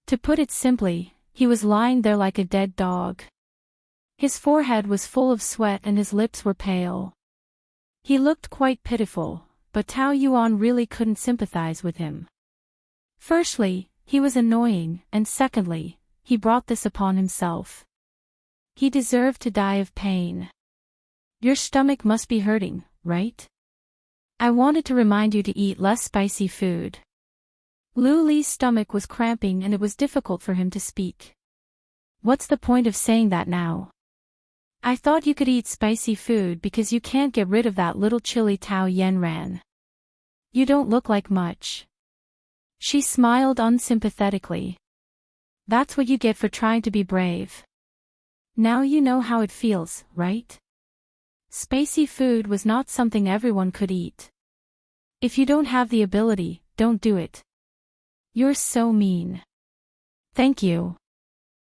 To put it simply, he was lying there like a dead dog. His forehead was full of sweat and his lips were pale. He looked quite pitiful, but Tao Yuan really couldn't sympathize with him. Firstly, he was annoying, and secondly, he brought this upon himself. He deserved to die of pain. Your stomach must be hurting, right? I wanted to remind you to eat less spicy food. Lu Li's stomach was cramping and it was difficult for him to speak. What's the point of saying that now? I thought you could eat spicy food because you can't get rid of that little chili Tao Yanran. You don't look like much. She smiled unsympathetically. That's what you get for trying to be brave. Now you know how it feels, right? Spicy food was not something everyone could eat. If you don't have the ability, don't do it. You're so mean. Thank you.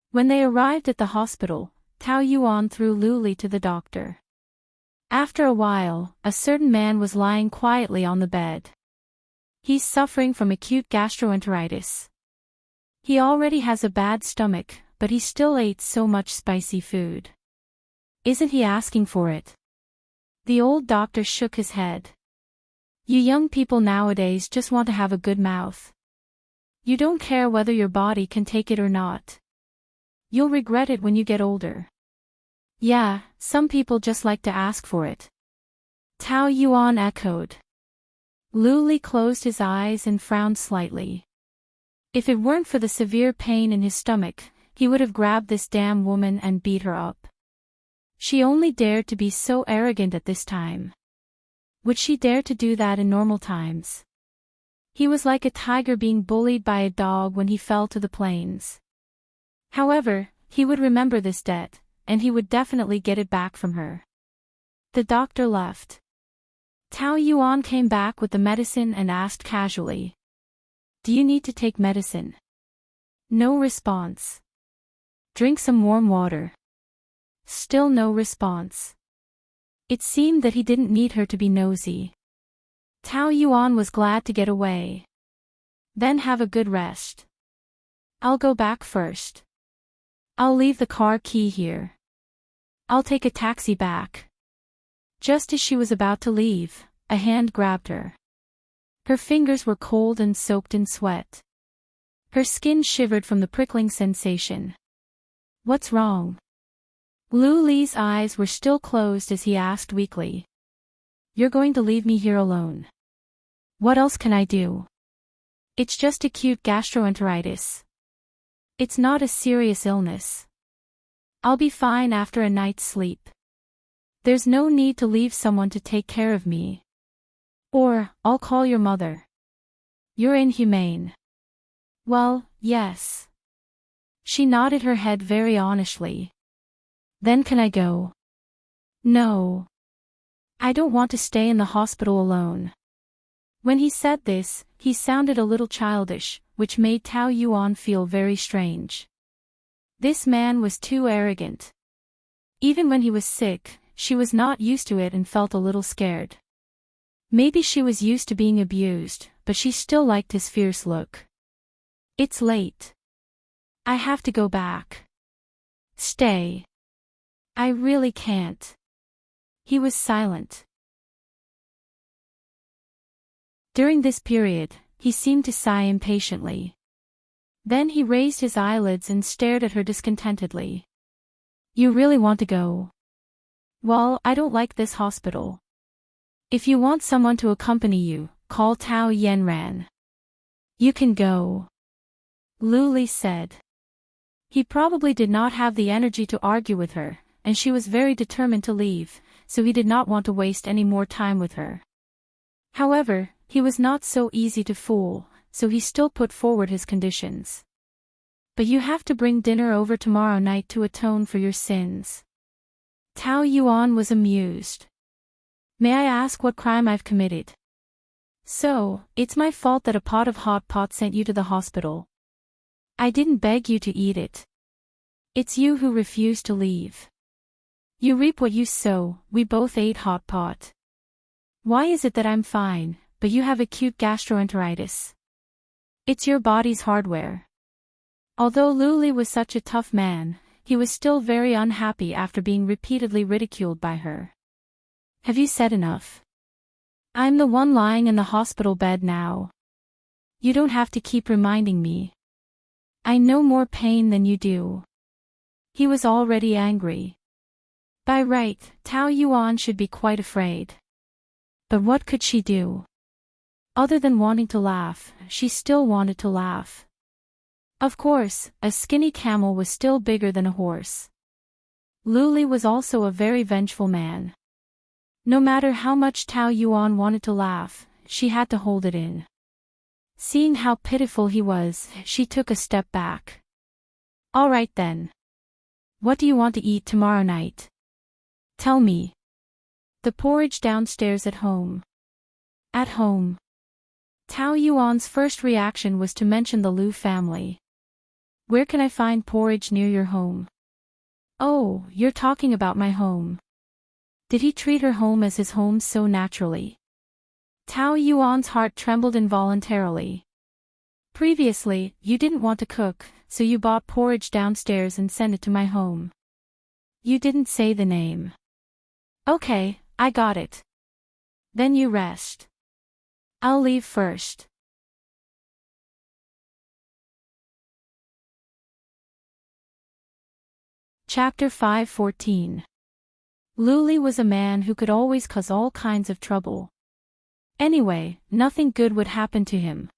When they arrived at the hospital, Tao Yuan threw Luli to the doctor. After a while, a certain man was lying quietly on the bed. He's suffering from acute gastroenteritis. He already has a bad stomach, but he still ate so much spicy food. Isn't he asking for it? The old doctor shook his head. You young people nowadays just want to have a good mouth. You don't care whether your body can take it or not. You'll regret it when you get older. Yeah, some people just like to ask for it. Tao Yuan echoed. Luli closed his eyes and frowned slightly. If it weren't for the severe pain in his stomach, he would have grabbed this damn woman and beat her up. She only dared to be so arrogant at this time. Would she dare to do that in normal times? He was like a tiger being bullied by a dog when he fell to the plains. However, he would remember this debt, and he would definitely get it back from her. The doctor left. Tao Yuan came back with the medicine and asked casually. Do you need to take medicine? No response. Drink some warm water. Still no response. It seemed that he didn't need her to be nosy. Tao Yuan was glad to get away. Then have a good rest. I'll go back first. I'll leave the car key here. I'll take a taxi back. Just as she was about to leave, a hand grabbed her. Her fingers were cold and soaked in sweat. Her skin shivered from the prickling sensation. What's wrong? Luli's eyes were still closed as he asked weakly. You're going to leave me here alone. What else can I do? It's just acute gastroenteritis. It's not a serious illness. I'll be fine after a night's sleep. There's no need to leave someone to take care of me. Or, I'll call your mother. You're inhumane. Well, yes. She nodded her head very honestly. Then can I go? No. I don't want to stay in the hospital alone. When he said this, he sounded a little childish, which made Tao Yuan feel very strange. This man was too arrogant. Even when he was sick, she was not used to it and felt a little scared. Maybe she was used to being abused, but she still liked his fierce look. It's late. I have to go back. Stay. I really can't. He was silent. During this period, he seemed to sigh impatiently. Then he raised his eyelids and stared at her discontentedly. You really want to go? Well, I don't like this hospital. If you want someone to accompany you, call Tao Yanran. You can go. Luli said. He probably did not have the energy to argue with her, and she was very determined to leave, so he did not want to waste any more time with her. However, he was not so easy to fool, so he still put forward his conditions. But you have to bring dinner over tomorrow night to atone for your sins. Tao Yuan was amused. May I ask what crime I've committed? So, it's my fault that a pot of hot pot sent you to the hospital. I didn't beg you to eat it. It's you who refused to leave. You reap what you sow, we both ate hot pot. Why is it that I'm fine, but you have acute gastroenteritis? It's your body's hardware. Although Luli was such a tough man, he was still very unhappy after being repeatedly ridiculed by her. Have you said enough? I'm the one lying in the hospital bed now. You don't have to keep reminding me. I know more pain than you do. He was already angry. By right, Tao Yuan should be quite afraid. But what could she do? Other than wanting to laugh, she still wanted to laugh. Of course, a skinny camel was still bigger than a horse. Luli was also a very vengeful man. No matter how much Tao Yuan wanted to laugh, she had to hold it in. Seeing how pitiful he was, she took a step back. All right then. What do you want to eat tomorrow night? Tell me. The porridge downstairs at home. At home. Tao Yuan's first reaction was to mention the Liu family. Where can I find porridge near your home? Oh, you're talking about my home. Did he treat her home as his home so naturally? Tao Yuan's heart trembled involuntarily. Previously, you didn't want to cook, so you bought porridge downstairs and sent it to my home. You didn't say the name. Okay, I got it. Then you rest. I'll leave first. Chapter 5:14. Luli was a man who could always cause all kinds of trouble. Anyway, nothing good would happen to him.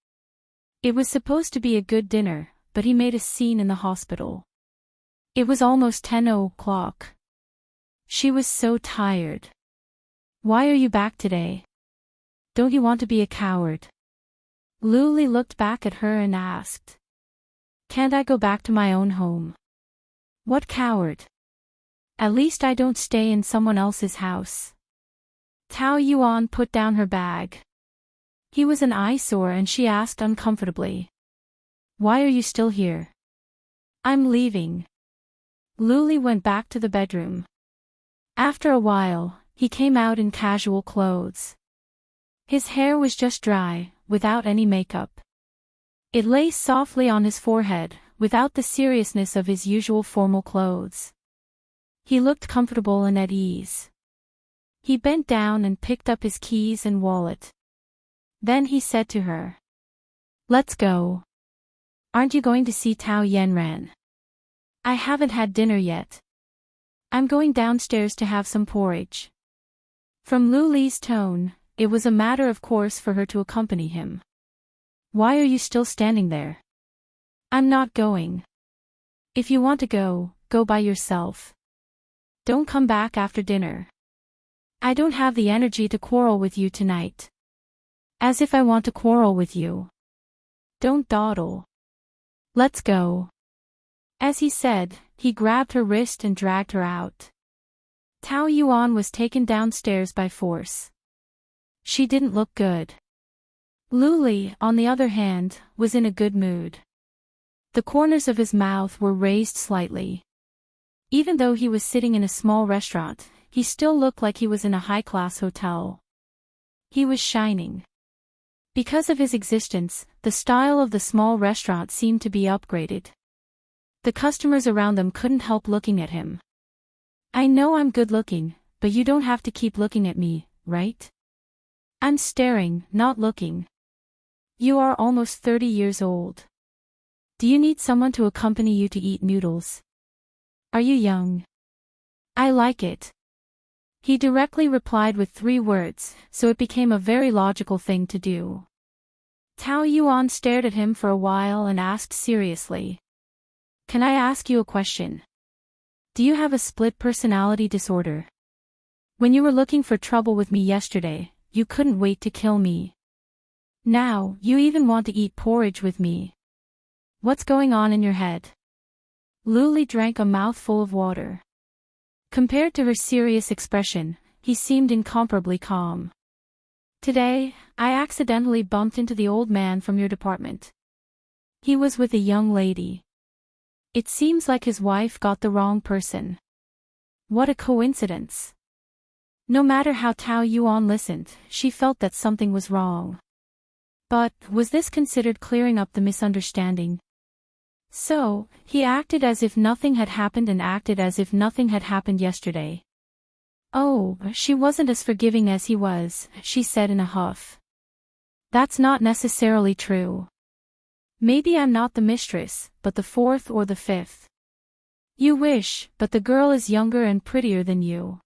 It was supposed to be a good dinner, but he made a scene in the hospital. It was almost 10 o'clock. She was so tired. Why are you back today? Don't you want to be a coward? Luli looked back at her and asked. Can't I go back to my own home? What coward? At least I don't stay in someone else's house. Tao Yuan put down her bag. He was an eyesore and she asked uncomfortably. Why are you still here? I'm leaving. Luli went back to the bedroom. After a while, he came out in casual clothes. His hair was just dry, without any makeup. It lay softly on his forehead, without the seriousness of his usual formal clothes. He looked comfortable and at ease. He bent down and picked up his keys and wallet. Then he said to her. Let's go. Aren't you going to see Tao Yanran? I haven't had dinner yet. I'm going downstairs to have some porridge. From Luli's tone, it was a matter of course for her to accompany him. Why are you still standing there? I'm not going. If you want to go, go by yourself. Don't come back after dinner. I don't have the energy to quarrel with you tonight. As if I want to quarrel with you. Don't dawdle. Let's go. As he said, he grabbed her wrist and dragged her out. Tao Yuan was taken downstairs by force. She didn't look good. Luli, on the other hand, was in a good mood. The corners of his mouth were raised slightly. Even though he was sitting in a small restaurant, he still looked like he was in a high-class hotel. He was shining. Because of his existence, the style of the small restaurant seemed to be upgraded. The customers around them couldn't help looking at him. I know I'm good-looking, but you don't have to keep looking at me, right? I'm staring, not looking. You are almost 30 years old. Do you need someone to accompany you to eat noodles? Are you young? I like it. He directly replied with 3 words, so it became a very logical thing to do. Tao Yuan stared at him for a while and asked seriously. Can I ask you a question? Do you have a split personality disorder? When you were looking for trouble with me yesterday, you couldn't wait to kill me. Now, you even want to eat porridge with me. What's going on in your head? Luli drank a mouthful of water. Compared to her serious expression, he seemed incomparably calm. Today, I accidentally bumped into the old man from your department. He was with a young lady. It seems like his wife got the wrong person. What a coincidence. No matter how Tao Yuan listened, she felt that something was wrong. But, was this considered clearing up the misunderstanding? So, he acted as if nothing had happened and acted as if nothing had happened yesterday. Oh, she wasn't as forgiving as he was, she said in a huff. That's not necessarily true. Maybe I'm not the mistress, but the 4th or the 5th. You wish, but the girl is younger and prettier than you.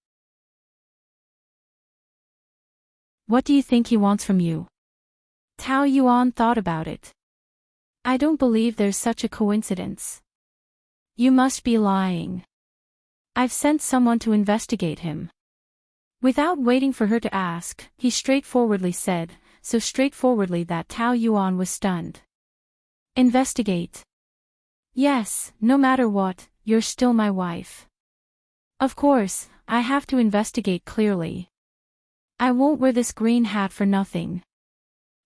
What do you think he wants from you? Tao Yuan thought about it. I don't believe there's such a coincidence. You must be lying. I've sent someone to investigate him. Without waiting for her to ask, he straightforwardly said, so straightforwardly that Tao Yuan was stunned. Investigate. Yes, no matter what, you're still my wife. Of course, I have to investigate clearly. I won't wear this green hat for nothing.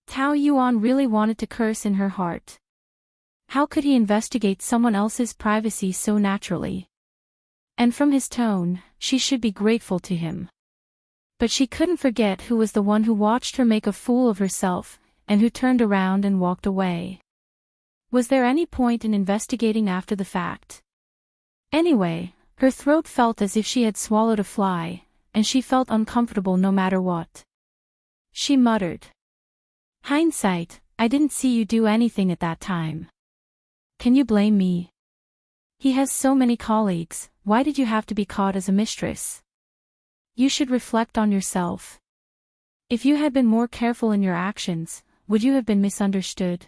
Tao Yuan really wanted to curse in her heart. How could he investigate someone else's privacy so naturally? And from his tone, she should be grateful to him. But she couldn't forget who was the one who watched her make a fool of herself, and who turned around and walked away. Was there any point in investigating after the fact? Anyway, her throat felt as if she had swallowed a fly, and she felt uncomfortable no matter what. She muttered. Hindsight, I didn't see you do anything at that time. Can you blame me? He has so many colleagues, why did you have to be caught as a mistress? You should reflect on yourself. If you had been more careful in your actions, would you have been misunderstood?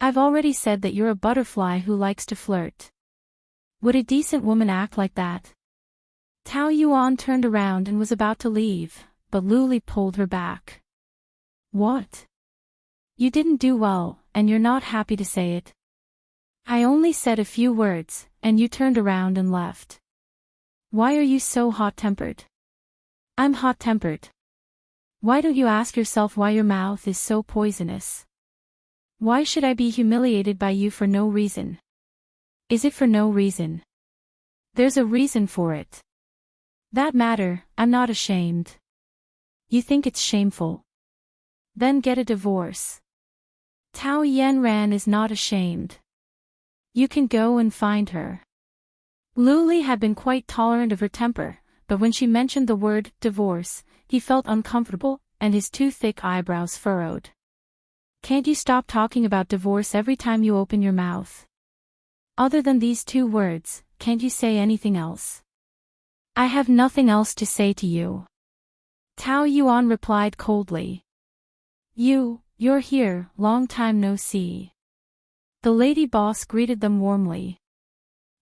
I've already said that you're a butterfly who likes to flirt. Would a decent woman act like that? Tao Yuan turned around and was about to leave, but Luli pulled her back. What? You didn't do well, and you're not happy to say it. I only said a few words, and you turned around and left. Why are you so hot-tempered? I'm hot-tempered. Why don't you ask yourself why your mouth is so poisonous? Why should I be humiliated by you for no reason? Is it for no reason? There's a reason for it. That matter, I'm not ashamed. You think it's shameful? Then get a divorce. Tao Yanran is not ashamed. You can go and find her. Luli had been quite tolerant of her temper, but when she mentioned the word divorce, he felt uncomfortable, and his two thick eyebrows furrowed. Can't you stop talking about divorce every time you open your mouth? Other than these two words, can't you say anything else? I have nothing else to say to you. Tao Yuan replied coldly. You're here, long time no see. The lady boss greeted them warmly.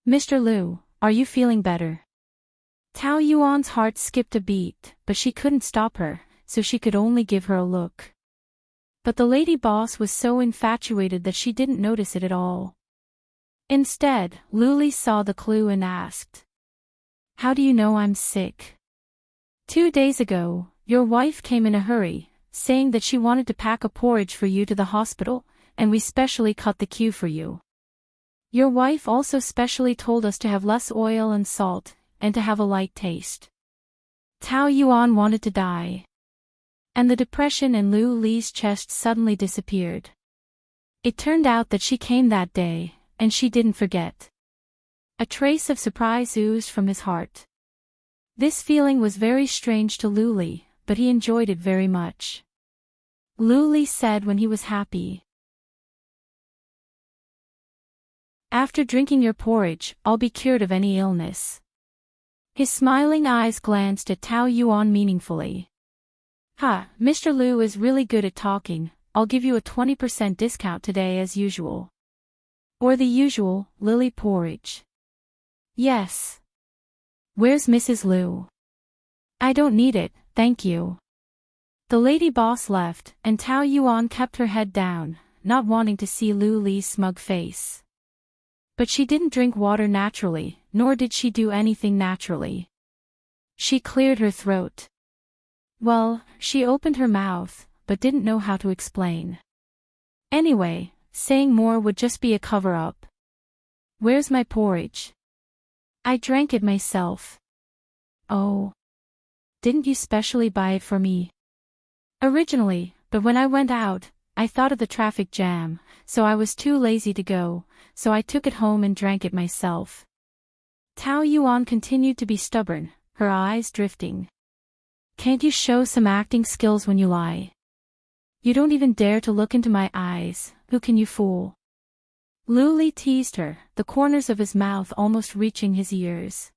Mr. Liu, are you feeling better? Tao Yuan's heart skipped a beat, but she couldn't stop her, so she could only give her a look. But the lady boss was so infatuated that she didn't notice it at all. Instead, Luli saw the clue and asked. How do you know I'm sick? 2 days ago, your wife came in a hurry, saying that she wanted to pack a porridge for you to the hospital, and we specially cut the queue for you. Your wife also specially told us to have less oil and salt, and to have a light taste. Tao Yuan wanted to die. And the depression in Lu Li's chest suddenly disappeared. It turned out that she came that day, and she didn't forget. A trace of surprise oozed from his heart. This feeling was very strange to Lu Li, but he enjoyed it very much. Lu Li said when he was happy. After drinking your porridge, I'll be cured of any illness. His smiling eyes glanced at Tao Yuan meaningfully. Mr. Liu is really good at talking, I'll give you a 20% discount today as usual. Or the usual, lily porridge. Yes. Where's Mrs. Liu? I don't need it, thank you. The lady boss left, and Tao Yuan kept her head down, not wanting to see Lu Li's smug face. But she didn't drink water naturally, nor did she do anything naturally. She cleared her throat. Well, she opened her mouth, but didn't know how to explain. Anyway, saying more would just be a cover-up. Where's my porridge? I drank it myself. Oh. Didn't you specially buy it for me? Originally, but when I went out, I thought of the traffic jam, so I was too lazy to go, so I took it home and drank it myself. Tao Yuan continued to be stubborn, her eyes drifting. Can't you show some acting skills when you lie? You don't even dare to look into my eyes, who can you fool? Lu Li teased her, the corners of his mouth almost reaching his ears.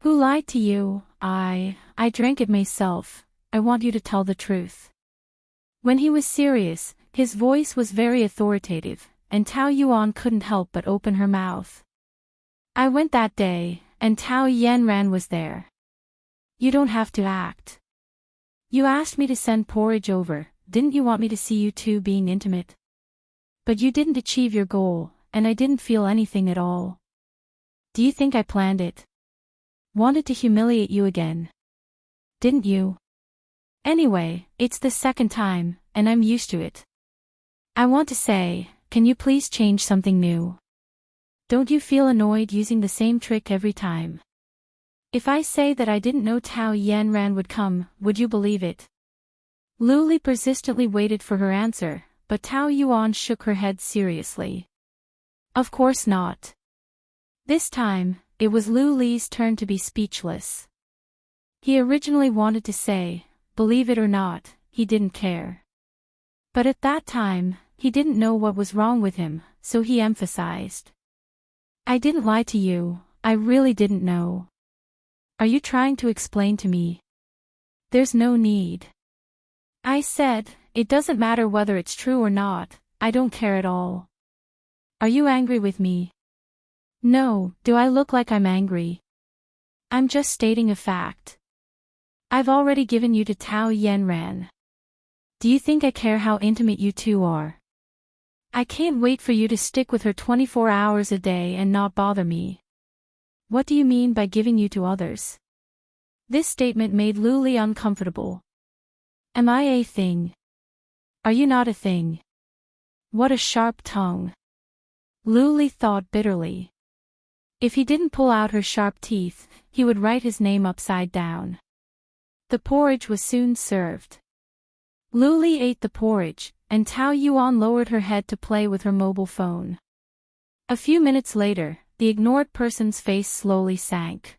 Who lied to you? I drank it myself, I want you to tell the truth. When he was serious, his voice was very authoritative, and Tao Yuan couldn't help but open her mouth. I went that day, and Tao Yanran was there. You don't have to act. You asked me to send porridge over, didn't you want me to see you two being intimate? But you didn't achieve your goal, and I didn't feel anything at all. Do you think I planned it? Wanted to humiliate you again? Didn't you? Anyway, it's the second time, and I'm used to it. I want to say, can you please change something new? Don't you feel annoyed using the same trick every time? If I say that I didn't know Tao Yanran would come, would you believe it? Lu Li persistently waited for her answer, but Tao Yuan shook her head seriously. Of course not. This time, it was Lu Li's turn to be speechless. He originally wanted to say, believe it or not, he didn't care. But at that time, he didn't know what was wrong with him, so he emphasized. I didn't lie to you, I really didn't know. Are you trying to explain to me? There's no need. I said, it doesn't matter whether it's true or not, I don't care at all. Are you angry with me? No, do I look like I'm angry? I'm just stating a fact. I've already given you to Tao Yanran. Do you think I care how intimate you two are? I can't wait for you to stick with her 24 hours a day and not bother me. What do you mean by giving you to others? This statement made Lu Li uncomfortable. Am I a thing? Are you not a thing? What a sharp tongue. Lu Li thought bitterly. If he didn't pull out her sharp teeth, he would write his name upside down. The porridge was soon served. Lu Li ate the porridge, and Tao Yuan lowered her head to play with her mobile phone. A few minutes later, the ignored person's face slowly sank.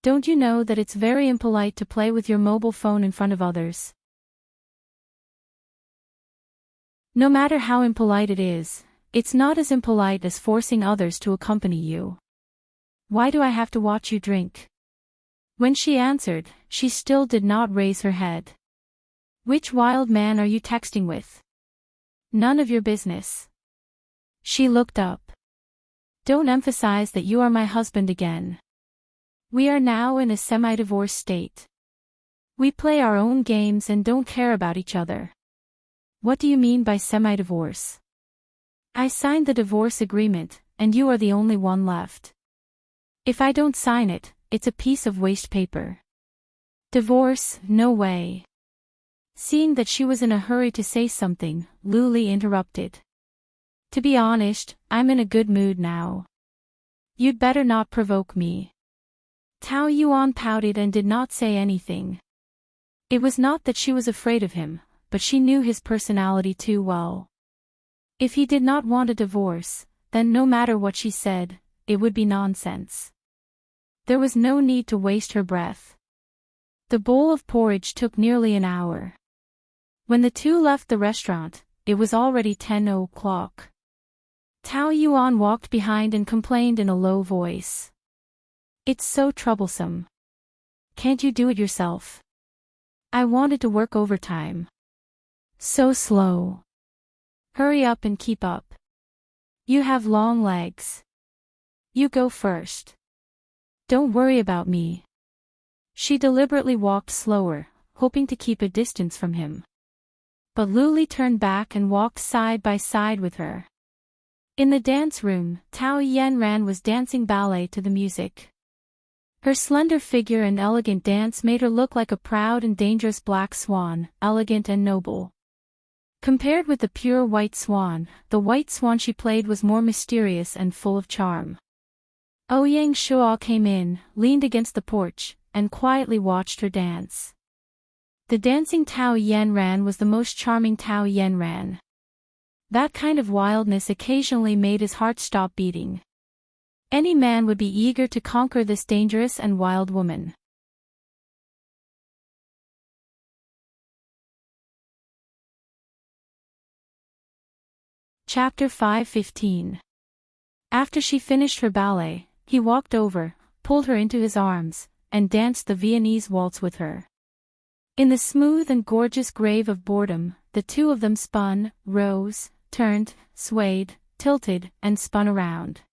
Don't you know that it's very impolite to play with your mobile phone in front of others? No matter how impolite it is, it's not as impolite as forcing others to accompany you. Why do I have to watch you drink? When she answered, she still did not raise her head. Which wild man are you texting with? None of your business. She looked up. Don't emphasize that you are my husband again. We are now in a semi-divorce state. We play our own games and don't care about each other. What do you mean by semi-divorce? I signed the divorce agreement, and you are the only one left. If I don't sign it, it's a piece of waste paper. Divorce, no way. Seeing that she was in a hurry to say something, Lu Li interrupted. To be honest, I'm in a good mood now. You'd better not provoke me. Tao Yuan pouted and did not say anything. It was not that she was afraid of him, but she knew his personality too well. If he did not want a divorce, then no matter what she said, it would be nonsense. There was no need to waste her breath. The bowl of porridge took nearly an hour. When the two left the restaurant, it was already 10 o'clock. Tao Yuan walked behind and complained in a low voice. It's so troublesome. Can't you do it yourself? I wanted to work overtime. So slow. Hurry up and keep up. You have long legs. You go first. Don't worry about me. She deliberately walked slower, hoping to keep a distance from him. But Lu Li turned back and walked side by side with her. In the dance room, Tao Yanran was dancing ballet to the music. Her slender figure and elegant dance made her look like a proud and dangerous black swan, elegant and noble. Compared with the pure white swan, the white swan she played was more mysterious and full of charm. Ouyang Shuo came in, leaned against the porch, and quietly watched her dance. The dancing Tao Yanran was the most charming Tao Yanran. That kind of wildness occasionally made his heart stop beating. Any man would be eager to conquer this dangerous and wild woman. Chapter 5:15. After she finished her ballet, he walked over, pulled her into his arms, and danced the Viennese waltz with her. In the smooth and gorgeous grave of boredom, the two of them spun, rose, turned, swayed, tilted, and spun around.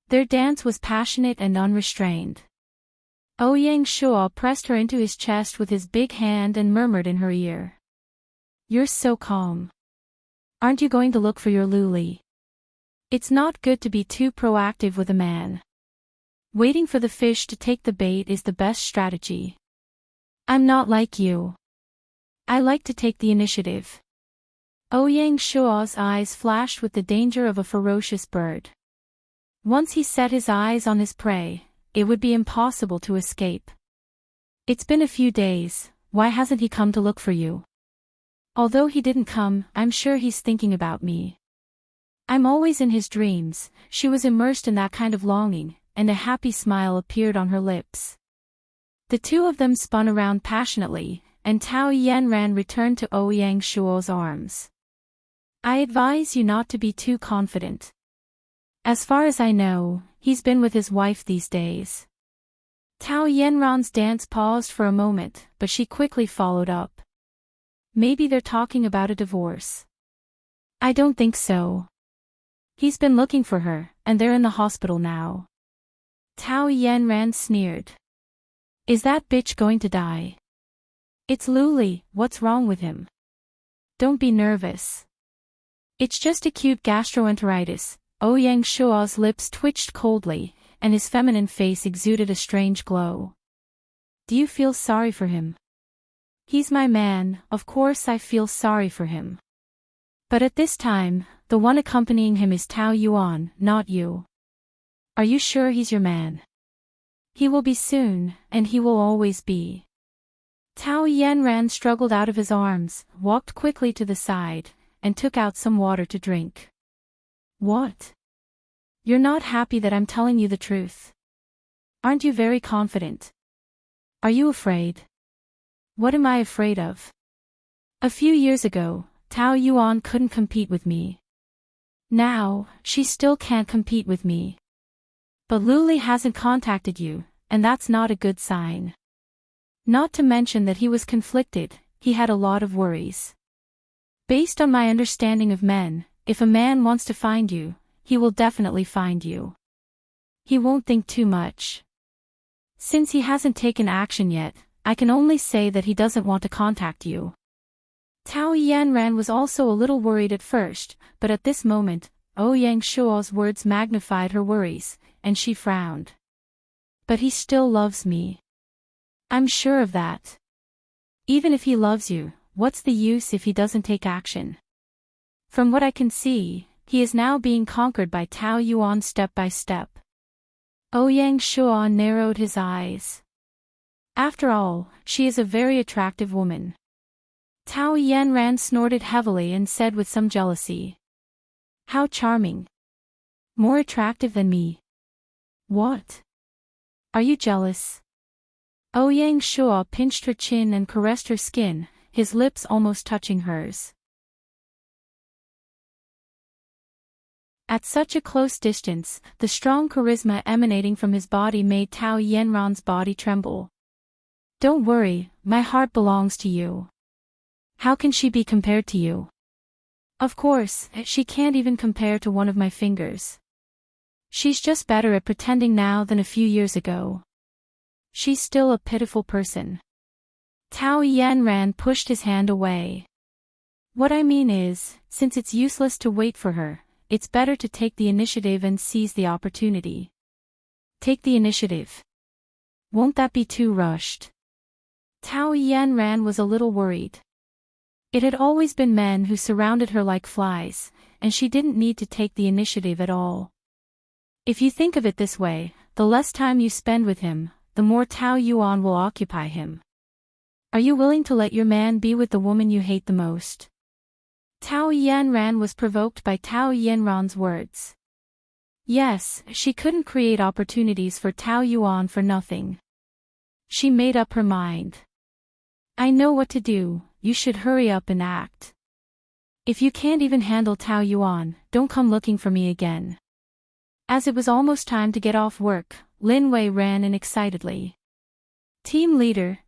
Their dance was passionate and unrestrained. Ouyang Shuo pressed her into his chest with his big hand and murmured in her ear. You're so calm. Aren't you going to look for your Lu Li? It's not good to be too proactive with a man. Waiting for the fish to take the bait is the best strategy. I'm not like you. I like to take the initiative. Ouyang Shuo's eyes flashed with the danger of a ferocious bird. Once he set his eyes on his prey, it would be impossible to escape. It's been a few days, why hasn't he come to look for you? Although he didn't come, I'm sure he's thinking about me. I'm always in his dreams. She was immersed in that kind of longing, and a happy smile appeared on her lips. The two of them spun around passionately, and Tao Yanran returned to Ouyang Shuo's arms. I advise you not to be too confident. As far as I know, he's been with his wife these days. Tao Yanran's dance paused for a moment, but she quickly followed up. Maybe they're talking about a divorce. I don't think so. He's been looking for her, and they're in the hospital now. Tao Yanran sneered. Is that bitch going to die? It's Luli, what's wrong with him? Don't be nervous. It's just acute gastroenteritis. Ouyang Shuo's lips twitched coldly, and his feminine face exuded a strange glow. Do you feel sorry for him? He's my man, of course I feel sorry for him. But at this time, the one accompanying him is Tao Yuan, not you. Are you sure he's your man? He will be soon, and he will always be. Tao Yanran struggled out of his arms, walked quickly to the side, and took out some water to drink. What? You're not happy that I'm telling you the truth? Aren't you very confident? Are you afraid? What am I afraid of? A few years ago, Tao Yuan couldn't compete with me. Now, she still can't compete with me. But Luli hasn't contacted you, and that's not a good sign. Not to mention that he was conflicted, he had a lot of worries. Based on my understanding of men, if a man wants to find you, he will definitely find you. He won't think too much. Since he hasn't taken action yet, I can only say that he doesn't want to contact you. Tao Yanran was also a little worried at first, but at this moment, Ouyang Shuo's words magnified her worries, and she frowned. But he still loves me. I'm sure of that. Even if he loves you, what's the use if he doesn't take action? From what I can see, he is now being conquered by Tao Yuan step by step. Ouyang Shuo narrowed his eyes. After all, she is a very attractive woman. Tao Yanran snorted heavily and said with some jealousy. How charming. More attractive than me. What? Are you jealous? Ouyang Shuo pinched her chin and caressed her skin, his lips almost touching hers. At such a close distance, the strong charisma emanating from his body made Tao Yanran's body tremble. Don't worry, my heart belongs to you. How can she be compared to you? Of course, she can't even compare to one of my fingers. She's just better at pretending now than a few years ago. She's still a pitiful person. Tao Yanran pushed his hand away. What I mean is, since it's useless to wait for her, it's better to take the initiative and seize the opportunity. Take the initiative. Won't that be too rushed? Tao Yanran was a little worried. It had always been men who surrounded her like flies, and she didn't need to take the initiative at all. If you think of it this way, the less time you spend with him, the more Tao Yuan will occupy him. Are you willing to let your man be with the woman you hate the most? Tao Yanran was provoked by Tao Yanran's words. Yes, she couldn't create opportunities for Tao Yuan for nothing. She made up her mind. I know what to do, you should hurry up and act. If you can't even handle Tao Yuan, don't come looking for me again. As it was almost time to get off work, Lin Wei ran in excitedly. Team leader,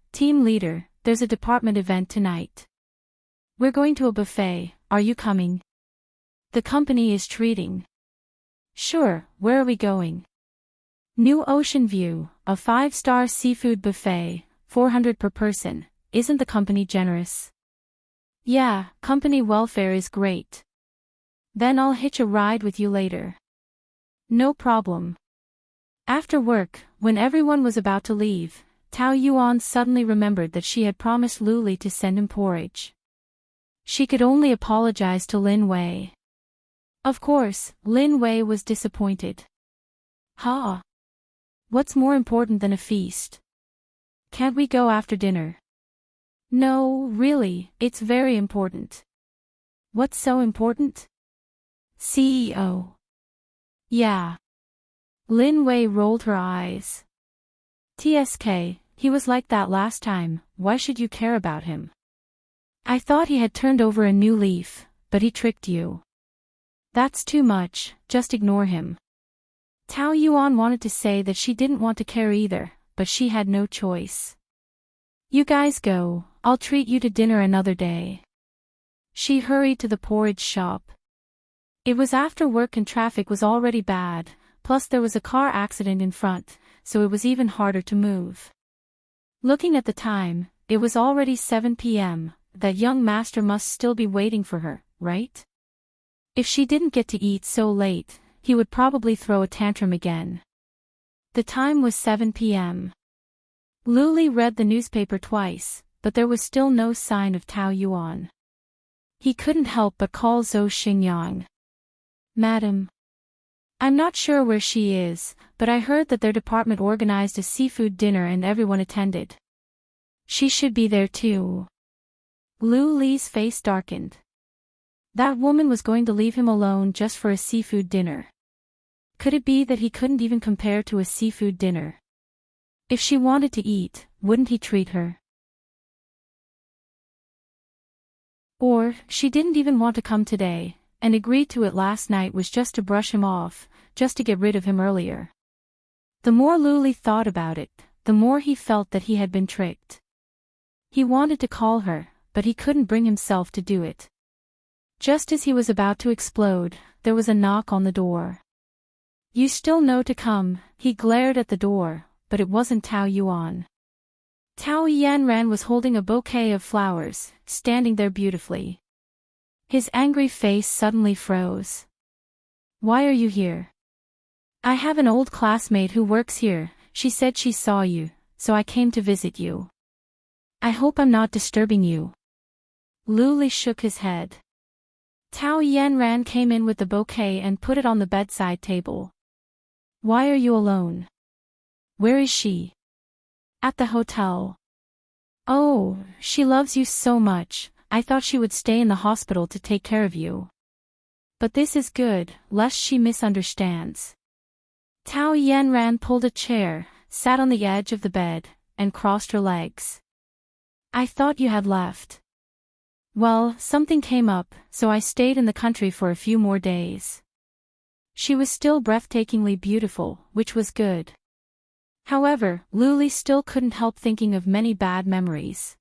there's a department event tonight. We're going to a buffet, are you coming? The company is treating. Sure, where are we going? New Ocean View, a 5-star seafood buffet, 400 per person. Isn't the company generous? Yeah, company welfare is great. Then I'll hitch a ride with you later. No problem. After work, when everyone was about to leave, Tao Yuan suddenly remembered that she had promised Luli to send him porridge. She could only apologize to Lin Wei. Of course, Lin Wei was disappointed. Ha! What's more important than a feast? Can't we go after dinner? No, really, it's very important. What's so important? CEO. Yeah. Lin Wei rolled her eyes. TSK, he was like that last time, why should you care about him? I thought he had turned over a new leaf, but he tricked you. That's too much, just ignore him. Tao Yuan wanted to say that she didn't want to care either, but she had no choice. You guys go, I'll treat you to dinner another day. She hurried to the porridge shop. It was after work and traffic was already bad, plus there was a car accident in front, so it was even harder to move. Looking at the time, it was already 7 p.m., that young master must still be waiting for her, right? If she didn't get to eat so late, he would probably throw a tantrum again. The time was 7 p.m. Luli read the newspaper twice, but there was still no sign of Tao Yuan. He couldn't help but call Zhou Xingyang. Madam. I'm not sure where she is, but I heard that their department organized a seafood dinner and everyone attended. She should be there too. Lu Li's face darkened. That woman was going to leave him alone just for a seafood dinner. Could it be that he couldn't even compare to a seafood dinner? If she wanted to eat, wouldn't he treat her? Or, she didn't even want to come today, and agreed to it last night was just to brush him off, just to get rid of him earlier. The more Luli thought about it, the more he felt that he had been tricked. He wanted to call her, but he couldn't bring himself to do it. Just as he was about to explode, there was a knock on the door. You still know to come, he glared at the door, but it wasn't Tao Yuan. Tao Yanran was holding a bouquet of flowers, standing there beautifully. His angry face suddenly froze. Why are you here? I have an old classmate who works here, she said she saw you, so I came to visit you. I hope I'm not disturbing you. Luli shook his head. Tao Yanran came in with the bouquet and put it on the bedside table. Why are you alone? Where is she? At the hotel. Oh, she loves you so much, I thought she would stay in the hospital to take care of you. But this is good, lest she misunderstands. Tao Yanran pulled a chair, sat on the edge of the bed, and crossed her legs. I thought you had left. Well, something came up, so I stayed in the country for a few more days. She was still breathtakingly beautiful, which was good. However, Luli still couldn't help thinking of many bad memories.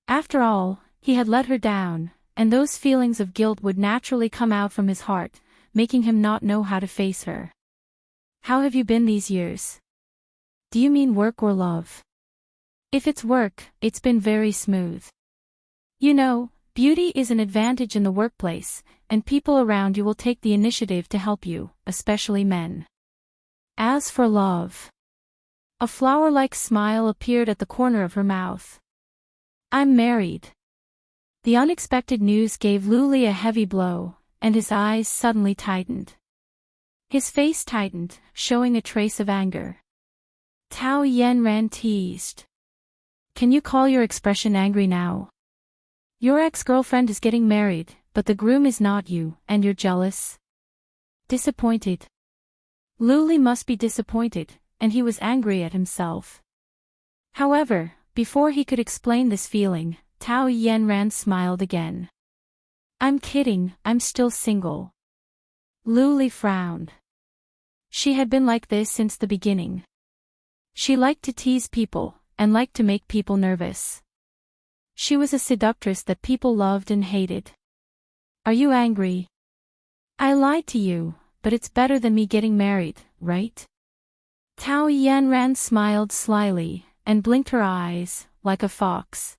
After all, he had let her down, and those feelings of guilt would naturally come out from his heart, making him not know how to face her. How have you been these years? Do you mean work or love? If it's work, it's been very smooth. You know, beauty is an advantage in the workplace, and people around you will take the initiative to help you, especially men. As for love. A flower-like smile appeared at the corner of her mouth. I'm married. The unexpected news gave Luli a heavy blow, and his eyes suddenly tightened. His face tightened, showing a trace of anger. Tao Yanran teased. Can you call your expression angry now? Your ex-girlfriend is getting married, but the groom is not you, and you're jealous? Disappointed. Luli must be disappointed, and he was angry at himself. However, before he could explain this feeling, Tao Yanran smiled again. I'm kidding, I'm still single. Luli frowned. She had been like this since the beginning. She liked to tease people, and liked to make people nervous. She was a seductress that people loved and hated. Are you angry? I lied to you, but it's better than me getting married, right? Tao Yanran smiled slyly, and blinked her eyes, like a fox.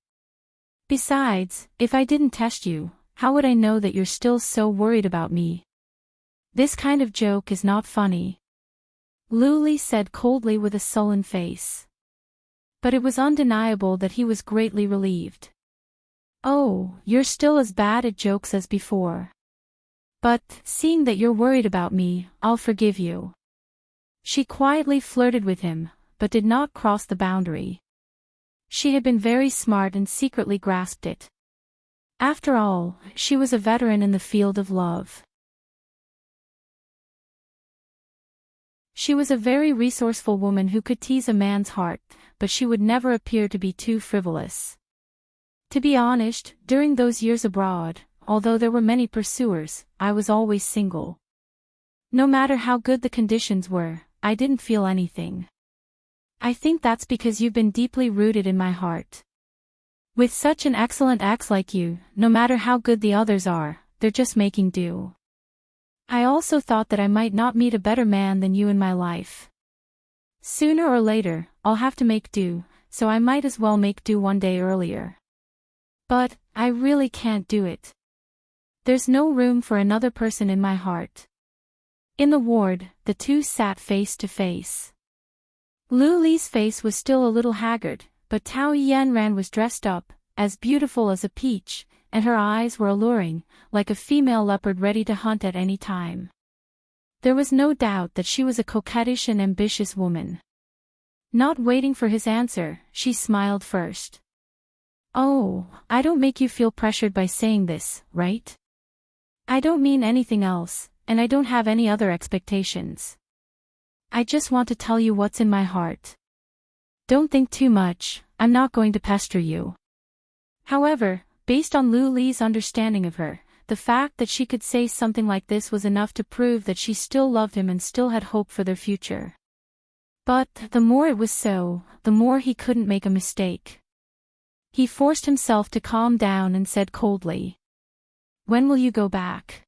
Besides, if I didn't test you, how would I know that you're still so worried about me? This kind of joke is not funny. Luli said coldly with a sullen face. But it was undeniable that he was greatly relieved. Oh, you're still as bad at jokes as before. But, seeing that you're worried about me, I'll forgive you. She quietly flirted with him, but did not cross the boundary. She had been very smart and secretly grasped it. After all, she was a veteran in the field of love. She was a very resourceful woman who could tease a man's heart, but she would never appear to be too frivolous. To be honest, during those years abroad, although there were many pursuers, I was always single. No matter how good the conditions were, I didn't feel anything. I think that's because you've been deeply rooted in my heart. With such an excellent ex like you, no matter how good the others are, they're just making do. I also thought that I might not meet a better man than you in my life. Sooner or later, I'll have to make do, so I might as well make do one day earlier. But, I really can't do it. There's no room for another person in my heart. In the ward, the two sat face to face. Luli's face was still a little haggard, but Tao Yanran was dressed up, as beautiful as a peach, and her eyes were alluring, like a female leopard ready to hunt at any time. There was no doubt that she was a coquettish and ambitious woman. Not waiting for his answer, she smiled first. Oh, I don't make you feel pressured by saying this, right? I don't mean anything else, and I don't have any other expectations. I just want to tell you what's in my heart. Don't think too much, I'm not going to pester you. However, based on Luli's understanding of her, the fact that she could say something like this was enough to prove that she still loved him and still had hope for their future. But, the more it was so, the more he couldn't make a mistake. He forced himself to calm down and said coldly. When will you go back?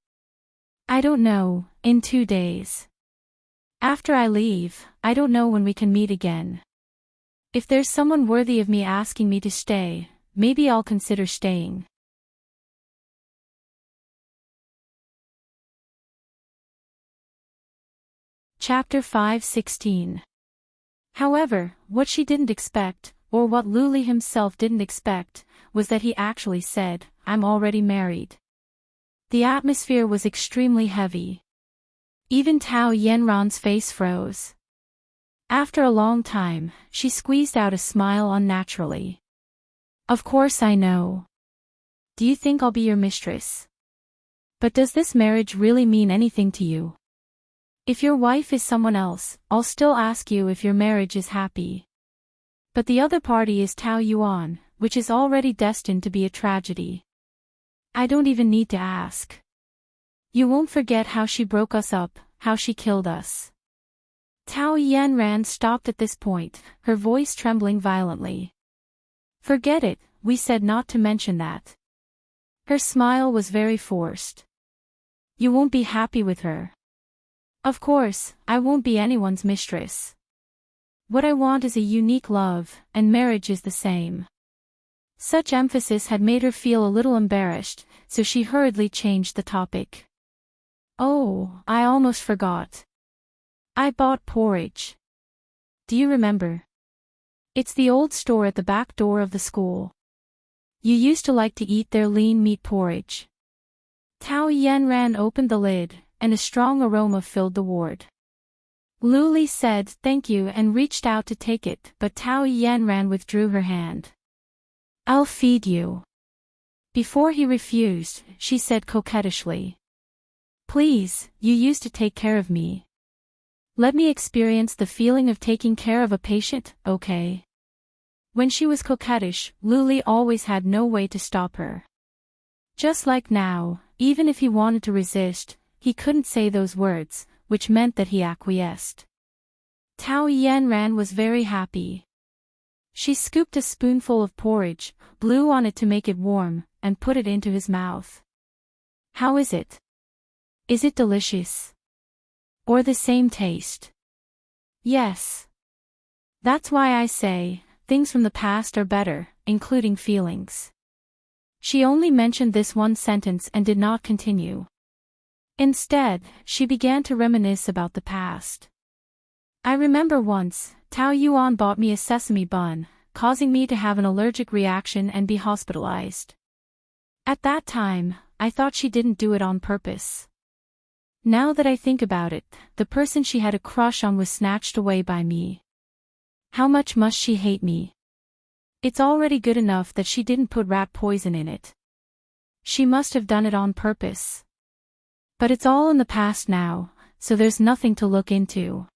I don't know, in 2 days. After I leave, I don't know when we can meet again. If there's someone worthy of me asking me to stay, maybe I'll consider staying. Chapter 5:16. However, what she didn't expect, or what Luli himself didn't expect, was that he actually said, I'm already married. The atmosphere was extremely heavy. Even Tao Yanran's face froze. After a long time, she squeezed out a smile unnaturally. Of course I know. Do you think I'll be your mistress? But does this marriage really mean anything to you? If your wife is someone else, I'll still ask you if your marriage is happy. But the other party is Tao Yuan, which is already destined to be a tragedy. I don't even need to ask. You won't forget how she broke us up, how she killed us. Tao Yanran stopped at this point, her voice trembling violently. Forget it, we said not to mention that. Her smile was very forced. You won't be happy with her. Of course, I won't be anyone's mistress. What I want is a unique love, and marriage is the same. Such emphasis had made her feel a little embarrassed, so she hurriedly changed the topic. Oh, I almost forgot. I bought porridge. Do you remember? It's the old store at the back door of the school. You used to like to eat their lean meat porridge. Tao Yanran opened the lid, and a strong aroma filled the ward. Luli said thank you and reached out to take it, but Tao Yanran withdrew her hand. I'll feed you. Before he refused, she said coquettishly. Please, you used to take care of me. Let me experience the feeling of taking care of a patient, okay? When she was coquettish, Luli always had no way to stop her. Just like now, even if he wanted to resist, he couldn't say those words, which meant that he acquiesced. Tao Yanran was very happy. She scooped a spoonful of porridge, blew on it to make it warm, and put it into his mouth. How is it? Is it delicious? Or the same taste? Yes. That's why I say, things from the past are better, including feelings. She only mentioned this one sentence and did not continue. Instead, she began to reminisce about the past. I remember once, Tao Yuan bought me a sesame bun, causing me to have an allergic reaction and be hospitalized. At that time, I thought she didn't do it on purpose. Now that I think about it, the person she had a crush on was snatched away by me. How much must she hate me? It's already good enough that she didn't put rat poison in it. She must have done it on purpose. But it's all in the past now, so there's nothing to look into.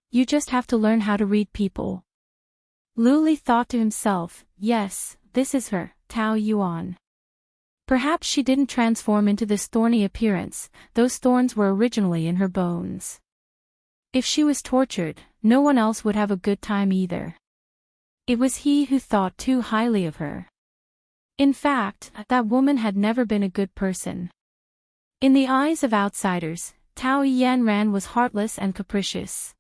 You just have to learn how to read people. Lu Li thought to himself, yes, this is her, Tao Yuan. Perhaps she didn't transform into this thorny appearance, those thorns were originally in her bones. If she was tortured, no one else would have a good time either. It was he who thought too highly of her. In fact, that woman had never been a good person. In the eyes of outsiders, Tao Yanran was heartless and capricious.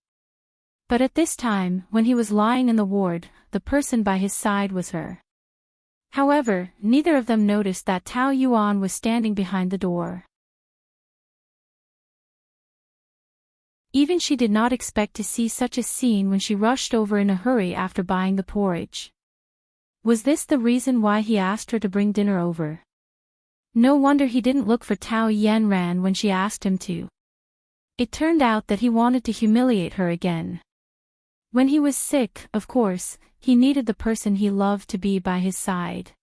But at this time, when he was lying in the ward, the person by his side was her. However, neither of them noticed that Tao Yuan was standing behind the door. Even she did not expect to see such a scene when she rushed over in a hurry after buying the porridge. Was this the reason why he asked her to bring dinner over? No wonder he didn't look for Tao Yanran when she asked him to. It turned out that he wanted to humiliate her again. When he was sick, of course, he needed the person he loved to be by his side.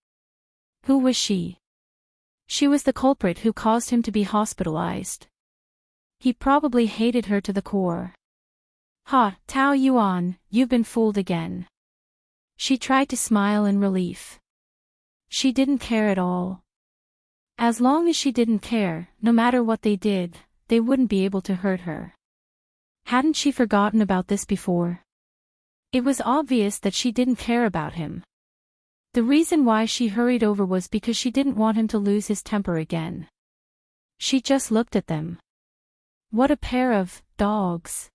Who was she? She was the culprit who caused him to be hospitalized. He probably hated her to the core. Ha, Tao Yuan, you've been fooled again. She tried to smile in relief. She didn't care at all. As long as she didn't care, no matter what they did, they wouldn't be able to hurt her. Hadn't she forgotten about this before? It was obvious that she didn't care about him. The reason why she hurried over was because she didn't want him to lose his temper again. She just looked at them. What a pair of dogs.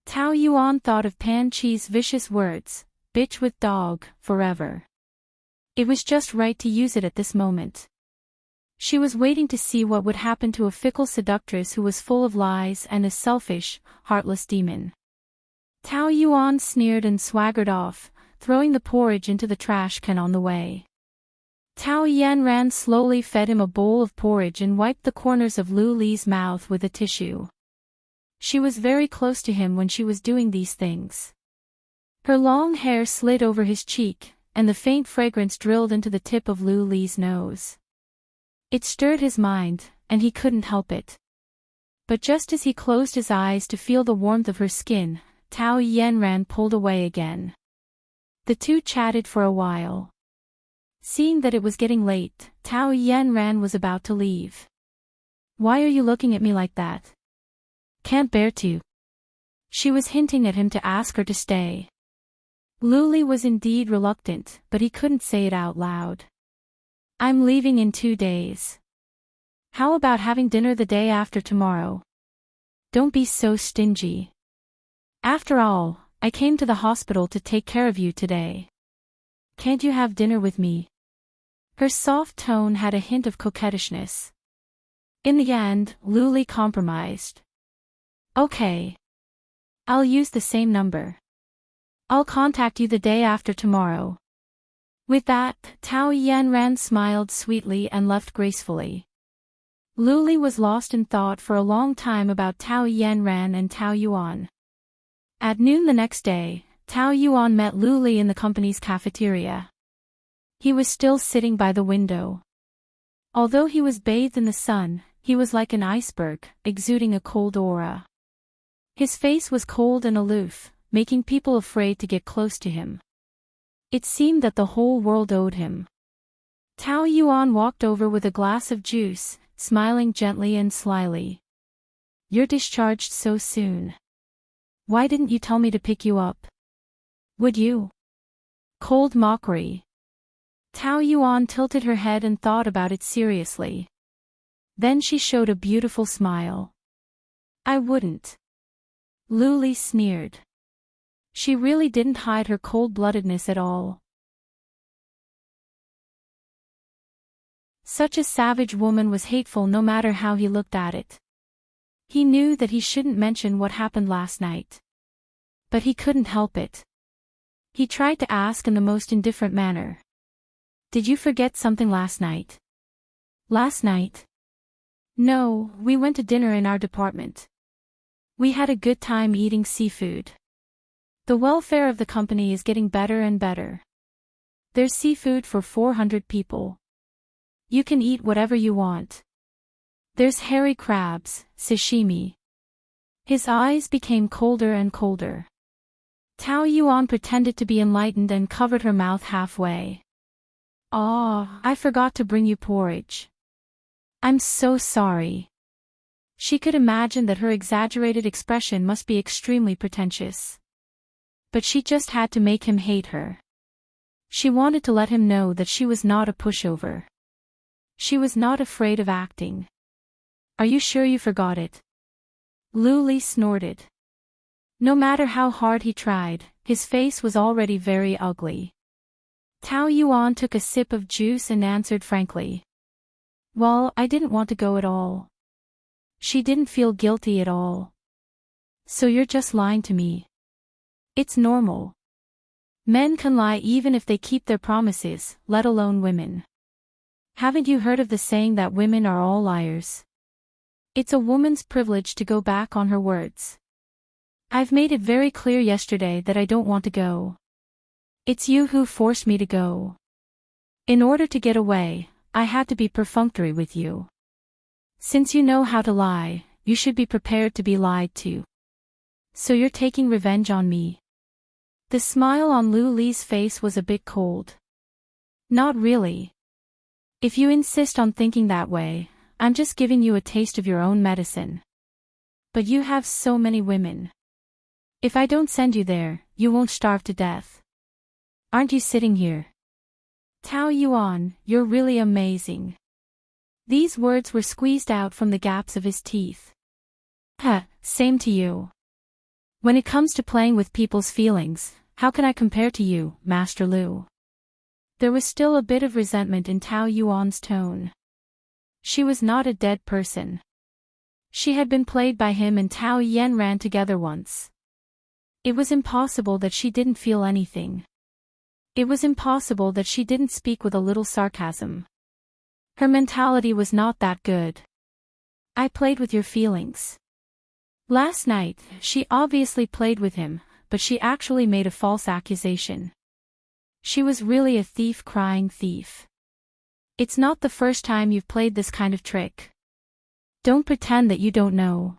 Tao Yuan thought of Pan Chi's vicious words, bitch with dog, forever. It was just right to use it at this moment. She was waiting to see what would happen to a fickle seductress who was full of lies and a selfish, heartless demon. Tao Yuan sneered and swaggered off, throwing the porridge into the trash can on the way. Tao Yanran slowly fed him a bowl of porridge and wiped the corners of Lu Li's mouth with a tissue. She was very close to him when she was doing these things. Her long hair slid over his cheek, and the faint fragrance drilled into the tip of Lu Li's nose. It stirred his mind, and he couldn't help it. But just as he closed his eyes to feel the warmth of her skin, Tao Yanran pulled away again. The two chatted for a while. Seeing that it was getting late, Tao Yanran was about to leave. Why are you looking at me like that? Can't bear to. She was hinting at him to ask her to stay. Lu Li was indeed reluctant, but he couldn't say it out loud. I'm leaving in 2 days. How about having dinner the day after tomorrow? Don't be so stingy. After all, I came to the hospital to take care of you today. Can't you have dinner with me? Her soft tone had a hint of coquettishness. In the end, Lu Li compromised. Okay. I'll use the same number. I'll contact you the day after tomorrow. With that, Tao Yanran smiled sweetly and left gracefully. Lu Li was lost in thought for a long time about Tao Yanran and Tao Yuan. At noon the next day, Tao Yuan met Lu Li in the company's cafeteria. He was still sitting by the window. Although he was bathed in the sun, he was like an iceberg, exuding a cold aura. His face was cold and aloof, making people afraid to get close to him. It seemed that the whole world owed him. Tao Yuan walked over with a glass of juice, smiling gently and slyly. You're discharged so soon. Why didn't you tell me to pick you up? Would you? Cold mockery. Tao Yuan tilted her head and thought about it seriously. Then she showed a beautiful smile. I wouldn't. Lu Li sneered. She really didn't hide her cold-bloodedness at all. Such a savage woman was hateful no matter how he looked at it. He knew that he shouldn't mention what happened last night. But he couldn't help it. He tried to ask in the most indifferent manner. Did you forget something last night? Last night? No, we went to dinner in our department. We had a good time eating seafood. The welfare of the company is getting better and better. There's seafood for 400 people. You can eat whatever you want. There's hairy crabs, sashimi. His eyes became colder and colder. Tao Yuan pretended to be enlightened and covered her mouth halfway. "Ah, I forgot to bring you porridge. I'm so sorry." She could imagine that her exaggerated expression must be extremely pretentious. But she just had to make him hate her. She wanted to let him know that she was not a pushover. She was not afraid of acting. "Are you sure you forgot it?" Lu Li snorted. No matter how hard he tried, his face was already very ugly. Tao Yuan took a sip of juice and answered frankly. "Well, I didn't want to go at all." She didn't feel guilty at all. "So you're just lying to me." "It's normal. Men can lie even if they keep their promises, let alone women. Haven't you heard of the saying that women are all liars? It's a woman's privilege to go back on her words. I've made it very clear yesterday that I don't want to go. It's you who forced me to go. In order to get away, I had to be perfunctory with you. Since you know how to lie, you should be prepared to be lied to. So you're taking revenge on me." The smile on Lu Li's face was a bit cold. "Not really. If you insist on thinking that way, I'm just giving you a taste of your own medicine. But you have so many women. If I don't send you there, you won't starve to death. Aren't you sitting here? Tao Yuan, you're really amazing." These words were squeezed out from the gaps of his teeth. Same to you. When it comes to playing with people's feelings, how can I compare to you, Master Lu? There was still a bit of resentment in Tao Yuan's tone. She was not a dead person. She had been played by him and Tao Yen ran together once. It was impossible that she didn't feel anything. It was impossible that she didn't speak with a little sarcasm. Her mentality was not that good. "I played with your feelings." Last night, she obviously played with him, but she actually made a false accusation. She was really a thief crying thief. It's not the first time you've played this kind of trick. Don't pretend that you don't know.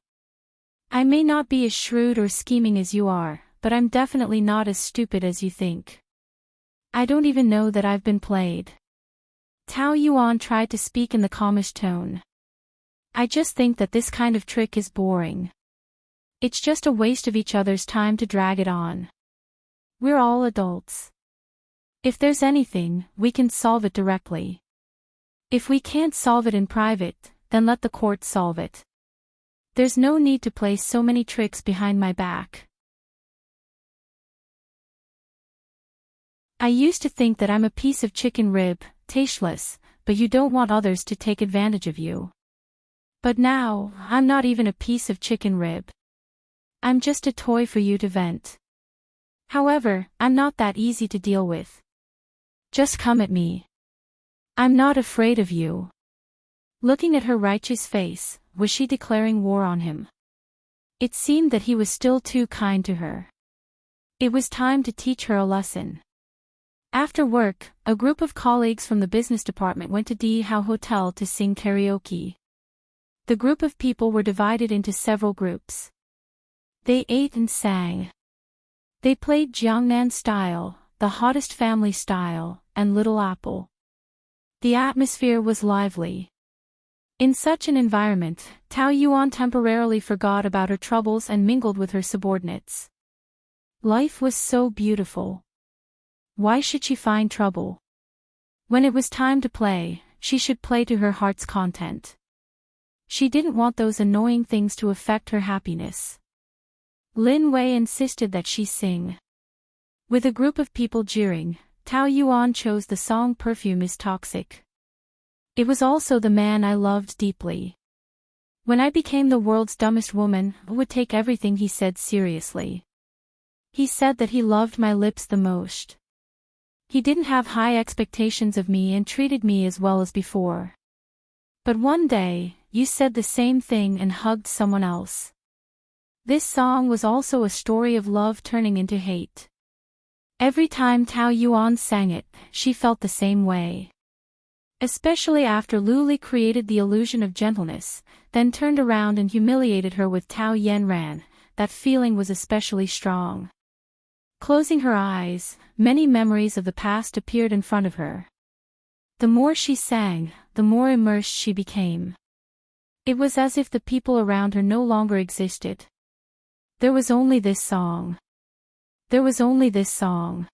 I may not be as shrewd or scheming as you are, but I'm definitely not as stupid as you think. I don't even know that I've been played. Tao Yuan tried to speak in the calmest tone. "I just think that this kind of trick is boring. It's just a waste of each other's time to drag it on. We're all adults. If there's anything, we can solve it directly. If we can't solve it in private, then let the court solve it. There's no need to play so many tricks behind my back." "I used to think that I'm a piece of chicken rib, tasteless, but you don't want others to take advantage of you. But now, I'm not even a piece of chicken rib. I'm just a toy for you to vent. However, I'm not that easy to deal with. Just come at me. I'm not afraid of you." Looking at her righteous face, was she declaring war on him? It seemed that he was still too kind to her. It was time to teach her a lesson. After work, a group of colleagues from the business department went to Di Hao Hotel to sing karaoke. The group of people were divided into several groups. They ate and sang. They played Jiangnan style, the Hottest Family style, and Little Apple. The atmosphere was lively. In such an environment, Tao Yuan temporarily forgot about her troubles and mingled with her subordinates. Life was so beautiful. Why should she find trouble? When it was time to play, she should play to her heart's content. She didn't want those annoying things to affect her happiness. Lin Wei insisted that she sing. With a group of people jeering, Tao Yuan chose the song "Perfume is Toxic." It was also the man I loved deeply. When I became the world's dumbest woman, I would take everything he said seriously. He said that he loved my lips the most. He didn't have high expectations of me and treated me as well as before. But one day, you said the same thing and hugged someone else. This song was also a story of love turning into hate. Every time Tao Yuan sang it, she felt the same way. Especially after Lu Li created the illusion of gentleness, then turned around and humiliated her with Tao Yanran, that feeling was especially strong. Closing her eyes, many memories of the past appeared in front of her. The more she sang, the more immersed she became. It was as if the people around her no longer existed. There was only this song. There was only this song.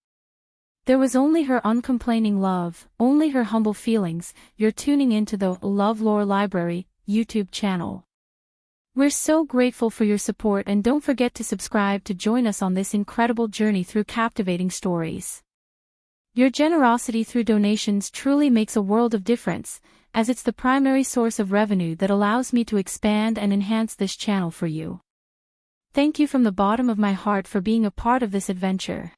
There was only her uncomplaining love, only her humble feelings. You're tuning into the LoveLore Library YouTube channel. We're so grateful for your support, and don't forget to subscribe to join us on this incredible journey through captivating stories. Your generosity through donations truly makes a world of difference, as it's the primary source of revenue that allows me to expand and enhance this channel for you. Thank you from the bottom of my heart for being a part of this adventure.